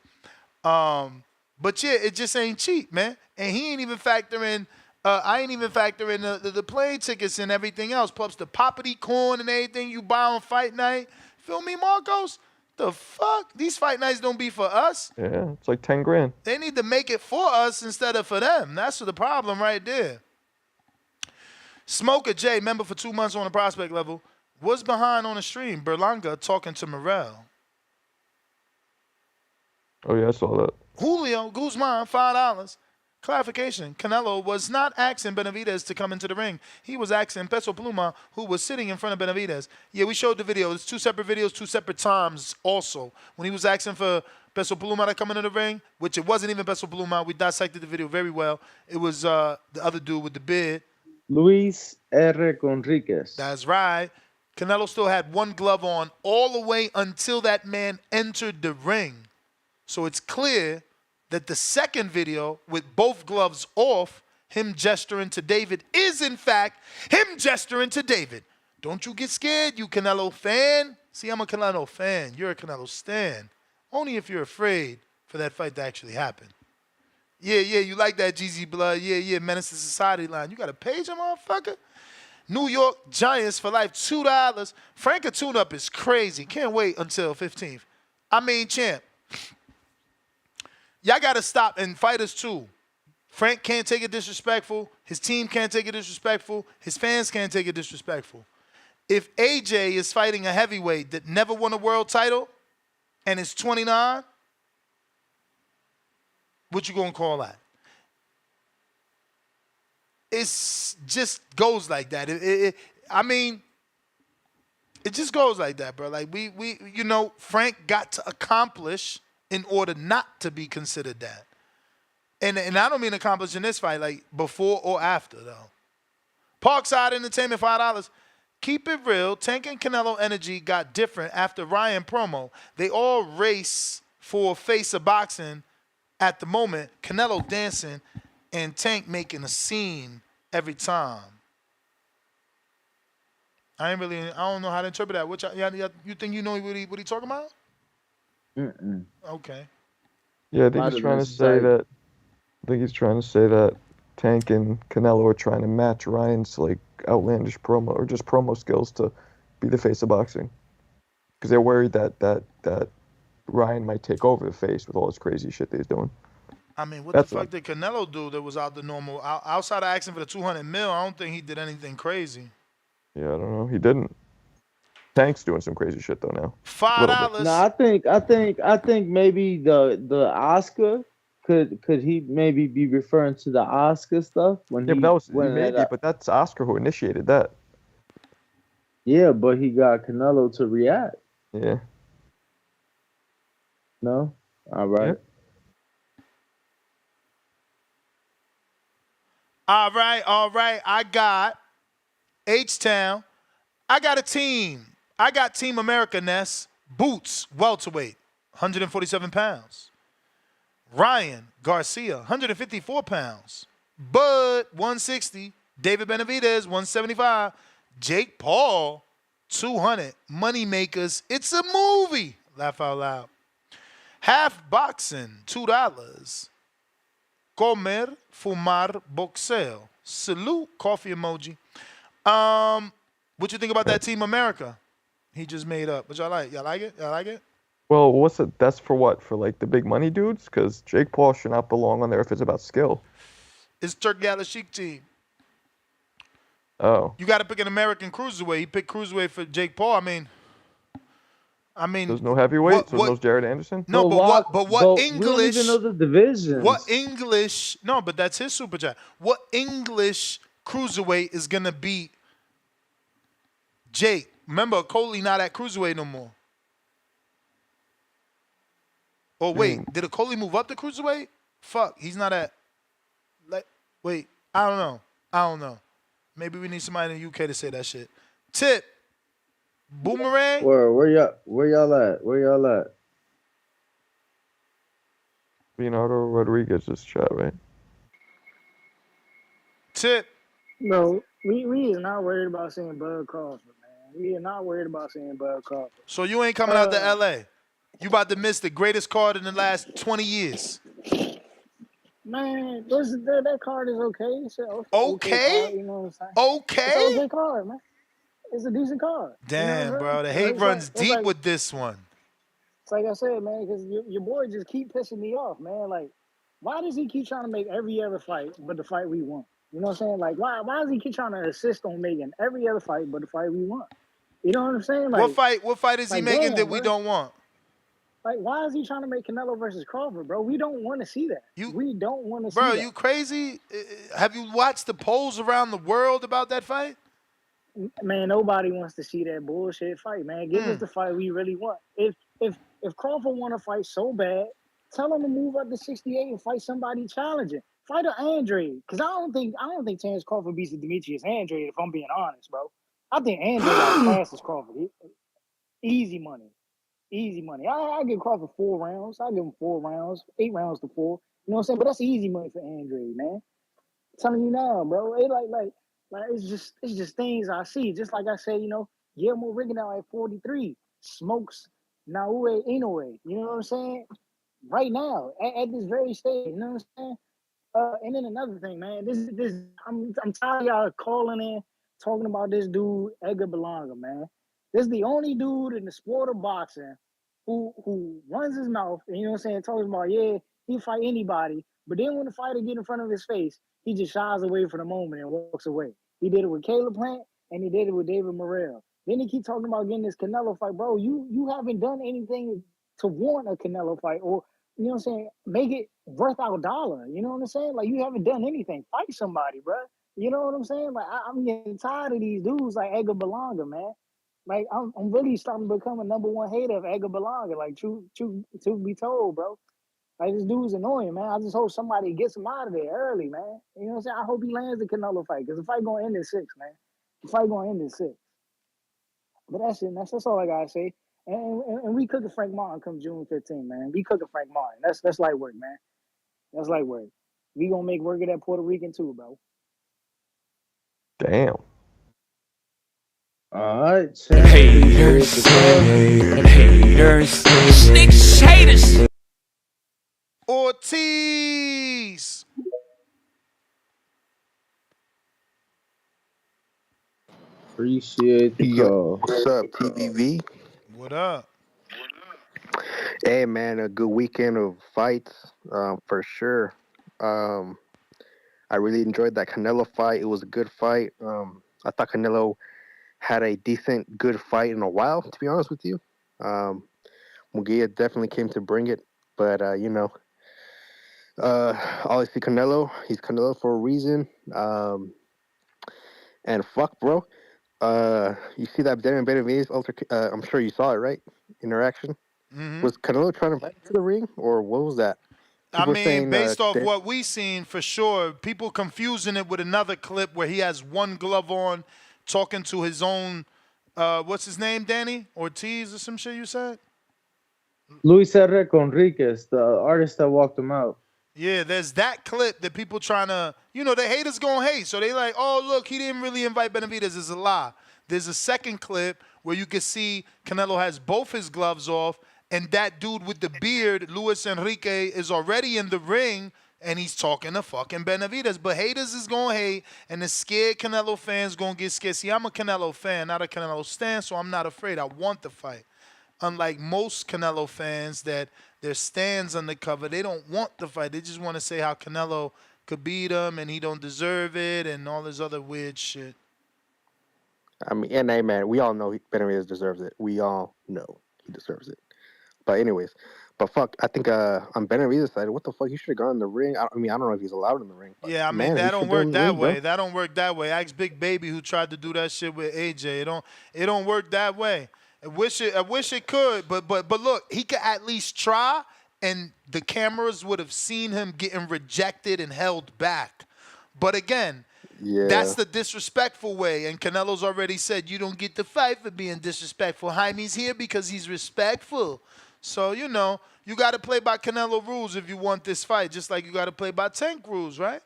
But yeah, it just ain't cheap, man. And he ain't even factor in. I ain't even factor in the plane tickets and everything else, plus the poppity corn and everything you buy on fight night. Feel me, Marcos? The fuck? These fight nights don't be for us. Yeah, it's like 10 grand. They need to make it for us instead of for them. That's the problem right there. Smoker J, member for 2 months on the prospect level, was behind on the stream. Berlanga talking to Morel. Oh yeah, I saw that. Julio Guzman, $5. Clarification, Canelo was not asking Benavidez to come into the ring. He was asking Peso Pluma, who was sitting in front of Benavidez. Yeah, we showed the video. It's 2 separate videos, 2 separate times also. When he was asking for Peso Pluma to come into the ring, which it wasn't even Peso Pluma. We dissected the video very well. It was the other dude with the beard. Luis R. Conriquez. That's right. Canelo still had one glove on all the way until that man entered the ring. So it's clear that the second video with both gloves off, him gesturing to David, is in fact him gesturing to David. Don't you get scared, you Canelo fan. See, I'm a Canelo fan. You're a Canelo stan. Only if you're afraid for that fight to actually happen. Yeah, you like that GZ Blood. Yeah, Menace to Society line. You got a page, motherfucker? New York Giants for life, $2. Frank a tune-up is crazy. Can't wait until 15th. I mean, champ. Y'all got to stop, and fighters too. Frank can't take it disrespectful. His team can't take it disrespectful. His fans can't take it disrespectful. If AJ is fighting a heavyweight that never won a world title and is 29, what you going to call that? It just goes like that. I mean, it just goes like that, bro. Like we Frank got to accomplish in order not to be considered that. And I don't mean accomplish in this fight, like before or after, though. Parkside Entertainment, $5. Keep it real. Tank and Canelo energy got different after Ryan promo. They all race for face of boxing at the moment. Canelo dancing and Tank making a scene every time. I don't know how to interpret that. What you think you know what he talking about? Mm-mm. Okay. Yeah, I think he's trying to say that. I think he's trying to say that Tank and Canelo are trying to match Ryan's like outlandish promo or just promo skills to be the face of boxing, because they're worried that Ryan might take over the face with all this crazy shit that he's doing. I mean, what That's the fuck did Canelo do that was out the normal? Outside of asking for the 200 mil, I don't think he did anything crazy. Yeah, I don't know. He didn't. Tank's doing some crazy shit though now. $5. No, I think maybe the Oscar could he maybe be referring to the Oscar stuff when Yeah, but he that was when maybe, but that's Oscar who initiated that. yeah, but he got Canelo to react. Yeah. No, all right. Yeah. All right. I got H-Town. I got a team. I got Team America, Ness. Boots, welterweight, 147 pounds. Ryan Garcia, 154 pounds. Bud, 160. David Benavidez, 175. Jake Paul, 200. Moneymakers, it's a movie. Laugh out loud. Half boxing, $2. Comer, fumar, boxeo. Salute, coffee emoji. What you think about that Team America he just made up? What y'all like? Y'all like it? Y'all like it? Well, what's it? That's for what? For like the big money dudes? Because Jake Paul should not belong on there if it's about skill. It's Turk Al-Sheikh team. Oh. You got to pick an American cruiserweight. He picked cruiserweight for Jake Paul. I mean. There's no heavyweight. So no Jared Anderson. No, but what English? We don't even know the divisions. What English? No, but that's his super chat. What English cruiserweight is gonna beat Jake? Remember, Coley not at cruiserweight no more. Oh wait, did a Coley move up to cruiserweight? Fuck, he's not at. Wait, I don't know. Maybe we need somebody in the UK to say that shit. Tip, Boomerang. Where y'all at? Leonardo Rodriguez's chat, right? Tip. No, we is not worried about seeing Bud Crawford, man. We are not worried about seeing Bud Crawford. So you ain't coming out to LA. You about to miss the greatest card in the last 20 years. Man, that card is okay. It's an okay card, you know what I'm saying? Okay. It's an okay card, man. It's a decent card. Damn, you know bro. The hate runs deep with this one. It's like I said, man, because your boy just keep pissing me off, man. Like, why does he keep trying to make every other fight but the fight we want? You know what I'm saying? Like, why does he keep trying to insist on making every other fight but the fight we want? You know what I'm saying? Like, what fight is he making that we don't want? Like, why is he trying to make Canelo versus Crawford, bro? We don't want to see that. We don't want to see that. Bro, you crazy? Have you watched the polls around the world about that fight? Man, nobody wants to see that bullshit fight, man. Give us the fight we really want. If Crawford want to fight so bad, tell him to move up to 68 and fight somebody challenging. Fight an Andre, because I don't think Terrence Crawford beats the Demetrius Andre. If I'm being honest, bro, I think Andre outclasses Crawford. Easy money. I give Crawford 4 rounds. I give him 4 rounds, 8 rounds to 4. You know what I'm saying? But that's easy money for Andre, man. I'm telling you now, bro. It like it's just things I see. Just like I say, Guillermo Rigondeaux at 43 smokes Naue Inoue. You know what I'm saying? Right now, at this very stage. You know what I'm saying? And then another thing, man. I'm tired of y'all calling in talking about this dude Edgar Berlanga, man. This is the only dude in the sport of boxing who runs his mouth and, you know what I'm saying, talks about, yeah, he'll fight anybody, but then when the fighter get in front of his face, he just shies away for the moment and walks away. He did it with Caleb Plant and he did it with David Morrell. Then he keep talking about getting this Canelo fight. Bro, you haven't done anything to warrant a Canelo fight or, you know what I'm saying, make it worth our dollar. You know what I'm saying? Like, you haven't done anything. Fight somebody, bro. You know what I'm saying? Like, I'm getting tired of these dudes like Edgar Berlanga, man. Like, I'm really starting to become a #1 hater of Edgar Berlanga. Like, truth be told, bro. Like, this dude's annoying, man. I just hope somebody gets him out of there early, man. You know what I'm saying? I hope he lands the Canelo fight, because the fight going to end in 6, man. The fight going to end in 6. But that's it. That's all I got to say. And we cooking Frank Martin come June 15, man. We cooking Frank Martin. That's light work, man. That's light work. We going to make work of that Puerto Rican, too, bro. Damn. All right. Haters. Snitch haters. Ortiz. Appreciate the Yo, call. what's up, TBV? What up? Hey, man, a good weekend of fights, for sure. Um, I really enjoyed that Canelo fight. It was a good fight. I thought Canelo had a decent, good fight in a while, to be honest with you. Um, Munguia definitely came to bring it, but obviously Canelo, he's Canelo for a reason. And fuck, bro. You see that Darren Benavidez I'm sure you saw it, right? Interaction. Mm-hmm. Was Canelo trying to let him to the ring, or what was that? I People were mean, saying, based off what we seen, for sure, people confusing it with another clip where he has one glove on, talking to his own, what's his name, Danny Ortiz or some shit you said? Luis Enrique Enriquez, the artist that walked him out. Yeah, there's that clip that people trying to, the haters gonna hate. So they like, oh, look, he didn't really invite Benavidez. It's a lie. There's a second clip where you can see Canelo has both his gloves off, and that dude with the beard, Luis Enrique, is already in the ring, and he's talking to fucking Benavidez. But haters is gonna hate, and the scared Canelo fans gonna get scared. See, I'm a Canelo fan, not a Canelo stan, so I'm not afraid. I want the fight. Unlike most Canelo fans that their stands undercover, they don't want the fight. They just want to say how Canelo could beat him and he don't deserve it and all this other weird shit. I mean, and hey, man, we all know Benavidez deserves it. We all know he deserves it. But anyways, fuck, I think on Benavidez' side, what the fuck? He should have gone in the ring. I mean, I don't know if he's allowed in the ring. But Yeah, I mean, man, that he don't should have been work in the that ring, way. bro. That don't work that way. Ask Big Baby who tried to do that shit with AJ. It don't work that way. I wish it could, but look, he could at least try, and the cameras would have seen him getting rejected and held back. But again, that's the disrespectful way, and Canelo's already said you don't get the fight for being disrespectful. Jaime's here because he's respectful. So, you got to play by Canelo rules if you want this fight, just like you got to play by Tank rules, right?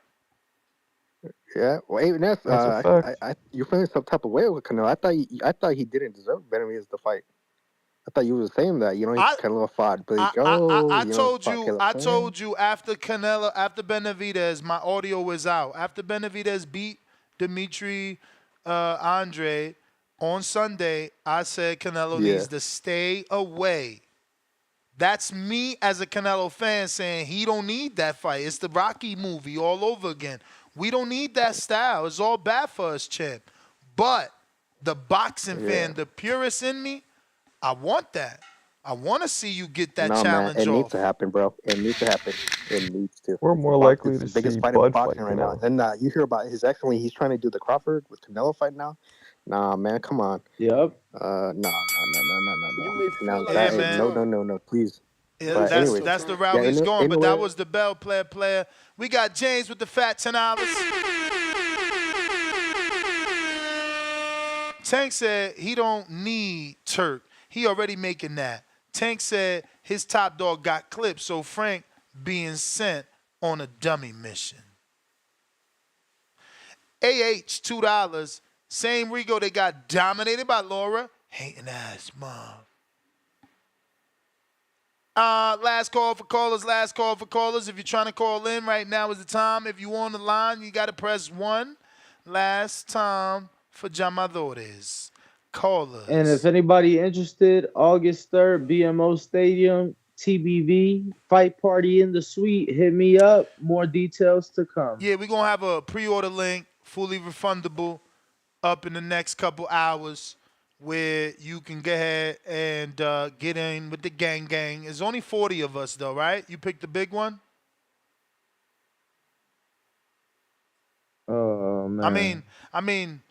Yeah, well, even that's a fact. you're feeling some type of way with Canelo. I thought he didn't deserve Benavidez to fight. I thought you were saying that. He Canelo fought Billy Joe. I Fought told you after Benavidez, my audio was out. After Benavidez beat Dimitri Andre on Sunday, I said Canelo needs to stay away. That's me as a Canelo fan saying he don't need that fight. It's the Rocky movie all over again. We don't need that style. It's all bad for us, champ. But the boxing fan, the purist in me, I want that. I want to see you get that challenge man, it off. needs to happen, bro. It needs to happen. It needs to. We're more likely to the biggest see fight in Bud boxing fight right now. Canelo. And you hear about his excellently. He's trying to do the Crawford with Canelo fight now. Nah, man, come on. Yep. No. You may feel Now like Yeah, it's man. no, please. Yeah, But anyways, that's the route he's going. But anyway, that was the bell player. We got James with the fat $10. Tank said he don't need Turk. He already making that. Tank said his top dog got clipped, so Frank being sent on a dummy mission. AH, $2. Same Rigo that got dominated by Laura. Hating ass mom. Last call for callers. If you're trying to call in, right now is the time. If you on the line, you got to press 1. Last time for llamadores. Callers. And if anybody interested, August 3rd, BMO Stadium, TBV, fight party in the suite. Hit me up. More details to come. Yeah, we're going to have a pre-order link, fully refundable, up in the next couple hours where you can go ahead and get in with the gang. There's only 40 of us, though, right? You picked the big one? Oh, man. I mean,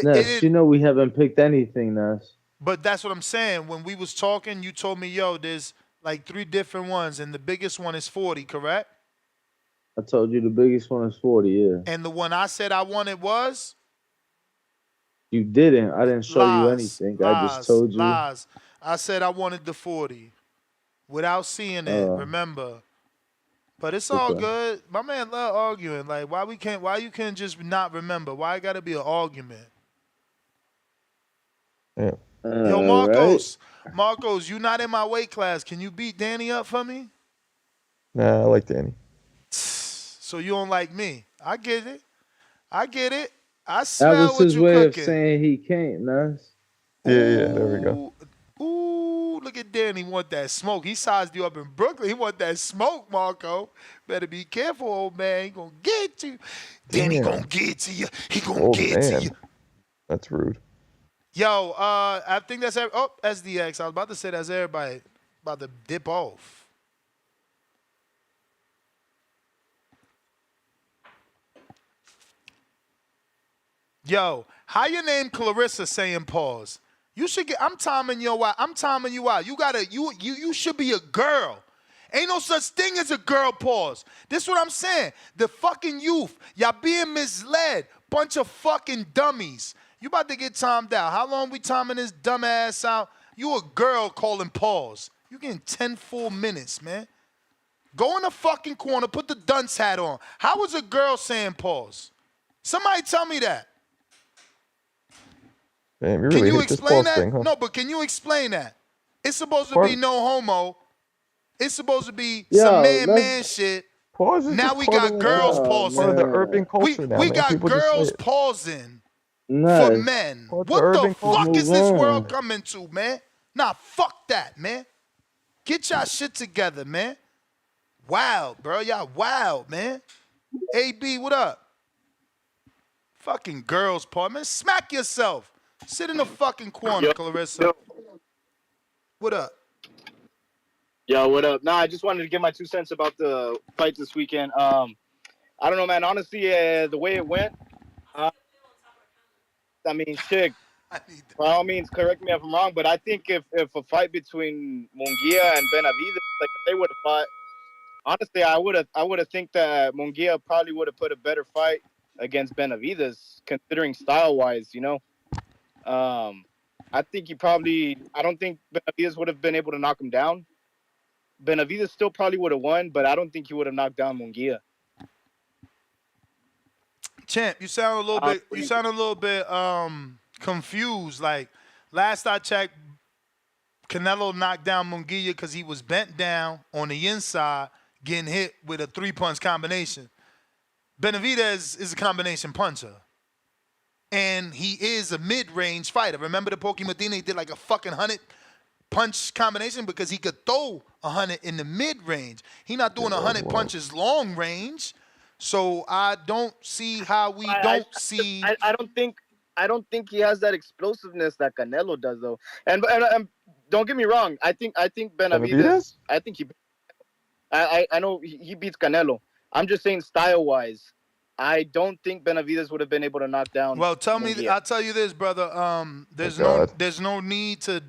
Ness, you know we haven't picked anything, Ness. But that's what I'm saying. When we was talking, you told me, yo, there's like 3 different ones, and the biggest one is 40, correct? I told you the biggest one is 40, yeah. And the one I said I wanted was? You didn't. I didn't show you anything. I just told you. Lies. I said I wanted the 40 without seeing it, remember? But it's all good. My man love arguing. Like, why you can't just not remember? Why it got to be an argument? Yeah. Yo, Marcos, you not in my weight class. Can you beat Danny up for me? Nah, I like Danny. So you don't like me. I get it. I That smell was what his you way of cooking. saying he can't, Nas. Yeah, there we go. Ooh, look at Danny. Want that smoke. He sized you up in Brooklyn. He want that smoke, Marco. Better be careful, old man. He gonna get you. Danny Damn. gonna get to you. He gonna Old get to man. you. That's rude. Yo, I think that's SDX. I was about to say that's everybody about to dip off. Yo, how your name Clarissa saying pause? You should get. I'm timing you out. I'm timing you out. You gotta. You should be a girl. Ain't no such thing as a girl pause. This what I'm saying. The fucking youth, y'all being misled. Bunch of fucking dummies. You about to get timed out. How long we timing this dumb ass out? You a girl calling pause. You getting 10 full minutes, man. Go in the fucking corner. Put the dunce hat on. How was a girl saying pause? Somebody tell me that. Man, we Can really you hate this explain pause that? thing, huh? No, but can you explain that? It's supposed to Part- be no homo. It's supposed to be Yo, some man let's- shit. Pause is Now just we part got of, girls Oh, pausing. part of the man. urban culture now, We man. got People just say girls it. pausing for Nice. men. Part of the What the urban culture. fuck is Move this on. world coming to, man? Nah, fuck that, man. Get y'all shit together, man. Wild, bro. Y'all wild, man. AB, what up? Fucking girls pause, man. Smack yourself. Sit in the fucking corner, Clarissa. What up? Yo, what up? Nah, I just wanted to give my 2 cents about the fight this weekend. I don't know, man. Honestly, the way it went, I mean, shit. By all means, correct me if I'm wrong, but I think if a fight between Munguia and Benavidez, like if they would have fought, honestly, I would have think that Munguia probably would have put a better fight against Benavidez, considering style wise, you know. I think I don't think Benavidez would have been able to knock him down. Benavidez still probably would have won, but I don't think he would have knocked down Munguia. Champ, you sound a little bit. You sound a little bit confused. Like last I checked, Canelo knocked down Munguia because he was bent down on the inside, getting hit with a 3-punch combination. Benavidez is a combination puncher, and he is a mid-range fighter. Remember the Pokey Medina? He did like a fucking 100-punch combination because he could throw 100 in the mid-range. He not doing 100 punches long range. So I don't see how we don't see. I don't think he has that explosiveness that Canelo does, though. And don't get me wrong. I think Benavidez. I think I know he beats Canelo. I'm just saying style wise. I don't think Benavidez would have been able to knock down. Well, tell me. Munguia. I'll tell you this, brother. There's no need to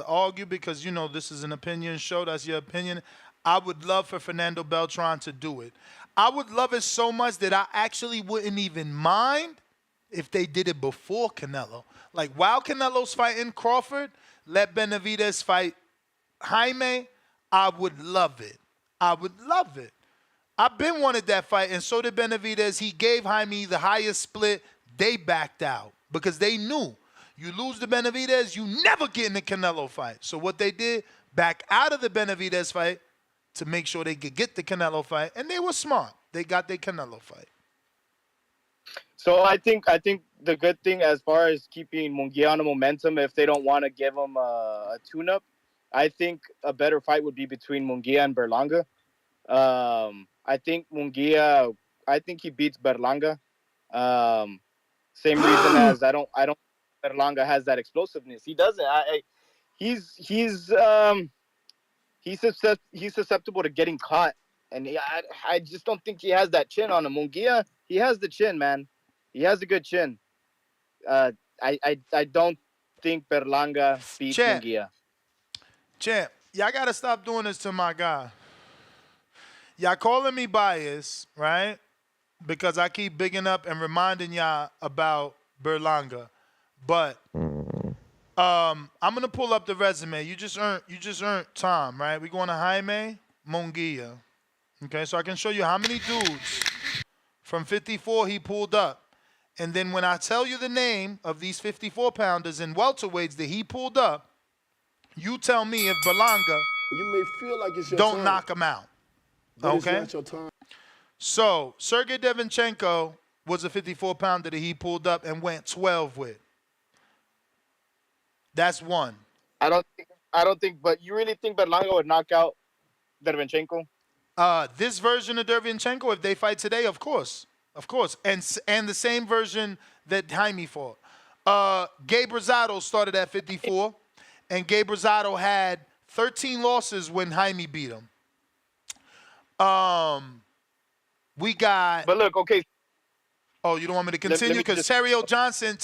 argue because you know this is an opinion show. That's your opinion. I would love for Fernando Beltran to do it. I would love it so much that I actually wouldn't even mind if they did it before Canelo. Like while Canelo's fighting Crawford, let Benavidez fight Jaime. I would love it. I would love it. I've been wanted that fight, and so did Benavidez. He gave Jaime the highest split. They backed out because they knew you lose the Benavidez, you never get in the Canelo fight. So what they did, back out of the Benavidez fight to make sure they could get the Canelo fight, and they were smart. They got their Canelo fight. So I think the good thing as far as keeping Munguia on momentum, if they don't want to give him a tune-up, I think a better fight would be between Munguia and Berlanga. I think Munguia. I think he beats Berlanga. Same reason as I don't. Berlanga has that explosiveness. He doesn't. He's susceptible to getting caught, and I just don't think he has that chin on him. Munguia, he has the chin, man. He has a good chin. I don't think Berlanga beats Munguia. Champ, y'all gotta stop doing this to my guy. Y'all calling me biased, right? Because I keep bigging up and reminding y'all about Berlanga. But I'm gonna pull up the resume. You just earned time, right? We going to Jaime Munguia. Okay, so I can show you how many dudes from 54 he pulled up. And then when I tell you the name of these 54-pounders and welterweights that he pulled up, you tell me if Berlanga You may feel like it's your don't time, knock him out. but Okay? it's not your time. So, Sergey Devinchenko was a 54-pounder that he pulled up and went 12 with. That's one. I don't think. But you really think Berlanga would knock out Derevyanchenko? This version of Derevyanchenko, if they fight today, of course, and the same version that Jaime fought. Gabe Rosado started at 54, and Gabe Rosado had 13 losses when Jaime beat him. We got. But look, okay. Oh, you don't want me to continue because Terrio Johnson.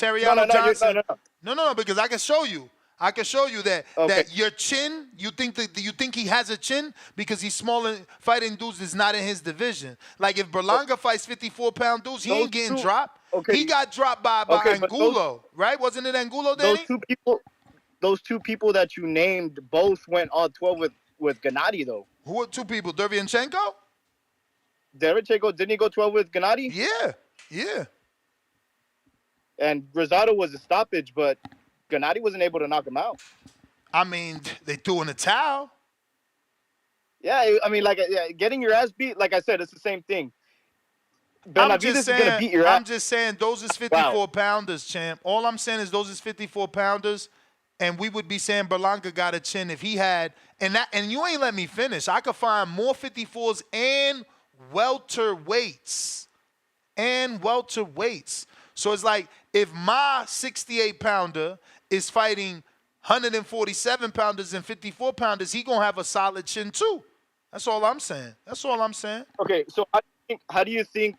No, because I can show you. I can show you that your chin. You think he has a chin because he's small and fighting dudes that's not in his division. Like if Berlanga fights 54-pound dudes, he ain't getting dropped. Okay. He got dropped by Angulo, right? Wasn't it Angulo, Danny? Those two people that you named both went all 12 with Gennady, though. Who are two people? Derevyanchenko? Derevyanchenko, didn't he go 12 with Gennady? Yeah. And Rosado was a stoppage, but Gennady wasn't able to knock him out. I mean, they threw in the towel. Yeah, I mean, getting your ass beat, like I said, it's the same thing. Benavidez is going to beat your ass. I'm just saying those is 54-pounders, champ. All I'm saying is those is 54-pounders, and we would be saying Berlanga got a chin if he had. And you ain't let me finish. I could find more 54s and welterweights. So it's like if my 68-pounder is fighting 147-pounders and 54-pounders, he going to have a solid chin too. That's all I'm saying. Okay, so how do you think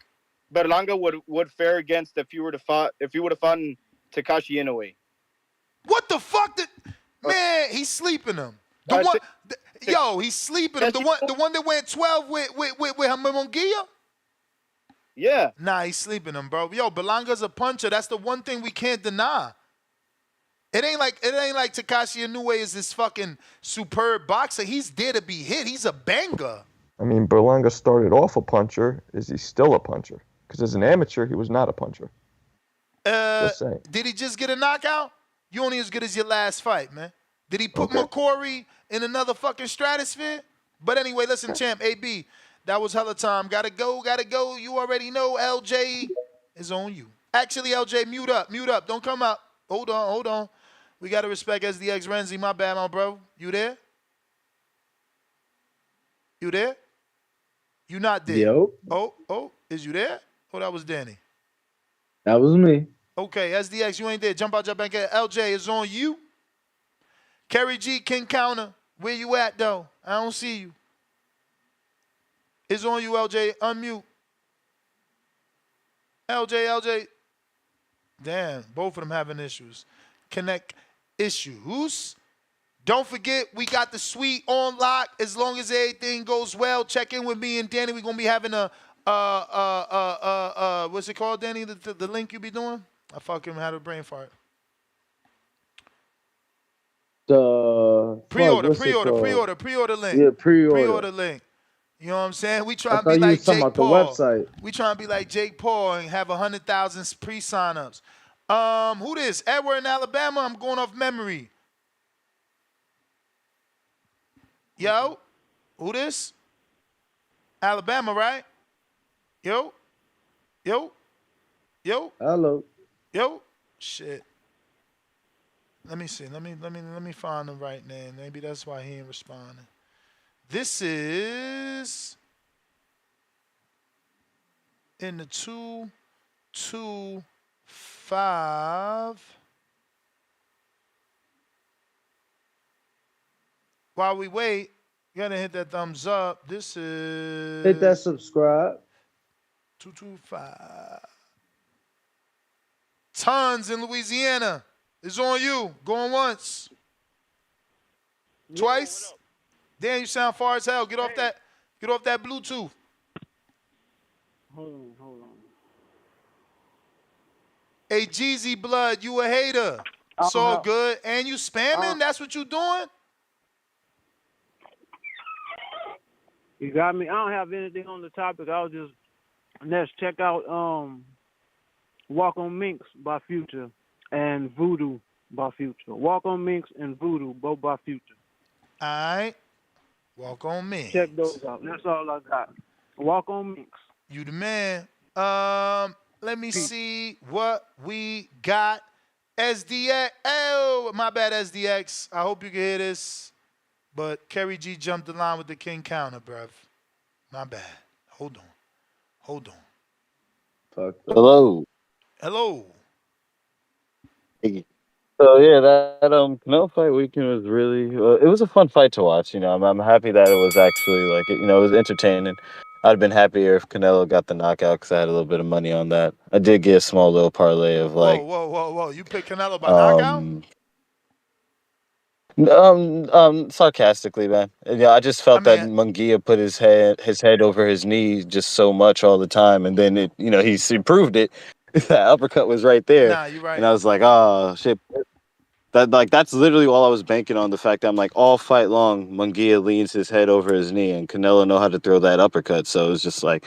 Berlanga would fare against if you would have fought Takashi Inoue? What the fuck? Man, he's sleeping him. He's sleeping him. The one that went 12 with Munguia? Yeah. Nah, he's sleeping him, bro. Yo, Berlanga's a puncher. That's the one thing we can't deny. It ain't like Takashi Inoue is this fucking superb boxer. He's there to be hit. He's a banger. I mean, Berlanga started off a puncher. Is he still a puncher? Because as an amateur, he was not a puncher. Did he just get a knockout? You only as good as your last fight, man. Did he put McCory in another fucking stratosphere? But anyway, listen, champ, AB, that was hella time. Gotta go. You already know LJ is on you. Actually, LJ, mute up. Don't come out. Hold on. We gotta respect SDX Renzi. My bad, my bro. You there? You not there? Yo. Oh, is you there? Oh, that was Danny. That was me. Okay, SDX, you ain't there. Jump out, back in. LJ is on you. Kerry G, King Counter. Where you at, though? I don't see you. It's on you, LJ. Unmute. LJ. Damn, both of them having issues. Connect issues. Don't forget, we got the suite on lock. As long as everything goes well, check in with me and Danny. We're going to be having what's it called, Danny? The link you be doing? I fucking had a brain fart. The pre-order link. Yeah, pre-order link. You know what I'm saying? We trying to be like Jake Paul. We trying to be like Jake Paul and have 100,000 pre-signups. Who this? Edward in Alabama. I'm going off memory. Yo, who this? Alabama, right? Yo. Hello. Yo. Shit. Let me see. Let me find the right name. Maybe that's why he ain't responding. This is in the 225. While we wait, you gotta hit that thumbs up. This is hit that subscribe. 225. Tons in Louisiana. It's on you. Going once. Twice. Damn, you sound far as hell. Get off that Bluetooth. Hold on. Hey, Jeezy Blood, you a hater. It's all good. And you spamming? That's what you doing? You got me. I don't have anything on the topic. Let's check out Walk on Minx by Future and Voodoo by Future. Walk on Minx and Voodoo, both by Future. All right. Walk on Minx. Check those out. That's all I got. Walk on Minx. You the man. Let me see what we got. SDX. Oh, my bad, SDX. I hope you can hear this. But Kerry G jumped the line with the king counter, bruv. My bad. Hold on. Hold on. Hello. Hello. Hey. So yeah, that Canelo fight weekend was really it was a fun fight to watch. I'm happy that it was actually like it was entertaining. I'd have been happier if Canelo got the knockout because I had a little bit of money on that. I did get a small little parlay of Whoa, like whoa, whoa, whoa. You picked Canelo by knockout? um sarcastically, man. Yeah, I just I felt that mean, Munguia put his head over his knee just so much all the time, and then he proved it. That uppercut was right there, nah, you're and right. I was like, oh shit. That's literally all I was banking on, the fact that I'm like all fight long, Munguia leans his head over his knee, and Canelo know how to throw that uppercut. So it's just like,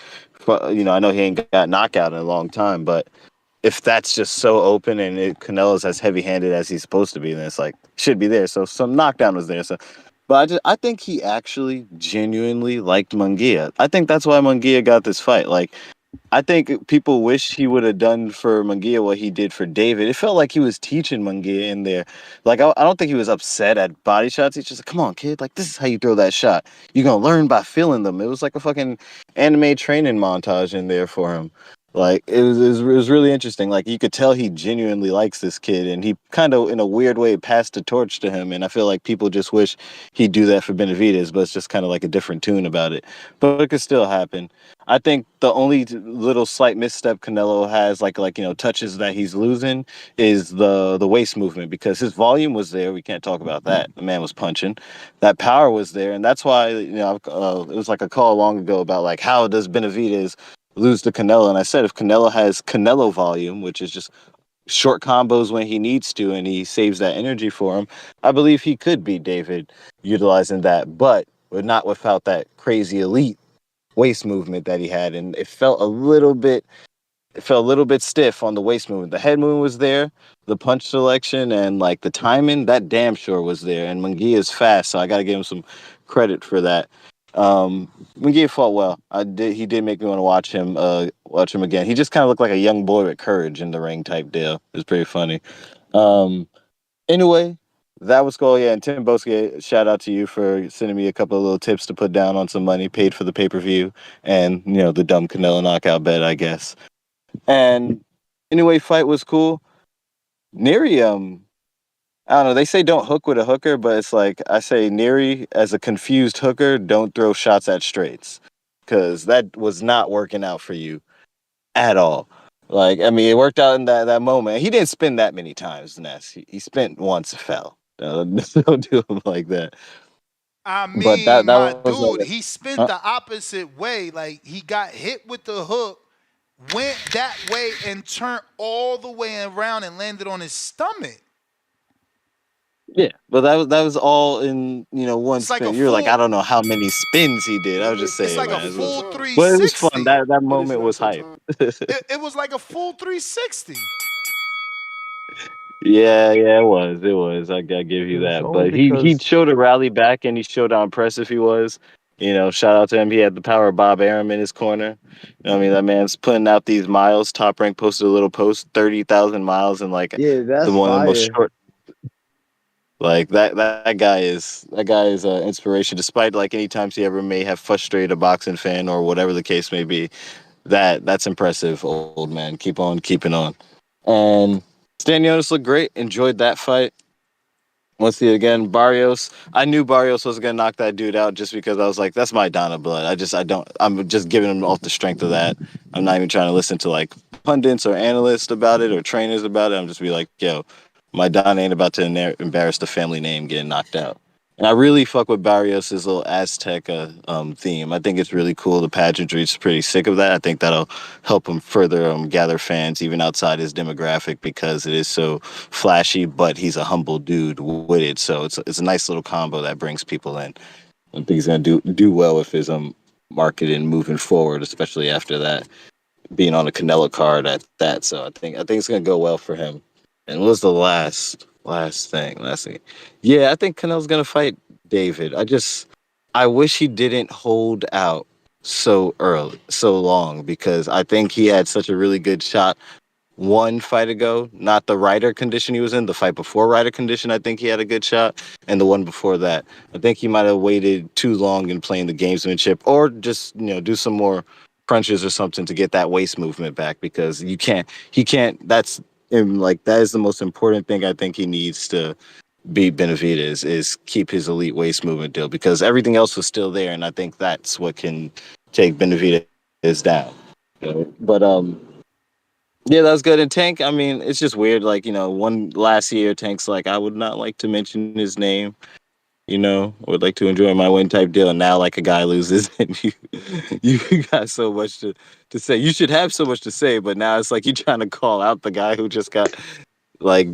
I know he ain't got knockout in a long time, but if that's just so open and Canelo's as heavy handed as he's supposed to be, then it's like should be there. So some knockdown was there. So, but I think he actually genuinely liked Munguia. I think that's why Munguia got this fight. Like I think people wish he would have done for Munguia what he did for David. It felt like he was teaching Munguia in there. Like I don't think he was upset at body shots. He's just like, "Come on, kid! Like this is how you throw that shot. You're gonna learn by feeling them." It was like a fucking anime training montage in there for him. Like it was really interesting. Like you could tell he genuinely likes this kid, and he kind of in a weird way passed the torch to him. And I feel like people just wish he'd do that for Benavidez, but it's just kind of like a different tune about it. But it could still happen. I think the only little slight misstep Canelo has, touches that he's losing, is the waist movement, because his volume was there. We can't talk about that. The man was punching. That power was there, and that's why it was like a call long ago about like how does Benavidez lose to Canelo, and I said if Canelo has Canelo volume, which is just short combos when he needs to, and he saves that energy for him, I believe he could beat David utilizing that, but not without that crazy elite waist movement that he had, and it felt a little bit stiff on the waist movement. The head movement was there, the punch selection and like the timing, that damn sure was there. And Munguia is fast, so I got to give him some credit for that. Munguia fought well. He did make me want to watch him again. He just kind of looked like a young boy with courage in the ring type deal. It was pretty funny. Um, Anyway, that was cool. Yeah, and Tim Boske, shout out to you for sending me a couple of little tips to put down on some money, paid for the pay per view, and the dumb Canelo knockout bet, I guess. And anyway, fight was cool. Nery, I don't know. They say don't hook with a hooker, but it's like I say, Nery as a confused hooker, don't throw shots at straights, because that was not working out for you at all. Like, I mean, it worked out in that moment. He didn't spin that many times, Ness. He spent once, fell. Don't do him like that. I But mean, that my was dude, he spent huh? the opposite way. Like he got hit with the hook, went that way and turned all the way around and landed on his stomach. Yeah, but that was all in one It's like a spin. You're like, I full don't know how many spins he did. I He was just wasted it's saying, like he a man. wasted your full time. But it was fun. 360. That He didn't moment was your hype. time. It was like a full 360. Yeah, it was. It was. I gotta give It you was that. only But he because showed a rally back, and he showed how impressive he was. Shout out to him. He had the power of Bob Arum in his corner. I mean, that man's putting out these miles. Top Rank posted a little post, 30,000 miles, and like Yeah, the that's one of the most fire. short. Like that guy is an inspiration. Despite like any times he ever may have frustrated a boxing fan or whatever the case may be, that's impressive, old man. Keep on keeping on. And Stanionis looked great. Enjoyed that fight. Let's see again. Barrios. I knew Barrios was gonna knock that dude out just because I was like, that's my Donna blood. I don't. I'm just giving him off the strength of that. I'm not even trying to listen to like pundits or analysts about it or trainers about it. I'm just be like, yo, my Donna ain't about to embarrass the family name getting knocked out. And I really fuck with Barrios' little Aztec theme. I think it's really cool. The pageantry is pretty sick of that. I think that'll help him further gather fans even outside his demographic, because it is so flashy, but he's a humble dude with it. So it's a nice little combo that brings people in. I think he's gonna do well with his marketing moving forward, especially after that being on a Canelo card at that. So I think it's gonna go well for him. And what was the last thing? Last thing. Yeah, I think Canelo's gonna fight David. I wish he didn't hold out so early, so long, because I think he had such a really good shot one fight ago, not the Ryder condition he was in, the fight before Ryder condition, I think he had a good shot. And the one before that, I think he might have waited too long in playing the gamesmanship, or just, do some more crunches or something to get that waist movement back, because he can't, that's, and like, that is the most important thing I think he needs to beat Benavidez is keep his elite waist movement deal, because everything else was still there. And I think that's what can take Benavidez down. But, yeah, that's good. And Tank, I mean, it's just weird. Like, one last year, Tank's like, I would not like to mention his name. Would like to enjoy my win type deal. And now, like, a guy loses, and you got so much to say. You should have so much to say, but now it's like you're trying to call out the guy who just got, like,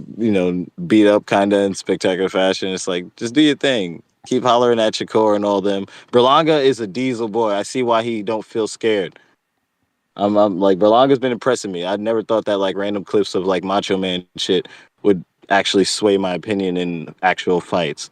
beat up kind of in spectacular fashion. It's like, just do your thing. Keep hollering at Shakur and all them. Berlanga is a diesel boy. I see why he don't feel scared. I'm like, Berlanga's been impressing me. I never thought that like random clips of like Macho Man shit would actually sway my opinion in actual fights.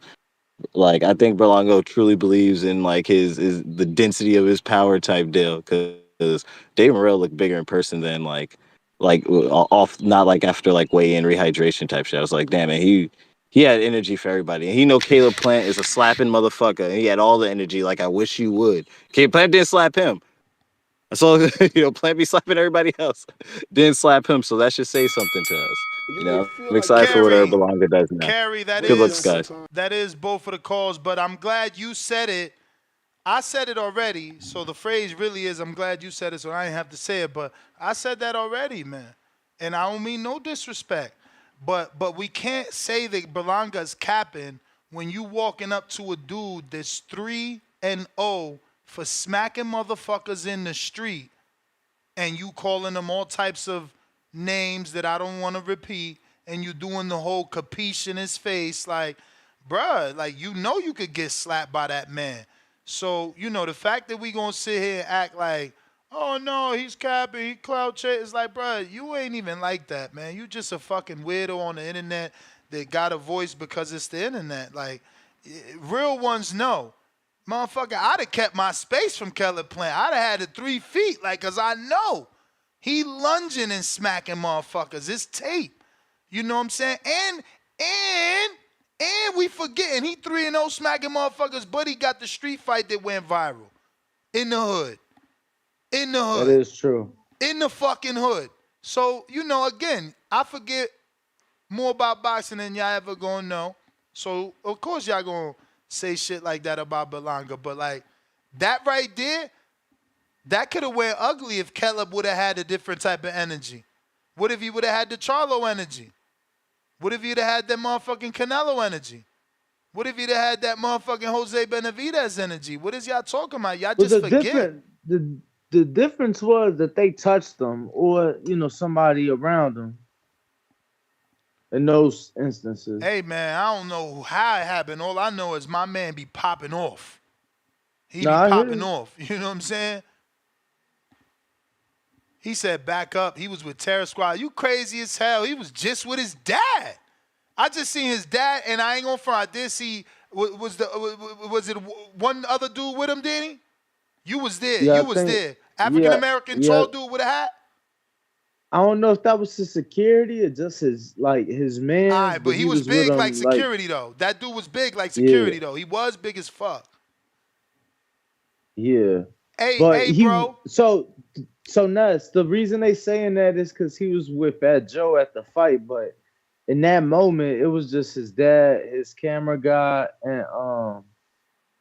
Like, I think Berlanga truly believes in like his the density of his power type deal, because Dave Morrell looked bigger in person than like off, not like after like weigh in rehydration type shit. I was like, damn man, he had energy for everybody. And he know Caleb Plant is a slapping motherfucker. And he had all the energy. Like, I wish you would. Caleb Plant didn't slap him. So, Plant B slapping everybody else. Didn't slap him, so that should say something to us. You may I'm feel like excited it's for your whatever Carrie, time, Belonga does now. Carrie, that Good but looks, that's is the guys. time. that is both of the calls, but I'm glad you said it. I said it already, so the phrase really is I'm glad you said it, so I ain't have to say it, but I said that already, man. And I don't mean no disrespect. But we can't say that Belanga's capping when you walking up to a dude that's 3-0 for smacking motherfuckers in the street, and you calling them all types of names that I don't want to repeat, and you doing the whole capiche in his face, like, bruh, like, you could get slapped by that man. So, the fact that we gonna sit here and act like, oh no, he's capping, he clout chase, it's like, bruh, you ain't even like that, man. You just a fucking weirdo on the internet that got a voice because it's the internet. Like, real ones know. Motherfucker, I'd have kept my space from Keller Plant. I'd have had it 3 feet, like, cause I know he lunging and smacking motherfuckers. It's tape. You know what I'm saying? And we forgetting he 3-0 smacking motherfuckers, but he got the street fight that went viral in the hood. In the That hood. is true. In the fucking hood. So, again, I forget more about boxing than y'all ever gonna know. So, of course, y'all gonna say shit like that about Berlanga. But, like, that right there, that could have went ugly if Caleb would have had a different type of energy. What if he would have had the Charlo energy? What if he'd have had that motherfucking Canelo energy? What if he'd have had that motherfucking Jose Benavidez energy? What is y'all talking about? Y'all But just forget. the difference was that they touched them, or somebody around them in those instances. Hey, man, I don't know how it happened. All I know is my man be popping off. He No, be I hear popping you. off. You know what I'm saying? He said back up. He was with Terror Squad. You crazy as hell. He was just with his dad. I just seen his dad, and I ain't gonna front. I did see, was it one other dude with him, Danny? You was there. Yeah, I You was think. there. African Yeah, American yeah. tall dude with a hat? I don't know if that was his security or just his All man's, right, but but he he was was with big like him like security, though. That dude was big like yeah, security, though. He was big as fuck. yeah. But Hey, bro. so nuts. The reason they saying that is because he was with Fat Joe at the fight, but in that moment it was just his dad, his camera guy,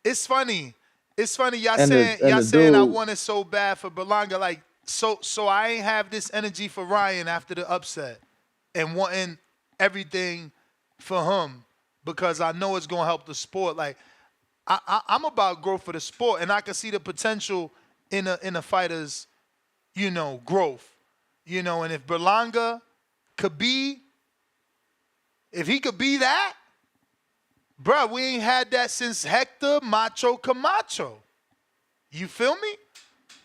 It's funny. It's funny. Y'all and the saying and y'all the saying I dude. want it so bad for Berlanga. Like, so I ain't have this energy for Ryan after the upset and wanting everything for him because I know it's gonna help the sport. Like, I'm about growth for the sport, and I can see the potential in a fighter's, growth. And if Berlanga could be, if he could be that, bruh, we ain't had that since Hector Macho Camacho. You feel me?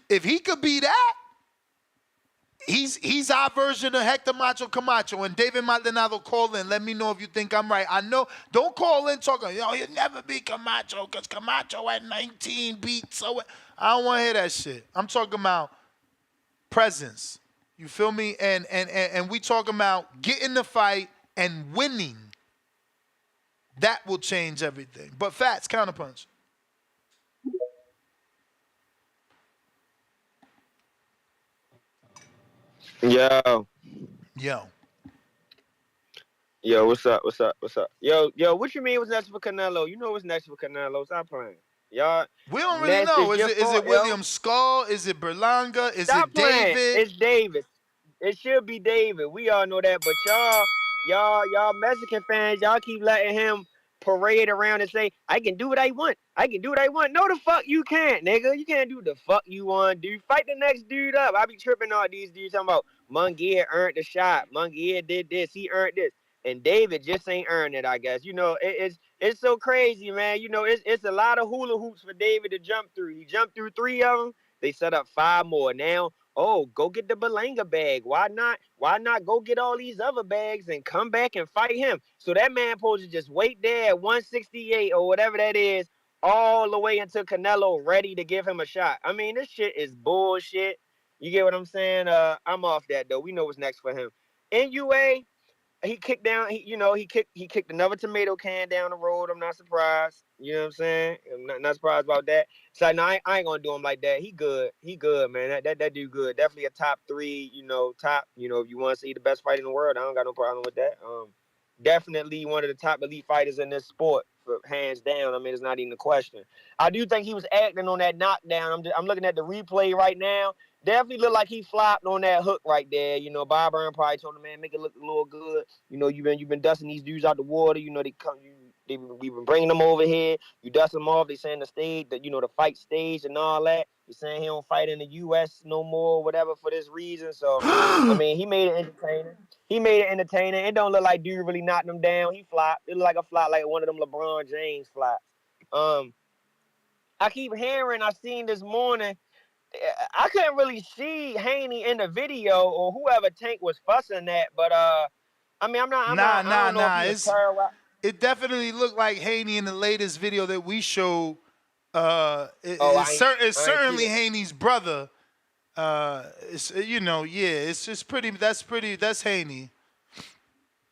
If he could be that, he's our version of Hector Macho Camacho. And David Maldonado, call in. Let me know if you think I'm right. I know. Don't call in talking, he'll never be Camacho because Camacho at 19 beat so. I don't want to hear that shit. I'm talking about presence. You feel me? And we talking about getting the fight and winning. That will change everything. But Fats, counterpunch. Yo, Yo. yo, what's up? What's up? What's up? Yo, what you mean what's next for Canelo? You know what's next for Canelo. Stop playing. Y'all, We don't really Ness, know. it's Is your it fault, yo. William Skull? Is it Berlanga? Is Stop it playing. David? It's David. It should be David. We all know that. But y'all Mexican fans, y'all keep letting him parade around and say, I can do what I want. I can do what I want. No, the fuck you can't, nigga. You can't do the fuck you want, dude. Fight the next dude up. I be tripping all these dudes talking about Munguia earned the shot. Munguia did this. He earned this. And David just ain't earned it, I guess. You know, it's so crazy, man. You know, it's a lot of hula hoops for David to jump through. He jumped through 3 of them. They set up 5 more. Now, oh, go get the Belanga bag. Why not? Why not go get all these other bags and come back and fight him? So that man supposed to just wait there at 168 or whatever that is, all the way until Canelo ready to give him a shot. I mean, this shit is bullshit. You get what I'm saying? I'm off that though. We know what's next for him. NUA, he kicked down. He kicked another tomato can down the road. I'm not surprised. You know what I'm saying? I'm not surprised about that. So no, I ain't gonna do him like that. He good. He good, man. That dude good. Definitely a top 3. Top. If you want to see the best fight in the world, I don't got no problem with that. Definitely one of the top elite fighters in this sport, hands down. I mean, it's not even a question. I do think he was acting on that knockdown. I'm looking at the replay right now. Definitely look like he flopped on that hook right there. Bob Byrne probably told him, man, make it look a little good. You've been dusting these dudes out the water. We've been bringing them over here. You dust them off. They saying the stage, the fight stage and all that. You're saying he don't fight in the U.S. no more, whatever, for this reason. So, I mean, he made it entertaining. It don't look like dude really knocked him down. He flopped. It looked like a flop, like one of them LeBron James flops. I keep hearing. I seen this morning. I couldn't really see Haney in the video or whoever Tank was fussing at, but I mean, I don't know if he was terrorized. It definitely looked like Haney in the latest video that we showed. Oh, It's I ain't see certainly that. Haney's brother. That's Haney.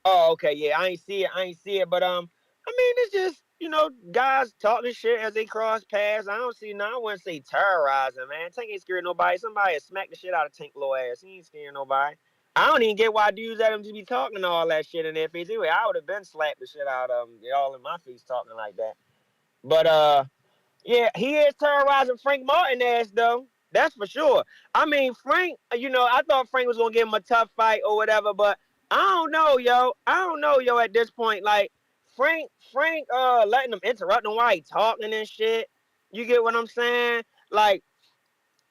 Oh, okay, yeah, I ain't see it, but I mean, it's just guys talking shit as they cross paths. I don't see. I wouldn't say terrorizing, man. Tank ain't scared of nobody. Somebody smack the shit out of Tank little ass. He ain't scared nobody. I don't even get why dudes let him just be talking all that shit in their face. Anyway, I would have been slapped the shit out of them. They all in my face talking like that. But yeah, he is terrorizing Frank Martin ass though. That's for sure. I mean, Frank, I thought Frank was gonna give him a tough fight or whatever, but I don't know, yo. At this point, like Frank, letting him interrupt him while he talking and shit. You get what I'm saying? Like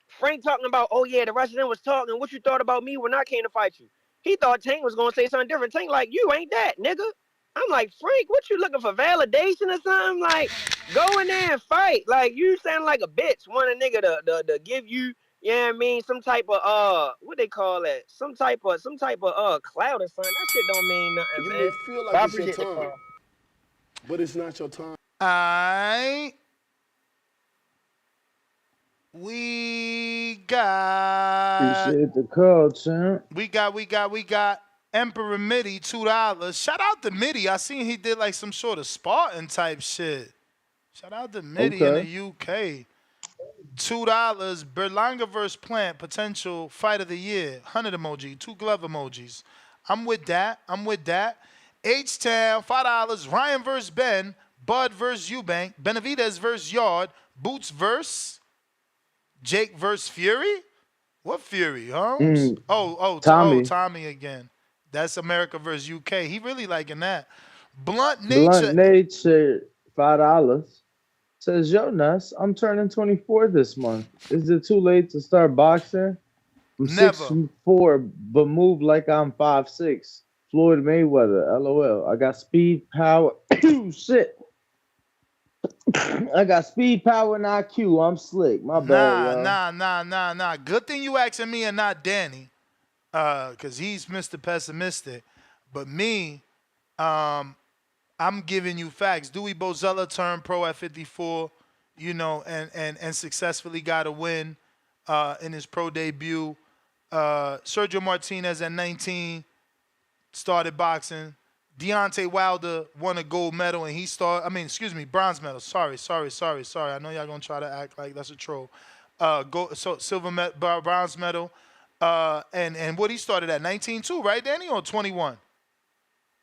Frank talking about, oh yeah, the rest of them was talking. What you thought about me when I came to fight you? He thought Tank was gonna say something different. Tank like, you ain't that, nigga. I'm like, Frank, what you looking for validation or something? Like, go in there and fight. Like, you sound like a bitch. Want a nigga to give you, what I mean, some type of what they call that? Some type of clout or something. That shit don't mean nothing, You may man. feel But like I it's your appreciate the time, call. but it's not your time. We got Appreciate the call, champ. we got Emperor Mitty, $2. Shout out to Mitty. I seen he did like some sort of Spartan type shit. Shout out to Mitty in the Okay. UK. $2. Berlanga versus Plant, potential fight of the year. 100 emoji, 2 glove emojis. I'm with that. H-Town, $5. Ryan versus Ben. Bud versus Eubank. Benavidez versus Yard. Boots versus Jake versus Fury? What Fury, Holmes? Mm, Oh, Tommy. Tommy again. That's America versus UK. He really liking that. Blunt Blunt Nature. Nature, $5. Says, yo, Nuss, I'm turning 24 this month. Is it too late to start boxing? I'm Never. 6'4", but move like I'm 5'6". Floyd Mayweather, LOL. I got speed, power. Shit. I got speed, power, and IQ. I'm slick. My bad, y'all. Nah. Good thing you asking me and not Danny. Cause he's Mr. Pessimistic. But me, I'm giving you facts. Dewey Bozella turned pro at 54. and successfully got a win in his pro debut. Sergio Martinez at 19 started boxing. Deontay Wilder won a gold medal, and bronze medal. Sorry. I know y'all gonna try to act like that's a troll. Bronze medal. And what he started at 19 too, right, Danny, or 21?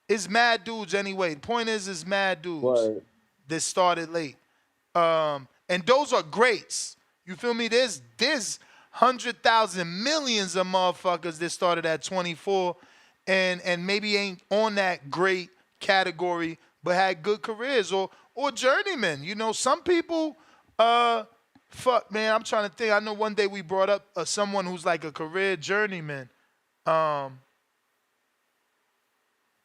It's mad dudes anyway. The point is, it's mad dudes Right. that started late. And those are greats. You feel me? There's 100,000 millions of motherfuckers that started at 24 and maybe ain't on that great category but had good careers or journeymen. Some people fuck man, I'm trying to think. I know one day we brought up someone who's like a career journeyman.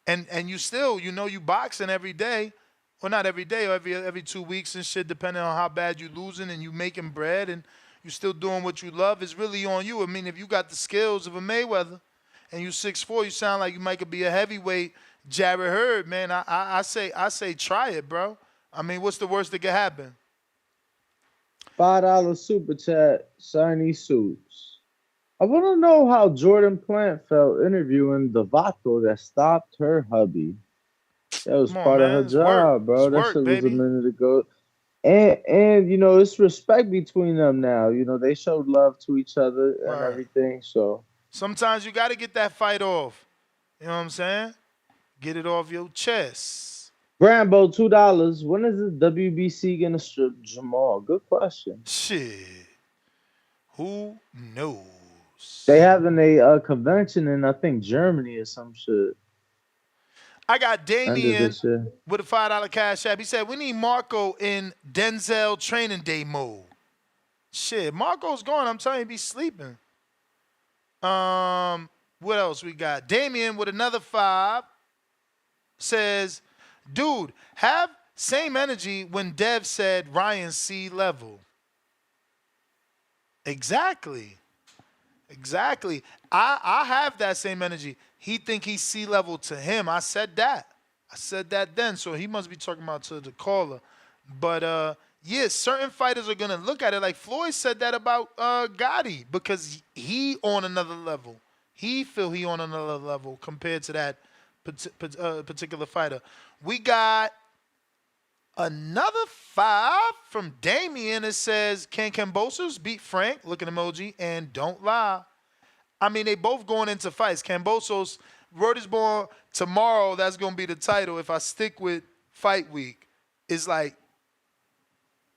And you still, you boxing every day. Well, not every day, or every 2 weeks and shit, depending on how bad you losing and you making bread and you still doing what you love. It's really on you. I mean, if you got the skills of a Mayweather and you 6'4", you sound like you might could be a heavyweight Jared Hurd, man. I say try it, bro. I mean, what's the worst that could happen? $5 super chat, shiny suits. I want to know how Jordan Plant felt interviewing the Vato that stopped her hubby. That was Come on, part of her man. It's work. job, bro. It's That work, shit was a baby. minute ago. And it's respect between them now. They showed love to each other and Right. everything. So Sometimes you got to get that fight off. You know what I'm saying? Get it off your chest. Grambo, $2. When is the WBC gonna strip Jamal? Good question. Shit. Who knows? They having a convention in I think Germany or some shit. I got End of Damien this year. with a $5 cash app. He said, we need Marco in Denzel training day mode. Shit, Marco's gone. I'm telling you, be sleeping. What else we got? Damien with another 5 says, dude, have same energy when Dev said Ryan C level. Exactly. I have that same energy. He think he's C level to him. I said that then. So he must be talking about to the caller. But yeah, certain fighters are gonna look at it like Floyd said that about Gotti because he on another level. He feel he on another level compared to that particular fighter. We got another 5 from Damien that says, can Cambosos beat Frank? Looking emoji. And don't lie. I mean, they both going into fights. Cambosos, word is born tomorrow. That's going to be the title. If I stick with fight week, it's like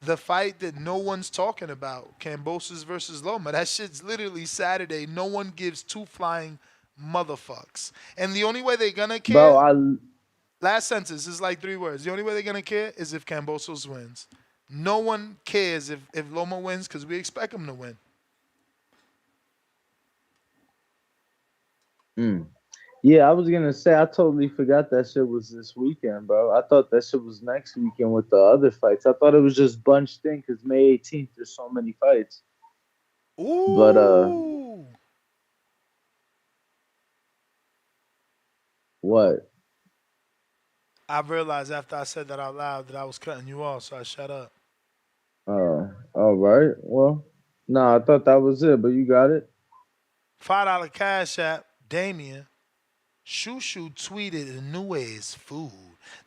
the fight that no one's talking about. Cambosos versus Loma. That shit's literally Saturday. No one gives 2 flying motherfucks. And the only way they're going to care... Bro, Last sentence is like 3 words. The only way they're going to care is if Cambosos wins. No one cares if Loma wins because we expect him to win. Yeah, I was gonna say I totally forgot that shit was this weekend, bro. I thought that shit was next weekend with the other fights. I thought it was just bunched in because May 18th there's so many fights. But Ooh. what? I realized after I said that out loud that I was cutting you off, so I shut up. All right. Well, no, I thought that was it, but you got it. $5 cash app, Damien. Shushu tweeted Inoue's food.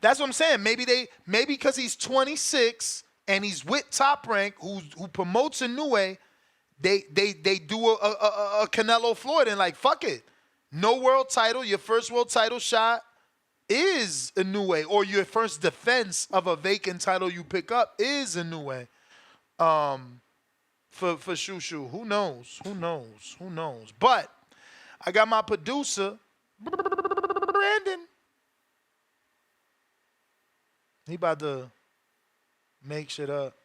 That's what I'm saying. Maybe because he's 26 and he's with Top Rank, who promotes Inoue, they do a Canelo Floyd and like fuck it. No world title. Your first world title shot is Inoue, or your first defense of a vacant title you pick up is Inoue. For Shushu, who knows? But I got my producer, Brandon. He about to make shit up.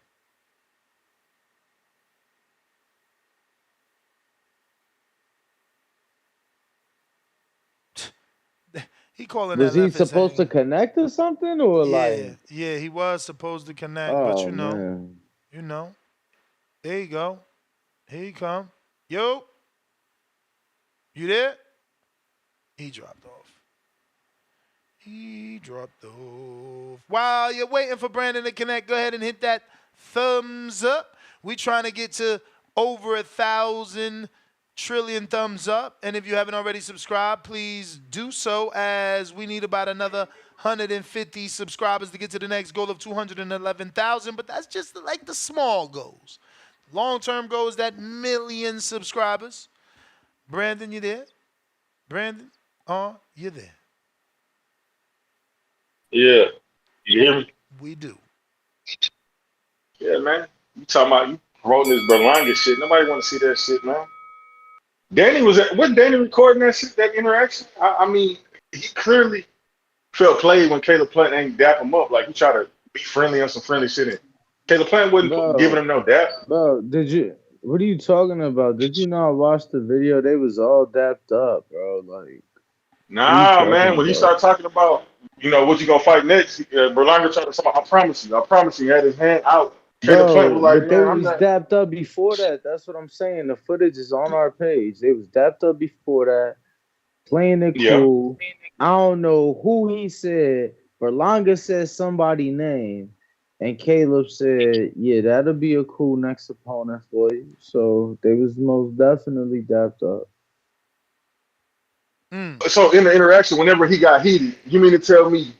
He calling Was that he left his supposed to hanging. connect or something, or like? Yeah, he was supposed to connect, but Oh man. There you go. Here you come. Yo, you there? He dropped off. While you're waiting for Brandon to connect, go ahead and hit that thumbs up. We trying to get to over 1,000 trillion thumbs up. And if you haven't already subscribed, please do so, as we need about another 150 subscribers to get to the next goal of 211,000. But that's just like the small goals. Long-term goal is that million subscribers. Brandon, you there? Brandon, are you there? Yeah. You hear me? We do. Yeah, man. You talking about you promoting this Berlanga shit. Nobody want to see that shit, man. Danny wasn't Danny recording that shit, that interaction? I mean, he clearly felt played when Caleb Plant ain't dap him up. Like, he tried to be friendly on some friendly shit. And Caleb Plant wasn't giving him no dap. Bro, what are you talking about? Did you not watch the video? They was all dapped up, bro. Like, Nah, man. When he started talking about, what you gonna fight next, Berlanga tried to say, I promise you, he had his hand out. Caleb Plant was like, but they man, I'm was not. dapped up before that. That's what I'm saying. The footage is on our page. They was dapped up before that, playing it cool. I don't know who he said. Berlanga said somebody name, and Caleb said, yeah, that'll be a cool next opponent for you. So they was most definitely dapped up. So in the interaction, whenever he got heated, you mean to tell me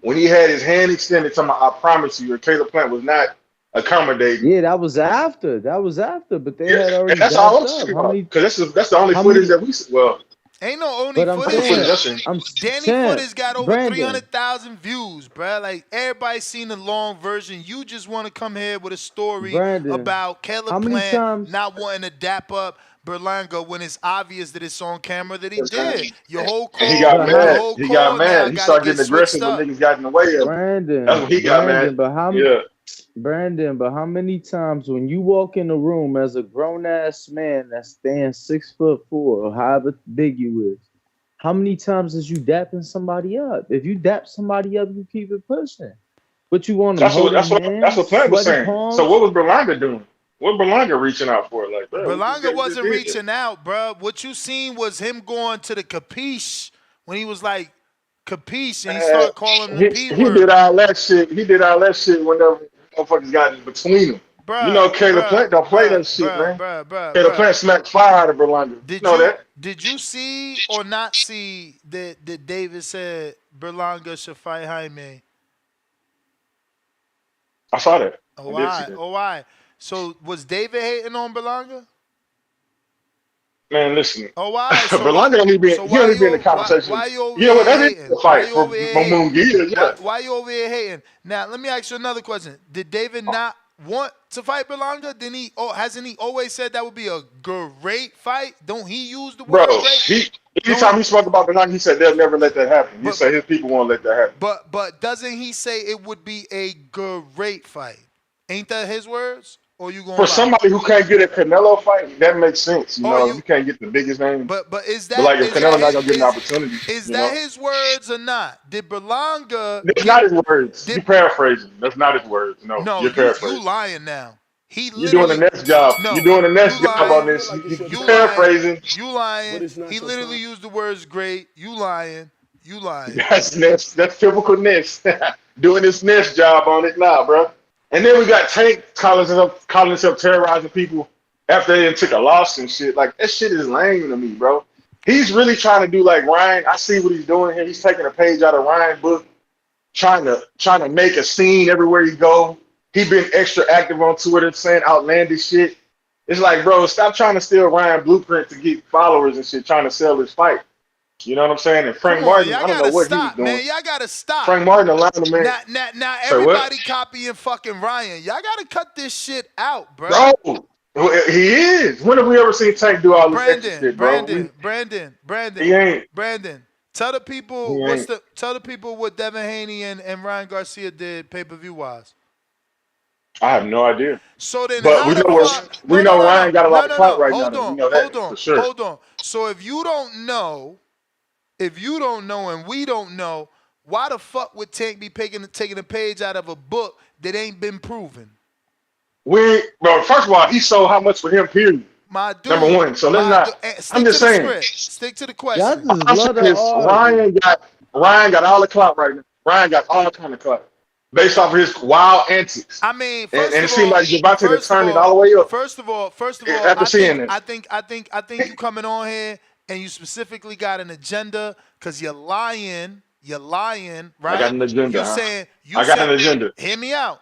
when he had his hand extended, talking about, I promise you, Caleb Plant was not accommodating? Yeah, that was after. But they had already. And that's all I'm saying about. Because that's the only footage that we see. Well, ain't no only but footage. I'm Danny saying, footage got over Brandon, 300,000 views, bro. Like, everybody's seen the long version. You just want to come here with a story about Caleb Plant not wanting to dap up Berlanga when it's obvious that it's on camera that he did. Your whole call, he got mad. He started getting aggressive when niggas got in the way of him. That's when he got mad. But how many times when you walk in a room as a grown ass man that stands 6'4" or however big you is, how many times is you dapping somebody up? If you dap somebody up, you keep it pushing. But you want them holding hands, that's what Plant was saying. palms? So what was Berlanga doing? What Berlanga reaching out for? Like, bro, Berlanga wasn't reaching out, bro. What you seen was him going to the capiche when he was like capiche, and he started calling the P word. He did all that shit. Whenever motherfuckers got in between them. Caleb Plant don't play that shit, man. Caleb Plant smacked fire out of Berlanga. Did you see or not see that David said Berlanga should fight Jaime? I saw that. Why? So was David hating on Berlanga? Man, listen. Why? Berlanga don't even be in the conversation. Why you over here hating? Fight for Munguia, Why you over here hating? Now, let me ask you another question. Did David not want to fight Berlanga? Hasn't he always said that would be a great fight? Don't he use the word great? Anytime he spoke about Berlanga, he said they'll never let that happen. He said his people won't let that happen. But doesn't he say it would be a great fight? Ain't that his words? Or you going for somebody who can't get a Canelo fight, that makes sense. You can't get the biggest name. But is that like if Canelo not gonna get an opportunity? Is that his words or not? Did Berlanga? It's not his words. You paraphrasing. That's not his words. No, you're paraphrasing. You lying now. You're doing the next job. No, you're doing the next job on this. You paraphrasing. You lying. He literally used the words great. You lying. You lying. That's typical Ness. Doing this Ness job on it now, bro. And then we got Tank calling himself terrorizing people after they took a loss and shit. Like, that shit is lame to me, bro. He's really trying to do like Ryan. I see what he's doing here. He's taking a page out of Ryan's book, trying to make a scene everywhere he go. He been extra active on Twitter saying outlandish shit. It's like, bro, stop trying to steal Ryan blueprint to get followers and shit, trying to sell his fight. You know what I'm saying? And Frank Martin, I don't know what he was doing. Man, y'all gotta stop. Frank Martin allowed him, man. Now everybody copying fucking Ryan. Y'all gotta cut this shit out, bro. Bro, he is. When have we ever seen Tank do all this extra shit, bro? Brandon. He ain't. Brandon, tell the people what Devin Haney and Ryan Garcia did pay-per-view wise. I have no idea. So then, but we know Ryan got a lot of clout right now. We know that for sure. Hold on. So if you don't know, and we don't know, why the fuck would Tank be taking a page out of a book that ain't been proven? Well, first of all, he sold how much for him, period. My dude, number one. So let's not. I'm just saying. Stick to the question. Ryan got all the clout right now. Ryan got all kind of clout. based off of his wild antics. I mean, And it seemed like Gervonta to turn it all the way up. First of all, after seeing it. I think you coming on here and you specifically got an agenda because you're lying. You're lying, right? I got an agenda. I got an agenda. Hear me out.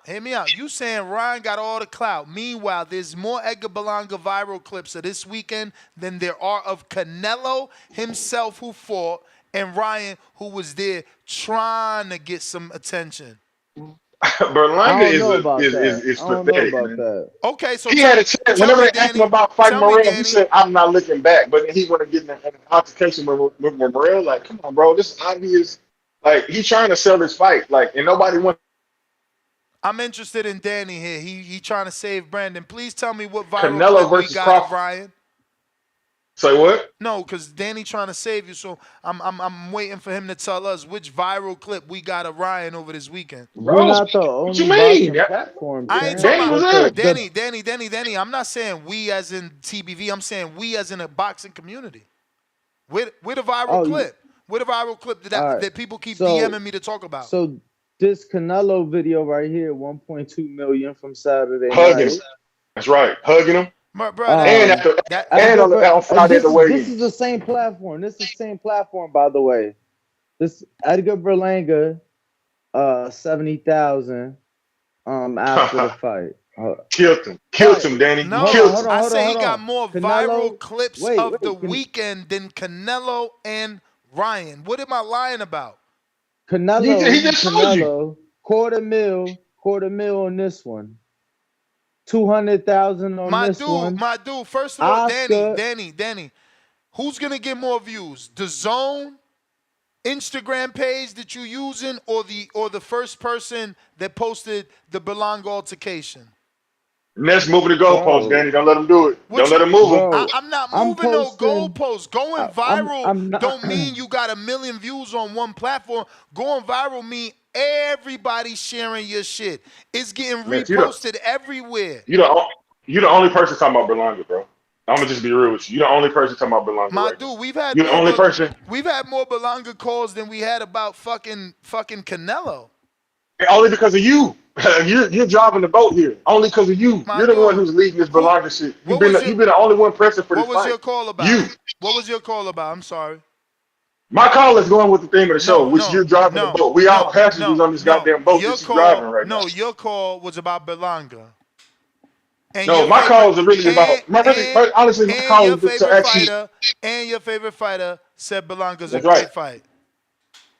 You saying Ryan got all the clout. Meanwhile, there's more Edgar Berlanga viral clips of this weekend than there are of Canelo himself who fought and Ryan who was there trying to get some attention. Berlanga is pathetic, man. That. Okay, so he had a chance. Whenever they asked him about fighting Morrell, he said, "I'm not looking back." But he want to get in an altercation with Morrell. Like, come on, bro, this is obvious. Like, he's trying to sell this fight. Like, and nobody wants. I'm interested in Danny here. He trying to save Brandon. Please tell me what viral Canelo clip we versus got Crawford. of Ryan. Say what? No, because Danny trying to save you, so I'm waiting for him to tell us which viral clip we got of Ryan over this weekend. We're not the only what you mean? platform. I ain't Danny talking was about there. Danny. I'm not saying we as in TBV. I'm saying we as in a boxing community. With a viral clip. With a viral clip that people keep DMing me to talk about. So this Canelo video right here, 1.2 million from Saturday Hugging night. him. That's right. Hugging him. On Friday the way. This is the same platform. This is the same platform, by the way. This Edgar Berlanga, 70,000 after the fight. Killed him, Danny. No, hold on, I say he got on. more Canelo, viral clips of the weekend than Canelo and Ryan. What am I lying about? Canelo, he just told you. quarter mil on this one. 200,000 on this one. My dude, first of all, Oscar, Danny, who's going to get more views? The Zone Instagram page that you using or the first person that posted the Berlanga altercation? Let's move the goalpost, Danny. Don't let him do it. Don't let him move him. I'm not moving no goalposts. Going viral don't mean you got 1 million views on one platform. Going viral mean everybody sharing your shit. It's getting reposted everywhere. You're the only person talking about Berlanga, bro. I'm gonna just be real with you. You're the only person talking about Berlanga. My right dude, now. You're the only person. We've had more Berlanga calls than we had about fucking Canelo. Only because of you. You're driving the boat here. Only because of you. You're the one who's leading this Berlanga shit. You've been the only one pressing for this fight. What was your call about? You. What was your call about? I'm sorry. My call is going with the theme of the show, which you're driving the boat. We all passengers on this goddamn boat that you're driving right now. No, your call was about Berlanga. And my calls are really about. Honestly, my call is to actually. And your favorite fighter said Berlanga's a great fight.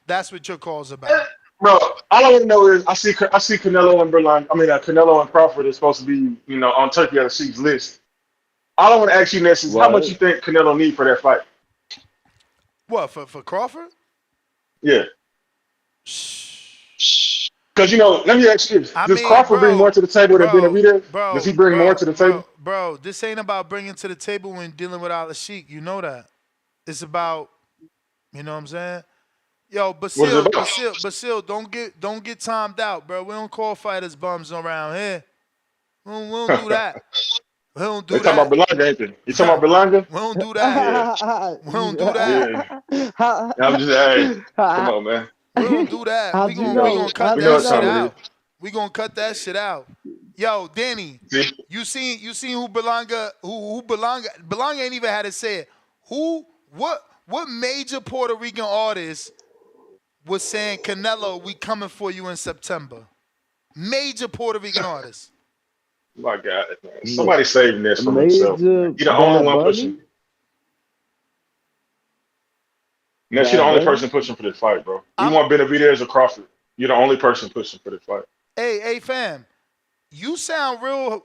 That's what your call's about. Bro, all I want to know is I see Canelo and Berlanga. I mean, Canelo and Crawford is supposed to be, on Turkey at the Sheik's list. All I want to ask you next is how much you think Canelo need for that fight? What for Crawford? Yeah. Because let me ask you: does Crawford bring more to the table than Benavidez? Does he bring more to the table? Bro, this ain't about bringing to the table when dealing with Al Sheik. You know that. It's about, you know what I'm saying? Yo, Basil, don't get timed out, bro. We don't call fighters bums around here. We don't do that. We don't do that. Talking about Berlanga, ain't they? You talking about Berlanga? We don't do that. We don't do that. Yeah. I'm just, hey, come on, man. We don't do that. We gonna cut that shit out. We gonna cut that shit out. Yo, Danny, you seen who Berlanga ain't even had to say it. What major Puerto Rican artist was saying, Canelo, we coming for you in September? Major Puerto Rican artist. My God, man. Somebody saving this for himself. You're the only one pushing. Ness, you're the only person pushing for this fight, bro. You want Benavidez or Crawford? You're the only person pushing for this fight. Hey, fam. You sound real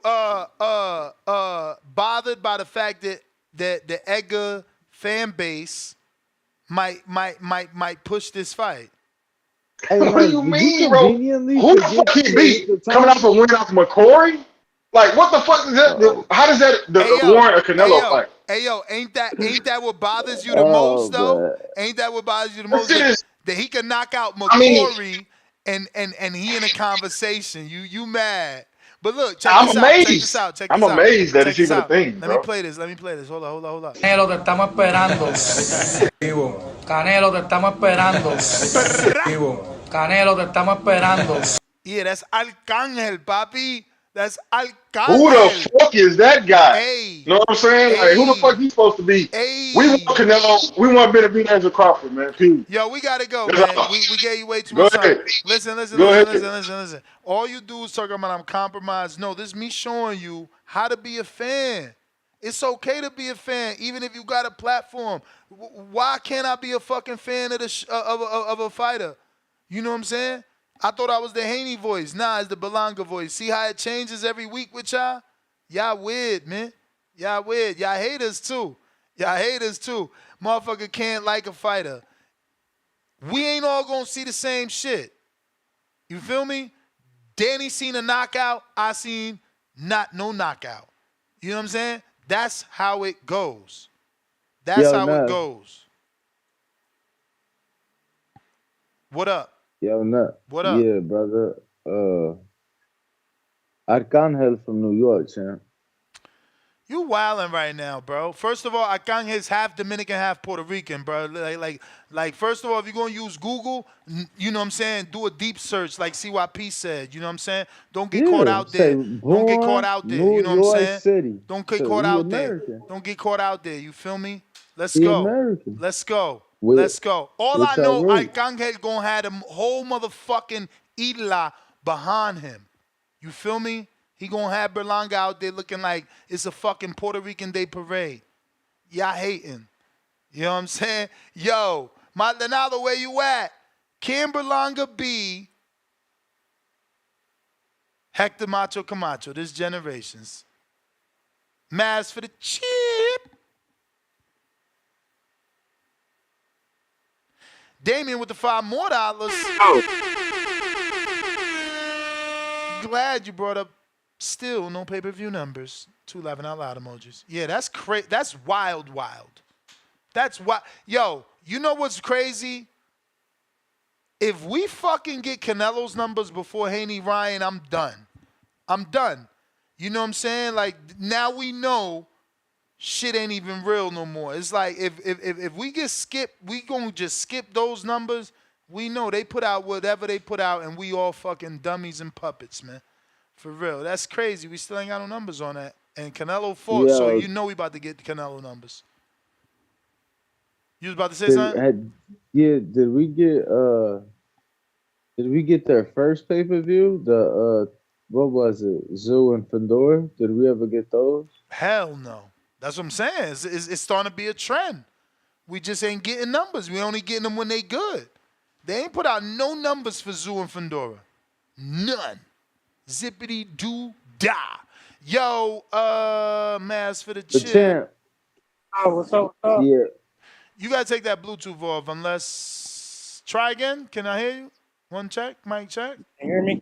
bothered by the fact that the Edgar fan base might push this fight. Hey, what do you mean, bro? Who the fuck he beat? Coming off a win off McCory? Like, what the fuck is that? How does that warrant a Canelo fight? Hey, yo, ain't that what bothers you the most, though? Man. Ain't that what bothers you the most? That he can knock out McCory and he in a conversation. You mad. But look, check this out. I'm amazed that it's even a thing, Let me play this. Hold on. Canelo, te estamos esperando. Canelo, te estamos esperando. Canelo, te estamos esperando. Yeah, that's Arcángel, papi. That's Who Arcángel. the fuck is that guy? Hey, Know what I'm saying? Like, who the fuck hey, he supposed to be? We want hey. Canelo. We want Benavidez or Crawford, man. Period. Yo, we gotta go, That's man. all. We gave you way too Go much time. ahead. Listen, listen, Go listen, ahead. listen, listen, listen. All you do is talk about I'm compromised. No, this is me showing you how to be a fan. It's okay to be a fan, even if you got a platform. Why can't I be a fucking fan of of a fighter? You know what I'm saying? I thought I was the Haney voice. Nah, it's the Belonga voice. See how it changes every week with y'all? Y'all weird, man. Y'all weird. Y'all haters too. Y'all haters too. Motherfucker can't like a fighter. We ain't all gonna see the same shit. You feel me? Danny seen a knockout. I seen no knockout. You know what I'm saying? That's how it goes. That's Yo, how it Nut. goes. What up? Yo, Nut. What up? Yeah, brother. Arcángel from New York, champ. You wildin' right now, bro. First of all, Arcángel's half Dominican, half Puerto Rican, bro. First of all, if you're gonna use Google, you know what I'm saying, do a deep search like CYP said. You know what I'm saying? Don't get caught Yeah, out say there. Don't get caught born out there. You New know what I'm York saying? City. Don't get So caught he out there. American. Don't get caught out there. You feel me? Let's He go. American. Let's go. With Let's go. All with I y'all know, rate. Arcángel gonna have a whole motherfucking Isla behind him. You feel me? He gonna have Berlanga out there looking like it's a fucking Puerto Rican Day parade. Y'all hating. You know what I'm saying? Yo, Maldonado, where you at? Can Berlanga be Hector Macho Camacho, this generation's? Mass for the chip. Damien with the $5 more. Glad you brought up still no pay-per-view numbers. 2 laughing out loud emojis. Yeah, that's crazy. That's wild. That's why. Yo, you know what's crazy? If we fucking get Canelo's numbers before Haney Ryan, I'm done. I'm done. You know what I'm saying? Like, now we know shit ain't even real no more. It's like if we get skipped, we gonna just skip those numbers. We know they put out whatever they put out, and we all fucking dummies and puppets, man. For real. That's crazy. We still ain't got no numbers on that. And Canelo fought, so Yo, you know we about to get the Canelo numbers. You was about to say something? Did we get their first pay-per-view? What was it? Zoo and Fedora? Did we ever get those? Hell no. That's what I'm saying. It's starting to be a trend. We just ain't getting numbers. We only getting them when they good. They ain't put out no numbers for Zoo and Fedora. None. Zippity doo da. Yo, Mass for the The chip. champ. Oh, what's up? What's up? Yeah. You gotta take that Bluetooth off unless. Try again. Can I hear you? One check. Mic check. You hear me?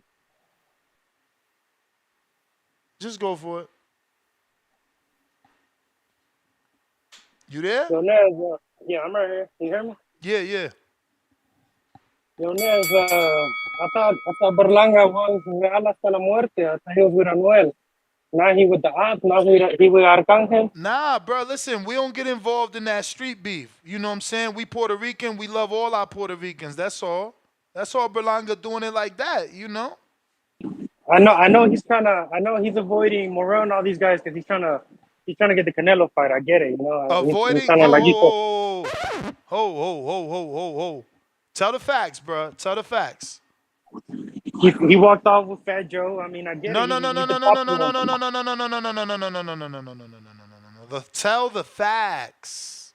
Just go for it. You there? Yo, Nez, yeah, I'm right here. You hear me? Yeah. Yo, Nez, I thought Berlanga was Real hasta la muerte. I thought he was with Anuel. Now he with the Op. Now he with Arcángel. Nah, bro, listen, we don't get involved in that street beef. You know what I'm saying? We Puerto Rican, we love all our Puerto Ricans. That's all. That's all Berlanga doing it like that, you know? I know he's avoiding Morel and all these guys because he's trying to get the Canelo fight. I get it, you know. He's Avoiding kind of like you said. ho. Tell the facts, bro. Tell the facts. He walked off with Fat Joe. I mean, I get No. it. He's the popular one. Tell the facts.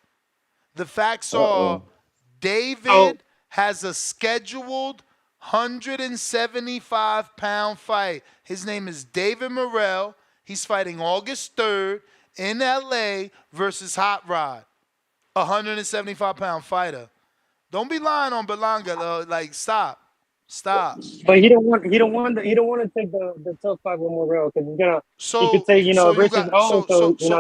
The facts are Uh-oh. David has a scheduled 175-pound fight. His name is David Morrell. He's fighting August 3rd in LA versus Hot Rod, a 175-pound fighter. Don't be lying on Berlanga. Like, stop. But he don't want to take the tough fight with Morel because he could say versus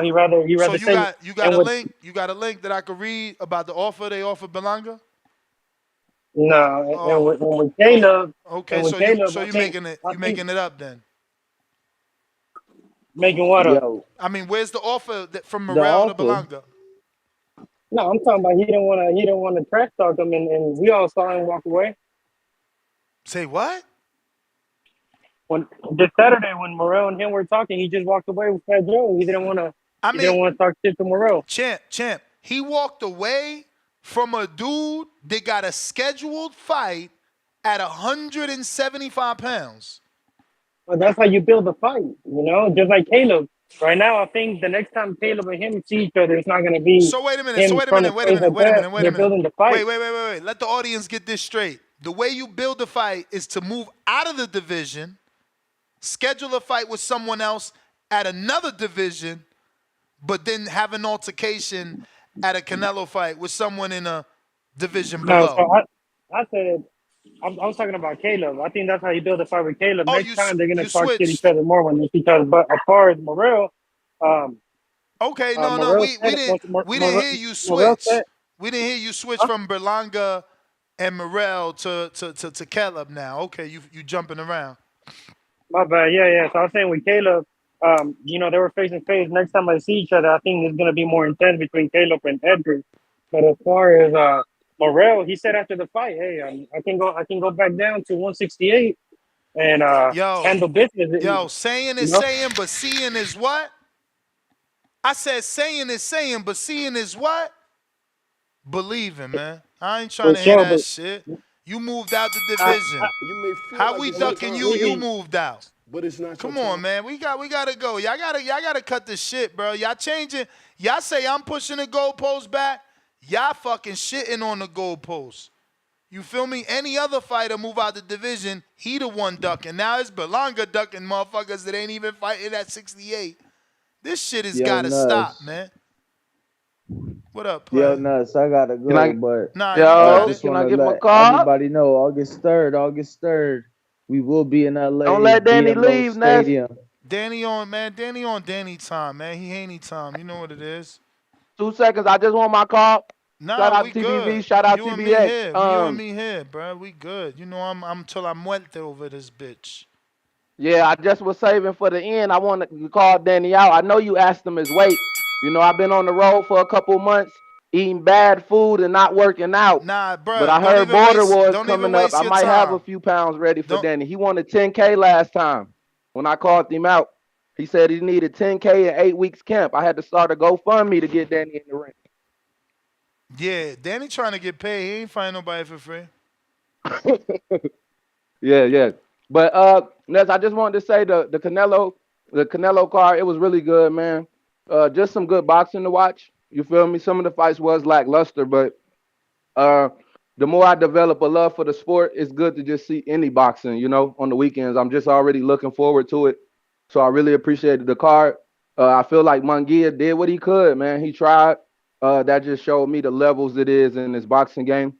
he rather you say got and a with link. You got a link that I could read about the offer they offered Berlanga. no Oh, and with Caleb okay. I You think making it up then? making what up? Yo, I mean, where's the offer from the Morel to offer. Berlanga? No, I'm talking about he didn't want to trash talk him and we all saw him walk away. Say what? when this Saturday when Morrell and him were talking, he just walked away with Fat Joe. He didn't want to. I He didn't mean, want to talk shit to Morrell. champ. He walked away from a dude that got a scheduled fight at 175 pounds. Well, that's how you build a fight, you know. Just like Caleb. Right now, I think the next time Caleb and him see each other, it's not going to be So wait a minute. him trying to face at that. They're building the fight. Wait. Let the audience get this straight. The way you build a fight is to move out of the division, schedule a fight with someone else at another division, but then have an altercation at a Canelo fight with someone in a division below. No, so I said, I was talking about Caleb. I think that's how you build a fight with Caleb. Next time they're going to talk shit each other more when they see each other. But as far as Morrell, okay, no, we didn't hear you switch. We didn't hear you switch from Berlanga and Morrell to Caleb now. Okay, you jumping around. My bad. Yeah. So I was saying with Caleb, you know, they were face to face. Next time I see each other, I think it's going to be more intense between Caleb and Edgar. But as far as Morrell, he said after the fight, "Hey, I can go back down to 168 and handle business." Saying is saying, but seeing is what? I said saying is saying, but seeing is what? Believing, man. I ain't trying to hear that shit. You moved out the division. How we ducking you? You moved out. But it's not. Come on, man. We gotta go. Y'all gotta cut the shit, bro. Y'all changing. Y'all say I'm pushing the goalpost back. Y'all fucking shitting on the goalpost. You feel me? Any other fighter move out the division, he the one ducking. Now it's Berlanga ducking motherfuckers that ain't even fighting at 68. This shit has gotta stop, man. What up, player? Yo, Nuts, I gotta go, but can I get my call? Everybody know August 3rd, we will be in LA. Don't let Danny leave, Stadium. Danny on Danny time, man. He Haney time. You know what it is. 2 seconds. I just want my call. Nah, shout out we TBV. good. Shout out you TBX. And me here. You and me here, bro. We good. You know I'm till I'm muerte over this bitch. Yeah, I just was saving for the end. I want to call Danny out. I know you asked him his weight. You know, I've been on the road for a couple months, eating bad food and not working out. Nah, bro. But I heard Border Wars coming up. I might have a few pounds ready for Danny. He wanted 10K last time when I called him out. He said he needed 10K in 8 weeks camp. I had to start a GoFundMe to get Danny in the ring. Yeah, Danny trying to get paid. He ain't fighting nobody for free. Yeah. But Ness, I just wanted to say the Canelo card, it was really good, man. Just some good boxing to watch. You feel me? Some of the fights was lackluster, but the more I develop a love for the sport, it's good to just see any boxing, you know, on the weekends. I'm just already looking forward to it. So I really appreciated the card. I feel like Munguia did what he could, man. He tried. That just showed me the levels it is in this boxing game.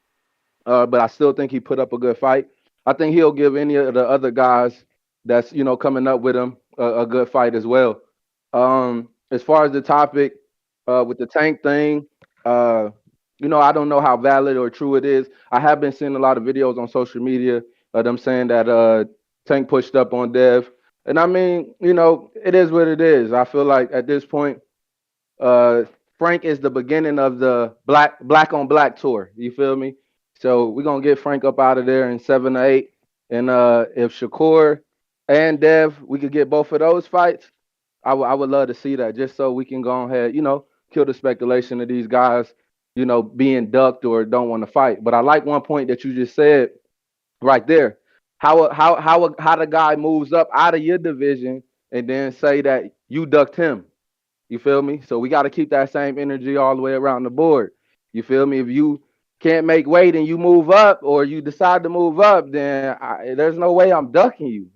But I still think he put up a good fight. I think he'll give any of the other guys that's, you know, coming up with him a good fight as well. As far as the topic with the Tank thing, you know, I don't know how valid or true it is. I have been seeing a lot of videos on social media of them saying that Tank pushed up on Dev. And I mean, you know, it is what it is. I feel like at this point, Frank is the beginning of the black on black tour. You feel me? So we're gonna get Frank up out of there in 7 or 8. And if Shakur and Dev, we could get both of those fights, I would love to see that, just so we can go ahead, you know, kill the speculation of these guys, you know, being ducked or don't want to fight. But I like one point that you just said right there. How the guy moves up out of your division and then say that you ducked him. You feel me? So we got to keep that same energy all the way around the board. You feel me? If you can't make weight and you move up, or you decide to move up, then there's no way I'm ducking you.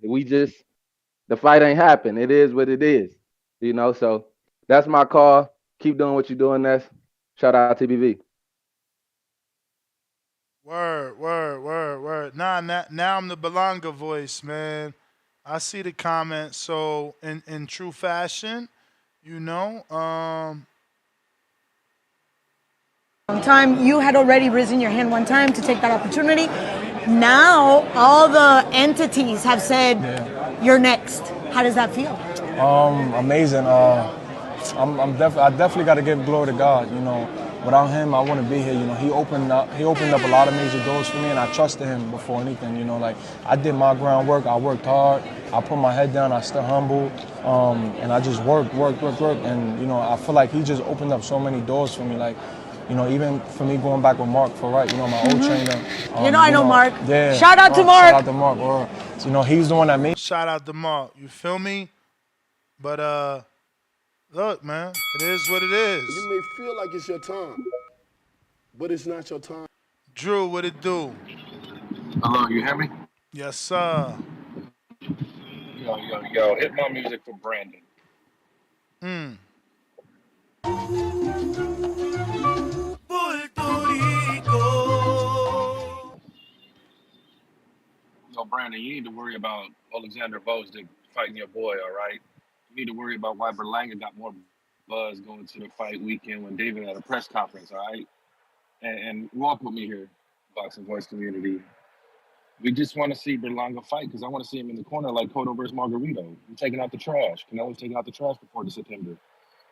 The fight ain't happen. It is what it is. You know, so that's my call. Keep doing what you're doing, Ness. Shout out TBV. Word. Now I'm the Belonga voice, man. I see the comments. So in true fashion, you know, One time you had already risen your hand one time to take that opportunity. Now all the entities have said you're next. How does that feel? Amazing. I definitely got to give glory to God. You know, without him, I wouldn't be here. You know, he opened up a lot of major doors for me, and I trusted him before anything. You know, like I did my groundwork, I worked hard, I put my head down, I stayed humble, and I just worked, and you know, I feel like he just opened up so many doors for me, like. You know, even for me going back with Mark for right, you know, my old trainer. I know Mark. Yeah. Shout out to Mark. Shout out to Mark. Or, you know, he's the one that made. Shout out to Mark. You feel me? But look, man, it is what it is. You may feel like it's your time, but it's not your time. Drew, what it do? Hello, you hear me? Yes, sir. Yo. Hit my music for Brandon. Yo, Brandon, you need to worry about Alexander Vosdick fighting your boy, all right? You need to worry about why Berlanga got more buzz going to the fight weekend when David had a press conference, all right? And walk with me here, Boxing Voice community. We just want to see Berlanga fight because I want to see him in the corner like Cotto versus Margarito. We're taking out the trash. Canelo's taking out the trash before the September.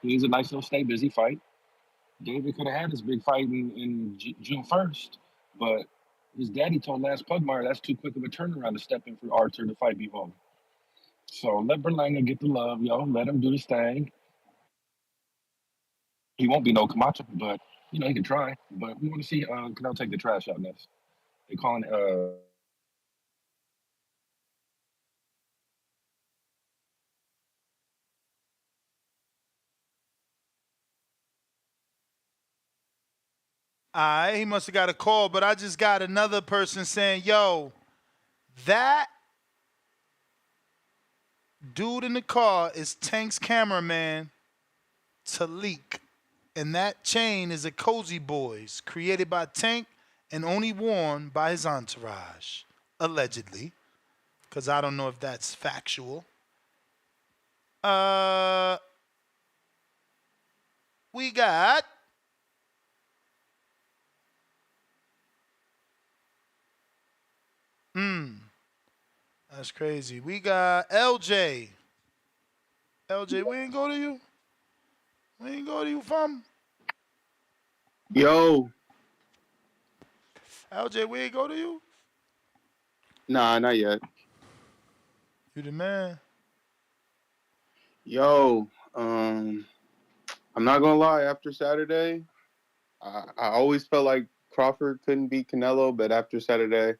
He needs a nice little stay busy fight. David could have had his big fight in June 1st, but his daddy told Lance Pugmire that's too quick of a turnaround to step in for Arthur to fight Bivol. So let Berlanga get the love, yo. Let him do his thing. He won't be no Camacho, but you know he can try. But we want to see Canelo take the trash out next. They calling He must have got a call, but I just got another person saying, yo, that dude in the car is Tank's cameraman, Talik. And that chain is a Cozy Boys, created by Tank and only worn by his entourage, allegedly. Because I don't know if that's factual. We got that's crazy. We got LJ. LJ, we ain't go to you? We ain't go to you, fam? Yo. LJ, we ain't go to you? Nah, not yet. You the man. Yo, I'm not gonna lie. After Saturday, I always felt like Crawford couldn't beat Canelo, but after Saturday,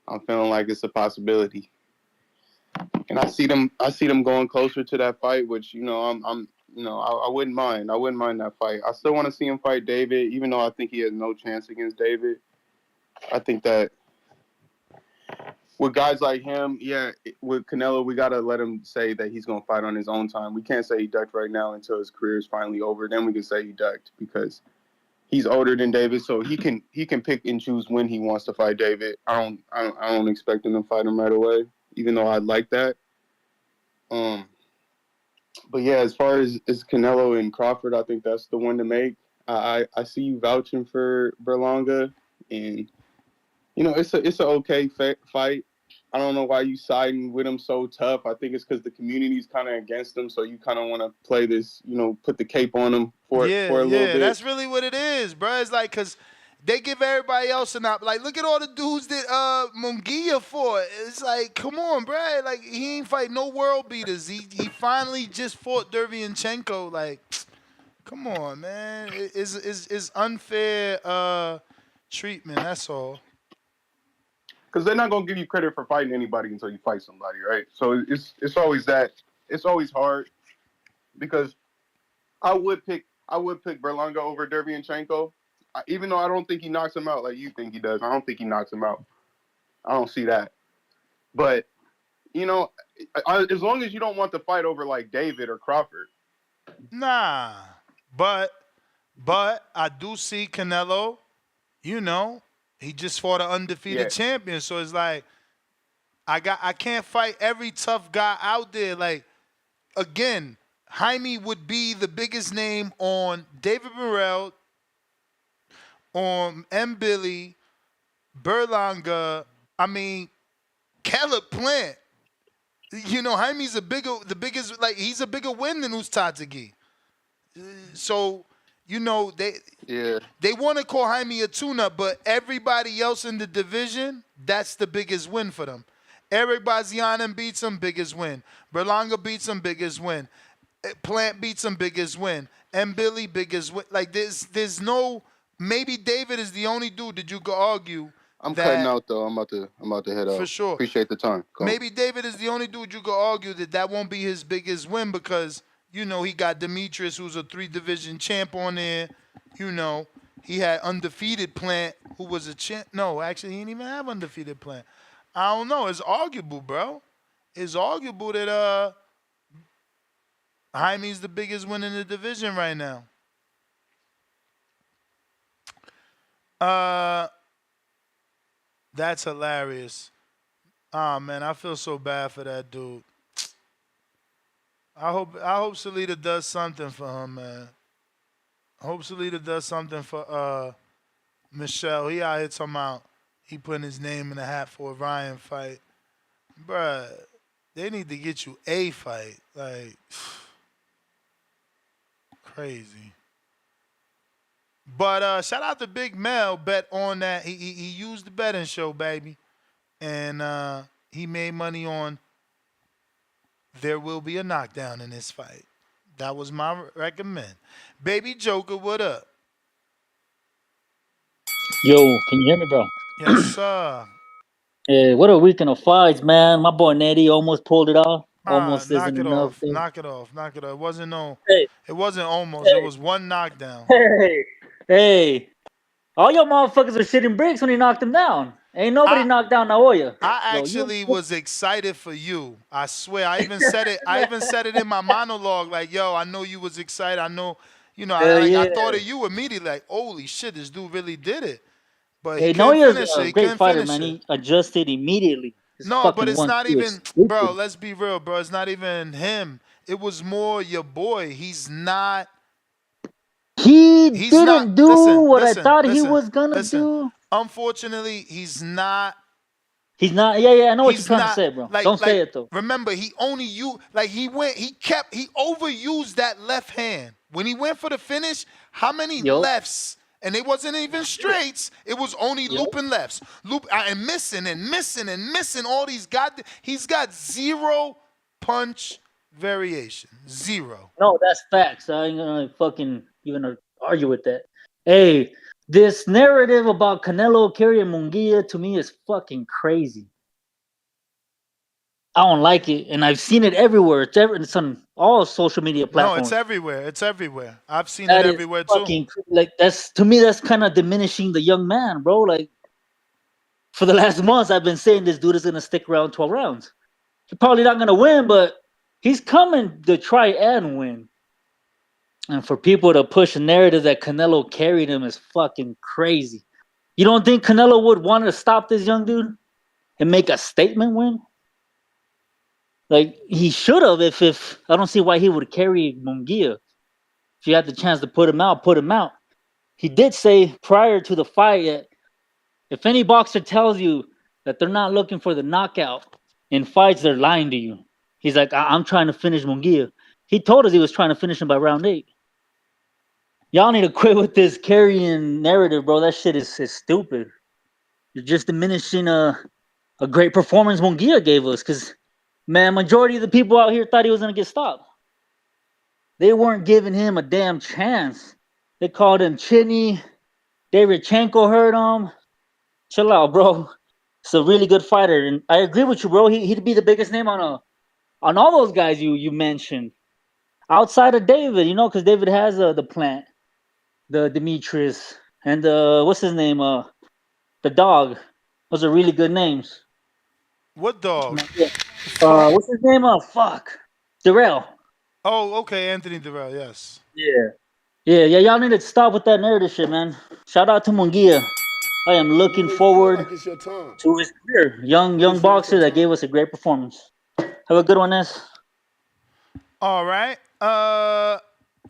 I'm feeling like it's a possibility. And I see them going closer to that fight, which I wouldn't mind. I wouldn't mind that fight. I still want to see him fight David, even though I think he has no chance against David. I think that with guys like him, with Canelo, we gotta let him say that he's gonna fight on his own time. We can't say he ducked right now until his career is finally over. Then we can say he ducked because he's older than David, so he can pick and choose when he wants to fight David. I don't expect him to fight him right away, even though I'd like that. But yeah, as far as Canelo and Crawford, I think that's the one to make. I see you vouching for Berlanga, and it's an okay fight. I don't know why you siding with him so tough. I think it's because the community's kind of against him, so you kind of want to play this, put the cape on him for a little bit. That's really what it is, bro. It's like, because they give everybody else an op. Like, look at all the dudes that Munguia fought. It's like, come on, bro. Like, he ain't fight no world beaters. He finally just fought Derevyanchenko. Like, come on, man. It's unfair treatment. That's all. Because they're not gonna give you credit for fighting anybody until you fight somebody, right? So it's always that. It's always hard because I would pick Berlanga over Derevyanchenko, even though I don't think he knocks him out like you think he does. I don't think he knocks him out. I don't see that. But as long as you don't want to fight over like David or Crawford. Nah, but I do see Canelo. He just fought an undefeated champion, so it's like I can't fight every tough guy out there. Like, again, Jaime would be the biggest name on David Morrell, on M. Billy, Berlanga. I mean, Caleb Plant. Jaime's the biggest. Like, he's a bigger win than Ustadzagi. So you know, they want to call Jaime a tune-up, but everybody else in the division, that's the biggest win for them. Eric Bazianen beats him, biggest win. Berlanga beats him, biggest win. Plant beats him, biggest win. And Billy, biggest win. Like there's no. Maybe David is the only dude that you could argue. I'm that, cutting out though. I'm about to head out. For sure. Appreciate the time. Cool. Maybe David is the only dude you could argue that won't be his biggest win because you know he got Demetrius, who's a 3-division champ on there. You know he had undefeated Plant, who was a champ. No, actually he didn't even have undefeated Plant. I don't know. It's arguable, bro. It's arguable that Jaime's the biggest win in the division right now. That's hilarious. Ah, man, I feel so bad for that dude. I hope Salita does something for him, man. I hope Salita does something for Michelle. He out here talking about he putting his name in the hat for a Ryan fight. Bruh, they need to get you a fight. Like, crazy. But shout out to Big Mel, bet on that. He used the betting show, baby. And he made money on there will be a knockdown in this fight. That was my recommend. Baby Joker, what up? Yo, can you hear me, bro? Yes, sir. What a weekend of fights, man. My boy Nery almost pulled it off. Almost isn't Knock it enough. off. Knock it off. Knock it off. Hey, It wasn't almost. It was one knockdown. hey. All your motherfuckers are shitting bricks when he knocked him down. Ain't nobody knocked down Naoya. I actually was excited for you. I swear. I even said it. I even said it in my monologue. Like, yo, I know you was excited. I know, you know. I thought of you immediately. Like, holy shit, this dude really did it. But he couldn't finish it. He great couldn't fighter, finish man. it. He adjusted immediately. No, but it's not even, bro. Let's be real, bro. It's not even him. It was more your boy. He's not. He didn't do what I thought he was gonna do. Unfortunately, he's not. He's not. Yeah. I know what you're trying to say, bro. Don't say it though. Remember, he overused that left hand when he went for the finish. How many lefts? And it wasn't even straights. It was only looping lefts, and missing all these. He's got zero punch variation. Zero. No, that's facts. I ain't gonna fucking even argue with that. Hey, this narrative about Canelo carrying Munguia to me is fucking crazy. I don't like it, and I've seen it everywhere. It's on all social media platforms. No, it's everywhere. It's everywhere. I've seen it everywhere too. Like that's kind of diminishing the young man, bro. Like for the last months, I've been saying this dude is gonna stick around 12 rounds. He's probably not gonna win, but he's coming to try and win. And for people to push a narrative that Canelo carried him is fucking crazy. You don't think Canelo would want to stop this young dude and make a statement win? Like he should have. If I don't see why he would carry Munguia. If you had the chance to put him out, put him out. He did say prior to the fight that if any boxer tells you that they're not looking for the knockout in fights, they're lying to you. He's like, I'm trying to finish Munguia. He told us he was trying to finish him by round 8. Y'all need to quit with this carrying narrative, bro. That shit is stupid. You're just diminishing a great performance Munguia gave us. Because, man, majority of the people out here thought he was going to get stopped. They weren't giving him a damn chance. They called him Chinny. Davidchenko hurt him. Chill out, bro. It's a really good fighter. And I agree with you, bro. He'd be the biggest name on all those guys you mentioned. Outside of David, because David has the Plant, the Demetrius, and what's his name? The dog. Those are really good names. What dog? What's his name? Darrell. Oh, okay, Anthony Darrell. Yes. Yeah. Y'all need to stop with that narrative shit, man. Shout out to Munguia. I am looking forward to his career. Young boxer that gave us a great performance. Have a good one, Ness. All right.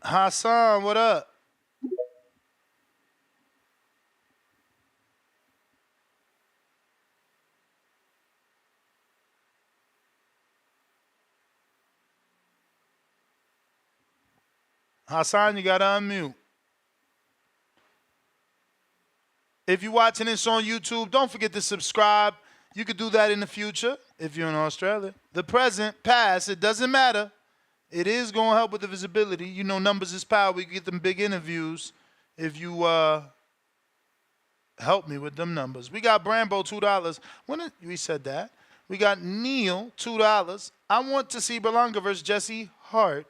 Hassan, what up? Hassan, you gotta unmute. If you're watching this on YouTube, don't forget to subscribe. You could do that in the future if you're in Australia. The present, past, it doesn't matter. It is going to help with the visibility. You know, numbers is power. We can get them big interviews if you help me with them numbers. We got Brambo, $2. We said that. We got Neil, $2. I want to see Berlanga versus Jesse Hart.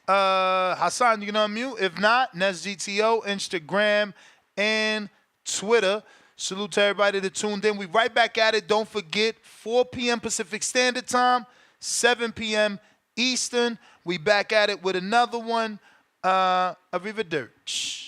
Hassan, you can unmute. If not, NestGTO, Instagram, and Twitter. Salute to everybody that tuned in. We right back at it. Don't forget, 4 p.m. Pacific Standard Time, 7 p.m. Eastern. We back at it with another one. Arrivederci.